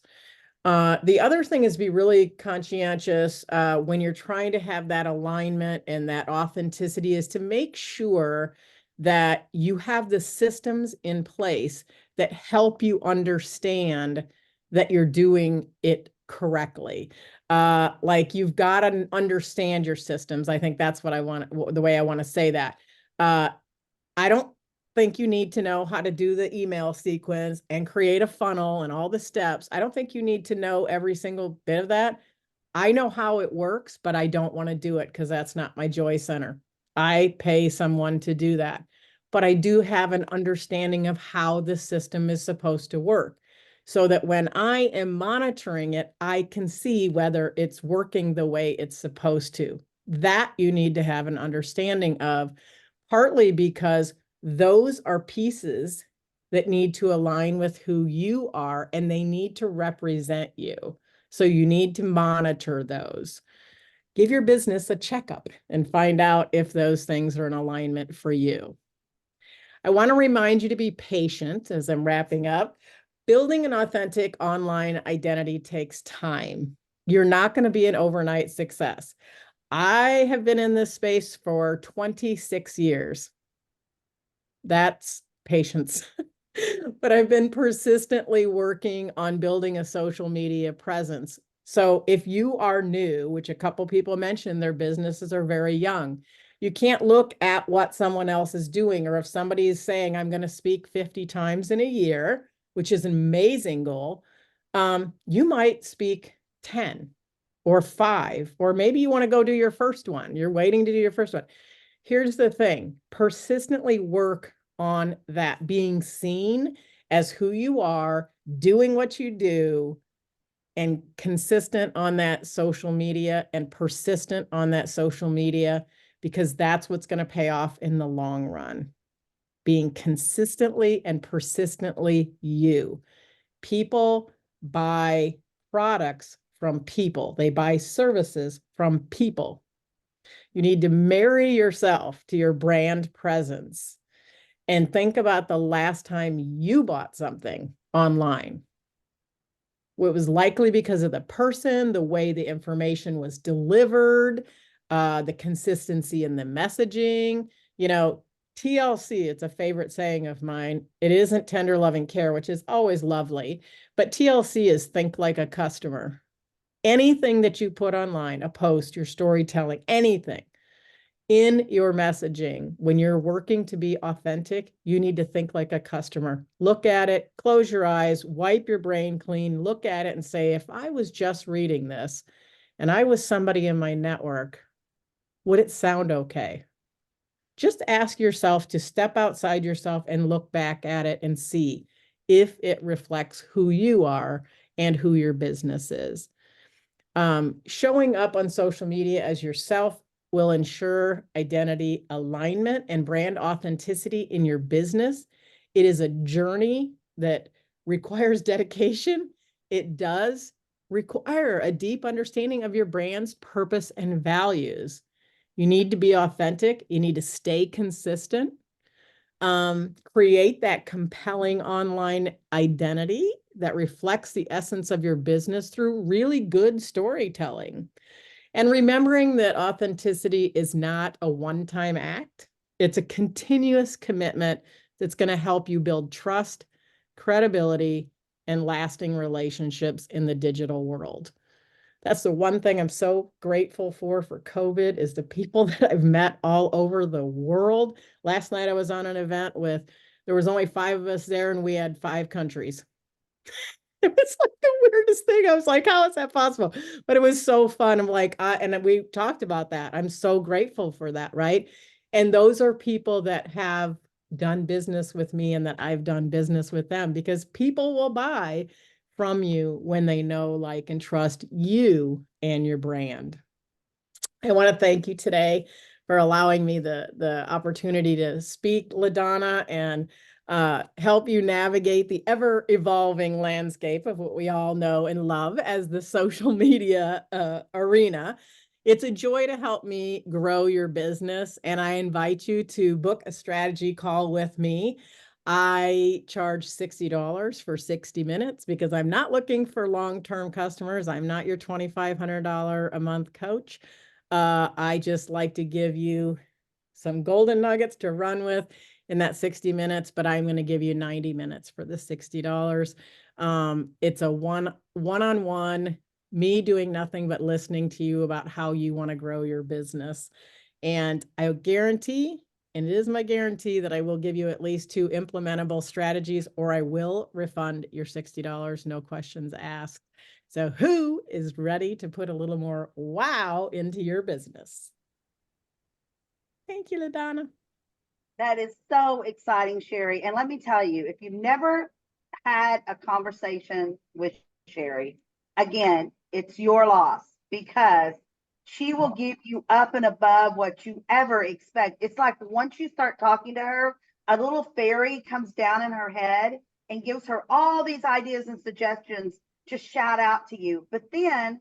The other thing is be really conscientious when you're trying to have that alignment and that authenticity, is to make sure that you have the systems in place that help you understand that you're doing it correctly. Like, you've got to understand your systems. I think that's what the way I want to say that. I don't think you need to know how to do the email sequence and create a funnel and all the steps. I don't think you need to know every single bit of that. I know how it works, but I don't want to do it because that's not my joy center. I pay someone to do that. But I do have an understanding of how the system is supposed to work, so that when I am monitoring it, I can see whether it's working the way it's supposed to. That you need to have an understanding of, partly because those are pieces that need to align with who you are, and they need to represent you. So you need to monitor those. Give your business a checkup and find out if those things are in alignment for you. I want to remind you to be patient as I'm wrapping up. Building an authentic online identity takes time. You're not going to be an overnight success. I have been in this space for 26 years. That's patience. But I've been persistently working on building a social media presence. So if you are new, which a couple people mentioned, their businesses are very young, you can't look at what someone else is doing. Or if somebody is saying, I'm going to speak 50 times in a year, which is an amazing goal, you might speak 10. or 5, or maybe you want to go do your first one. You're waiting to do your first one. Here's the thing, persistently work on that, being seen as who you are, doing what you do, and consistent on that social media and persistent on that social media, because that's what's going to pay off in the long run. Being consistently and persistently you. People buy products from people. They buy services from people. You need to marry yourself to your brand presence and think about the last time you bought something online. It was likely because of the person, the way the information was delivered, the consistency in the messaging. You know, TLC, it's a favorite saying of mine. It isn't tender loving care, which is always lovely, but TLC is think like a customer. Anything that you put online, a post, your storytelling, anything in your messaging, when you're working to be authentic, you need to think like a customer. Look at it, close your eyes, wipe your brain clean, look at it and say, if I was just reading this and I was somebody in my network, would it sound okay? Just ask yourself to step outside yourself and look back at it and see if it reflects who you are and who your business is. Showing up on social media as yourself will ensure identity alignment and brand authenticity in your business. It is a journey that requires dedication. It does require a deep understanding of your brand's purpose and values. You need to be authentic. You need to stay consistent. Create that compelling online identity that reflects the essence of your business through really good storytelling. And remembering that authenticity is not a one-time act. It's a continuous commitment that's going to help you build trust, credibility, and lasting relationships in the digital world. That's the one thing I'm so grateful for COVID is the people that I've met all over the world. Last night I was on an event there was only 5 of us there and we had 5 countries. It was like the weirdest thing. I was like, how is that possible? But it was so fun. I'm like, and we talked about that. I'm so grateful for that, right? And those are people that have done business with me and that I've done business with them, because people will buy from you when they know, like, and trust you and your brand. I want to thank you today for allowing me the opportunity to speak, LaDonna, and help you navigate the ever-evolving landscape of what we all know and love as the social media arena. It's a joy to help me grow your business, and I invite you to book a strategy call with me. I charge $60 for 60 minutes because I'm not looking for long-term customers. I'm not your $2,500 a month coach. I just like to give you some golden nuggets to run with in that 60 minutes, but I'm going to give you 90 minutes for the $60. It's a one-on-one, me doing nothing but listening to you about how you want to grow your business. And I guarantee, and it is my guarantee, that I will give you at least 2 implementable strategies, or I will refund your $60, no questions asked. So who is ready to put a little more wow into your business? Thank you, LaDonna. That is so exciting, Sherry. And let me tell you, if you've never had a conversation with Sherry, again, it's your loss, because she will give you up and above what you ever expect. It's like once you start talking to her, a little fairy comes down in her head and gives her all these ideas and suggestions to shout out to you. But then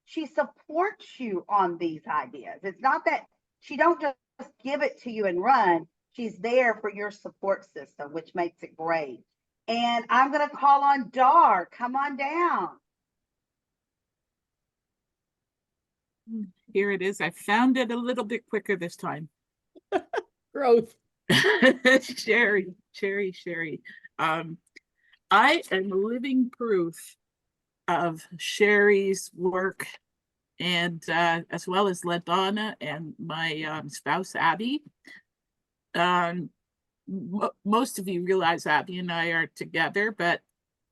she supports you on these ideas. It's not that she don't just give it to you and run. She's there for your support system, which makes it great. And I'm going to call on Dar. Come on down. Here it is. I found it a little bit quicker this time. Growth. Sherry. I am living proof of Sherry's work, and as well as LaDonna and my spouse, Abby. Most of you realize Abby and I are together, but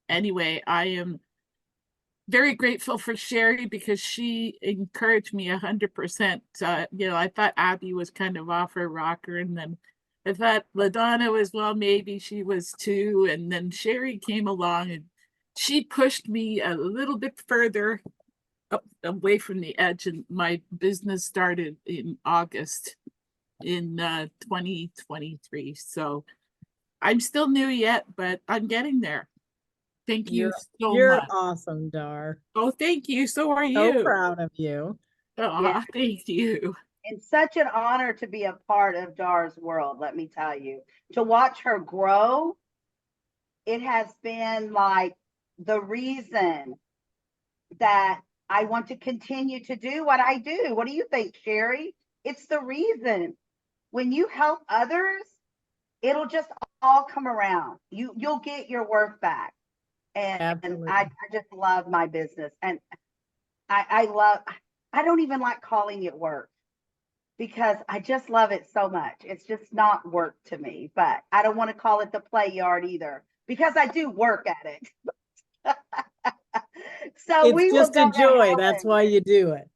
anyway, I am very grateful for Sherry because she encouraged me 100%. You know, I thought Abby was kind of off her rocker, and then I thought LaDonna was, well, maybe she was too. And then Sherry came along and she pushed me a little bit further up away from the edge. And my business started in August in 2023. So I'm still new yet, but I'm getting there. Thank you so You're much. awesome, Dar. Oh, thank you. So are So you. proud of you. Oh, Yeah. thank you. It's such an honor to be a part of Dar's world, let me tell you. To watch her grow, it has been like the reason that I want to continue to do what I do. What do you think, Sherry? It's the reason. When you help others, it'll just all come around. You'll get your worth back. And I just love my business. And I don't even like calling it work because I just love it so much. It's just not work to me, but I don't want to call it the play yard either because I do work at it. So It's just a joy. That's why you do it.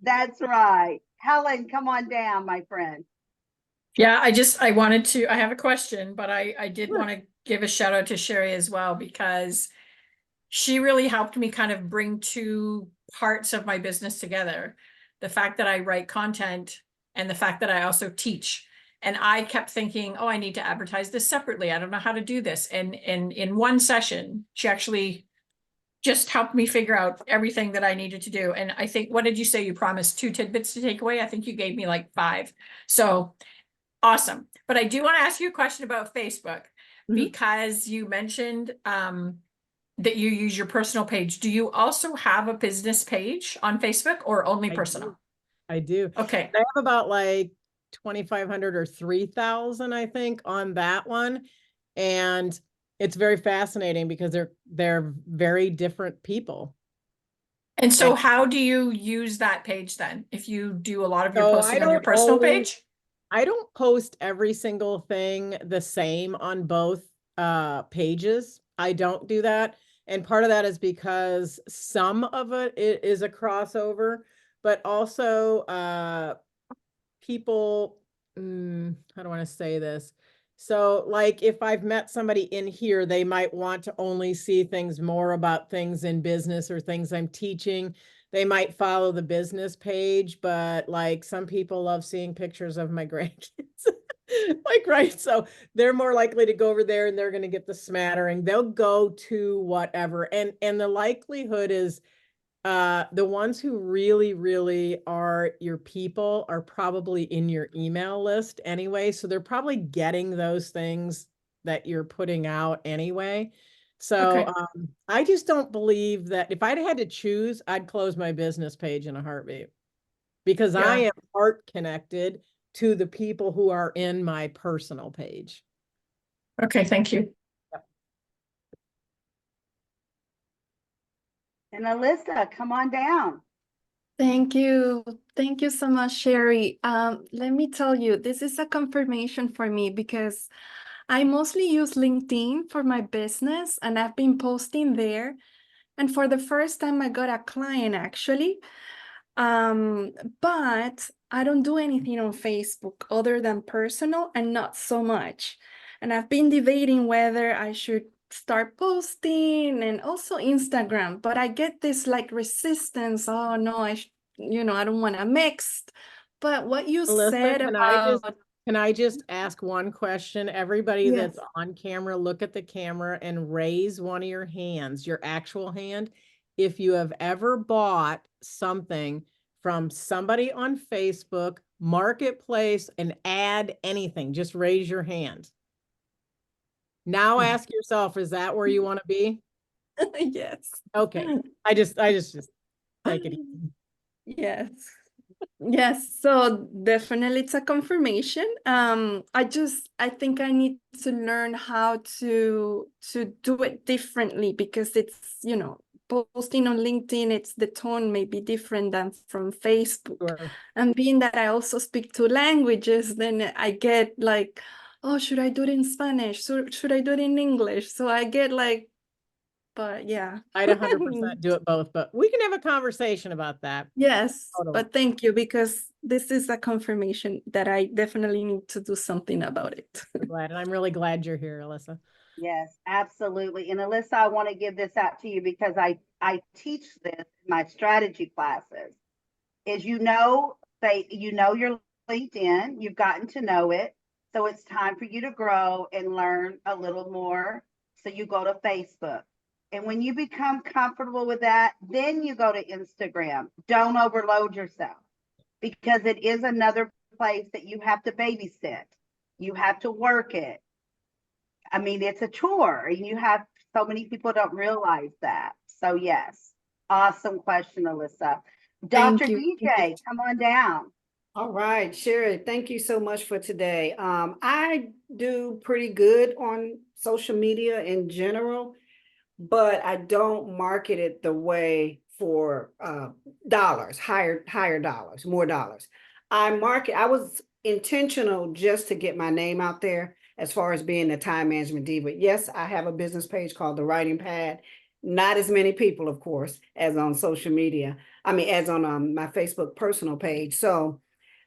That's right. Helen, come on down, my friend. Yeah, I wanted to, I have a question, but I did want to give a shout out to Sherry as well, because she really helped me kind of bring two parts of my business together. The fact that I write content and the fact that I also teach. And I kept thinking, oh, I need to advertise this separately. I don't know how to do this. And in one session, she actually just helped me figure out everything that I needed to do. And I think, what did you say? You promised 2 tidbits to take away? I think you gave me like 5. So awesome. But I do want to ask you a question about Facebook, because you mentioned that you use your personal page. Do you also have a business page on Facebook or only personal? I do. Okay. I have about like 2,500 or 3,000, I think, on that one. And it's very fascinating because they're very different people. And so how do you use that page then? If you do a lot of your So posting on your personal page? I don't post every single thing the same on both pages. I don't do that. And part of that is because some of it is a crossover, but also people, how do I want to say this? So like if I've met somebody in here, they might want to only see things more about things in business or things I'm teaching. They might follow the business page, but like some people love seeing pictures of my grandkids. Like, right. So they're more likely to go over there and they're going to get the smattering. They'll go to whatever. And the likelihood is the ones who really are your people are probably in your email list anyway. So they're probably getting those things that you're putting out anyway. So I just don't believe that if I'd had to choose, I'd close my business page in a heartbeat because I am heart connected to the people who are in my personal page. Okay, thank you. And Alyssa, come on down. Thank you. Thank you so much, Sherry. Let me tell you, this is a confirmation for me because I mostly use LinkedIn for my business and I've been posting there. And for the first time, I got a client actually. But I don't do anything on Facebook other than personal and not so much. And I've been debating whether I should start posting and also Instagram, but I get this like resistance. Oh no, I don't want to mix. But what you Alyssa, said about can I just ask one question? Everybody Yes. that's on camera, look at the camera and raise one of your hands, your actual hand. If you have ever bought something from somebody on Facebook, Marketplace, and add anything, just raise your hand. Now ask yourself, is that where you want to be? Yes. Okay. I just take it easy. Yes. Yes, so definitely it's a confirmation. I think I need to learn how to do it differently because it's, posting on LinkedIn, it's the tone may be different than from Facebook. Sure. And being that I also speak 2 languages, then I get like, oh, should I do it in Spanish? So should I do it in English? So I get like but yeah. I'd 100% do it both, but we can have a conversation about that. Yes, Totally. but thank you, because this is a confirmation that I definitely need to do something about it. I'm glad, and I'm really glad you're here, Alyssa. Yes, absolutely. And Alyssa, I want to give this out to you because I teach this in my strategy classes. Is you know your LinkedIn, you've gotten to know it. So it's time for you to grow and learn a little more. So you go to Facebook. And when you become comfortable with that, then you go to Instagram. Don't overload yourself because it is another place that you have to babysit. You have to work it. I mean, it's a chore, and you have so many people don't realize that. So yes, awesome question, Alyssa. Dr. Thank you. DJ, come on down. All right, Sherry, thank you so much for today. I do pretty good on social media in general, but I don't market it the way for dollars, higher dollars, more dollars. I was intentional just to get my name out there as far as being the time management diva. Yes, I have a business page called The Writing Pad. Not as many people, of course, as on social media. I mean, as on my Facebook personal page. So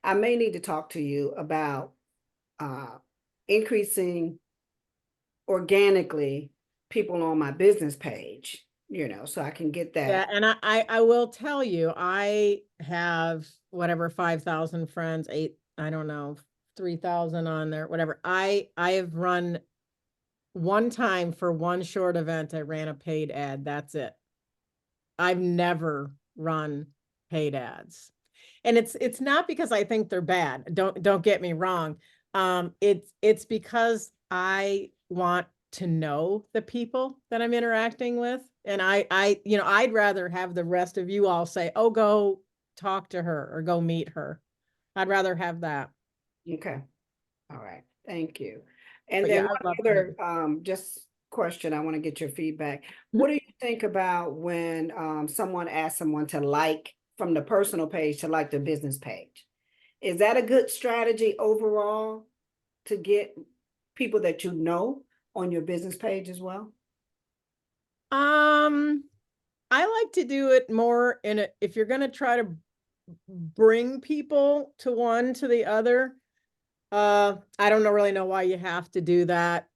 I may need to talk to you about increasing organically people on my business page, so I can get that. Yeah, and I will tell you, I have whatever 5,000 friends, I don't know, 3,000 on there, whatever. I have run one time for one short event, I ran a paid ad. That's it. I've never run paid ads. And it's not because I think they're bad. Don't get me wrong. It's because I want to know the people that I'm interacting with. And I'd rather have the rest of you all say, oh, go talk to her or go meet her. I'd rather have that. Okay. All right. Thank you. And But then yeah, I one love other just question, I want to get your feedback. What do you think about when someone asks someone to like from the personal page to like the business page? Is that a good strategy overall to get people that you know on your business page as well? I like to do it more if you're going to try to bring people to one to the other. I don't really know why you have to do that.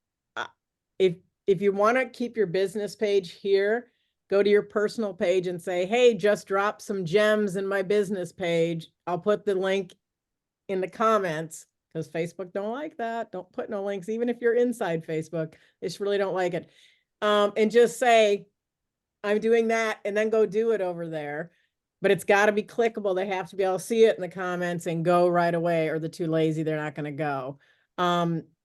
If you want to keep your business page here, go to your personal page and say, hey, just drop some gems in my business page. I'll put the link in the comments because Facebook don't like that. Don't put no links, even if you're inside Facebook. They just really don't like it. And just say, I'm doing that, and then go do it over there. But it's got to be clickable. They have to be able to see it in the comments and go right away, or they're too lazy. They're not going to go.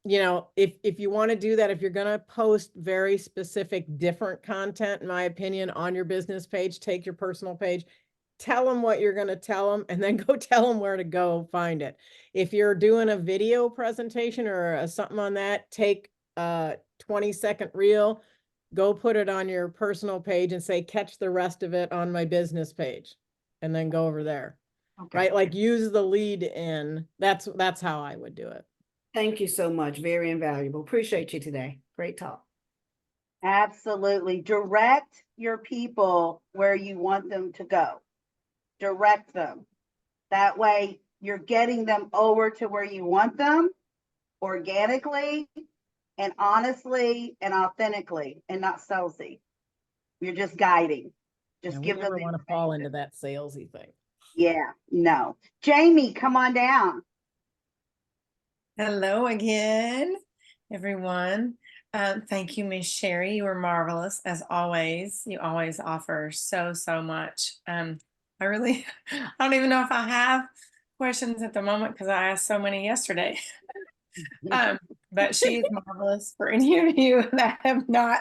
If you want to do that, if you're going to post very specific, different content, in my opinion, on your business page, take your personal page, tell them what you're going to tell them, and then go tell them where to go find it. If you're doing a video presentation or something on that, take a 20-second reel, go put it on your personal page and say, catch the rest of it on my business page, and then go over there. Okay. Right? Like use the lead in. That's how I would do it. Thank you so much. Very invaluable. Appreciate you today. Great talk. Absolutely. Direct your people where you want them to go. Direct them. That way you're getting them over to where you want them organically and honestly and authentically, and not salesy. You're just guiding. Just give them. Never want to fall into that salesy thing. Yeah, no. Jamie, come on down. Hello again, everyone. Thank you, Miss Sherry. You were marvelous as always. You always offer so much. I don't even know if I have questions at the moment because I asked so many yesterday. But she's marvelous. For any of you that have not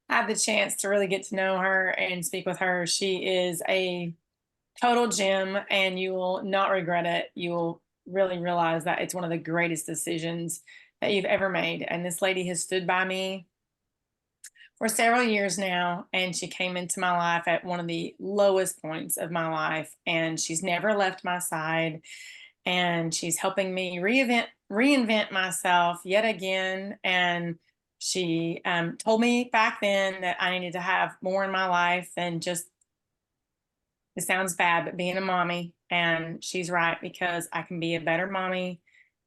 had the chance to really get to know her and speak with her, she is a total gem, and you will not regret it. You will really realize that it's one of the greatest decisions that you've ever made. And this lady has stood by me for several years now, and she came into my life at one of the lowest points of my life, and she's never left my side, and she's helping me reinvent myself yet again. And She told me back then that I needed to have more in my life than just, it sounds bad, but being a mommy. And she's right, because I can be a better mommy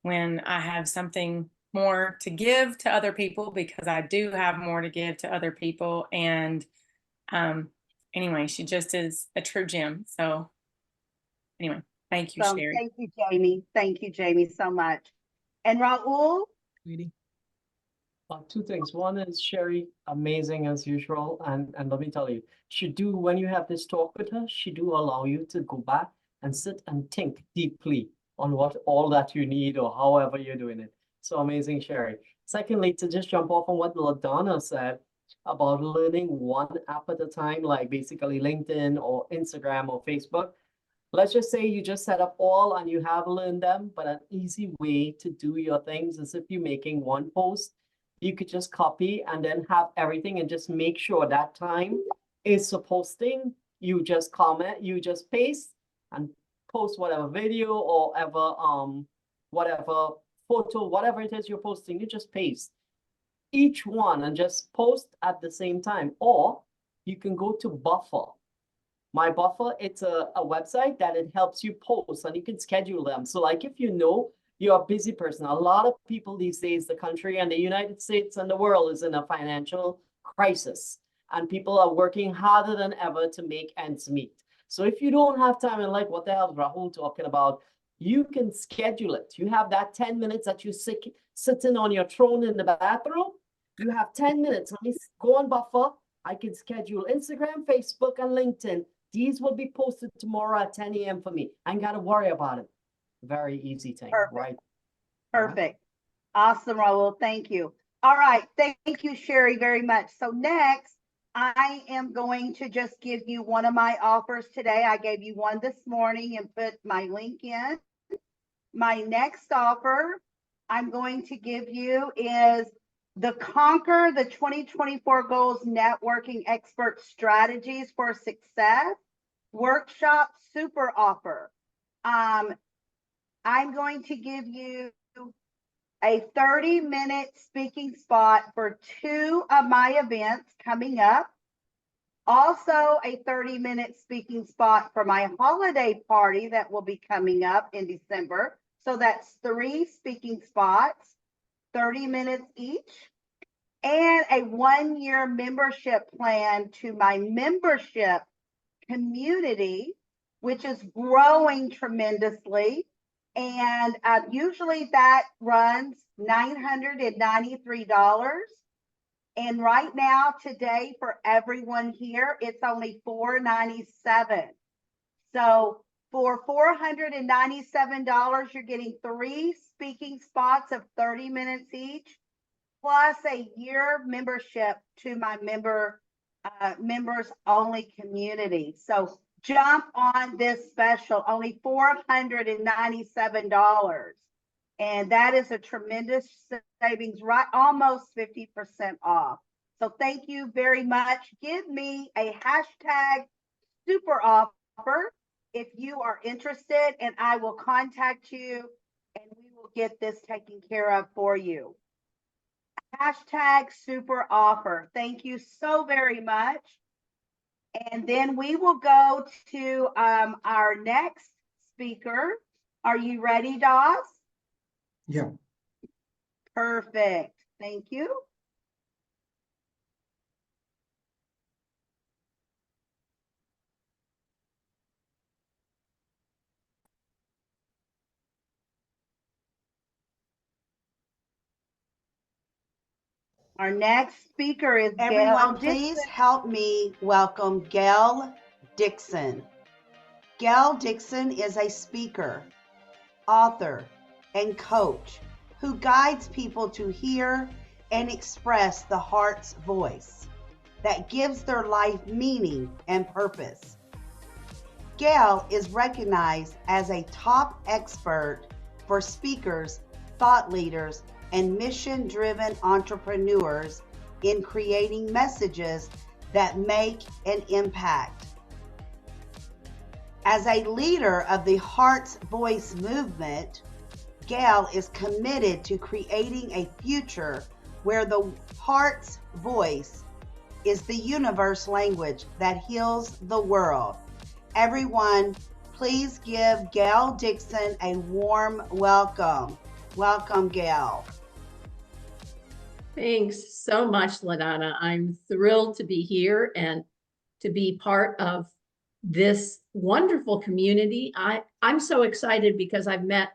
when I have something more to give to other people, because I do have more to give to other people. And anyway, she just is a true gem. So anyway, thank you, So Sherry. thank you, Jamie. Thank you, Jamie, so much. And Raul? Sweetie. Two things. One is Sherry, amazing as usual. And let me tell you, she do, when you have this talk with her, she do allow you to go back and sit and think deeply on what all that you need or however you're doing it. So amazing, Sherry. Secondly, to just jump off on what LaDonna said about learning one app at a time, like basically LinkedIn or Instagram or Facebook. Let's just say you just set up all and you have learned them, but an easy way to do your things is if you're making one post, you could just copy and then have everything and just make sure that time is for posting. You just comment, you just paste and post whatever video or whatever photo, whatever it is you're posting, you just paste each one and just post at the same time. Or you can go to Buffer. My Buffer, it's a website that it helps you post and you can schedule them. So like if you know you're a busy person, a lot of people these days, the country and the United States and the world is in a financial crisis and people are working harder than ever to make ends meet. So if you don't have time, and like what the hell is Rahul talking about, you can schedule it. You have that 10 minutes that you sitting on your throne in the bathroom. You have 10 minutes. Let me go on Buffer. I can schedule Instagram, Facebook, and LinkedIn. These will be posted tomorrow at 10 a.m. for me. I ain't got to worry about it. Very easy thing, right? Perfect. Awesome, Raul. Thank you. All right. Thank you, Sherry, very much. So next, I am going to just give you one of my offers today. I gave you one this morning and put my link in. My next offer I'm going to give you is the Conquer the 2024 Goals Networking Expert Strategies for Success Workshop Super Offer. I'm going to give you a 30-minute speaking spot for 2 of my events coming up. Also a 30-minute speaking spot for my holiday party that will be coming up in December. So that's 3 speaking spots, 30 minutes each, and a 1-year membership plan to my membership community, which is growing tremendously. And usually that runs $993. And right now, today, for everyone here, it's only $497. So for $497, you're getting 3 speaking spots of 30 minutes each, plus a year membership to my members only community. So jump on this special, only $497. And that is a tremendous savings, right? Almost 50% off. So thank you very much. Give me a hashtag super offer if you are interested, and I will contact you and we will get this taken care of for you. Hashtag super offer. Thank you so very much. And then we will go to our next speaker. Are you ready, Dawes? Yeah. Perfect. Thank you. Our next speaker is Everyone, Gail please Dixon. help me welcome Gail Dixon. Gail Dixon is a speaker, author, and coach who guides people to hear and express the heart's voice that gives their life meaning and purpose. Gail is recognized as a top expert for speakers, thought leaders, and mission-driven entrepreneurs in creating messages that make an impact. As a leader of the Heart's Voice movement, Gail is committed to creating a future where the heart's voice is the universe language that heals the world. Everyone, please give Gail Dixon a warm welcome. Welcome, Gail. Thanks so much, LaDonna. I'm thrilled to be here and to be part of this wonderful community. I'm so excited because I've met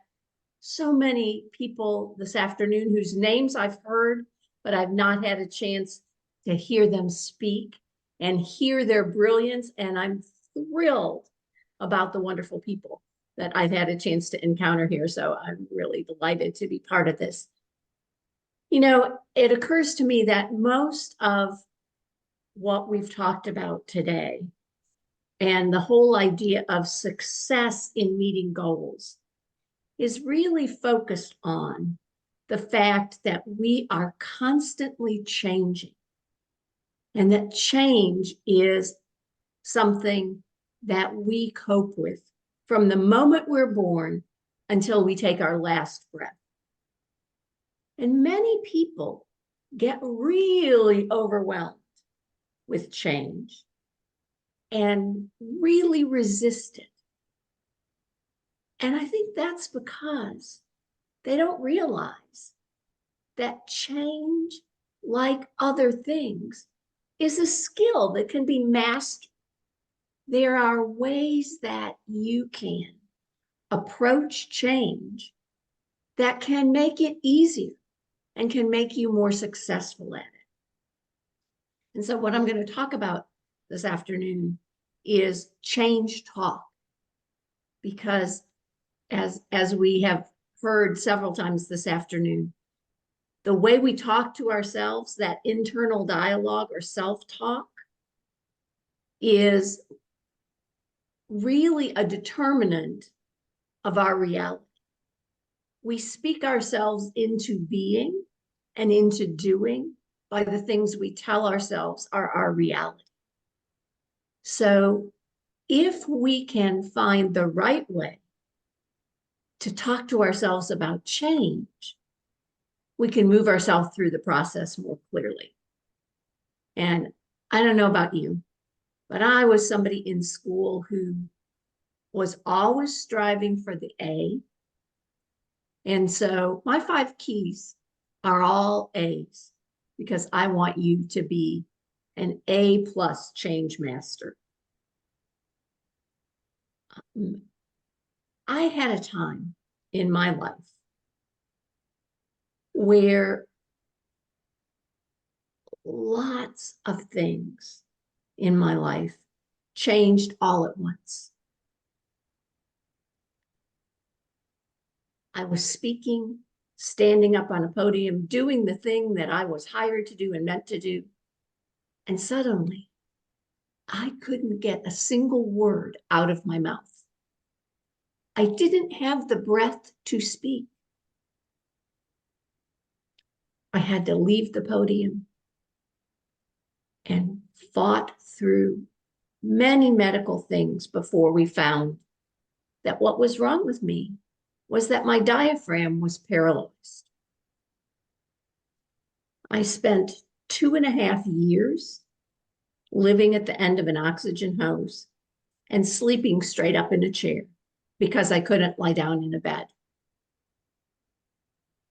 so many people this afternoon whose names I've heard, but I've not had a chance to hear them speak and hear their brilliance. And I'm thrilled about the wonderful people that I've had a chance to encounter here. So I'm really delighted to be part of this. You know, it occurs to me that most of what we've talked about today and the whole idea of success in meeting goals is really focused on the fact that we are constantly changing, and that change is something that we cope with from the moment we're born until we take our last breath. And many people get really overwhelmed with change and really resist it. And I think that's because they don't realize that change, like other things, is a skill that can be mastered. There are ways that you can approach change that can make it easier and can make you more successful at it. And so what I'm going to talk about this afternoon is change talk, because as we have heard several times this afternoon, the way we talk to ourselves, that internal dialogue or self-talk, is really a determinant of our reality. We speak ourselves into being and into doing by the things we tell ourselves are our reality. So if we can find the right way to talk to ourselves about change, we can move ourselves through the process more clearly. And I don't know about you, but I was somebody in school who was always striving for the A. And so my 5 keys are all A's, because I want you to be an A+ change master. I had a time in my life where lots of things in my life changed all at once. I was speaking, standing up on a podium, doing the thing that I was hired to do and meant to do. And suddenly, I couldn't get a single word out of my mouth. I didn't have the breath to speak. I had to leave the podium and fought through many medical things before we found that what was wrong with me was that my diaphragm was paralyzed. I spent 2.5 years living at the end of an oxygen hose and sleeping straight up in a chair because I couldn't lie down in a bed.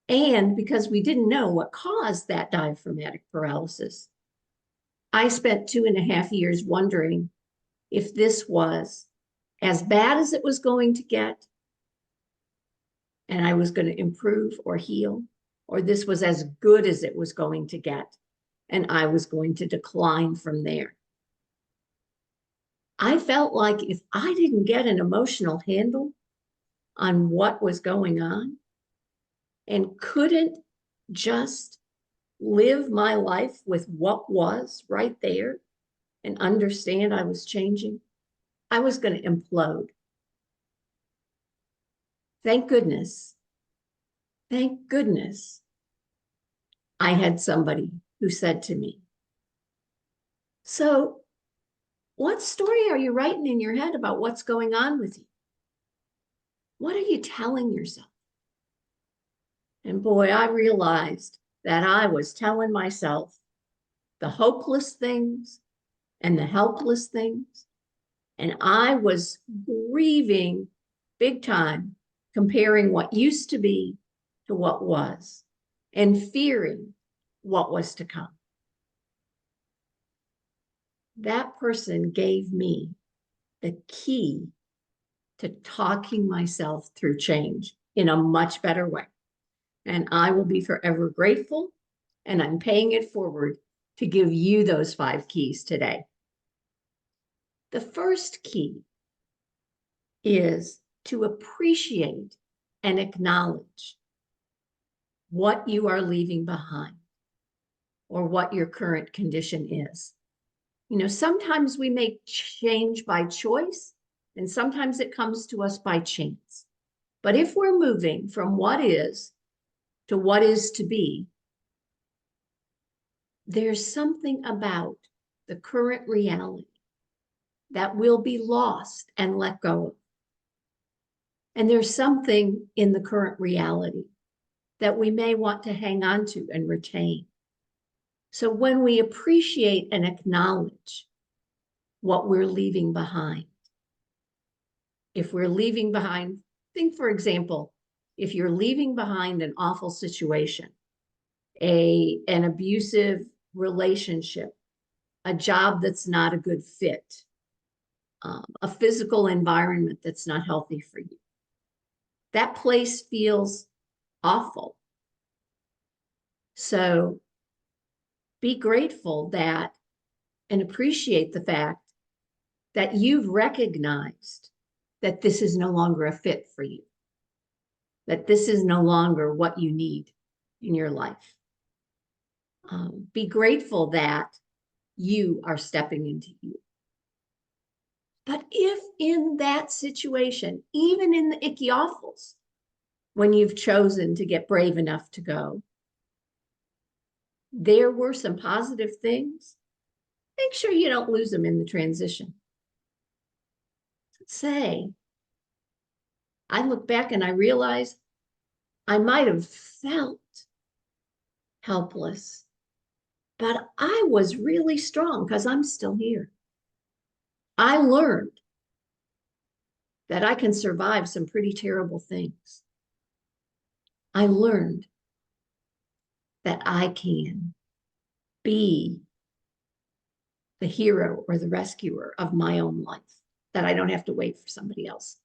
And because we didn't know what caused that diaphragmatic paralysis, I spent 2.5 years wondering if this was as bad as it was going to get and I was going to improve or heal, or this was as good as it was going to get and I was going to decline from there. I felt like if I didn't get an emotional handle on what was going on and couldn't just live my life with what was right there and understand I was changing, I was going to implode. Thank goodness, I had somebody who said to me, "So, what story are you writing in your head about what's going on with you? What are you telling yourself?" And boy, I realized that I was telling myself the hopeless things and the helpless things. And I was grieving big time, comparing what used to be to what was, and fearing what was to come. That person gave me the key to talking myself through change in a much better way. And I will be forever grateful, and I'm paying it forward to give you those 5 keys today. The first key is to appreciate and acknowledge what you are leaving behind or what your current condition is. You know, sometimes we make change by choice, and sometimes it comes to us by chance. But if we're moving from what is to what is to be, there's something about the current reality that will be lost and let go of. And there's something in the current reality that we may want to hang on to and retain. So when we appreciate and acknowledge what we're leaving behind, if we're leaving behind, think, for example, if you're leaving behind an awful situation, an abusive relationship, a job that's not a good fit, a physical environment that's not healthy for you, that place feels awful. So be grateful that and appreciate the fact that you've recognized that this is no longer a fit for you, that this is no longer what you need in your life. Be grateful that you are stepping into you. But if in that situation, even in the icky awfuls, when you've chosen to get brave enough to go, there were some positive things, make sure you don't lose them in the transition. Say, I look back and I realize I might have felt helpless, but I was really strong because I'm still here. I learned that I can survive some pretty terrible things. I learned that I can be the hero or the rescuer of my own life, that I don't have to wait for somebody else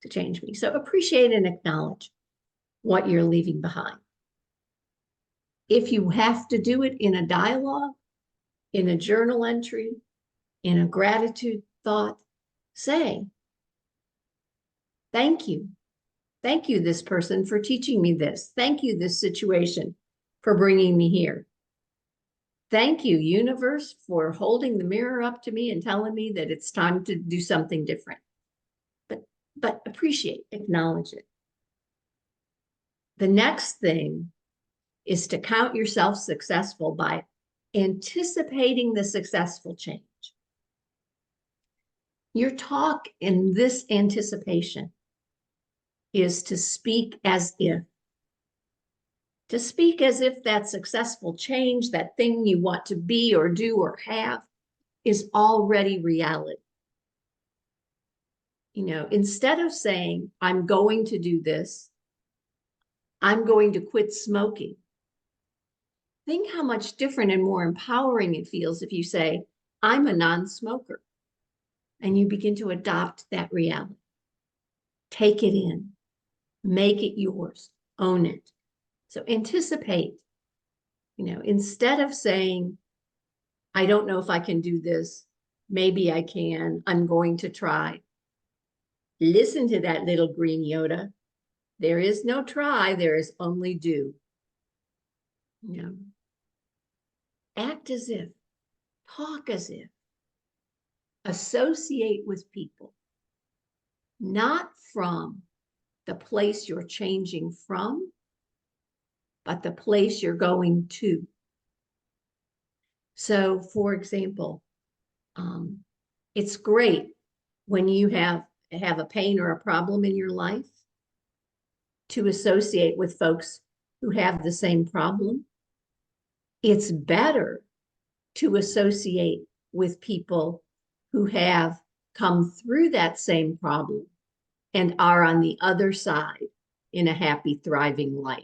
to change me. So appreciate and acknowledge what you're leaving behind. If you have to do it in a dialogue, in a journal entry, in a gratitude thought, say, thank you. Thank you, this person, for teaching me this. Thank you, this situation, for bringing me here. Thank you, universe, for holding the mirror up to me and telling me that it's time to do something different. But appreciate, acknowledge it. The next thing is to count yourself successful by anticipating the successful change. Your talk in this anticipation is to speak as if. To speak as if that successful change, that thing you want to be or do or have, is already reality. You know, instead of saying, I'm going to do this, I'm going to quit smoking. Think how much different and more empowering it feels if you say, I'm a non-smoker. And you begin to adopt that reality. Take it in, make it yours, own it. So anticipate, you know, instead of saying, I don't know if I can do this, maybe I can, I'm going to try. Listen to that little green Yoda. There is no try, there is only do. You know, act as if, talk as if, associate with people, not from the place you're changing from, but the place you're going to. So, for example, it's great when you have a pain or a problem in your life to associate with folks who have the same problem It's better to associate with people who have come through that same problem and are on the other side in a happy, thriving life.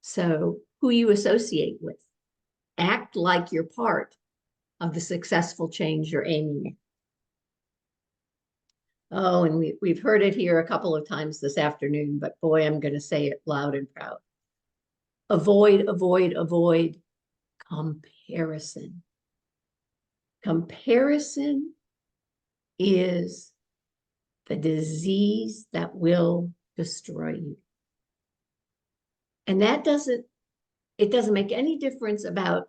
So who you associate with, act like you're part of the successful change you're aiming at. Oh, and we've heard it here a couple of times this afternoon, but boy, I'm going to say it loud and proud. Avoid, avoid, avoid comparison. Comparison is the disease that will destroy you. And it doesn't make any difference about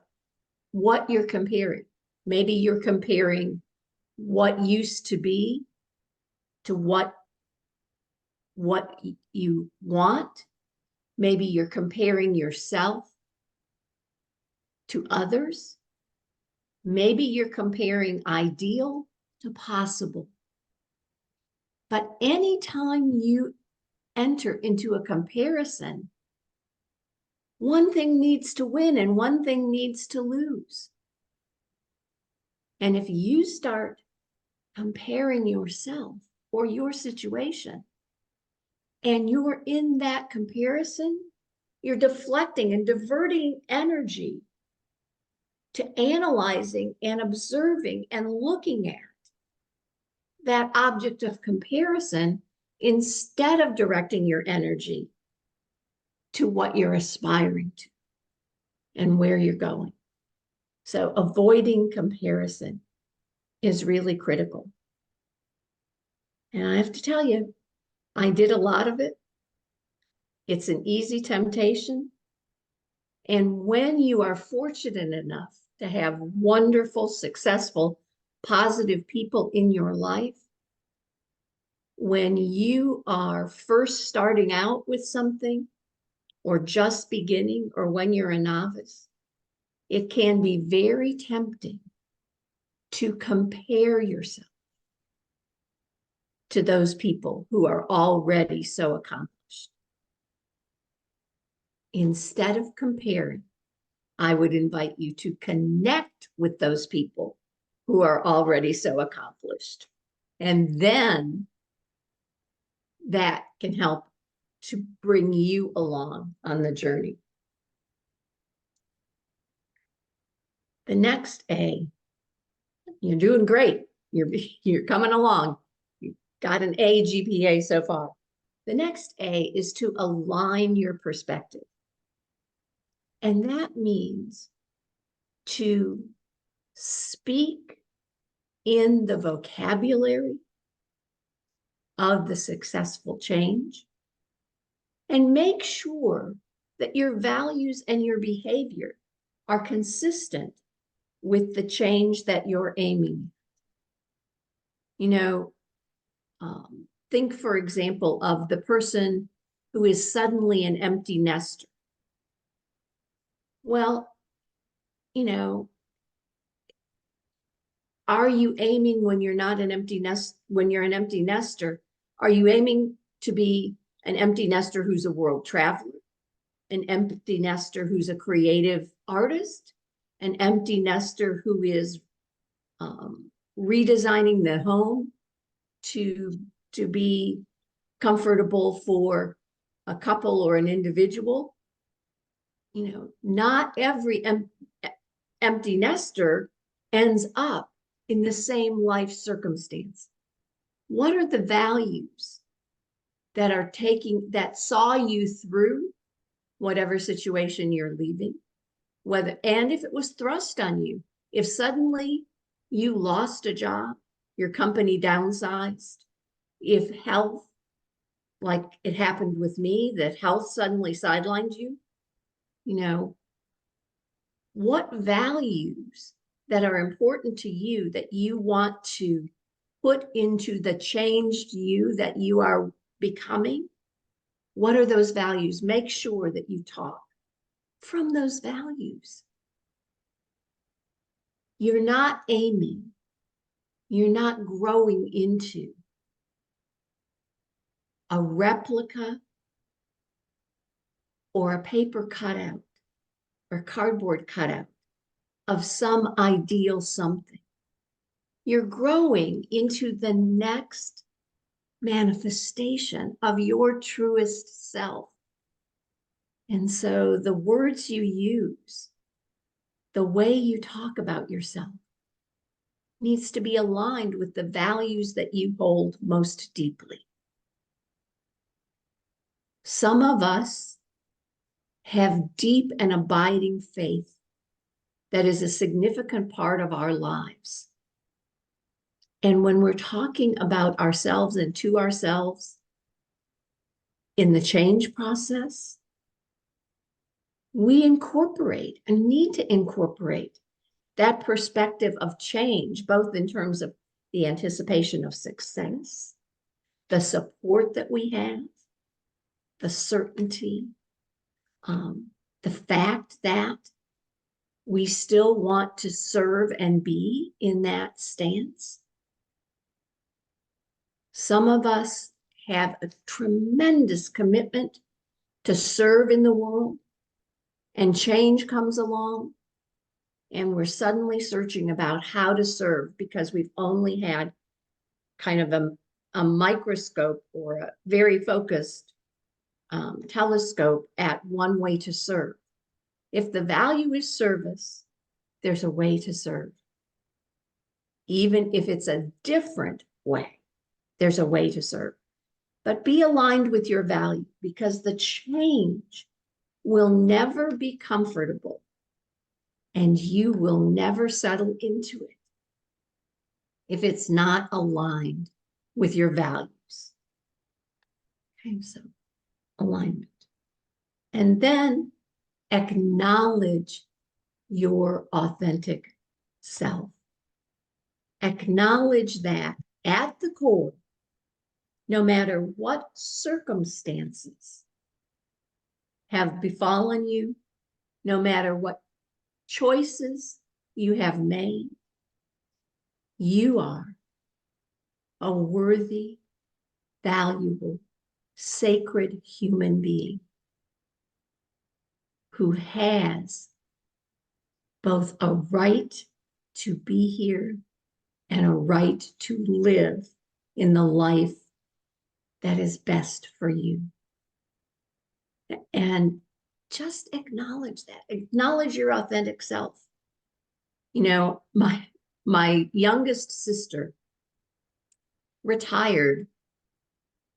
what you're comparing. Maybe you're comparing what used to be to what you want. Maybe you're comparing yourself to others. Maybe you're comparing ideal to possible. But anytime you enter into a comparison, one thing needs to win and one thing needs to lose. And if you start comparing yourself or your situation, and you're in that comparison, you're deflecting and diverting energy to analyzing and observing and looking at that object of comparison instead of directing your energy to what you're aspiring to and where you're going. So avoiding comparison is really critical. And I have to tell you, I did a lot of it. It's an easy temptation. And when you are fortunate enough to have wonderful, successful, positive people in your life, when you are first starting out with something or just beginning, or when you're a novice, it can be very tempting to compare yourself to those people who are already so accomplished. Instead of comparing, I would invite you to connect with those people who are already so accomplished. And then that can help to bring you along on the journey. The next A, you're doing great. You're coming along. You got an A GPA so far. The next A is to align your perspective. And that means to speak in the vocabulary of the successful change and make sure that your values and your behavior are consistent with the change that you're aiming. You know, think, for example, of the person who is suddenly an empty nester. Well, you know, are you aiming when you're not an empty nest, when you're an empty nester, are you aiming to be an empty nester who's a world traveler, an empty nester who's a creative artist, an empty nester who is redesigning the home to be comfortable for a couple or an individual? You know, not every empty nester ends up in the same life circumstance. What are the values that are that saw you through whatever situation you're leaving? And if it was thrust on you, if suddenly you lost a job, your company downsized, if health, like it happened with me, that health suddenly sidelined you, you know, what values that are important to you that you want to put into the changed you that you are becoming? What are those values? Make sure that you talk from those values. You're not aiming, you're not growing into a replica or a paper cutout or cardboard cutout of some ideal something. You're growing into the next manifestation of your truest self. And so the words you use, the way you talk about yourself, needs to be aligned with the values that you hold most deeply. Some of us have deep and abiding faith that is a significant part of our lives. And when we're talking about ourselves and to ourselves in the change process, we incorporate and need to incorporate that perspective of change, both in terms of the anticipation of success, the support that we have, the certainty, the fact that we still want to serve and be in that stance. Some of us have a tremendous commitment to serve in the world, and change comes along, and we're suddenly searching about how to serve because we've only had kind of a microscope or a very focused telescope at one way to serve. If the value is service, there's a way to serve. Even if it's a different way, there's a way to serve. But be aligned with your value, because the change will never be comfortable and you will never settle into it if it's not aligned with your values. Okay, so alignment. And then acknowledge your authentic self. Acknowledge that at the core, no matter what circumstances have befallen you, no matter what choices you have made, you are a worthy, valuable, sacred human being who has both a right to be here and a right to live in the life that is best for you. And just acknowledge that. Acknowledge your authentic self. You know, my youngest sister retired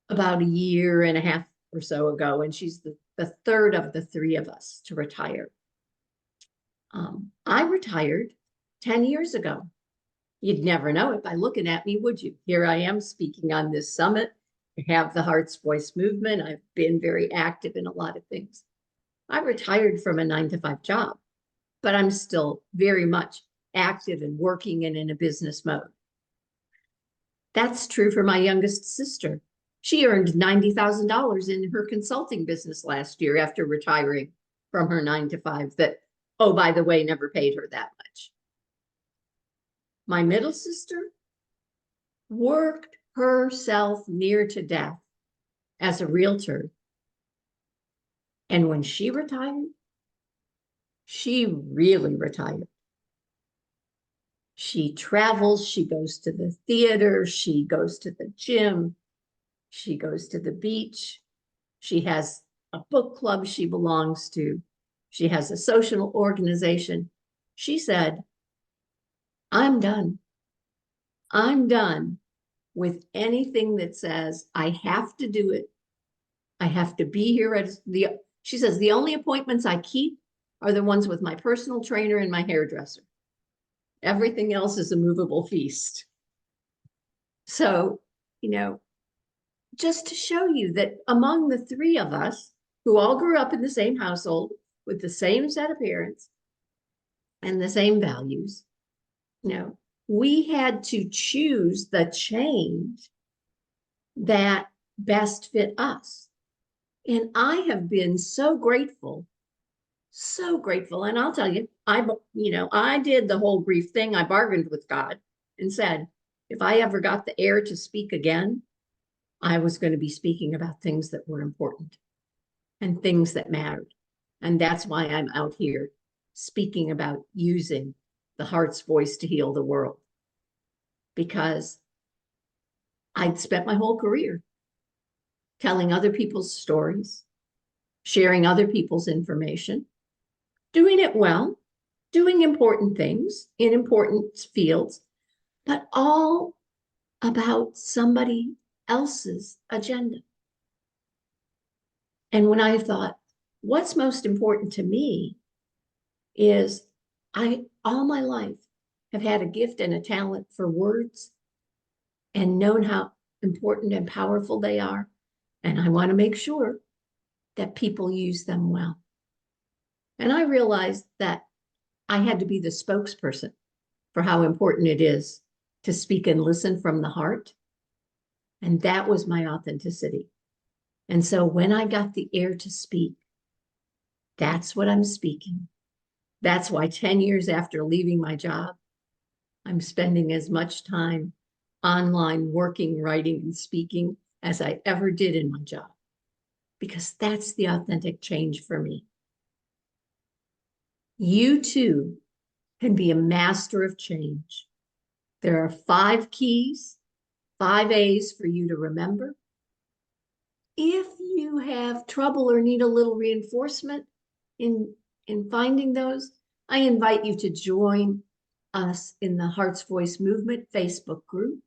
about a year and a half or so ago, and she's the third of the three of us to retire. I retired 10 years ago. You'd never know it by looking at me, would you? Here I am speaking on this summit. I have the Heart's Voice movement. I've been very active in a lot of things. I retired from a 9-to-5 job, but I'm still very much active and working and in a business mode. That's true for my youngest sister. She earned $90,000 in her consulting business last year after retiring from her 9-to-5 that, oh, by the way, never paid her that much. My middle sister worked herself near to death as a realtor. And when she retired, she really retired. She travels, she goes to the theater, she goes to the gym, she goes to the beach. She has a book club she belongs to. She has a social organization. She said, I'm done. I'm done with anything that says I have to do it. I have to be here at she says, the only appointments I keep are the ones with my personal trainer and my hairdresser. Everything else is a movable feast. So, you know, just to show you that among the three of us who all grew up in the same household with the same set of parents and the same values, you know, we had to choose the change that best fit us. And I have been so grateful. And I'll tell you, I did the whole grief thing. I bargained with God and said, if I ever got the air to speak again, I was going to be speaking about things that were important and things that mattered. And that's why I'm out here speaking about using the heart's voice to heal the world, because I'd spent my whole career telling other people's stories, sharing other people's information, doing it well, doing important things in important fields, but all about somebody else's agenda. And when I thought, what's most important to me is I, all my life, have had a gift and a talent for words and known how important and powerful they are. And I want to make sure that people use them well. And I realized that I had to be the spokesperson for how important it is to speak and listen from the heart. And that was my authenticity. And so when I got the air to speak, that's what I'm speaking. That's why 10 years after leaving my job, I'm spending as much time online working, writing, and speaking as I ever did in my job, because that's the authentic change for me. You too can be a master of change. There are 5 keys, 5 A's for you to remember. If you have trouble or need a little reinforcement in finding those, I invite you to join us in the Heart's Voice Movement Facebook group,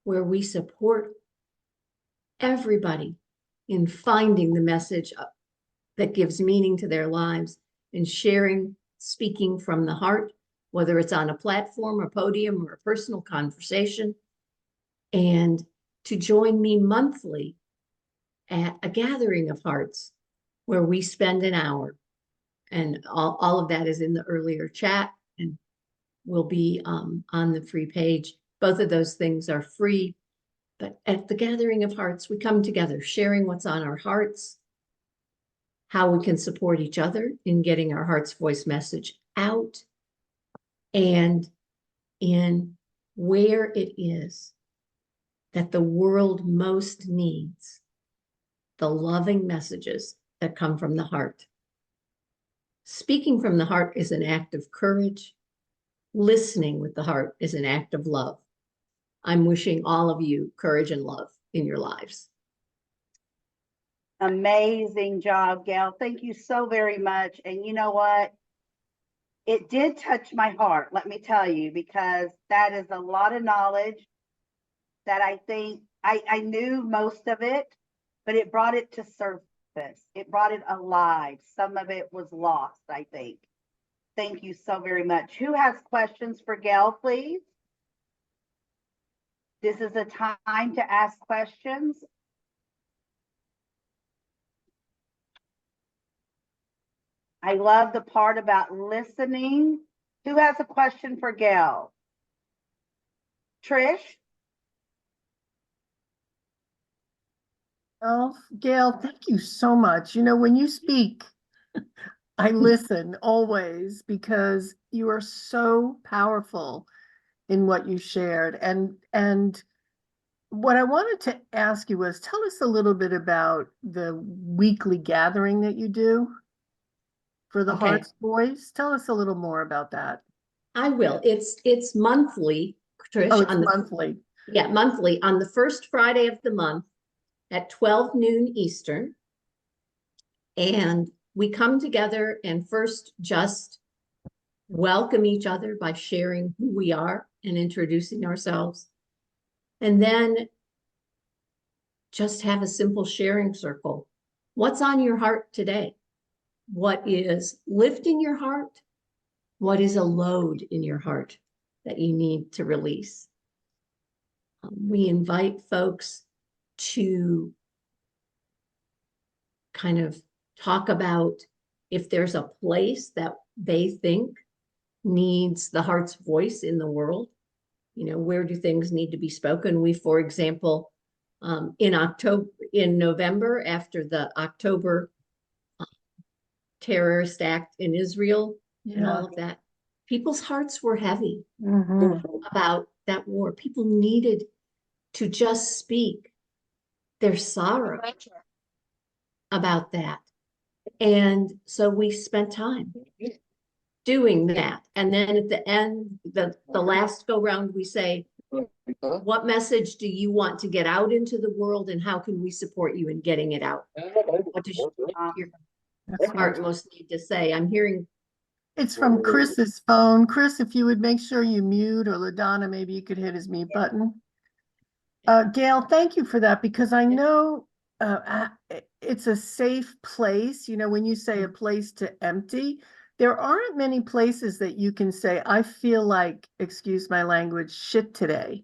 where we support everybody in finding the message that gives meaning to their lives and sharing, speaking from the heart, whether it's on a platform, a podium, or a personal conversation. And to join me monthly at a gathering of hearts where we spend an hour. And all of that is in the earlier chat and will be on the free page. Both of those things are free. But at the gathering of hearts, we come together, sharing what's on our hearts, how we can support each other in getting our heart's voice message out, and in where it is that the world most needs the loving messages that come from the heart. Speaking from the heart is an act of courage. Listening with the heart is an act of love. I'm wishing all of you courage and love in your lives. Amazing job, Gail. Thank you so very much. And you know what? It did touch my heart, let me tell you, because that is a lot of knowledge that I think I knew most of it, but it brought it to surface. It brought it alive. Some of it was lost, I think. Thank you so very much. Who has questions for Gail, please? This is a time to ask questions. I love the part about listening. Who has a question for Gail? Trish? Oh, Gail, thank you so much. You know, when you speak, I listen always because you are so powerful in what you shared. And what I wanted to ask you was, tell us a little bit about the weekly gathering that you do for the Okay. Heart's Voice. Tell us a little more about that. I will. It's monthly, Trish. Oh, it's monthly. Yeah, monthly on the first Friday of the month at 12 noon Eastern. And we come together and first just welcome each other by sharing who we are and introducing ourselves. And then just have a simple sharing circle. What's on your heart today? What is lifting your heart? What is a load in your heart that you need to release? We invite folks to kind of talk about if there's a place that they think needs the heart's voice in the world. You know, where do things need to be spoken? We, for example, in November, after the October terrorist act in Israel and all of that, people's hearts were heavy about that war. People needed to just speak their sorrow about that. And so we spent time doing that. And then at the end, the last go round, we say, what message do you want to get out into the world and how can we support you in getting it out? What does your heart most need to say? I'm hearing. It's from Chris's phone. Chris, if you would make sure you mute, or LaDonna, maybe you could hit his mute button. Gail, thank you for that, because I know it's a safe place. You know, when you say a place to empty, there aren't many places that you can say, I feel like, excuse my language, shit today.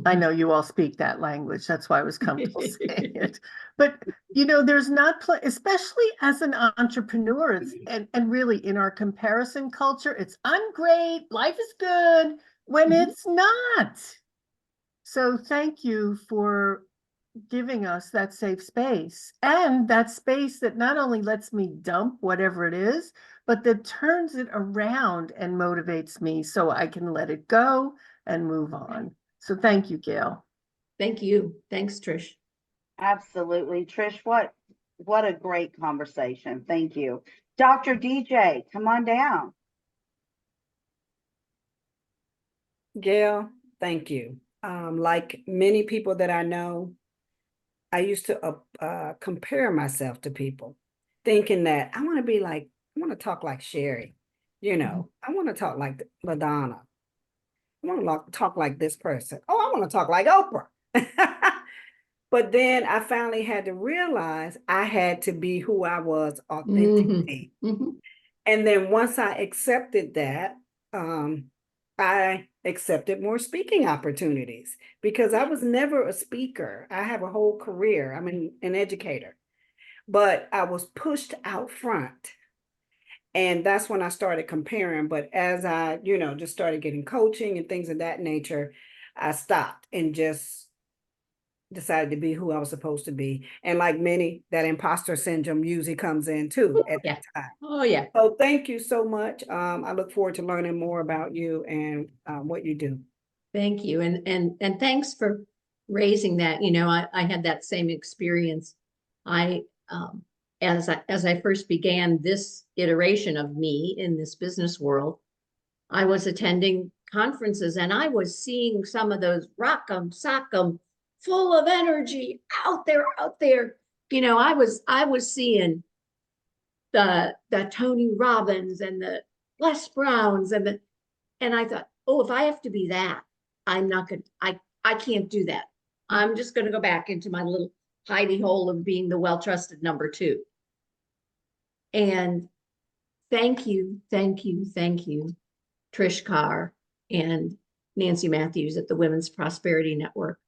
I know you all speak that language. That's why I was comfortable saying it. But, you know, there's not, especially as an entrepreneur, it's, and really in our comparison culture, it's, I'm great, life is good, when it's not. So thank you for giving us that safe space, and that space that not only lets me dump whatever it is, but that turns it around and motivates me so I can let it go and move on. So thank you, Gail. Thank you. Thanks, Trish. Absolutely. Trish, what a great conversation. Thank you. Dr. DJ, come on down. Gail, thank you. Like many people that I know, I used to compare myself to people, thinking that I want to talk like Sherry, you know, I want to talk like LaDonna. I want to talk like this person. Oh, I want to talk like Oprah. But then I finally had to realize I had to be who I was authentically. And then once I accepted that, I accepted more speaking opportunities, because I was never a speaker. I have a whole career. I'm an educator, but I was pushed out front. And that's when I started comparing. But as I, you know, just started getting coaching and things of that nature, I stopped and just decided to be who I was supposed to be. And like many, that imposter syndrome usually comes in too at that time. Oh, yeah. So thank you so much. I look forward to learning more about you and what you do. Thank you. And thanks for raising that. You know, I had that same experience. As I first began this iteration of me in this business world, I was attending conferences and I was seeing some of those rock'em sock'em, full of energy out there. You know, I was seeing the Tony Robbins and the Les Browns and I thought, oh, if I have to be that, I'm not gonna, I can't do that. I'm just gonna go back into my little hidey hole of being the well-trusted number 2. And thank you, Trish Carr and Nancy Matthews at the Women's Prosperity Network,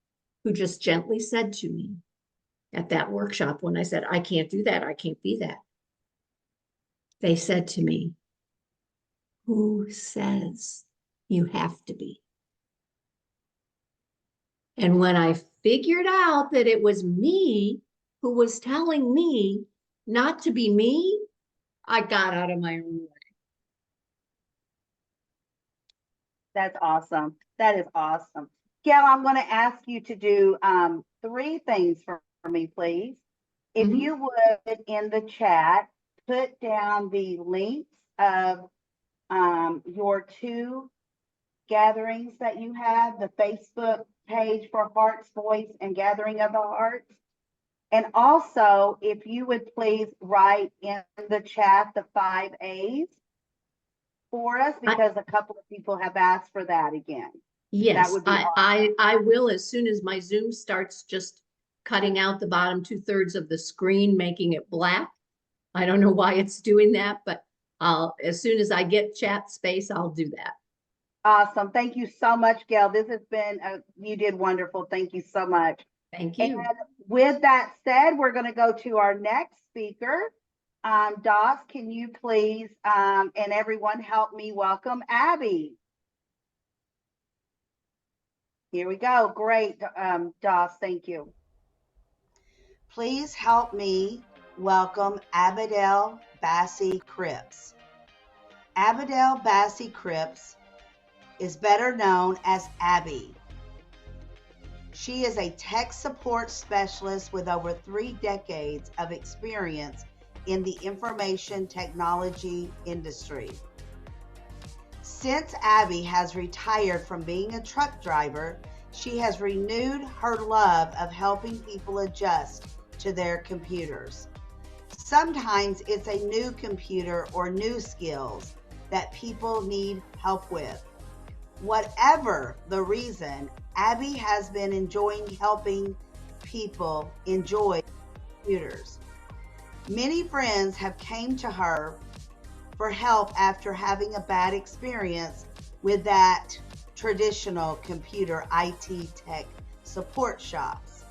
who just gently said to me at that workshop when I said, I can't do that, I can't be that. They said to me, who says you have to be? And when I figured out that it was me who was telling me not to be me, I got out of my own way. That's awesome. That is awesome. Gail, I'm going to ask you to do 3 things for me, please. If you would, in the chat, put down the links of your 2 gatherings that you have, the Facebook page for Heart's Voice and Gathering of the Hearts. And also, if you would please write in the chat the 5 A's for us, because a couple of people have asked for that again. Yes, that would be awesome. I will, as soon as my Zoom starts just cutting out the bottom 2/3 of the screen, making it black. I don't know why it's doing that, but as soon as I get chat space, I'll do that. Awesome. Thank you so much, Gail. This has been, you did wonderful. Thank you so much. Thank you. And with that said, we're going to go to our next speaker. Doss, can you please, and everyone help me welcome Abby. Here we go. Great, Doss. Thank you. Please help me welcome Abidel Bassi Cripps. Abidel Bassi Cripps is better known as Abby. She is a tech support specialist with over 3 decades of experience in the information technology industry. Since Abby has retired from being a truck driver, she has renewed her love of helping people adjust to their computers. Sometimes it's a new computer or new skills that people need help with. Whatever the reason, Abby has been enjoying helping people enjoy computers. Many friends have came to her for help after having a bad experience with that traditional computer IT tech support shops.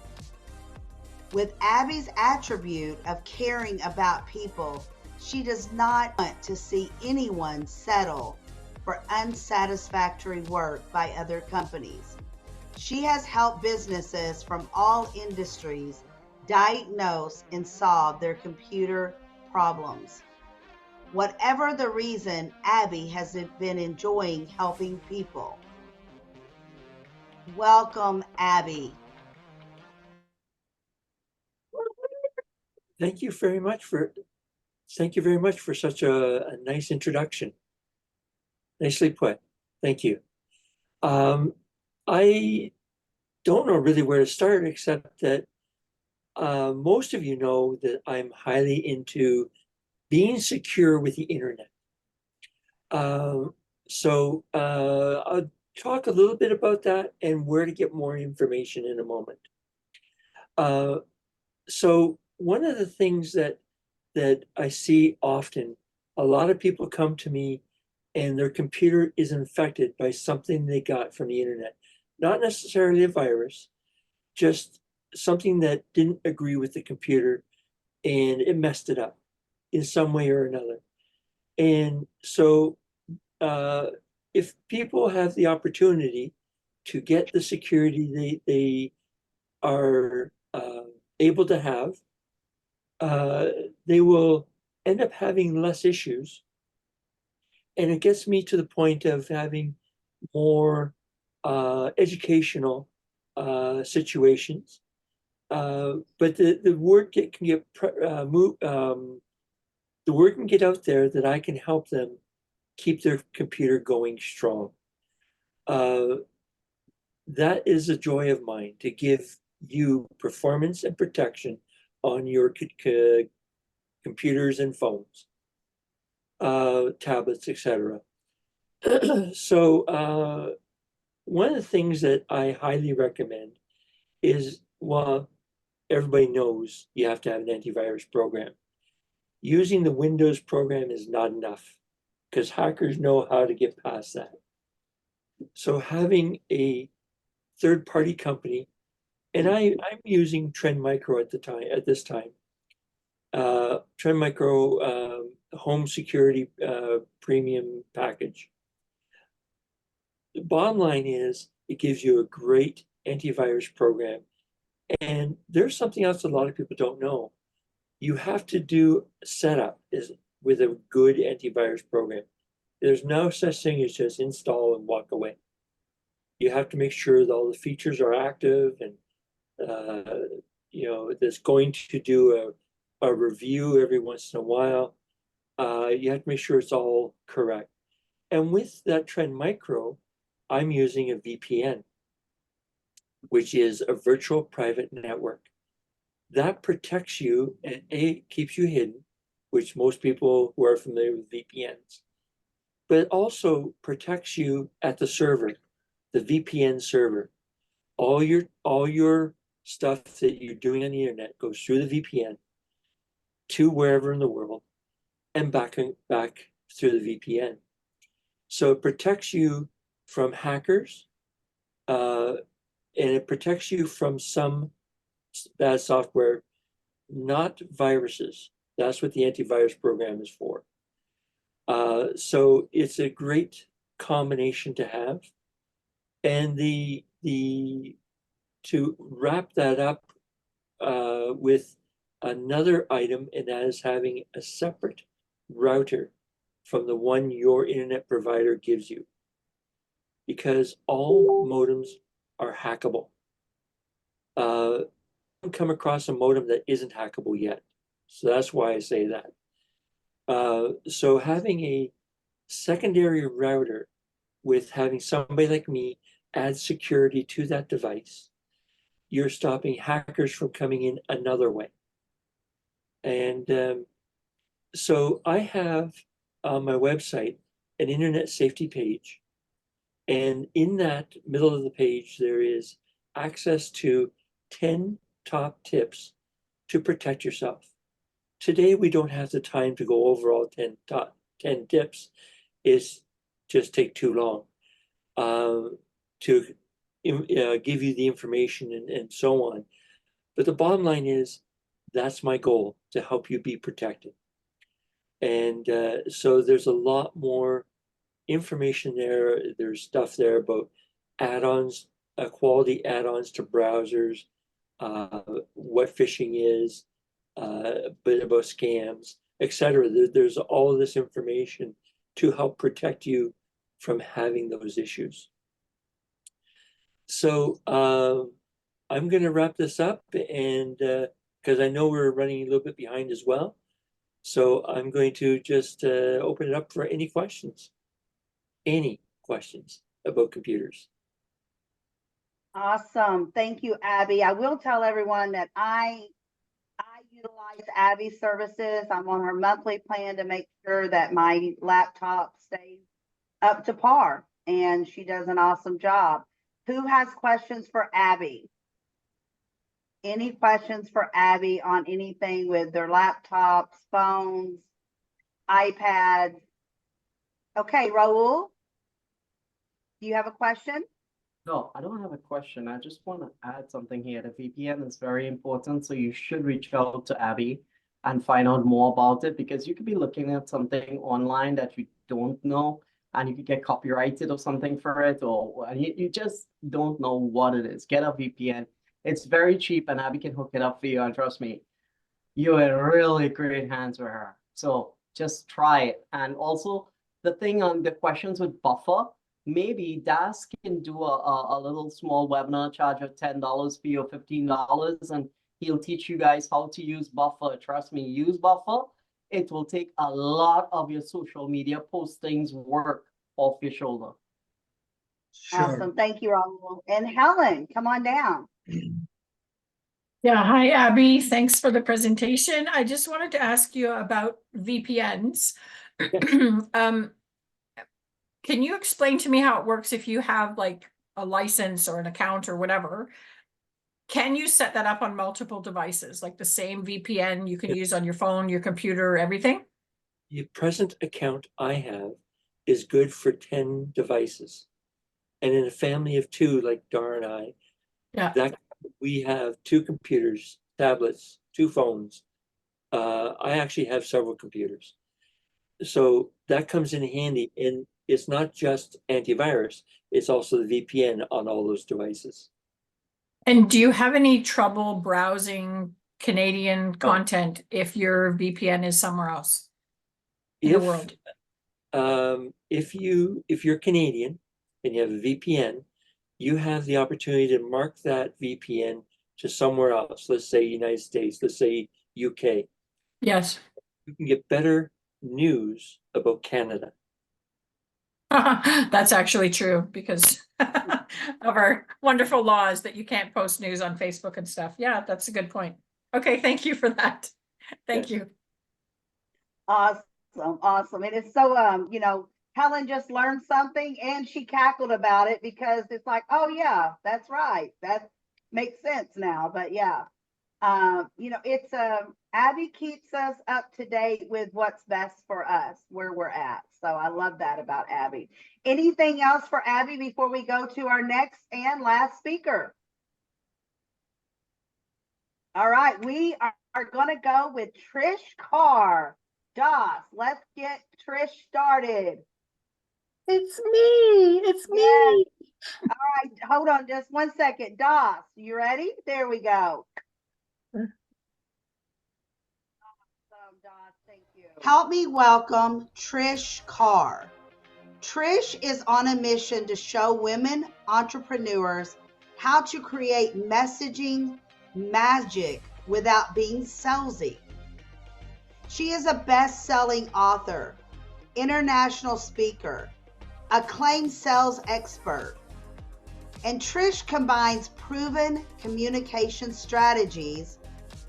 With Abby's attribute of caring about people, she does not want to see anyone settle for unsatisfactory work by other companies. She has helped businesses from all industries diagnose and solve their computer problems. Whatever the reason, Abby has been enjoying helping people. Welcome, Abby. Thank you very much for such a nice introduction. Nicely put. Thank you. I don't know really where to start, except that most of you know that I'm highly into being secure with the internet. So I'll talk a little bit about that and where to get more information in a moment. So one of the things that I see often, a lot of people come to me and their computer is infected by something they got from the internet. Not necessarily a virus, just something that didn't agree with the computer and it messed it up in some way or another. And so if people have the opportunity to get the security they are able to have, they will end up having less issues. And it gets me to the point of having more educational situations. But the word can get the word can get out there that I can help them keep their computer going strong. That is a joy of mine, to give you performance and protection on your computers and phones, tablets, etc. So one of the things that I highly recommend is, well, everybody knows you have to have an antivirus program. Using the Windows program is not enough, because hackers know how to get past that. So having a third-party company, and I'm using Trend Micro at this time. Trend Micro home security premium package. The bottom line is it gives you a great antivirus program. And there's something else a lot of people don't know. You have to do setup with a good antivirus program. There's no such thing as just install and walk away. You have to make sure that all the features are active, and that's going to do a review every once in a while. You have to make sure it's all correct. And with that Trend Micro, I'm using a VPN, which is a virtual private network. That protects you and keeps you hidden, which most people who are familiar with VPNs. But it also protects you at the server, the VPN server. All your stuff that you're doing on the internet goes through the VPN to wherever in the world and back through the VPN. So it protects you from hackers, and it protects you from some bad software, not viruses. That's what the antivirus program is for. So it's a great combination to have. And to wrap that up with another item, and that is having a separate router from the one your internet provider gives you, because all modems are hackable. I haven't come across a modem that isn't hackable yet, so that's why I say that. So having a secondary router with having somebody like me add security to that device, you're stopping hackers from coming in another way. And so I have on my website an internet safety page. And in that middle of the page, there is access to 10 top tips to protect yourself. Today, we don't have the time to go over all 10 tips. It's just take too long to give you the information and so on. But the bottom line is, that's my goal, to help you be protected. And so there's a lot more information there. There's stuff there about add-ons, quality add-ons to browsers, what phishing is, but about scams, etc. There's all of this information to help protect you from having those issues. So I'm going to wrap this up, and because I know we're running a little bit behind as well. So I'm going to just open it up for any questions. Any questions about computers? Awesome. Thank you, Abby. I will tell everyone that I utilize Abby's services. I'm on her monthly plan to make sure that my laptop stays up to par, and she does an awesome job. Who has questions for Abby? Any questions for Abby on anything with their laptops, phones, iPads? Okay, Raul, do you have a question? No, I don't have a question. I just want to add something here. The VPN is very important, so you should reach out to Abby and find out more about it, because you could be looking at something online that you don't know, and you could get copyrighted or something for it, or you just don't know what it is. Get a VPN. It's very cheap, and Abby can hook it up for you. And trust me, you're in really great hands with her. So just try it. And also the thing on the questions with buffer, maybe Das can do a little small webinar, charge of $10 fee or $15, and he'll teach you guys how to use buffer. Trust me, use buffer. It will take a lot of your social media postings work off your shoulder. Awesome. Thank you, Raul. And Helen, come on down. Yeah, hi, Abby. Thanks for the presentation. I just wanted to ask you about VPNs. Can you explain to me how it works if you have like a license or an account or whatever? Can you set that up on multiple devices, like the same VPN you can use on your phone, your computer, everything? The present account I have is good for 10 devices. And in a family of 2, like Dar and I, that we have 2 computers, tablets, 2 phones. I actually have several computers. So that comes in handy. And it's not just antivirus, it's also the VPN on all those devices. And do you have any trouble browsing Canadian content if your VPN is somewhere else in the world? If you're Canadian and you have a VPN, you have the opportunity to mark that VPN to somewhere else. Let's say United States, let's say UK. Yes. You can get better news about Canada. That's actually true because of our wonderful laws that you can't post news on Facebook and stuff. Yeah, that's a good point. Okay, thank you for that. Thank you. Awesome, awesome. It is so, you know, Helen just learned something and she cackled about it because it's like, oh yeah, that's right. That makes sense now. But yeah, you know, it's Abby keeps us up to date with what's best for us, where we're at. So I love that about Abby. Anything else for Abby before we go to our next and last speaker? All right, we are going to go with Trish Carr. Das, let's get Trish started. It's me. It's me. Yes. All right, hold on just one second. Das, you ready? There we go. Help me welcome Trish Carr. Trish is on a mission to show women entrepreneurs how to create messaging magic without being salesy. She is a best-selling author, international speaker, acclaimed sales expert. And Trish combines proven communication strategies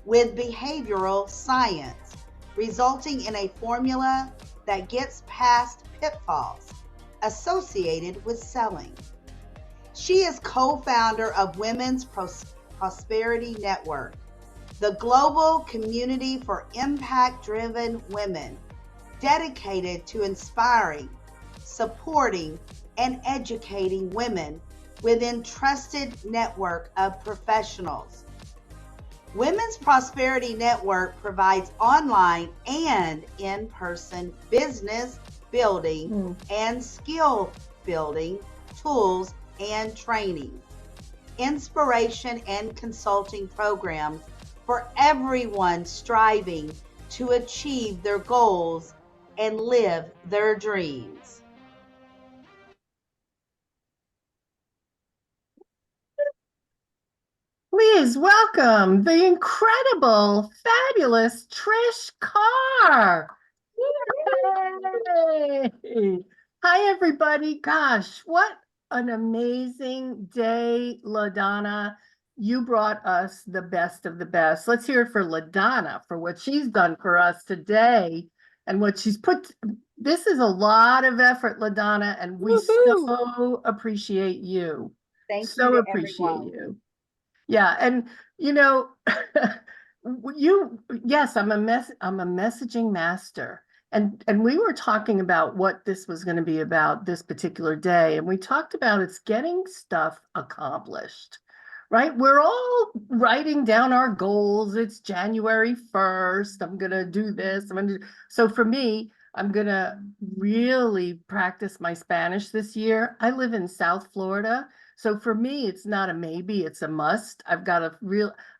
with behavioral science, resulting in a formula that gets past pitfalls associated with selling. She is co-founder of Women's Prosperity Network, the global community for impact-driven women dedicated to inspiring, supporting, and educating women within trusted network of professionals. Women's Prosperity Network provides online and in-person business building and skill building tools and training, inspiration and consulting programs for everyone striving to achieve their goals and live their dreams. Please welcome the incredible, fabulous Trish Carr. Yay! Hi, everybody. Gosh, what an amazing day, LaDonna. You brought us the best of the best. Let's hear it for LaDonna for what she's done for us today and what she's put. This is a lot of effort, LaDonna, and we so appreciate you. Thank so you to appreciate everyone. you. Yeah, and you know, yes, I'm a messaging master. And we were talking about what this was going to be about this particular day, and we talked about it's getting stuff accomplished, right? We're all writing down our goals. It's January 1st. I'm going to do this. So for me, I'm going to really practice my Spanish this year. I live in South Florida. So for me, it's not a maybe, it's a must. I've got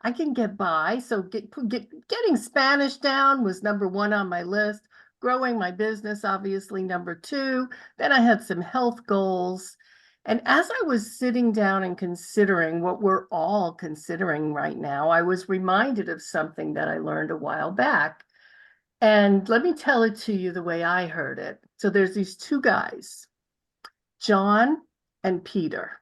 I can get by. So getting Spanish down was number one on my list. Growing my business, obviously, number two. Then I had some health goals. And as I was sitting down and considering what we're all considering right now, I was reminded of something that I learned a while back. And let me tell it to you the way I heard it. So there's these two guys, John and Peter.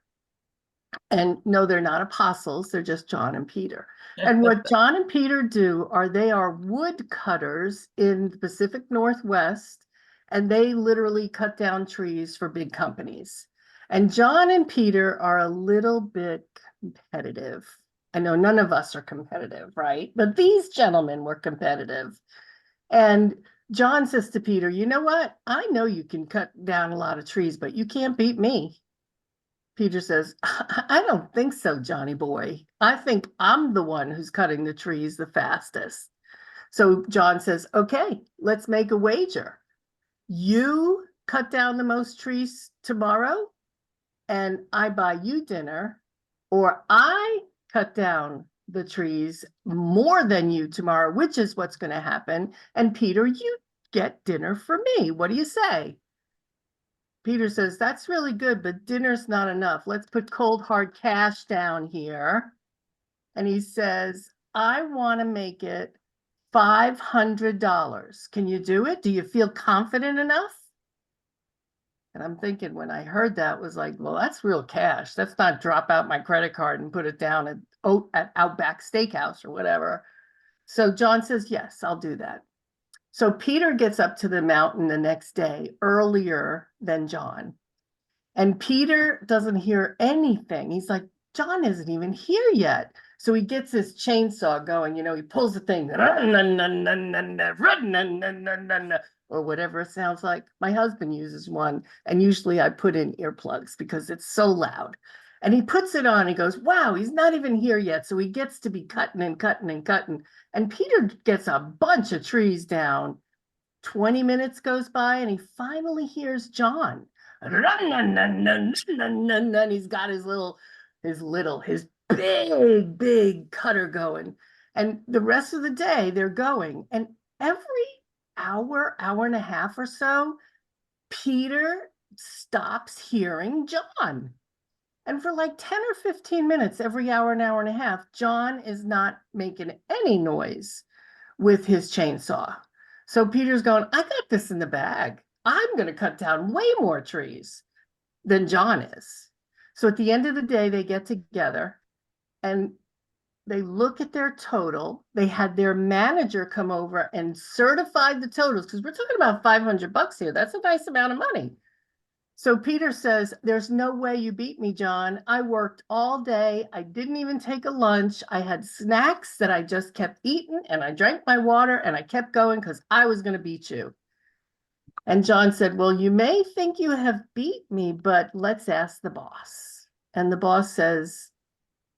And no, they're not apostles. They're just John and Peter. And what John and Peter do they are wood cutters in the Pacific Northwest, and they literally cut down trees for big companies. And John and Peter are a little bit competitive. I know none of us are competitive, right? But these gentlemen were competitive. And John says to Peter, you know what? I know you can cut down a lot of trees, but you can't beat me. Peter says, I don't think so, Johnny boy. I think I'm the one who's cutting the trees the fastest. So John says, okay, let's make a wager. You cut down the most trees tomorrow and I buy you dinner, or I cut down the trees more than you tomorrow, which is what's going to happen. And Peter, you get dinner for me. What do you say? Peter says, that's really good, but dinner's not enough. Let's put cold hard cash down here. And he says, I want to make it $500. Can you do it? Do you feel confident enough? And I'm thinking when I heard that was like, well, that's real cash. That's not drop out my credit card and put it down at Outback Steakhouse or whatever. So John says, yes, I'll do that. So Peter gets up to the mountain the next day earlier than John. And Peter doesn't hear anything. He's like, John isn't even here yet. So he gets his chainsaw going, he pulls the thing, or whatever it sounds like. My husband uses one, and usually I put in earplugs because it's so loud. And he puts it on, he goes, wow, he's not even here yet. So he gets to be cutting and cutting and cutting. And Peter gets a bunch of trees down. 20 minutes goes by and he finally hears John. He's got his big cutter going. And the rest of the day they're going. And every hour and a half or so, Peter stops hearing John. And for like 10 or 15 minutes, every hour and a half, John is not making any noise with his chainsaw. So Peter's going, I got this in the bag. I'm going to cut down way more trees. than John is. So at the end of the day, they get together and they look at their total. They had their manager come over and certified the totals because we're talking about $500 here. That's a nice amount of money. So Peter says, there's no way you beat me, John. I worked all day. I didn't even take a lunch. I had snacks that I just kept eating, and I drank my water and I kept going because I was going to beat you. And John said, well, you may think you have beat me, but let's ask the boss. And the boss says,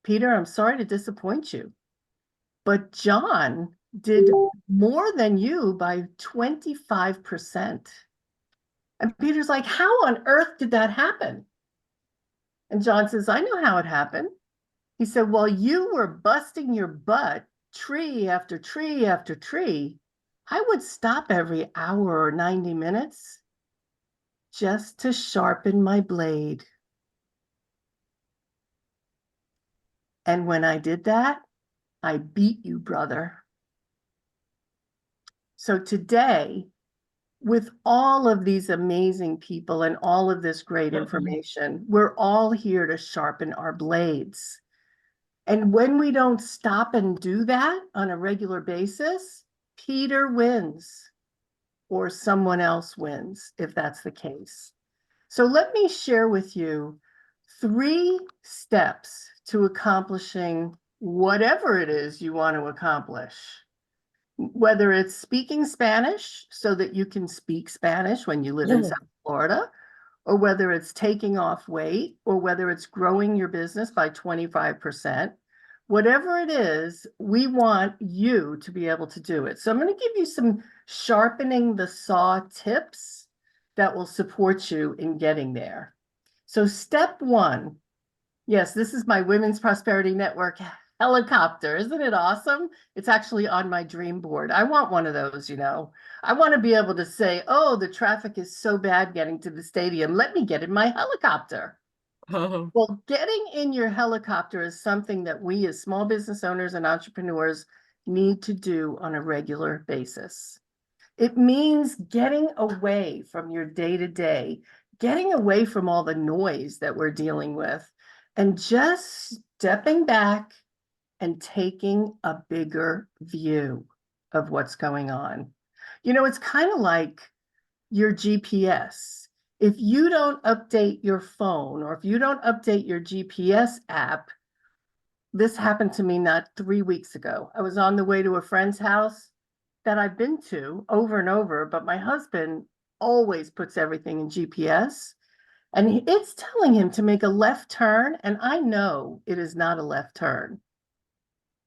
Peter, I'm sorry to disappoint you, but John did more than you by 25%. And Peter's like, how on earth did that happen? And John says, I know how it happened. He said, while you were busting your butt, tree after tree after tree, I would stop every hour or 90 minutes just to sharpen my blade. And when I did that, I beat you, brother. So today, with all of these amazing people and all of this great information, we're all here to sharpen our blades. And when we don't stop and do that on a regular basis, Peter wins or someone else wins, if that's the case. So let me share with you 3 steps to accomplishing whatever it is you want to accomplish. Whether it's speaking Spanish so that you can speak Spanish when you live in South Florida, or whether it's taking off weight, or whether it's growing your business by 25%, whatever it is, we want you to be able to do it. So I'm going to give you some sharpening the saw tips that will support you in getting there. So step 1, yes, this is my Women's Prosperity Network helicopter. Isn't it awesome? It's actually on my dream board. I want one of those, you know. I want to be able to say, oh, the traffic is so bad getting to the stadium. Let me get in my helicopter. Well, getting in your helicopter is something that we as small business owners and entrepreneurs need to do on a regular basis. It means getting away from your day-to-day, getting away from all the noise that we're dealing with, and just stepping back and taking a bigger view of what's going on. You know, it's kind of like your GPS. If you don't update your phone or if you don't update your GPS app, this happened to me not 3 weeks ago. I was on the way to a friend's house that I've been to over and over, but my husband always puts everything in GPS. And it's telling him to make a left turn, and I know it is not a left turn.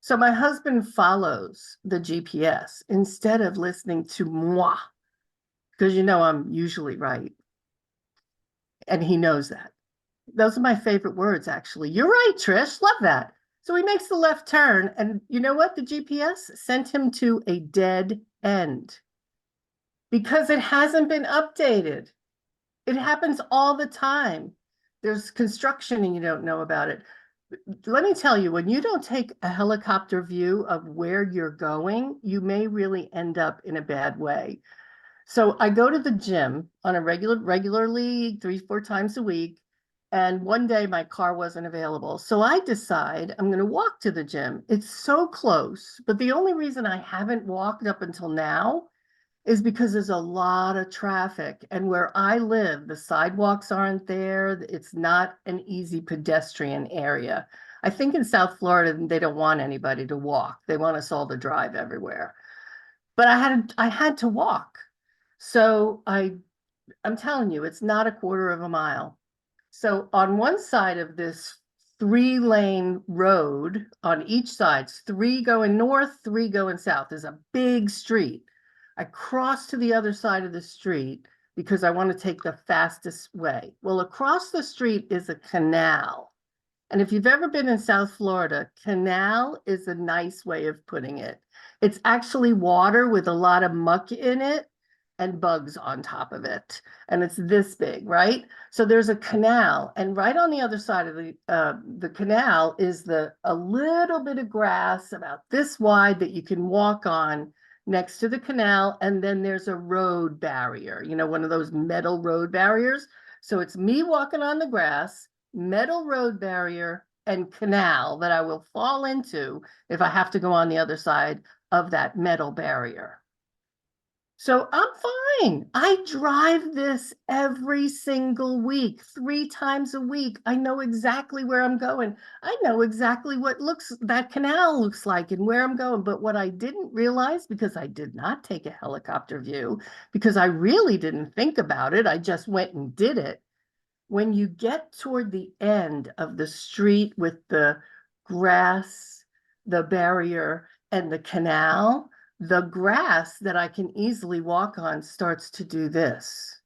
So my husband follows the GPS instead of listening to moi, because you know I'm usually right. And he knows that. Those are my favorite words, actually. You're right, Trish. Love that. So he makes the left turn, and you know what? The GPS sent him to a dead end because it hasn't been updated. It happens all the time. There's construction and you don't know about it. Let me tell you, when you don't take a helicopter view of where you're going, you may really end up in a bad way. So I go to the gym on a regularly 3-4 times a week. And one day my car wasn't available. So I decide I'm going to walk to the gym. It's so close. But the only reason I haven't walked up until now is because there's a lot of traffic. And where I live, the sidewalks aren't there. It's not an easy pedestrian area. I think in South Florida, they don't want anybody to walk. They want us all to drive everywhere. But I had to walk. So I'm telling you, it's not a quarter of a mile. So on one side of this 3-lane road, on each side, 3 going north, 3 going south, there's a big street. I cross to the other side of the street because I want to take the fastest way. Well, across the street is a canal. And if you've ever been in South Florida, canal is a nice way of putting it. It's actually water with a lot of muck in it and bugs on top of it. And it's this big, right? So there's a canal, and right on the other side of the canal is a little bit of grass about this wide that you can walk on next to the canal. And then there's a road barrier, you know, one of those metal road barriers. So it's me walking on the grass, metal road barrier, and canal that I will fall into if I have to go on the other side of that metal barrier. So I'm fine. I drive this every single week, 3 times a week. I know exactly where I'm going. I know exactly what that canal looks like and where I'm going. But what I didn't realize, because I did not take a helicopter view, because I really didn't think about it, I just went and did it. When you get toward the end of the street with the grass, the barrier, and the canal, the grass that I can easily walk on starts to do this,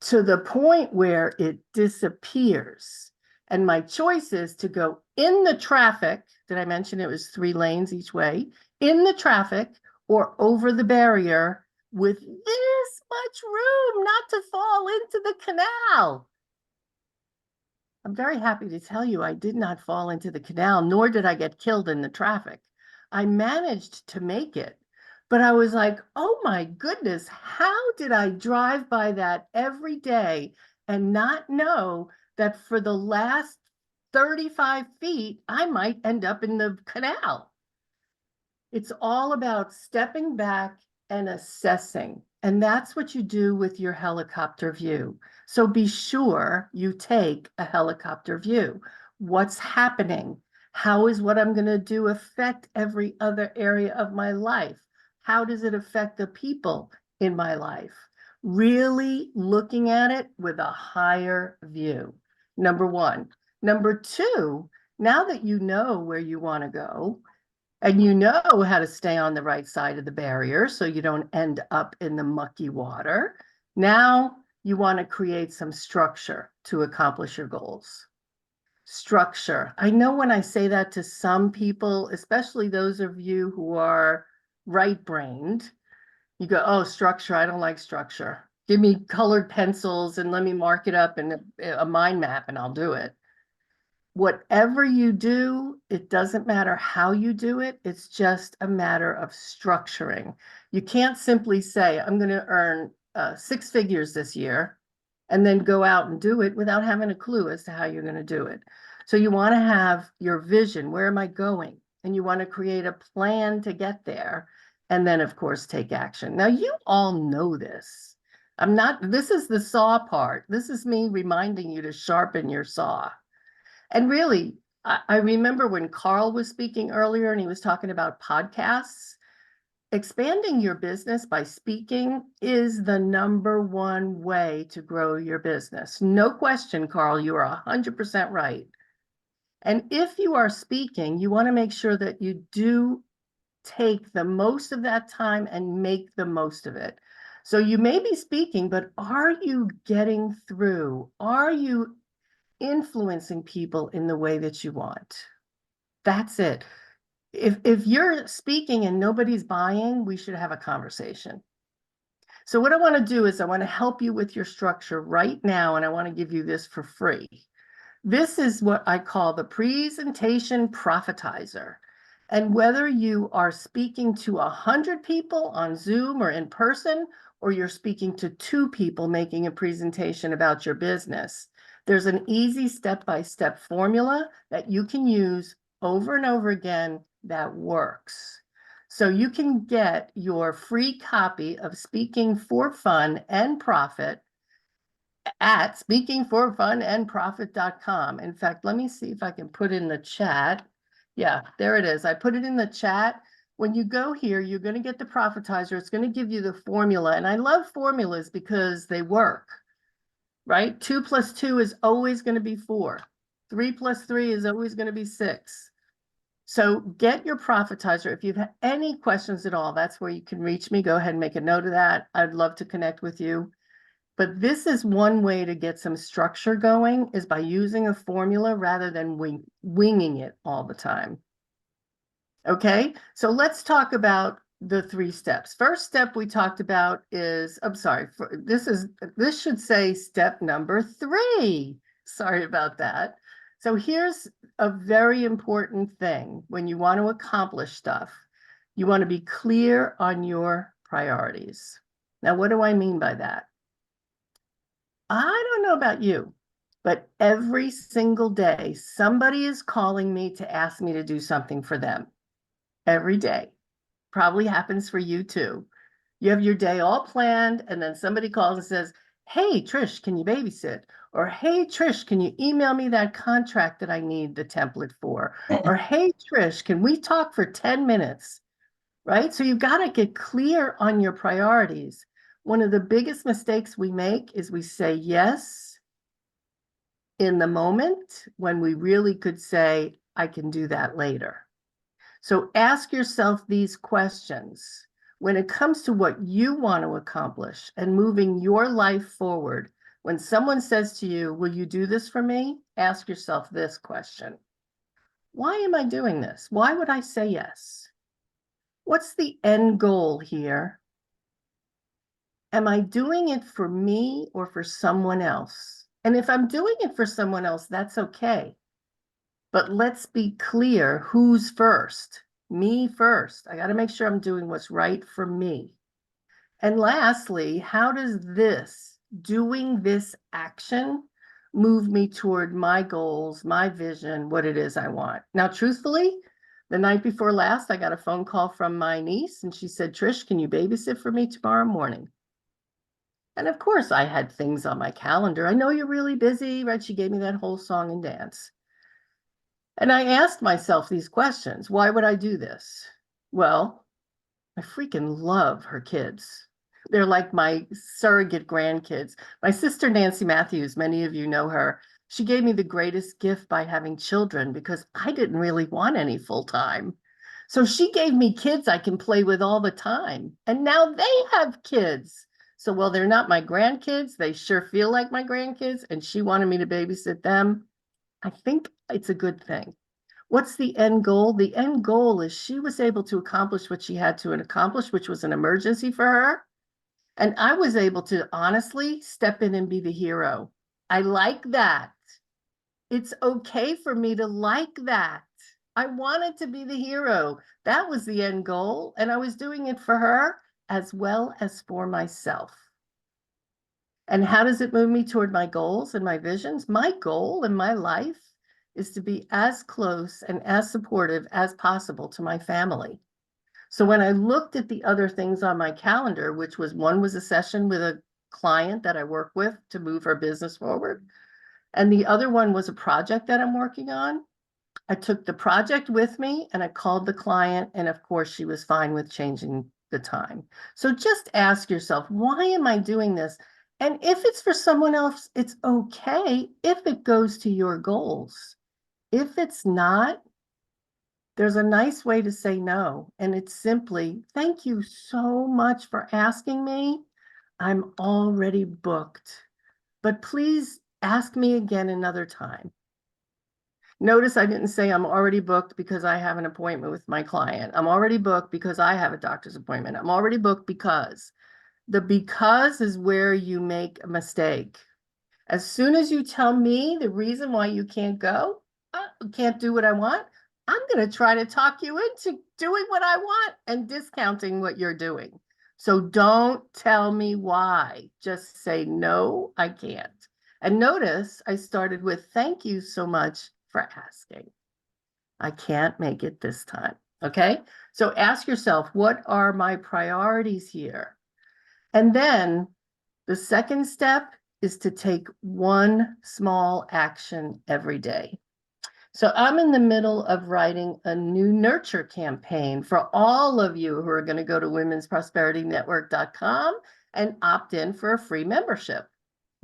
to the point where it disappears. And my choice is to go in the traffic. Did I mention it was 3 lanes each way? In the traffic or over the barrier with this much room not to fall into the canal. I'm very happy to tell you I did not fall into the canal, nor did I get killed in the traffic. I managed to make it, but I was like, oh my goodness, how did I drive by that every day and not know that for the last 35 feet, I might end up in the canal? It's all about stepping back and assessing. And that's what you do with your helicopter view. So be sure you take a helicopter view. What's happening? How is what I'm going to do affect every other area of my life? How does it affect the people in my life? Really looking at it with a higher view. Number 1. Number 2, now that you know where you want to go, and you know how to stay on the right side of the barrier so you don't end up in the mucky water, now you want to create some structure to accomplish your goals. Structure. I know when I say that to some people, especially those of you who are right-brained, you go, oh, structure, I don't like structure. Give me colored pencils and let me mark it up in a mind map and I'll do it. Whatever you do, it doesn't matter how you do it. It's just a matter of structuring. You can't simply say, I'm going to earn 6 figures this year and then go out and do it without having a clue as to how you're going to do it. So you want to have your vision. Where am I going? And you want to create a plan to get there. And then, of course, take action. Now, you all know this. This is the saw part. This is me reminding you to sharpen your saw. And really, I remember when Carl was speaking earlier and he was talking about podcasts. Expanding your business by speaking is the #1 way to grow your business. No question, Carl, you are 100% right. And if you are speaking, you want to make sure that you do take the most of that time and make the most of it. So you may be speaking, but are you getting through? Are you influencing people in the way that you want? That's it. If you're speaking and nobody's buying, we should have a conversation. So what I want to do is I want to help you with your structure right now, and I want to give you this for free. This is what I call the presentation profitizer. And whether you are speaking to 100 people on Zoom or in person, or you're speaking to 2 people making a presentation about your business, there's an easy step-by-step formula that you can use over and over again that works. So you can get your free copy of Speaking for Fun and Profit at speakingforfunandprofit.com. In fact, let me see if I can put in the chat. Yeah, there it is. I put it in the chat. When you go here, you're going to get the profitizer. It's going to give you the formula. And I love formulas because they work, right? 2 + 2 is always going to be 4. 3 + 3 is always going to be 6. So get your profitizer. If you have any questions at all, that's where you can reach me. Go ahead and make a note of that. I'd love to connect with you. But this is one way to get some structure going, is by using a formula rather than winging it all the time. Okay, so let's talk about the 3 steps. First step we talked about is, I'm sorry, this should say step number 3. Sorry about that. So here's a very important thing when you want to accomplish stuff. You want to be clear on your priorities. Now, what do I mean by that? I don't know about you, but every single day, somebody is calling me to ask me to do something for them. Every day. Probably happens for you too. You have your day all planned, and then somebody calls and says, hey, Trish, can you babysit? Or hey, Trish, can you email me that contract that I need the template for? Or hey, Trish, can we talk for 10 minutes? Right? So you've got to get clear on your priorities. One of the biggest mistakes we make is we say yes in the moment when we really could say, I can do that later. So ask yourself these questions. When it comes to what you want to accomplish and moving your life forward, when someone says to you, will you do this for me? Ask yourself this question. Why am I doing this? Why would I say yes? What's the end goal here? Am I doing it for me or for someone else? And if I'm doing it for someone else, that's okay. But let's be clear, who's first? Me first. I got to make sure I'm doing what's right for me. And lastly, how does doing this action, move me toward my goals, my vision, what it is I want? Now, truthfully, the night before last, I got a phone call from my niece and she said, Trish, can you babysit for me tomorrow morning? And of course, I had things on my calendar. I know you're really busy, right? She gave me that whole song and dance. And I asked myself these questions. Why would I do this? Well, I freaking love her kids. They're like my surrogate grandkids. My sister, Nancy Matthews, many of you know her. She gave me the greatest gift by having children because I didn't really want any full time. So she gave me kids I can play with all the time. And now they have kids. So while they're not my grandkids, they sure feel like my grandkids. And she wanted me to babysit them. I think it's a good thing. What's the end goal? The end goal is she was able to accomplish what she had to accomplish, which was an emergency for her. And I was able to honestly step in and be the hero. I like that. It's okay for me to like that. I wanted to be the hero. That was the end goal. And I was doing it for her as well as for myself. And how does it move me toward my goals and my visions? My goal in my life is to be as close and as supportive as possible to my family. So when I looked at the other things on my calendar, which was one was a session with a client that I work with to move her business forward, and the other one was a project that I'm working on, I took the project with me and I called the client, and of course she was fine with changing the time. So just ask yourself, why am I doing this? And if it's for someone else, it's okay if it goes to your goals. If it's not, there's a nice way to say no. And it's simply, thank you so much for asking me. I'm already booked, but please ask me again another time. Notice I didn't say I'm already booked because I have an appointment with my client. I'm already booked because I have a doctor's appointment. I'm already booked because. The because is where you make a mistake. As soon as you tell me the reason why you can't go, can't do what I want, I'm going to try to talk you into doing what I want and discounting what you're doing. So don't tell me why. Just say, no, I can't. And notice I started with thank you so much for asking. I can't make it this time. Okay. So ask yourself, what are my priorities here? And then the second step is to take one small action every day. So I'm in the middle of writing a new nurture campaign for all of you who are going to go to womensprosperityNetwork.com and opt in for a free membership.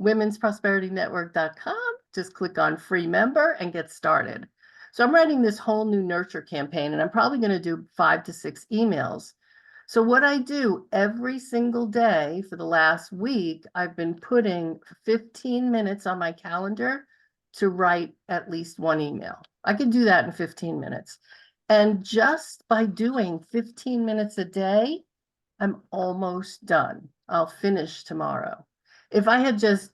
womensprosperityNetwork.com, just click on free member and get started. So I'm writing this whole new nurture campaign, and I'm probably going to do 5 to 6 emails. So what I do every single day for the last week, I've been putting 15 minutes on my calendar to write at least one email. I can do that in 15 minutes. And just by doing 15 minutes a day, I'm almost done. I'll finish tomorrow. If I had just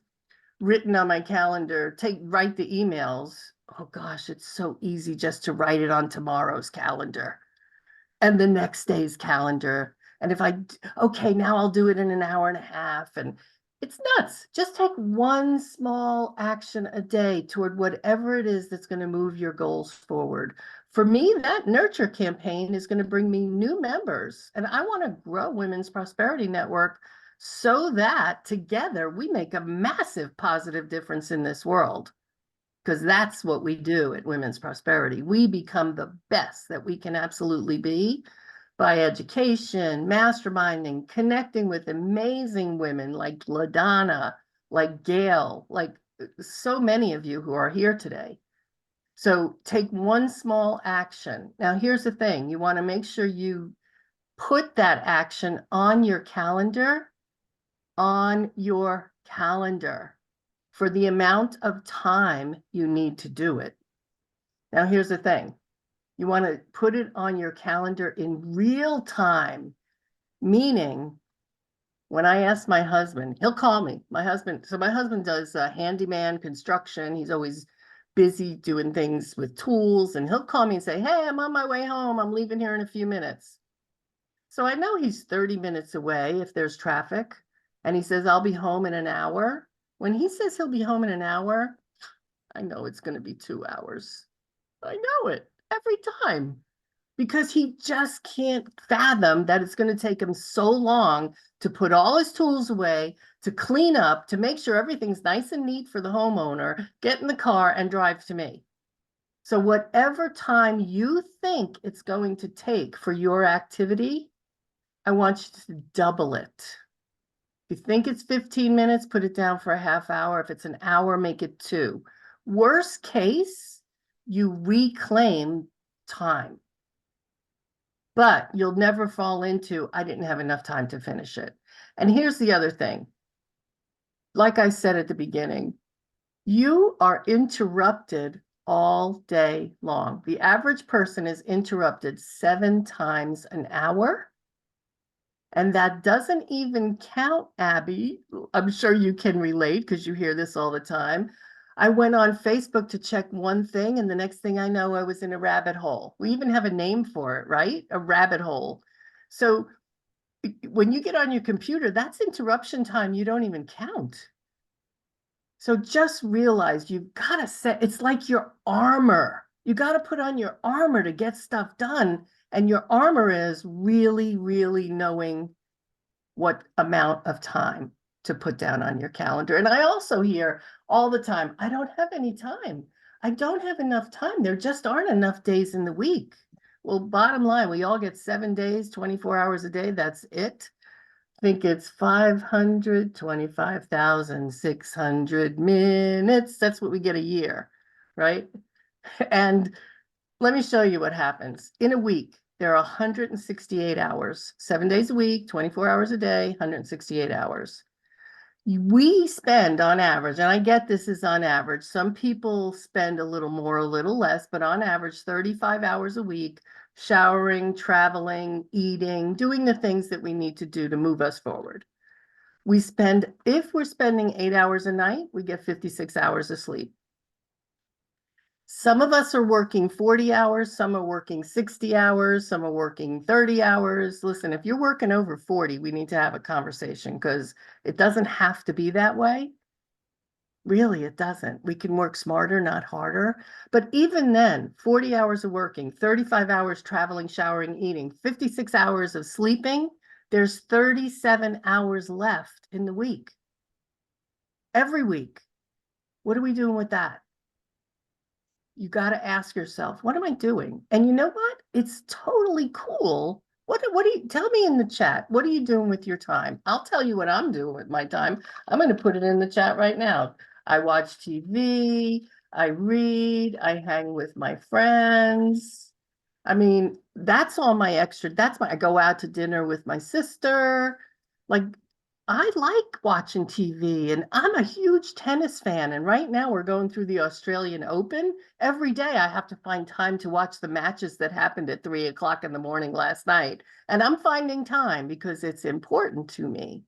written on my calendar, write the emails, oh gosh, it's so easy just to write it on tomorrow's calendar and the next day's calendar. And if okay, now I'll do it in an hour and a half. And It's nuts. Just take one small action a day toward whatever it is that's going to move your goals forward. For me, that nurture campaign is going to bring me new members, and I want to grow Women's Prosperity Network so that together we make a massive positive difference in this world. Because that's what we do at Women's Prosperity. We become the best that we can absolutely be by education, masterminding, connecting with amazing women like LaDonna, like Gail, like so many of you who are here today. So take one small action. Now, here's the thing. You want to make sure you put that action on your calendar, for the amount of time you need to do it. Now, here's the thing. You want to put it on your calendar in real time, meaning when I ask my husband, he'll call me. My husband does handyman construction. He's always busy doing things with tools, and he'll call me and say, hey, I'm on my way home. I'm leaving here in a few minutes. So I know he's 30 minutes away if there's traffic, and he says, I'll be home in an hour. When he says he'll be home in an hour, I know it's going to be 2 hours. I know it every time, because he just can't fathom that it's going to take him so long to put all his tools away, to clean up, to make sure everything's nice and neat for the homeowner, get in the car and drive to me. So whatever time you think it's going to take for your activity, I want you to double it. If you think it's 15 minutes, put it down for a half hour. If it's an hour, make it 2. Worst case, you reclaim time. But you'll never fall into, I didn't have enough time to finish it. And here's the other thing. Like I said at the beginning, you are interrupted all day long. The average person is interrupted 7 times an hour. And that doesn't even count, Abby. I'm sure you can relate because you hear this all the time. I went on Facebook to check one thing, and the next thing I know, I was in a rabbit hole. We even have a name for it, right? A rabbit hole. So when you get on your computer, that's interruption time you don't even count. So just realize you've got to set, it's like your armor. You got to put on your armor to get stuff done. And your armor is really, really knowing what amount of time to put down on your calendar. And I also hear all the time, I don't have any time. I don't have enough time. There just aren't enough days in the week. Well, bottom line, we all get 7 days, 24 hours a day. That's it. I think it's 525,600 minutes. That's what we get a year, right? And let me show you what happens. In a week, there are 168 hours, 7 days a week, 24 hours a day, 168 hours. We spend on average, and I get this is on average, some people spend a little more, a little less, but on average, 35 hours a week, showering, traveling, eating, doing the things that we need to do to move us forward. If we're spending 8 hours a night, we get 56 hours of sleep. Some of us are working 40 hours, some are working 60 hours, some are working 30 hours. Listen, if you're working over 40, we need to have a conversation because it doesn't have to be that way. Really, it doesn't. We can work smarter, not harder. But even then, 40 hours of working, 35 hours traveling, showering, eating, 56 hours of sleeping, there's 37 hours left in the week. Every week. What are we doing with that? You got to ask yourself, what am I doing? And you know what? It's totally cool. What do you tell me in the chat? What are you doing with your time? I'll tell you what I'm doing with my time. I'm going to put it in the chat right now. I watch TV, I read, I hang with my friends. I mean, that's all my extra. I go out to dinner with my sister. Like, I like watching TV, and I'm a huge tennis fan. And right now we're going through the Australian Open. Every day I have to find time to watch the matches that happened at 3 o'clock in the morning last night. And I'm finding time because it's important to me.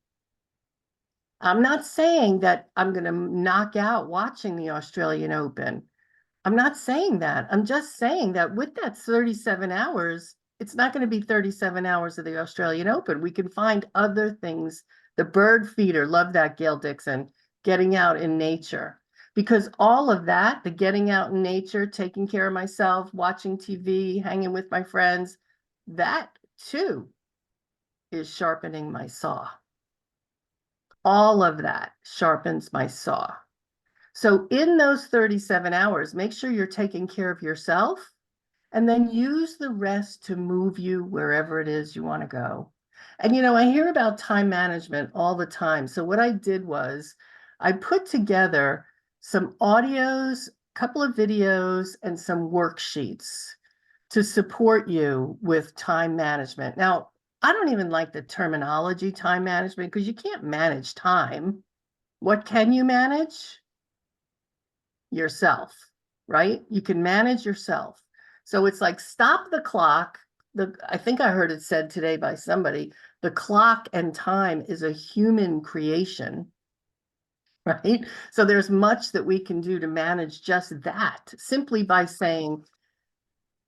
I'm not saying that I'm going to knock out watching the Australian Open. I'm not saying that. I'm just saying that with that 37 hours, it's not going to be 37 hours of the Australian Open. We can find other things The bird feeder, love that, Gail Dixon, getting out in nature. Because all of that, the getting out in nature, taking care of myself, watching TV, hanging with my friends, that too is sharpening my saw. All of that sharpens my saw. So in those 37 hours, make sure you're taking care of yourself and then use the rest to move you wherever it is you want to go. And, you know, I hear about time management all the time. So what I did was I put together some audios, a couple of videos, and some worksheets to support you with time management. Now, I don't even like the terminology time management because you can't manage time. What can you manage? Yourself, right? You can manage yourself. So it's like stop the clock. I think I heard it said today by somebody, the clock and time is a human creation, right? So there's much that we can do to manage just that simply by saying,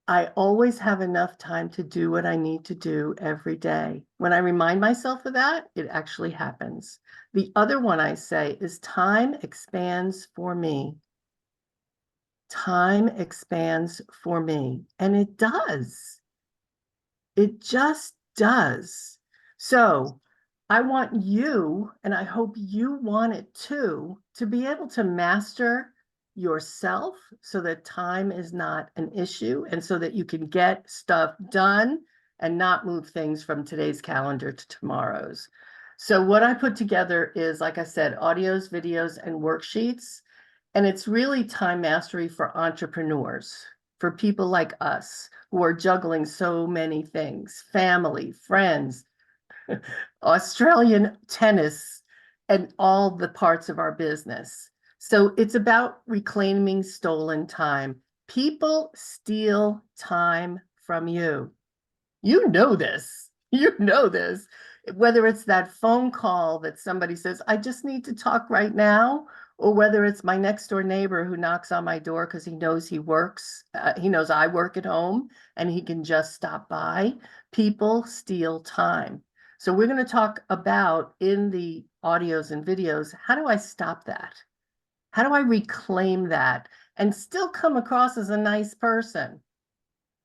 I always have enough time to do what I need to do every day. When I remind myself of that, it actually happens. The other one I say is time expands for me. Time expands for me. And it does. It just does. So I want you, and I hope you want it too, to be able to master yourself so that time is not an issue and so that you can get stuff done and not move things from today's calendar to tomorrow's. So what I put together is, like I said, audios, videos, and worksheets. And it's really time mastery for entrepreneurs, for people like us who are juggling so many things, family, friends, Australian tennis, and all the parts of our business. So it's about reclaiming stolen time. People steal time from you. You know this. You know this. Whether it's that phone call that somebody says, I just need to talk right now, or whether it's my next door neighbor who knocks on my door because he knows he knows I work at home and he can just stop by. People steal time. So we're going to talk about in the audios and videos, how do I stop that? How do I reclaim that and still come across as a nice person?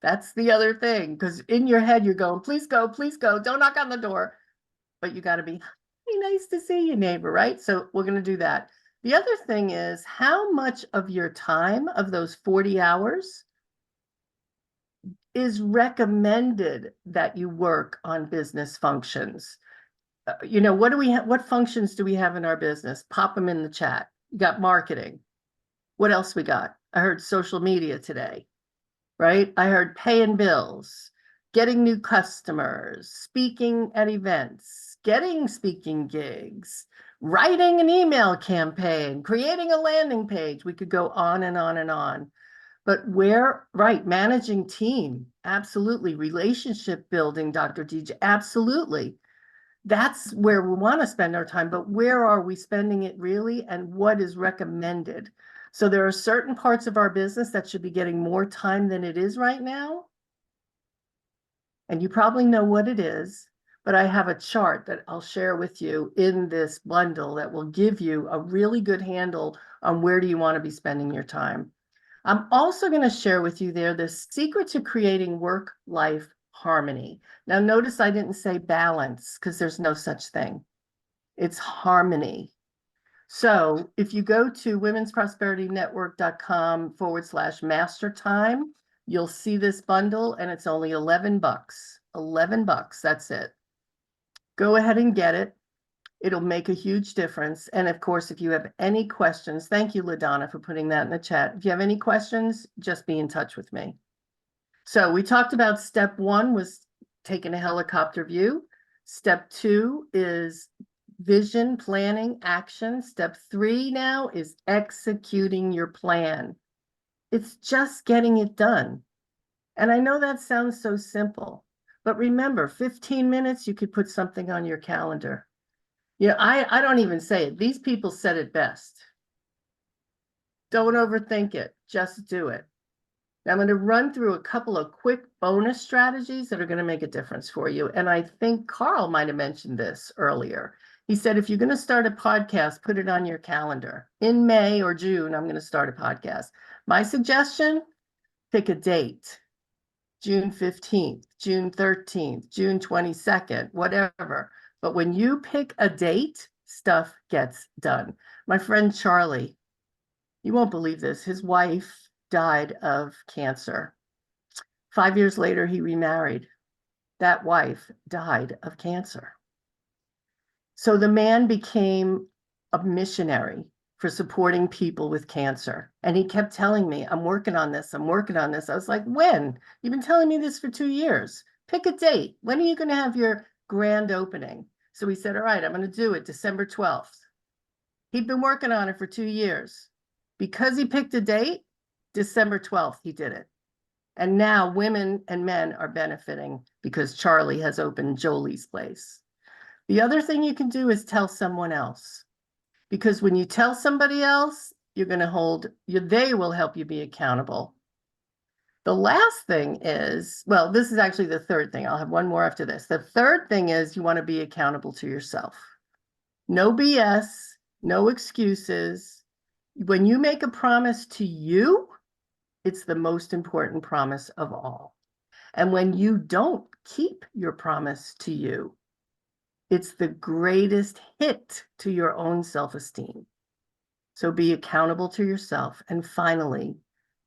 That's the other thing, because in your head, you're going, please go, don't knock on the door. But you got to be nice to see you, neighbor, right? So we're going to do that. The other thing is how much of your time of those 40 hours is recommended that you work on business functions. You know, what functions do we have in our business? Pop them in the chat. You got marketing. What else we got? I heard social media today, right? I heard paying bills, getting new customers, speaking at events, getting speaking gigs, writing an email campaign, creating a landing page. We could go on and on and on. But managing team, absolutely. Relationship building, Dr. DJ, absolutely. That's where we want to spend our time, but where are we spending it really and what is recommended? So there are certain parts of our business that should be getting more time than it is right now. And you probably know what it is, but I have a chart that I'll share with you in this bundle that will give you a really good handle on where do you want to be spending your time. I'm also going to share with you there the secret to creating work-life harmony. Now, notice I didn't say balance because there's no such thing. It's harmony. So if you go to womensprosperityNetwork.com/master time, you'll see this bundle and it's only $11. $11, that's it. Go ahead and get it. It'll make a huge difference. And of course, if you have any questions, thank you, LaDonna, for putting that in the chat. If you have any questions, just be in touch with me. So we talked about step 1 was taking a helicopter view. Step 2 is vision, planning, action. Step 3 now is executing your plan. It's just getting it done. And I know that sounds so simple, but remember, 15 minutes, you could put something on your calendar. You know, I don't even say it. These people said it best. Don't overthink it. Just do it. Now I'm going to run through a couple of quick bonus strategies that are going to make a difference for you. And I think Carl might have mentioned this earlier. He said, if you're going to start a podcast, put it on your calendar. In May or June, I'm going to start a podcast. My suggestion, pick a date. June 15th, June 13th, June 22nd, whatever. But when you pick a date, stuff gets done. My friend Charlie, you won't believe this, his wife died of cancer. 5 years later, he remarried. That wife died of cancer. So the man became a missionary for supporting people with cancer. And he kept telling me, I'm working on this. I'm working on this. I was like, when? You've been telling me this for 2 years. Pick a date. When are you going to have your grand opening? So he said, all right, I'm going to do it December 12th. He'd been working on it for 2 years. Because he picked a date, December 12th, he did it. And now women and men are benefiting because Charlie has opened Jolie's Place. The other thing you can do is tell someone else. Because when you tell somebody else, you're going to they will help you be accountable. The last thing is, well, this is actually the third thing. I'll have one more after this. The third thing is you want to be accountable to yourself. No BS, no excuses. When you make a promise to you, it's the most important promise of all. And when you don't keep your promise to you, it's the greatest hit to your own self-esteem. So be accountable to yourself. And finally,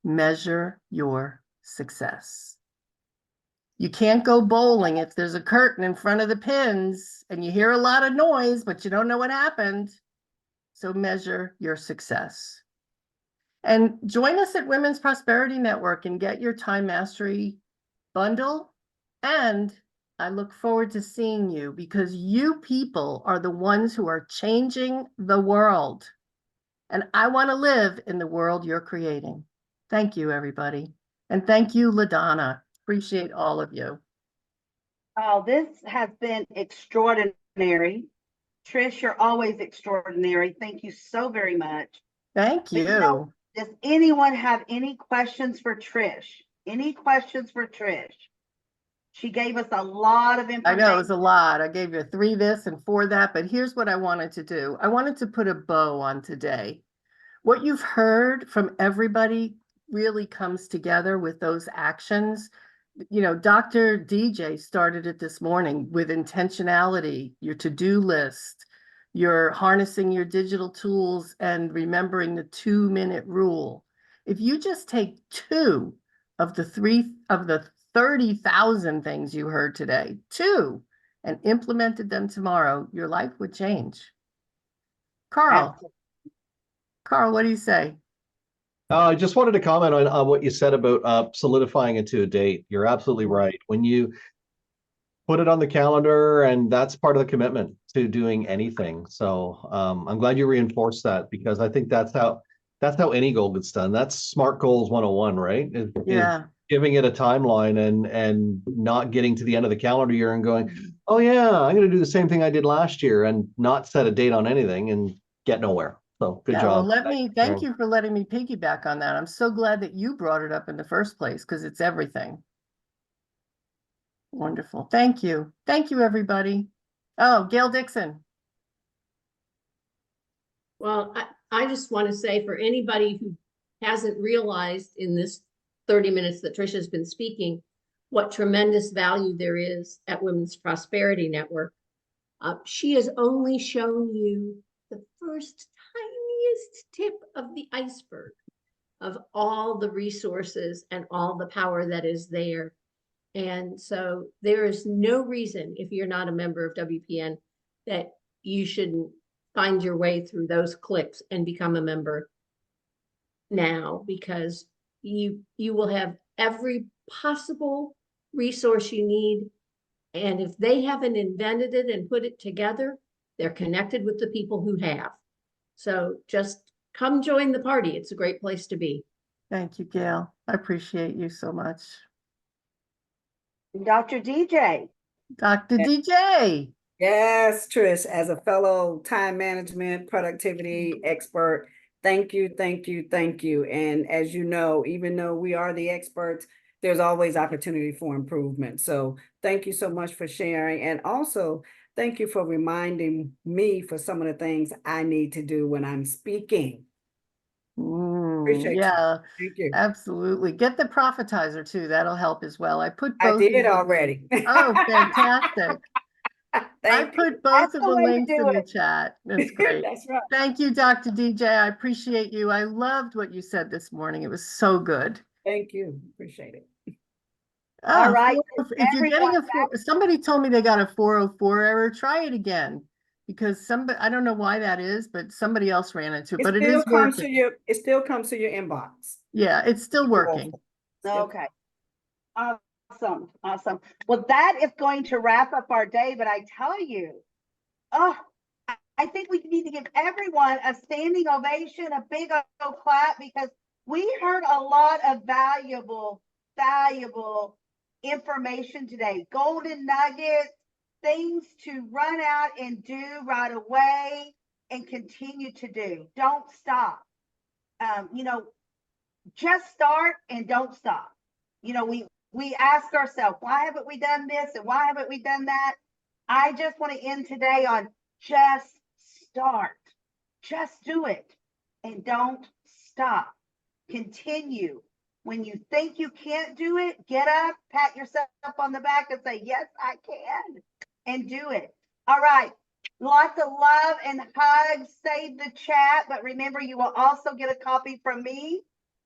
measure your success. You can't go bowling if there's a curtain in front of the pins and you hear a lot of noise, but you don't know what happened. So measure your success. And join us at Women's Prosperity Network and get your time mastery bundle. And I look forward to seeing you because you people are the ones who are changing the world. And I want to live in the world you're creating. Thank you, everybody. And thank you, LaDonna. Appreciate all of you. Oh, this has been extraordinary. Trish, you're always extraordinary. Thank you so very much. Thank But, you. does anyone have any questions for Trish? Any questions for Trish? She gave us a lot of I information. know it was a lot. I gave you 3 this and 4 that, but here's what I wanted to do. I wanted to put a bow on today. What you've heard from everybody really comes together with those actions. You know, Dr. DJ started it this morning with intentionality, your to-do list, you're harnessing your digital tools and remembering the 2-minute rule. If you just take 2 of the 30,000 things you heard today, 2, and implemented them tomorrow, your life would change. Carl, what do you say? I just wanted to comment on what you said about solidifying it to a date. You're absolutely right. When you put it on the calendar, and that's part of the commitment to doing anything. So I'm glad you reinforced that because I think that's how any goal gets done. That's SMART Goals 101, right? Yeah. Giving it a timeline and not getting to the end of the calendar year and going, oh yeah, I'm going to do the same thing I did last year and not set a date on anything and get nowhere. So good job. Well, thank you for letting me piggyback on that. I'm so glad that you brought it up in the first place because it's everything. Wonderful. Thank you. Thank you, everybody. Oh, Gail Dixon. Well, I just want to say for anybody who hasn't realized in this 30 minutes that Trisha's been speaking, what tremendous value there is at Women's Prosperity Network. She has only shown you the first tiniest tip of the iceberg of all the resources and all the power that is there. And so there is no reason, if you're not a member of WPN, that you shouldn't find your way through those clicks and become a member now, because you will have every possible resource you need. And if they haven't invented it and put it together, they're connected with the people who have. So just come join the party. It's a great place to be. Thank you, Gail. I appreciate you so much. Dr. DJ. Dr. DJ. Yes, Trish, as a fellow time management, productivity expert, thank you, thank you, thank you. And as you know, even though we are the experts, there's always opportunity for improvement. So thank you so much for sharing. And also, thank you for reminding me for some of the things I need to do when I'm speaking. Appreciate you. Yeah, Thank you. absolutely. Get the profitizer too. That'll help as well. I put I both. of did them- already. Oh, fantastic. I Thank you. put both That's of the the way to links do in the it. chat. That's great. That's right. Thank you, Dr. DJ. I appreciate you. I loved what you said this morning. It was so good. Thank you. Appreciate it. All Oh, right, if you're getting everyone, somebody told me they got a 404 error, try it again. Because somebody, I don't know why that is, but somebody else ran into it, but it is working. It still comes to your inbox. Yeah, it's still working. Okay. Awesome. Awesome. Well, that is going to wrap up our day, but I tell you, I think we need to give everyone a standing ovation, a big old clap, because we heard a lot of valuable information today. Golden nuggets, things to run out and do right away and continue to do. Don't stop. Just start and don't stop. We ask ourselves, why haven't we done this and why haven't we done that? I just want to end today on just start. Just do it and don't stop. Continue. When you think you can't do it, get up, pat yourself on the back and say, yes, I can, and do it. All right. Lots of love and hugs. Save the chat, but remember, you will also get a copy from me.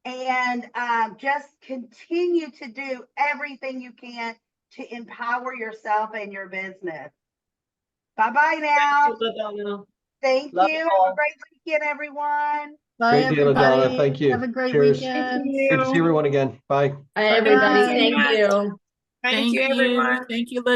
And just continue to do everything you can to empower yourself and your business. Bye-bye now. Thank you. Have a great weekend, everyone. Bye, Great deal, everybody. Donna. Thank you. Have a great Cheers. weekend. Good to see everyone again. Bye. Bye, everybody. Thank you. Thank you, everyone. Thank you,